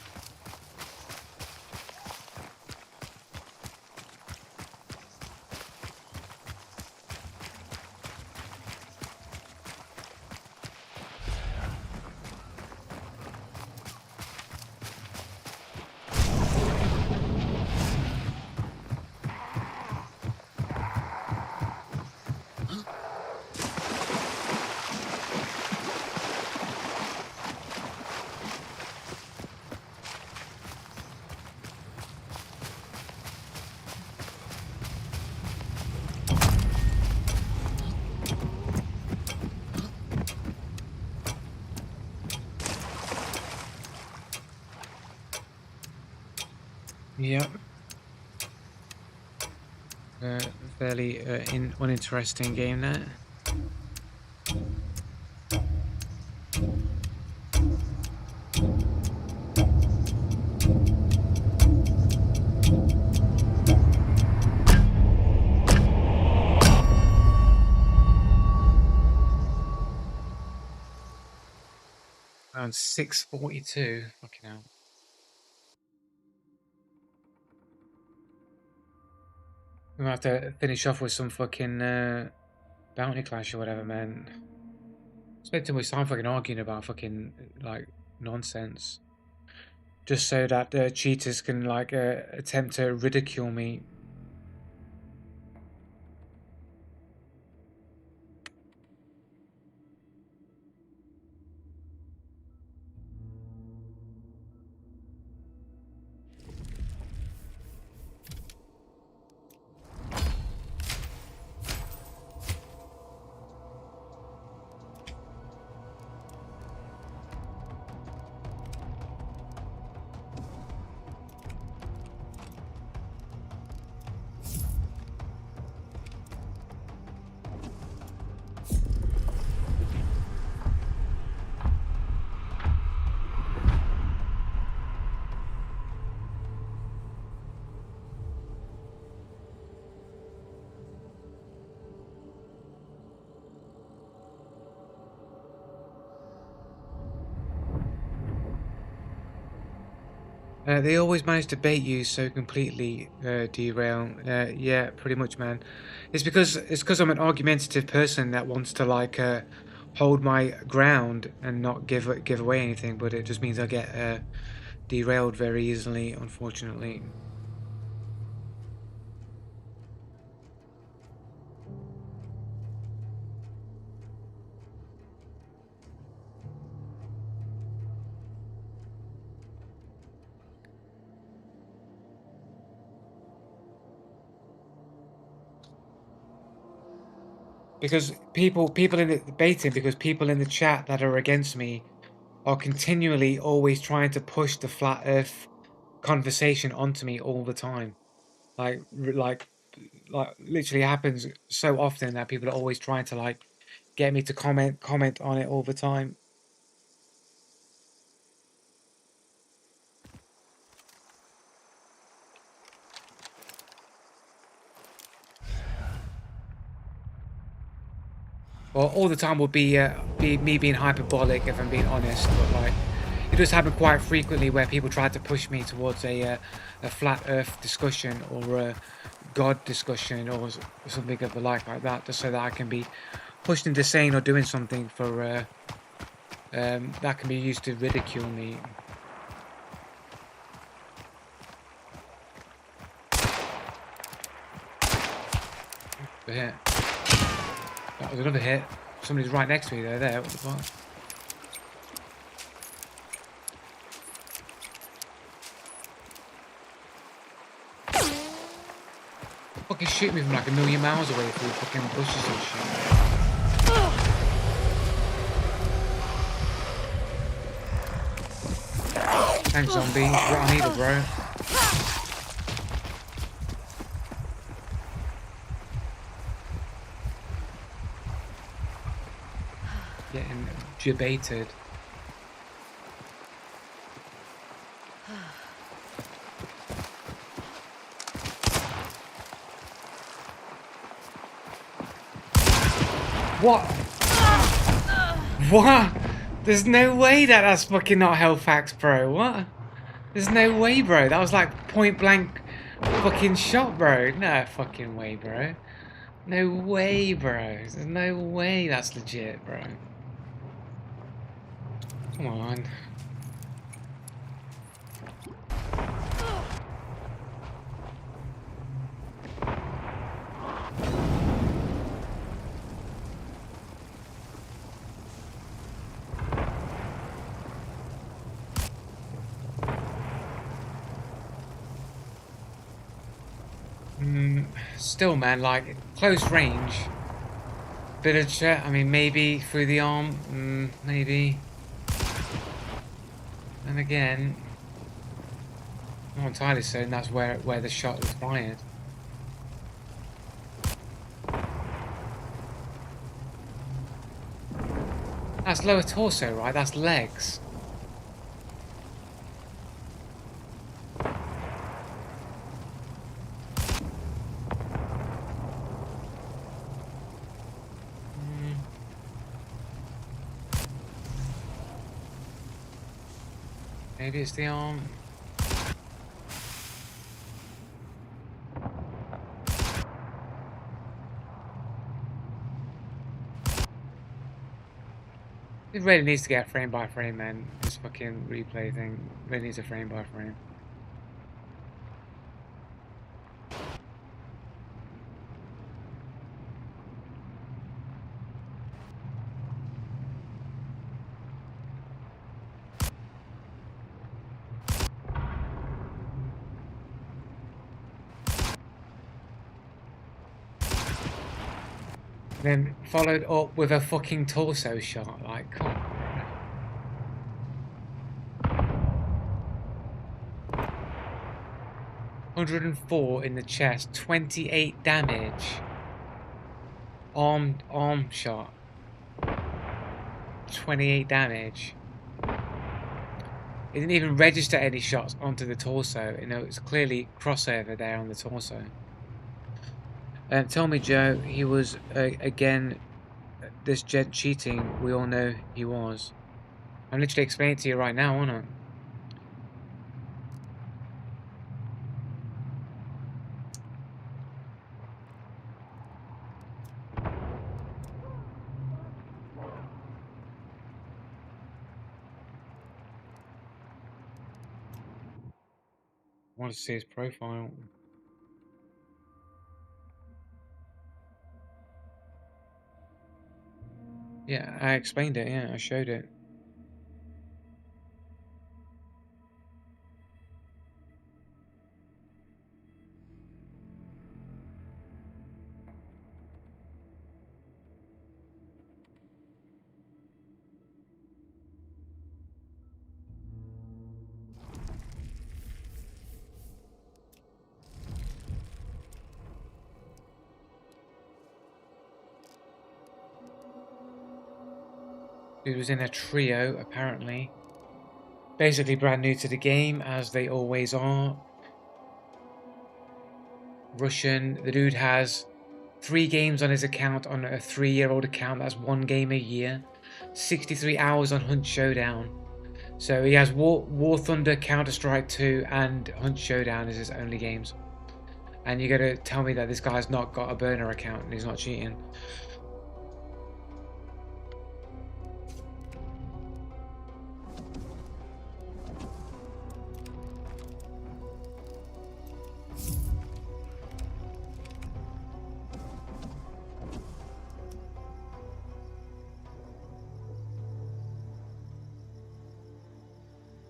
Yep. Fairly uninteresting game there. Around 6:42. Fucking hell. We're gonna have to finish off with some fucking bounty clash or whatever, man. Spent too much time fucking arguing about fucking like nonsense, just so that the cheaters can like attempt to ridicule me. They always manage to bait you so completely, Derail. Yeah, pretty much, man. It's because I'm an argumentative person that wants to like hold my ground and not give away anything, but it just means I get derailed very easily, unfortunately. Because people in the debating because people in the chat that are against me are continually always trying to push the flat Earth conversation onto me all the time. Like literally happens so often that people are always trying to like get me to comment on it all the time. Well, all the time will be me being hyperbolic if I'm being honest, but like it does happen quite frequently where people try to push me towards a flat Earth discussion or a God discussion or something of the like that, just so that I can be pushed into saying or doing something for that can be used to ridicule me. A hit. That was another hit. Somebody's right next to me there. What the fuck? Fucking shoot me from like a million miles away through fucking bushes and shit. Thanks, zombie. What I needed, bro. Getting debated. What? What? There's no way that's fucking not Hellfax, bro. What? There's no way, bro. That was like point blank fucking shot, bro. No fucking way, bro. No way, bro. There's no way that's legit, bro. Come on. Still, man, like, close range. Bit of chat, I mean, maybe through the arm, maybe. And again, not entirely certain that's where the shot was fired. That's lower torso, right? That's legs. Maybe it's the arm. It really needs to get frame by frame, man. This fucking replay thing really needs a frame by frame. Then followed up with a fucking torso shot. Like, come on. 104 in the chest, 28 damage. Arm shot. 28 damage. It didn't even register any shots onto the torso. You know, it's clearly crossover there on the torso. Tell me, Joe, he was, again, this gent cheating. We all know he was. I'm literally explaining it to you right now, aren't I? want to see his profile. Yeah, I explained it. Yeah, I showed it. He was in a trio, apparently. Basically brand new to the game, as they always are. Russian. The dude has 3 games on his account, on a 3-year-old account. That's 1 game a year. 63 hours on Hunt Showdown. So he has War Thunder, Counter-Strike 2, and Hunt Showdown as his only games. And you're gonna tell me that this guy's not got a burner account and he's not cheating?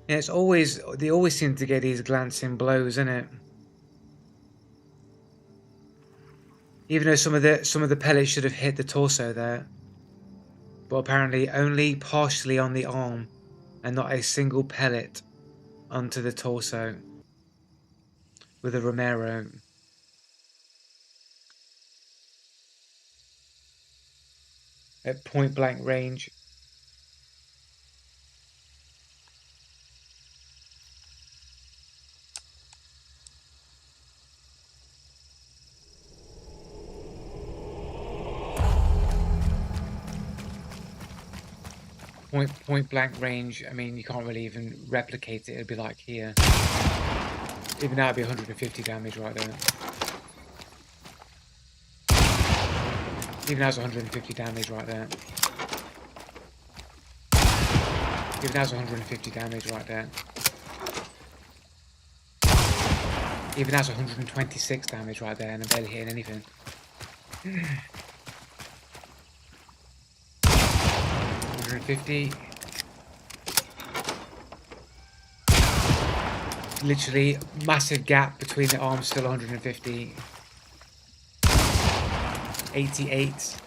Yeah, it's always, they always seem to get these glancing blows, innit? Even though some of the pellets should have hit the torso there, but apparently only partially on the arm, and not a single pellet onto the torso with a Romero. At point blank range. Point blank range. I mean, you can't really even replicate it. It'd be like here. Even now, it'd be 150 damage right there. Even that's 150 damage right there. Even that's 150 damage right there. Even that's 126 damage right there, and I'm barely hitting anything. 150. Literally, massive gap between the arms, still 150. 88.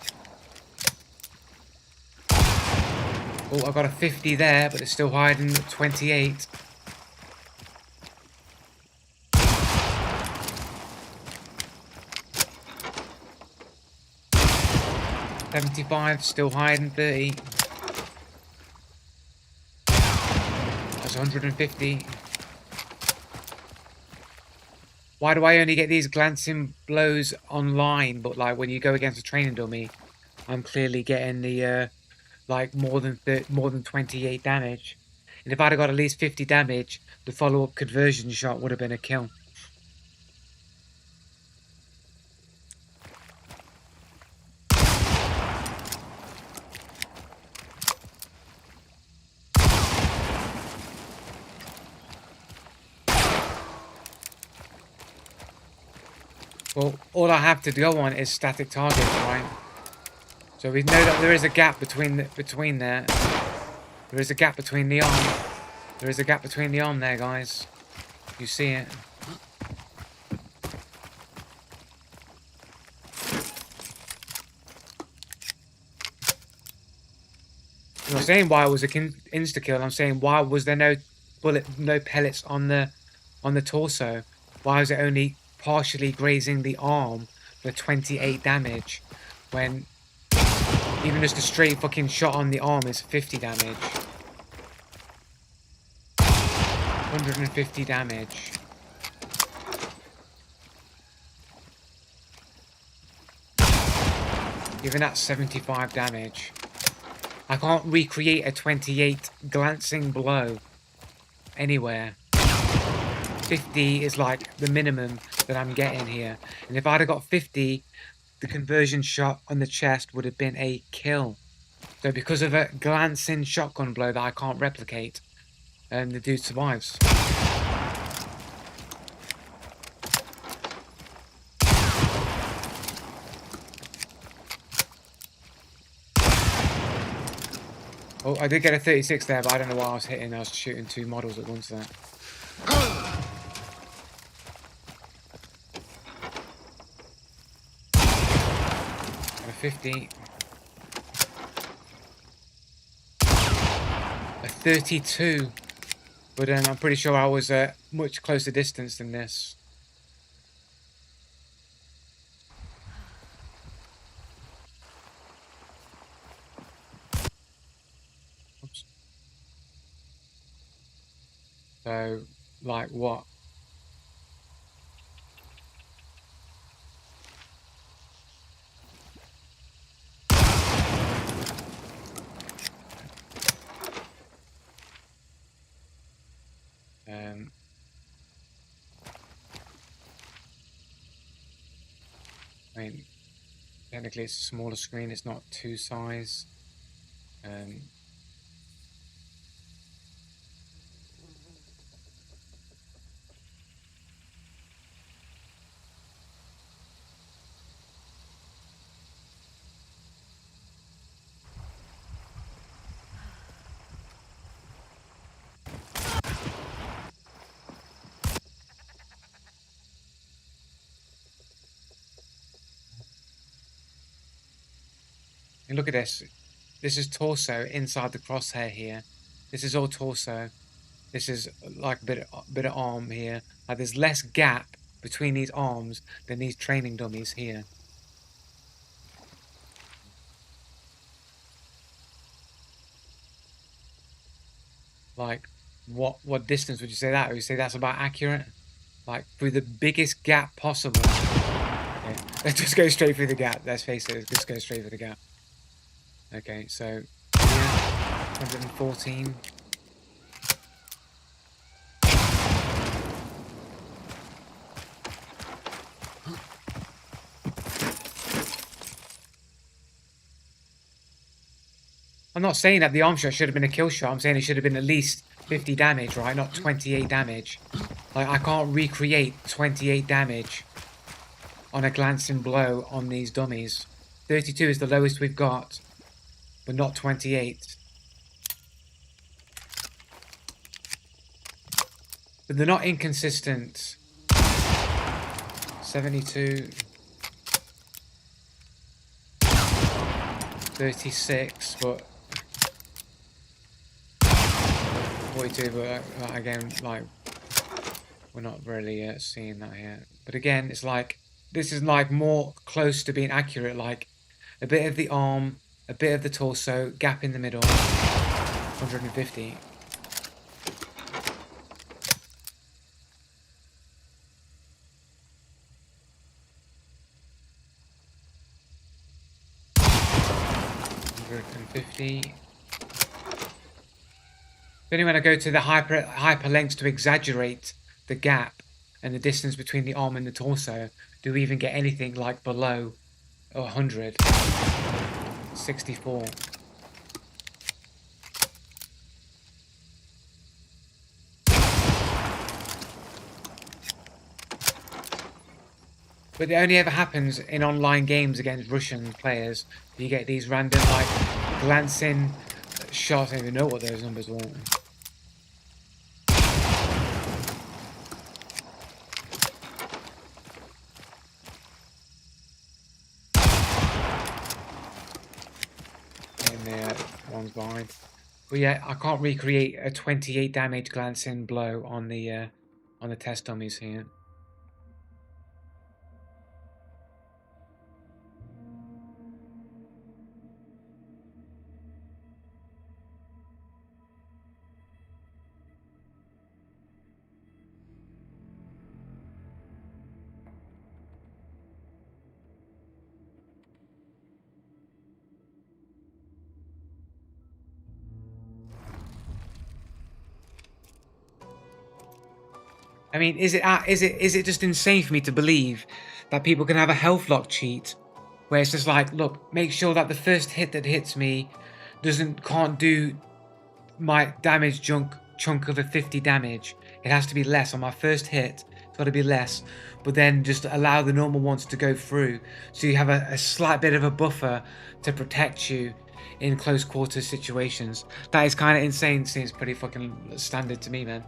Oh, I got a 50 there, but it's still hiding at 28. $75, still hiding 30. That's 150. Why do I only get these glancing blows online, but like when you go against a training dummy, I'm clearly getting the like more than 28 damage. And if I'd have got at least 50 damage, the follow-up conversion shot would have been a kill. Well, all I have to go on is static targets, right? So we know that there is a gap between there. There is a gap between the arm. There is a gap between the arm there, guys. You see it. I'm not saying why it was a insta kill. I'm saying why was there no pellets on the torso? Why was it only partially grazing the arm for 28 damage, when even just a straight fucking shot on the arm is 50 damage? 150 damage. Even that's 75 damage. I can't recreate a 28 glancing blow anywhere. 50 is like the minimum that I'm getting here. And if I'd have got 50, the conversion shot on the chest would have been a kill. So because of a glancing shotgun blow that I can't replicate, the dude survives. Oh, I did get a 36 there, but I don't know why I was hitting. I was shooting 2 models at once there. Got a 50. A 32. But I'm pretty sure I was at much closer distance than this. Oops. So, like what? I mean, technically it's a smaller screen, it's not 2 size. And look at this. This is torso inside the crosshair here. This is all torso. This is like a bit of arm here. Like there's less gap between these arms than these training dummies here. Like, what distance would you say that? Would you say that's about accurate? Like, through the biggest gap possible. Okay, let's just go straight through the gap. Let's face it, let's just go straight through the gap. Okay, so yeah, 114. I'm not saying that the arm shot should have been a kill shot. I'm saying it should have been at least 50 damage, right? Not 28 damage. Like, I can't recreate 28 damage on a glancing blow on these dummies. 32 is the lowest we've got, but not 28. But they're not inconsistent. 72. 36, but 42, but again, like, we're not really seeing that yet. But again, it's like, this is like more close to being accurate, like a bit of the arm, a bit of the torso, gap in the middle, 150. Then when I go to the hyper lengths to exaggerate the gap and the distance between the arm and the torso, do we even get anything like below 100? 64. But it only ever happens in online games against Russian players. You get these random, like, glancing shots. I don't even know what those numbers were. And there, one's behind. But yeah, I can't recreate a 28 damage glancing blow on the test dummies here. I mean, is it just insane for me to believe that people can have a health lock cheat where it's just like, look, make sure that the first hit that hits me can't do my damage chunk of a 50 damage. It has to be less on my first hit. It's got to be less, but then just allow the normal ones to go through, so you have a slight bit of a buffer to protect you in close quarters situations. That is kind of insane. Seems pretty fucking standard to me, man.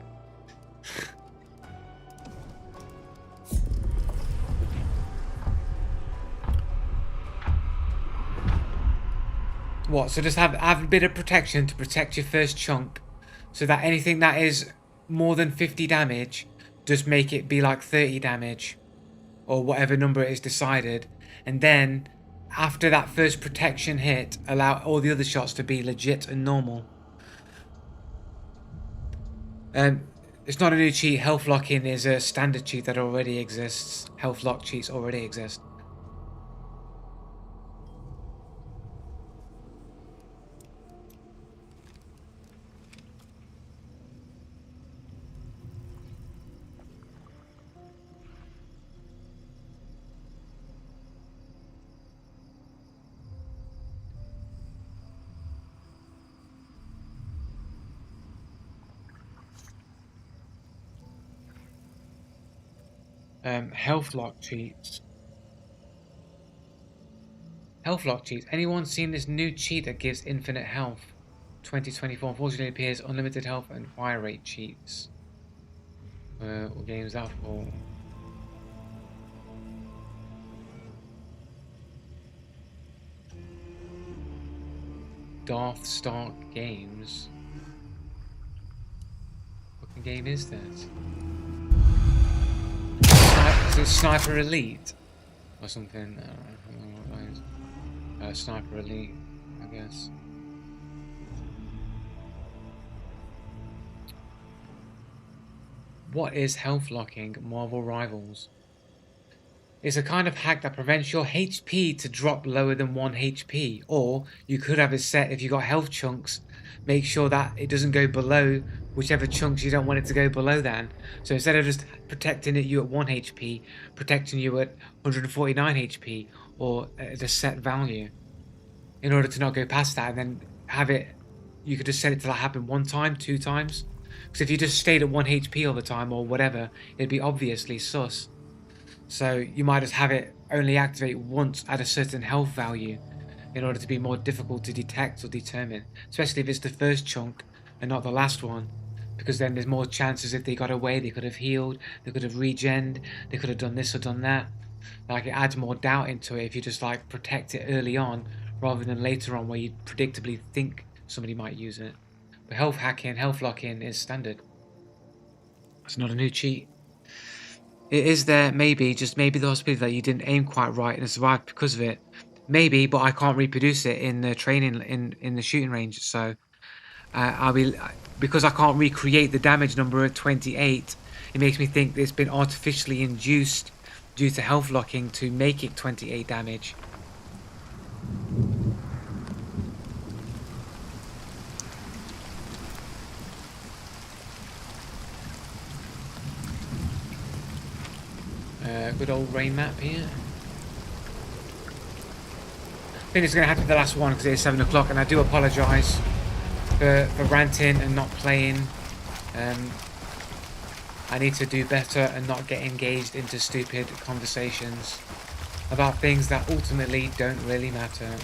What? So just have a bit of protection to protect your first chunk, so that anything that is more than 50 damage, just make it be like 30 damage, or whatever number is decided, and then after that first protection hit, allow all the other shots to be legit and normal. It's not a new cheat. Health lock-in is a standard cheat that already exists. Health lock cheats already exist. Health lock cheats. Health lock cheats. Anyone seen this new cheat that gives infinite health? 2024. Unfortunately, appears unlimited health and fire rate cheats. What game is that for? Darth Stark Games. What fucking game is this? Is it Sniper Elite? Or something? I don't know what that is. Sniper Elite, I guess. What is health locking? Marvel Rivals. It's a kind of hack that prevents your HP to drop lower than 1 HP. Or you could have it set, if you got health chunks, make sure that it doesn't go below whichever chunks you don't want it to go below then. So instead of just protecting you at 1 HP, protecting you at 149 HP or at a set value, in order to not go past that, and then have it, you could just set it to happen 1 time, 2 times. Because if you just stayed at 1 HP all the time or whatever, it'd be obviously sus. So you might just have it only activate once at a certain health value in order to be more difficult to detect or determine, especially if it's the first chunk and not the last one, because then there's more chances if they got away, they could have healed, they could have regened, they could have done this or done that. Like, it adds more doubt into it if you just like protect it early on rather than later on where you predictably think somebody might use it. But health hacking, health locking is standard. It's not a new cheat. It is there, maybe, just maybe the possibility that you didn't aim quite right and survived because of it. Maybe, but I can't reproduce it in the training, in the shooting range. So because I can't recreate the damage number at 28, it makes me think it's been artificially induced due to health locking to make it 28 damage. Good old rain map here. I think it's going to have to be the last one because it is 7 o'clock, and I do apologise for ranting and not playing. I need to do better and not get engaged into stupid conversations about things that ultimately don't really matter.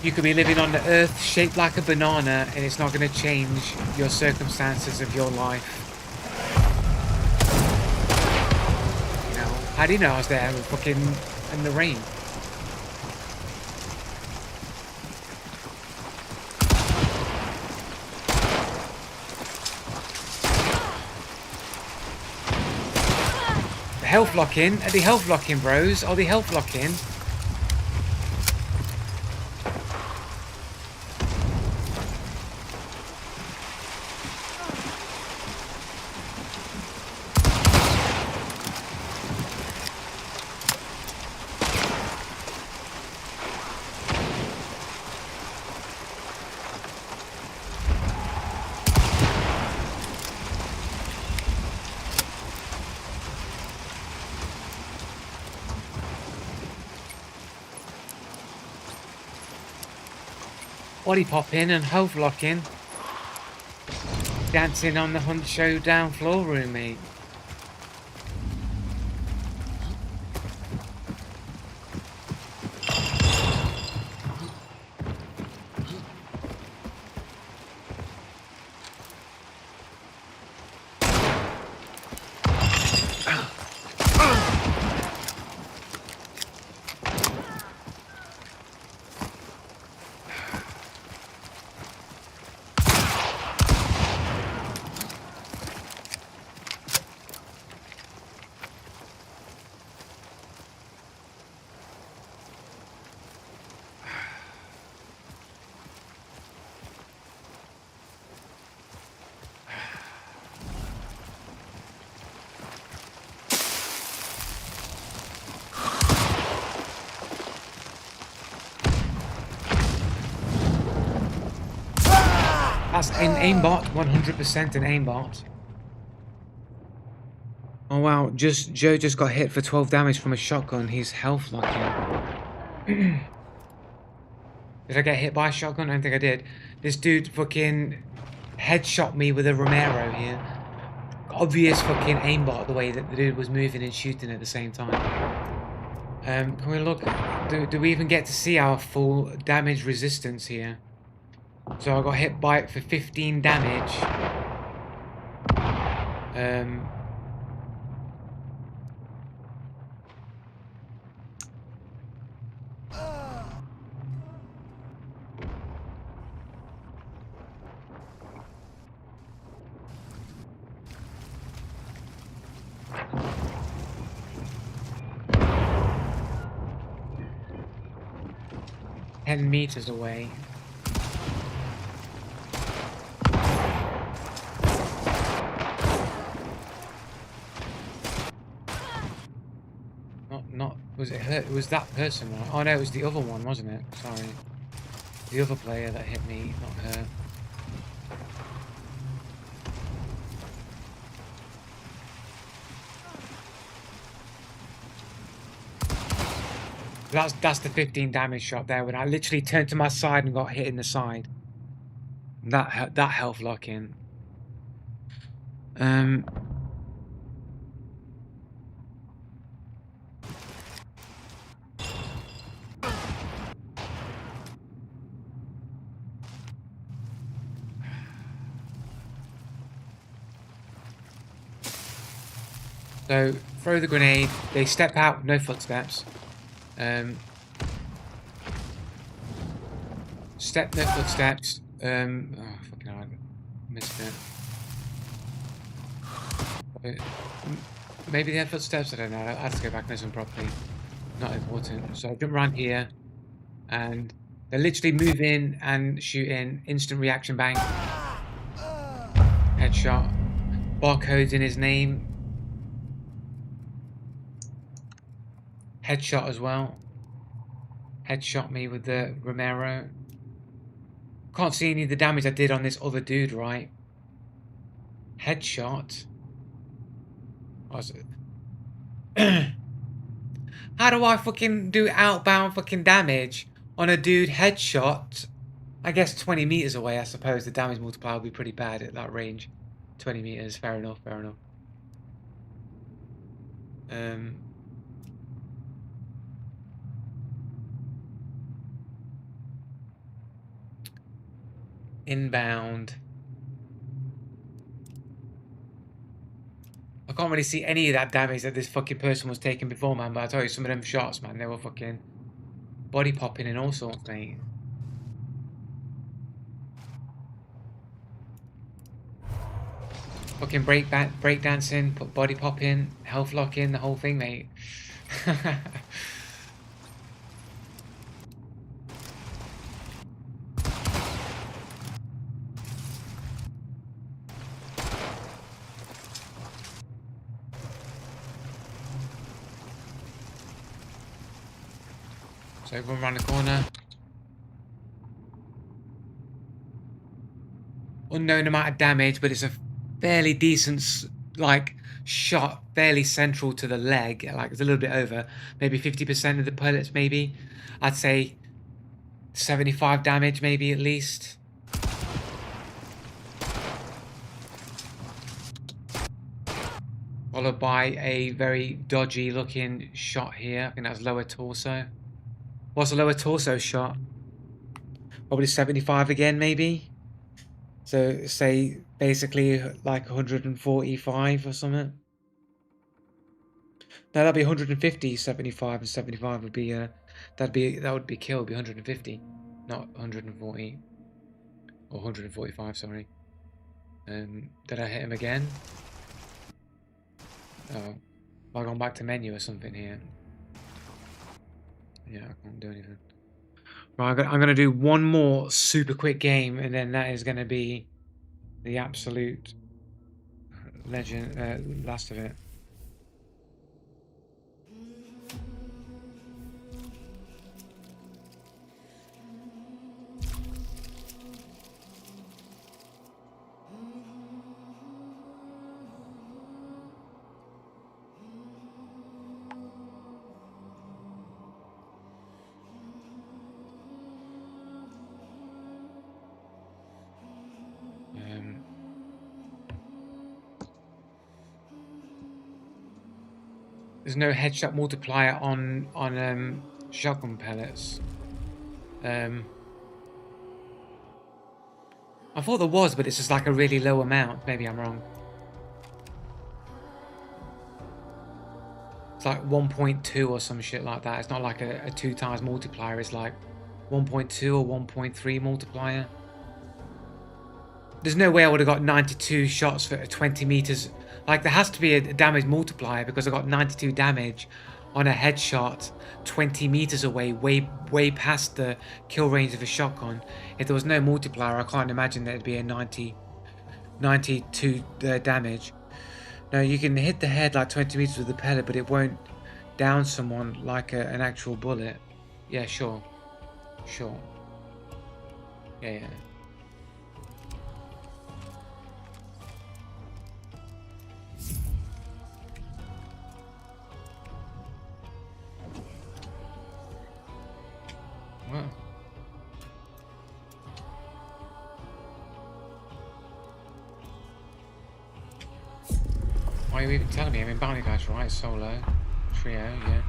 You could be living on the earth shaped like a banana and it's not going to change your circumstances of your life. You know, how do you know I was there fucking in the rain? The health lock-in? Are they health lock-in, bros? Are they health lock-in? Body pop in and health lock in. Dancing on the Hunt Showdown floor room, mate. That's an aimbot, 100% an aimbot. Oh wow, Joe just got hit for 12 damage from a shotgun. He's health locking. Did I get hit by a shotgun? I don't think I did. This dude fucking headshot me with a Romero here. Obvious fucking aimbot the way that the dude was moving and shooting at the same time. Can we look? Do we even get to see our full damage resistance here? So I got hit by it for 15 damage. Ten meters away. Not was it her? It was that person, right? Oh no, it was the other one, wasn't it? Sorry, the other player that hit me, not her. That's the 15 damage shot there when I literally turned to my side and got hit in the side. That health lock in. So throw the grenade. They step out, no footsteps. Step, no footsteps. Oh fucking hell, I missed it. Maybe they have footsteps. I don't know. I have to go back and listen properly. Not important. So I jump around here, and they literally move in and shoot in. Instant reaction, bang. Headshot. Barcodes in his name. Headshot as well. Headshot me with the Romero. Can't see any of the damage I did on this other dude, right? Headshot. What was it? How do I fucking do outbound fucking damage on a dude headshot? I guess 20 meters away, I suppose the damage multiplier will be pretty bad at that range. 20 meters, fair enough, fair enough. Inbound. I can't really see any of that damage that this fucking person was taking before, man, but I tell you, some of them shots, man, they were fucking body popping and all sorts, mate. Fucking break dancing, put body popping, health locking, the whole thing, mate. So run around the corner. Unknown amount of damage, but it's a fairly decent, like, shot, fairly central to the leg. Like, it's a little bit over. Maybe 50% of the bullets, maybe. I'd say 75 damage, maybe, at least. Followed by a very dodgy looking shot here. I think that's lower torso. What's a lower torso shot? Probably 75 again, maybe? So say basically like 145 or something. No, that'd be 150, 75, and 75 would be that would be kill, would be 150, not 140 or 145, sorry. Did I hit him again? Oh, have I gone back to menu or something here? Yeah, I can't do anything. Right, I'm gonna do one more super quick game, and then that is gonna be the absolute legend, last of it. There's no headshot multiplier on shotgun pellets. I thought there was, but it's just like a really low amount. Maybe I'm wrong. It's like 1.2 or some shit like that. It's not like a 2 times multiplier. It's like 1.2 or 1.3 multiplier. There's no way I would have got 92 shots for 20 meters. Like, there has to be a damage multiplier because I got 92 damage on a headshot 20 meters away, way past the kill range of a shotgun. If there was no multiplier, I can't imagine there'd be a 92 damage. No, you can hit the head like 20 meters with a pellet, but it won't down someone like an actual bullet. Yeah, sure. Sure. Yeah. What? Why are you even telling me? I'm in Bounty Clash, right? Solo. Trio, yeah.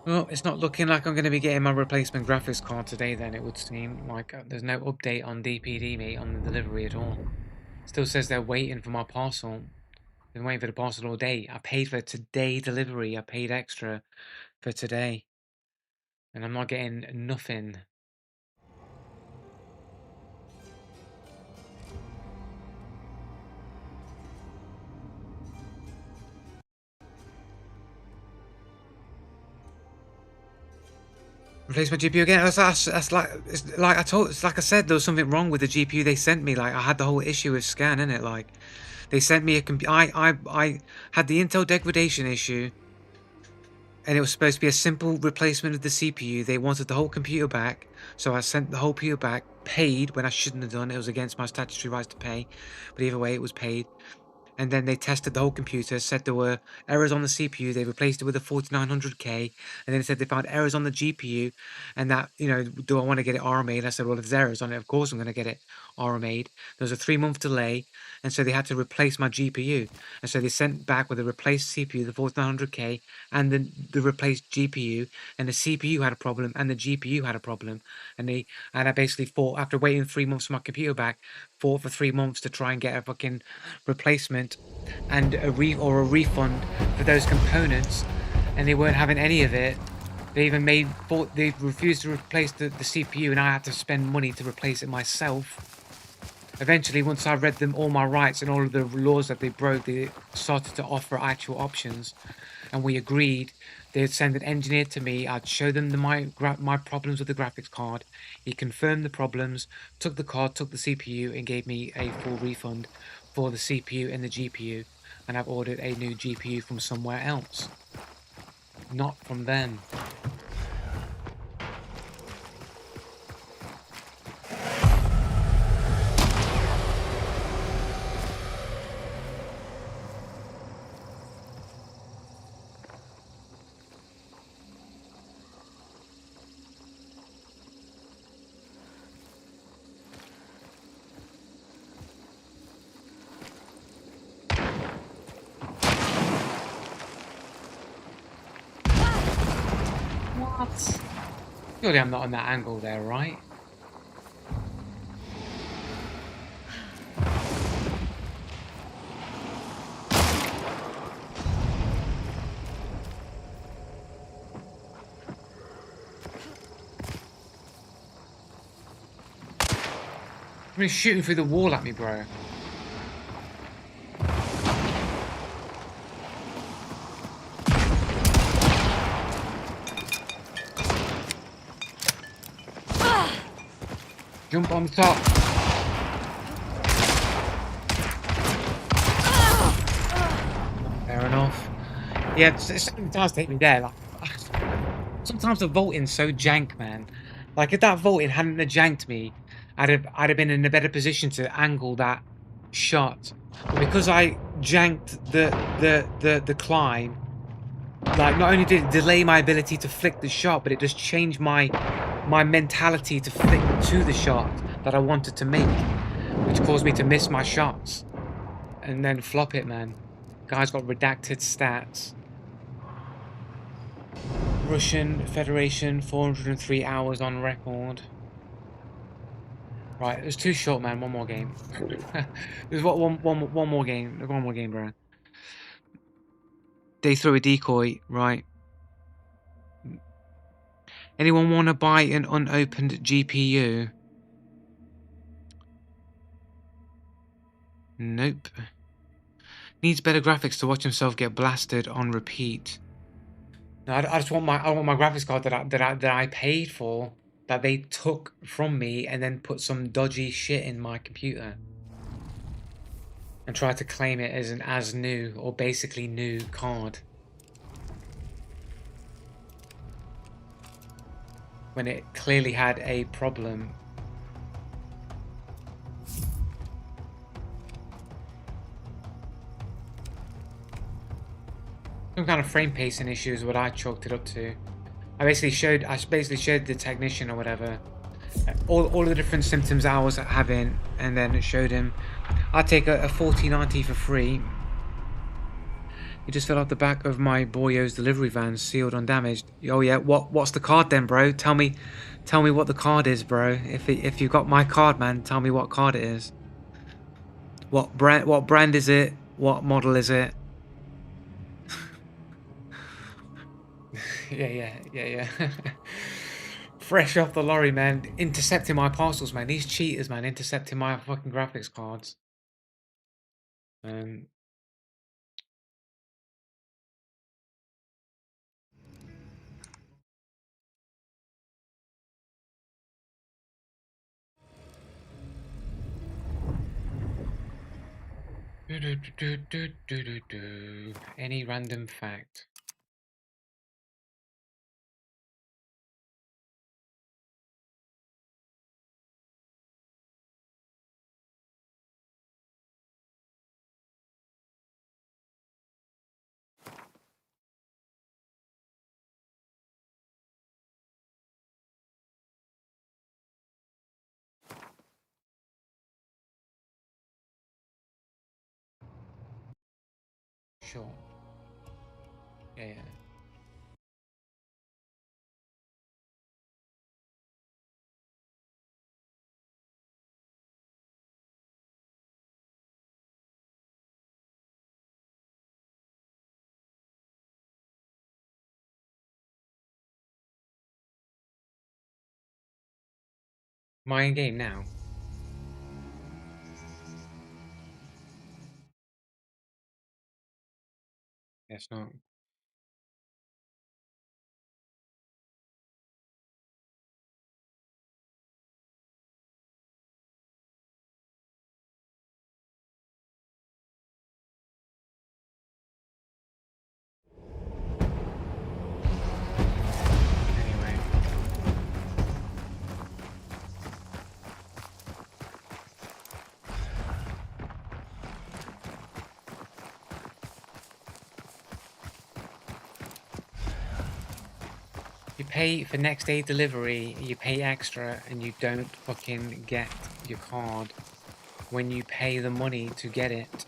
Well, it's not looking like I'm going to be getting my replacement graphics card today then, it would seem. Like, there's no update on DPD, mate, on the delivery at all. Still says they're waiting for my parcel. Been waiting for the parcel all day. I paid for today delivery. I paid extra for today. And I'm not getting nothing. Replace my GPU again. That's like, it's like it's like I said, there was something wrong with the GPU they sent me. Like, I had the whole issue with scan, innit? Like, they sent me a I had the Intel degradation issue, and it was supposed to be a simple replacement of the CPU. They wanted the whole computer back, so I sent the whole computer back, paid when I shouldn't have done. It was against my statutory rights to pay, but either way, it was paid. And then they tested the whole computer, said there were errors on the CPU, they replaced it with a 4900K, and then said they found errors on the GPU, and that, you know, do I want to get it RMA'd? I said, well, if there's errors on it, of course I'm going to get it RMA'd. There was a 3-month delay, and so they had to replace my GPU. And so they sent back with a replaced CPU, the 4900K, and the replaced GPU, and the CPU had a problem, and the GPU had a problem. And I basically fought, after waiting 3 months for my computer back, fought for 3 months to try and get a fucking replacement and a refund for those components, and they weren't having any of it. They even they refused to replace the CPU, and I had to spend money to replace it myself. Eventually, once I read them all my rights and all of the laws that they broke, they started to offer actual options, and we agreed. They'd send an engineer to me. I'd show them my problems with the graphics card. He confirmed the problems, took the card, took the CPU, and gave me a full refund for the CPU and the GPU. And I've ordered a new GPU from somewhere else, not from them. Surely I'm not on that angle there, right? He's shooting through the wall at me, bro. Jump on top. Fair enough. Yeah, it does take me there. Like, sometimes the vaulting's so jank, man. Like if that vaulting hadn't have janked me, I'd have been in a better position to angle that shot. But because I janked the climb, like not only did it delay my ability to flick the shot, but it just changed my mentality to flick to the shot that I wanted to make, which caused me to miss my shots and then flop it, man. Guy's got redacted stats. Russian Federation, 403 hours on record. Right, it was too short, man. One more game. There's one more game. One more game, bro. They throw a decoy, right? Anyone want to buy an unopened GPU? Nope. Needs better graphics to watch himself get blasted on repeat. No, I just want my graphics card that I paid for, that they took from me and then put some dodgy shit in my computer and tried to claim it as an as new or basically new card, when it clearly had a problem. Some kind of frame pacing issue is what I chalked it up to. I basically showed the technician or whatever all the different symptoms I was having, and then it showed him I'd take a 4090 for free. He just fell off the back of my Boyo's delivery van, sealed undamaged. Oh yeah, what's the card then, bro? Tell me what the card is, bro. If you got my card, man, tell me what card it is. What brand is it? What model is it? yeah. Fresh off the lorry, man. Intercepting my parcels, man. These cheaters, man, intercepting my fucking graphics cards. Any random fact. Sure. Yeah. Am I in game now? Yes, not. Anyway. You pay for next day delivery, you pay extra, and you don't fucking get your card when you pay the money to get it.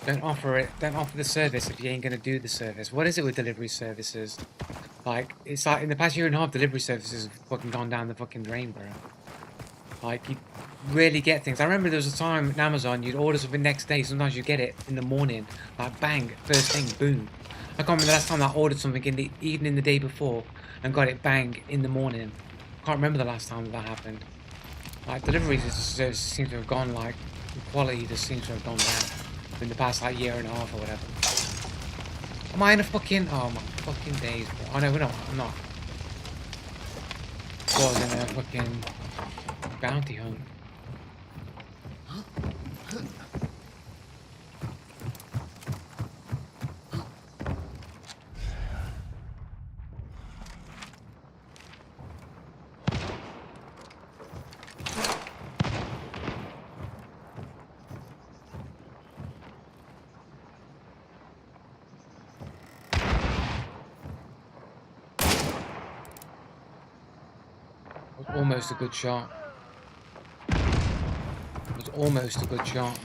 Don't offer the service if you ain't gonna do the service. What is it with delivery services? Like, it's like in the past year and a half, delivery services have fucking gone down the fucking drain, bro. Like, you rarely get things. I remember there was a time in Amazon, you'd order something next day, sometimes you get it in the morning. Like, bang, first thing, boom. I can't remember the last time I ordered something in the evening the day before and got it bang in the morning. Can't remember the last time that happened. Like, deliveries just seem to have gone, like, the quality just seems to have gone down in the past, like, year and a half or whatever. Am I in a fucking... Oh, my fucking days, bro. Oh, no, we're not. I'm not. I was in a fucking bounty hunt. Was almost a good shot. Was almost a good shot.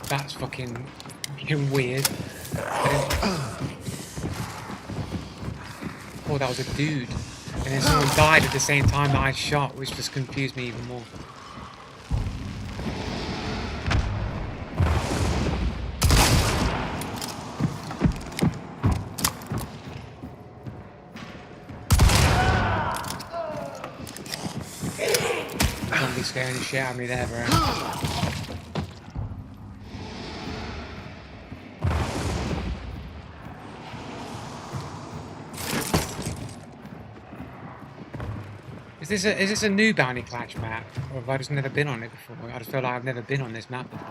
That's fucking weird. Oh, that was a dude. And then someone died at the same time that I shot, which just confused me even more. Zombie scaring the shit out of me there, bro. Is this a new Bounty Clash map? Or have I just never been on it before? I just feel like I've never been on this map before.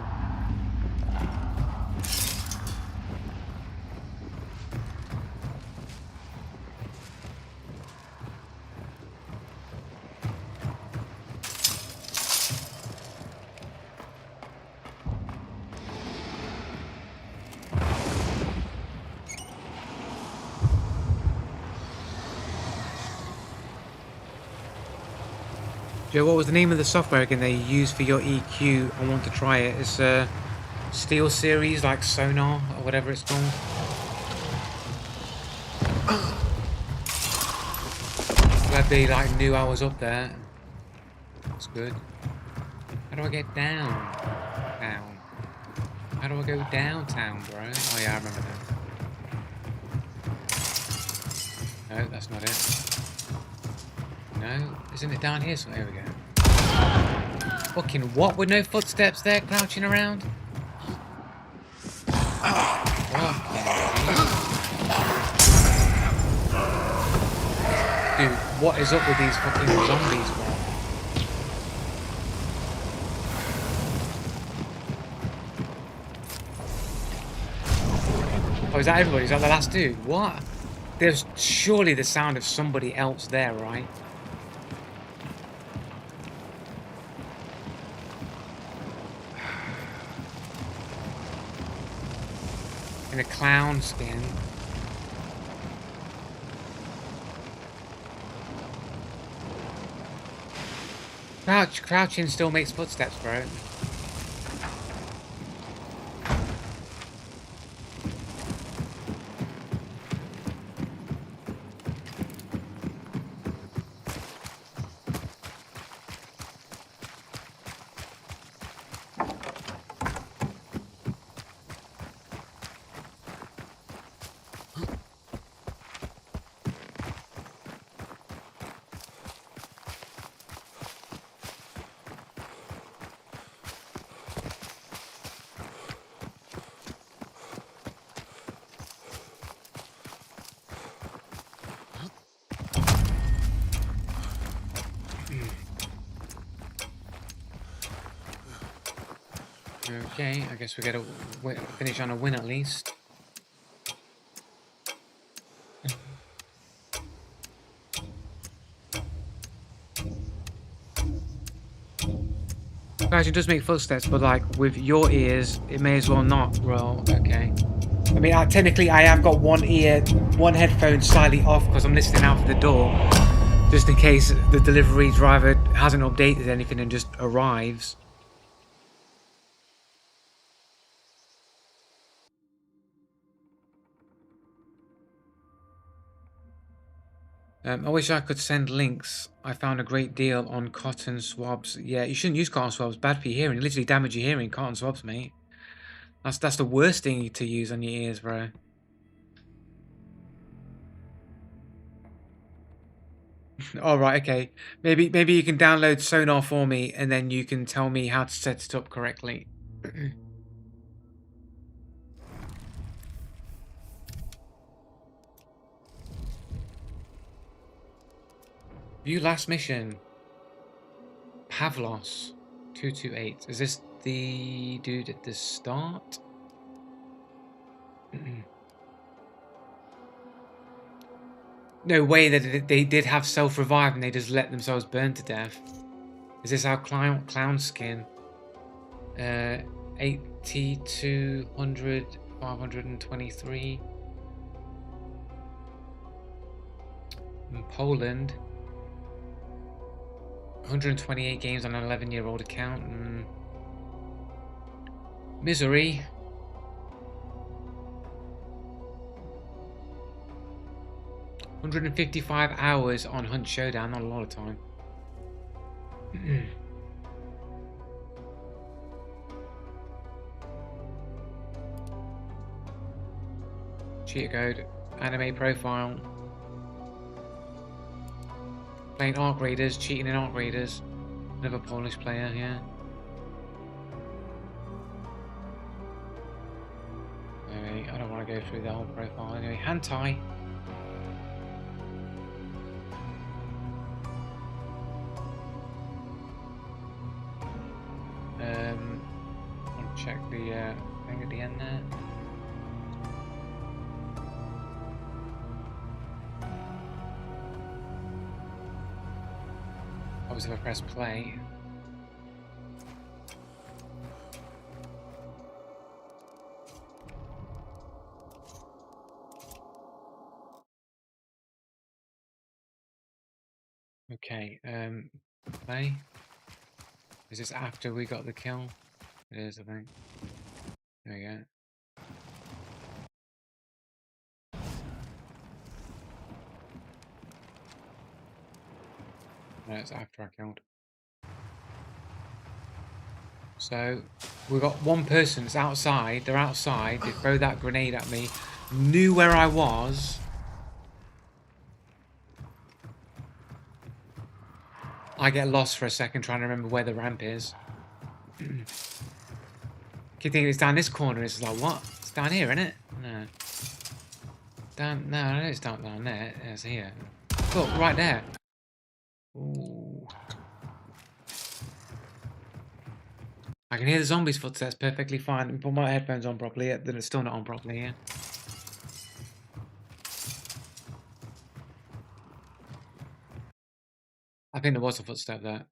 Joe, what was the name of the software again they use for your EQ? I want to try it. It's Steel Series, like Sonar or whatever it's called. Glad they like knew I was up there. That's good. How do I get down? Down. How do I go downtown, bro? Oh yeah, I remember that. No, that's not it. No, isn't it down here? So here we go. Fucking what? With no footsteps there, crouching around? Dude, what is up with these fucking zombies, bro? Oh, is that everybody? Is that the last dude? What? There's surely the sound of somebody else there, right? In a clown skin. Crouching still makes footsteps, bro. Okay, I guess we gotta finish on a win at least. Guys, it does make footsteps, but like with your ears, it may as well not roll. Okay. I mean, technically, I have got one headphone slightly off because I'm listening out for the door, just in case the delivery driver hasn't updated anything and just arrives. I wish I could send links. I found a great deal on cotton swabs. Yeah, you shouldn't use cotton swabs. Bad for your hearing. Literally damage your hearing. Cotton swabs, mate. That's the worst thing to use on your ears, bro. All right, okay. Maybe you can download Sonar for me, and then you can tell me how to set it up correctly. View last mission. Pavlos 228. Is this the dude at the start? No way that they did have self-revive and they just let themselves burn to death. Is this our clown skin? 80, 200, 523. In Poland. 128 games on an 11-year-old account. Misery. $155 hours on Hunt Showdown, not a lot of time. Cheater code, anime profile. Playing Arc Raiders, cheating in Arc Raiders. Another Polish player, yeah. Anyway, I don't want to go through the whole profile. Anyway, hentai. I want to check the thing at the end there. Obviously, if I press play. Okay, play. Is this after we got the kill? It is, I think. There we go. No, it's after I killed. So, we've got one person that's outside. They're outside. They throw that grenade at me. Knew where I was. I get lost for a second trying to remember where the ramp is. Keep thinking it's down this corner. It's like, what? It's down here, isn't it? No. No, I know it's down there. It's here. Look, right there. Ooh. I can hear the zombies' footsteps perfectly fine. And put my headphones on properly. Then it's still not on properly, yeah. I think there was a footstep there.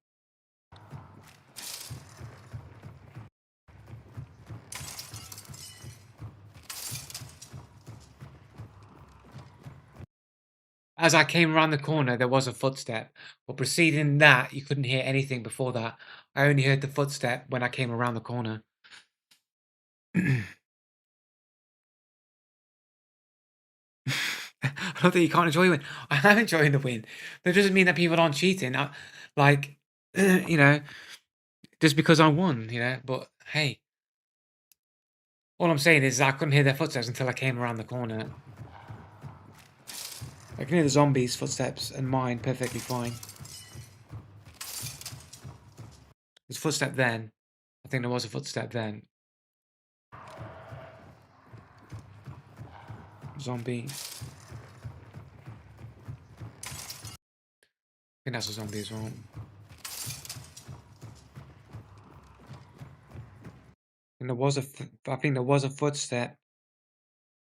As I came around the corner, there was a footstep. But preceding that, you couldn't hear anything before that. I only heard the footstep when I came around the corner. I don't think you can't enjoy a win. I am enjoying the win. That doesn't mean that people aren't cheating. Like, you know, just because I won, you know. But hey, all I'm saying is I couldn't hear their footsteps until I came around the corner. I can hear the zombies' footsteps and mine perfectly fine. There's a footstep then. I think there was a footstep then. Zombie. I think that's a zombie as well. And I think there was a footstep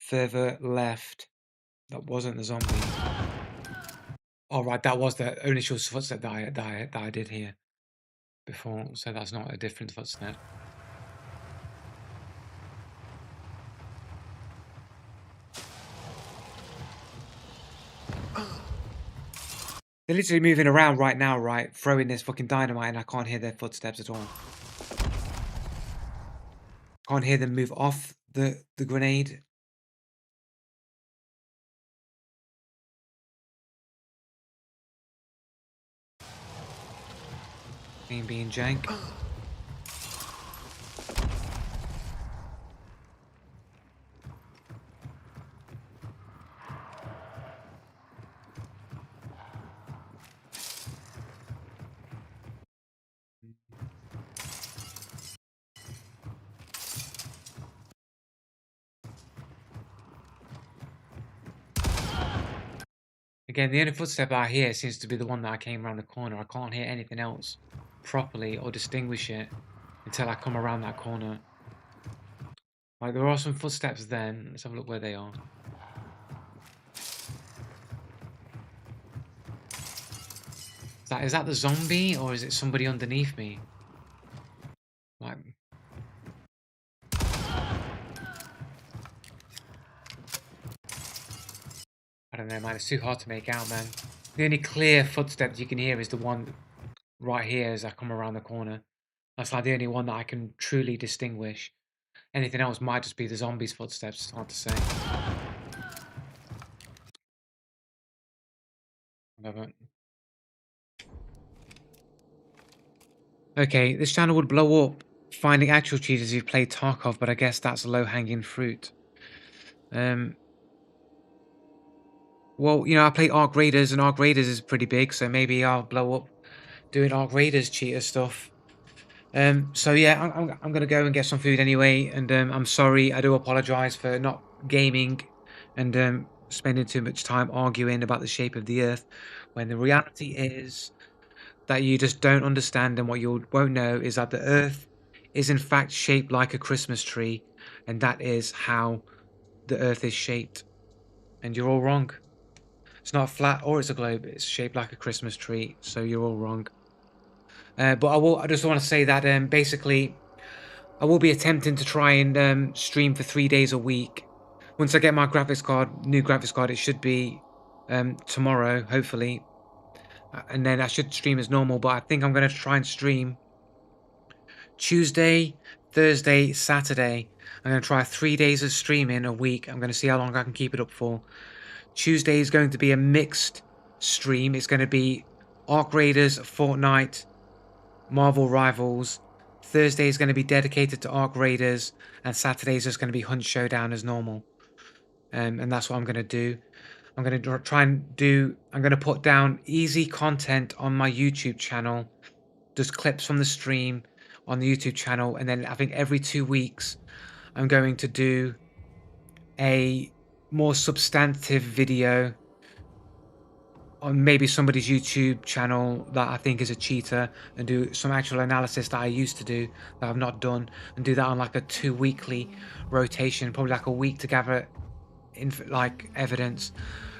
further left. That wasn't the zombie. Oh right, that was the initial footstep that I did hear. before, so that's not a different footstep. They're literally moving around right now, right? Throwing this fucking dynamite and I can't hear their footsteps at all. Can't hear them move off the grenade. Being jank. Again, the only footstep I hear seems to be the one that I came around the corner. I can't hear anything else properly or distinguish it until I come around that corner. Like, there are some footsteps then. Let's have a look where they are. Is that the zombie or is it somebody underneath me? Like, I don't know, man. It's too hard to make out, man. The only clear footstep you can hear is the one right here as I come around the corner. That's like the only one that I can truly distinguish. Anything else might just be the zombie's footsteps. It's hard to say. Whatever. Okay, this channel would blow up finding actual cheaters who've played Tarkov, but I guess that's low-hanging fruit. Well, you know, I play Arc Raiders, and Arc Raiders is pretty big, so maybe I'll blow up doing Arc Raiders cheater stuff. So yeah, I'm gonna go and get some food anyway, and I'm sorry. I do apologize for not gaming and spending too much time arguing about the shape of the Earth, when the reality is that you just don't understand, and what you won't know is that the Earth is in fact shaped like a Christmas tree, and that is how the Earth is shaped. And you're all wrong. It's not flat or it's a globe. It's shaped like a Christmas tree, so you're all wrong. But I just want to say that basically, I will be attempting to try and stream for 3 days a week. Once I get my new graphics card, it should be tomorrow, hopefully, and then I should stream as normal. But I think I'm going to try and stream Tuesday, Thursday, Saturday. I'm going to try 3 days of streaming a week. I'm going to see how long I can keep it up for. Tuesday is going to be a mixed stream. It's going to be Arc Raiders, Fortnite, Marvel Rivals. Thursday is going to be dedicated to Arc Raiders, and Saturday is just going to be Hunt Showdown as normal. And that's what I'm going to do. I'm going to I'm going to put down easy content on my YouTube channel, just clips from the stream on the YouTube channel, and then I think every 2 weeks I'm going to do a more substantive video on maybe somebody's YouTube channel that I think is a cheater, and do some actual analysis that I used to do that I've not done, and do that on like a 2-weekly rotation, probably like a week to gather like evidence,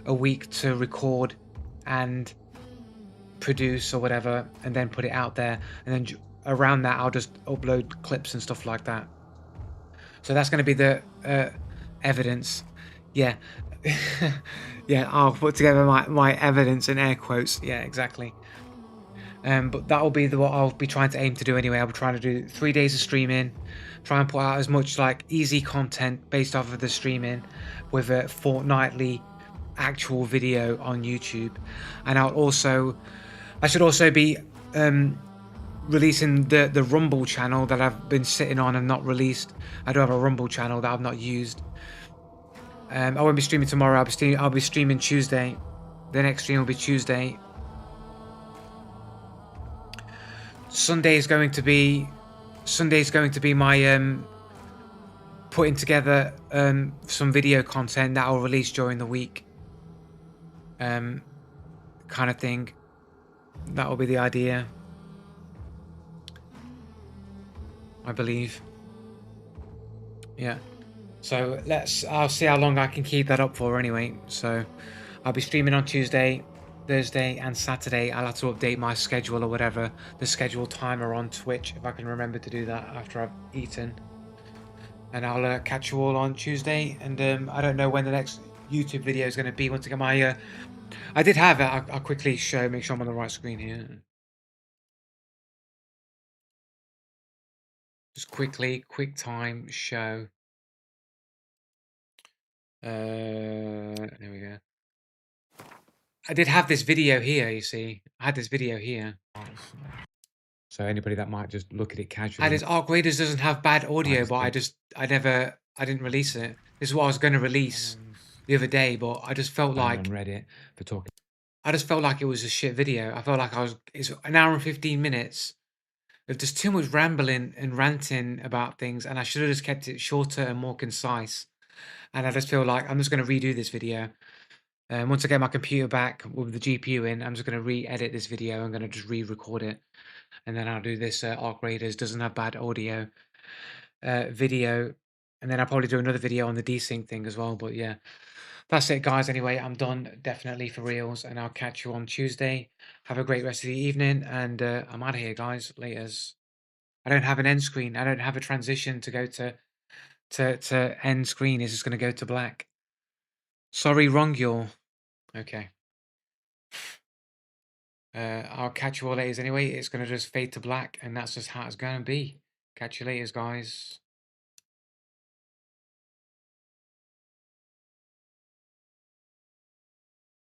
a week to record and produce or whatever, and then put it out there, and then around that I'll just upload clips and stuff like that. So that's going to be the evidence. Yeah. Yeah, I'll put together my evidence in air quotes. Yeah, exactly. But that will be what I'll be trying to aim to do anyway. I'll be trying to do 3 days of streaming, try and put out as much like easy content based off of the streaming, with a fortnightly actual video on YouTube. And I should also be releasing the Rumble channel that I've been sitting on and not released. I do have a Rumble channel that I've not used. I won't be streaming tomorrow. I'll be streaming Tuesday. The next stream will be Tuesday. Sunday is going to be my putting together some video content that I'll release during the week. Kind of thing. That will be the idea, I believe. Yeah. So I'll see how long I can keep that up for anyway. So I'll be streaming on Tuesday, Thursday and Saturday, I'll have to update my schedule or whatever, the schedule timer on Twitch, if I can remember to do that after I've eaten. And I'll catch you all on Tuesday. And I don't know when the next YouTube video is going to be. Once again, my I did have it. I'll quickly make sure I'm on the right screen here. Just quickly, QuickTime show. There we go. I did have this video here, you see. I had this video here. So anybody that might just look at it casually. This Arc Raiders doesn't have bad audio, but I didn't release it. This is what I was going to release the other day, but I just felt like on Reddit for talking. I just felt like it was a shit video. I felt like it's an hour and 15 minutes of just too much rambling and ranting about things, and I should have just kept it shorter and more concise. And I just feel like I'm just going to redo this video. Once I get my computer back with the GPU in, I'm just going to re-edit this video. I'm going to just re-record it. And then I'll do this Arc Raiders doesn't have bad audio video. And then I'll probably do another video on the desync thing as well. But yeah, that's it, guys. Anyway, I'm done definitely for reals. And I'll catch you on Tuesday. Have a great rest of the evening. And I'm out of here, guys. Laters. I don't have an end screen. I don't have a transition to go to end screen. It's just going to go to black. Sorry, wrong, y'all. Okay. I'll catch you all later anyway. It's going to just fade to black, and that's just how it's going to be. Catch you later, guys.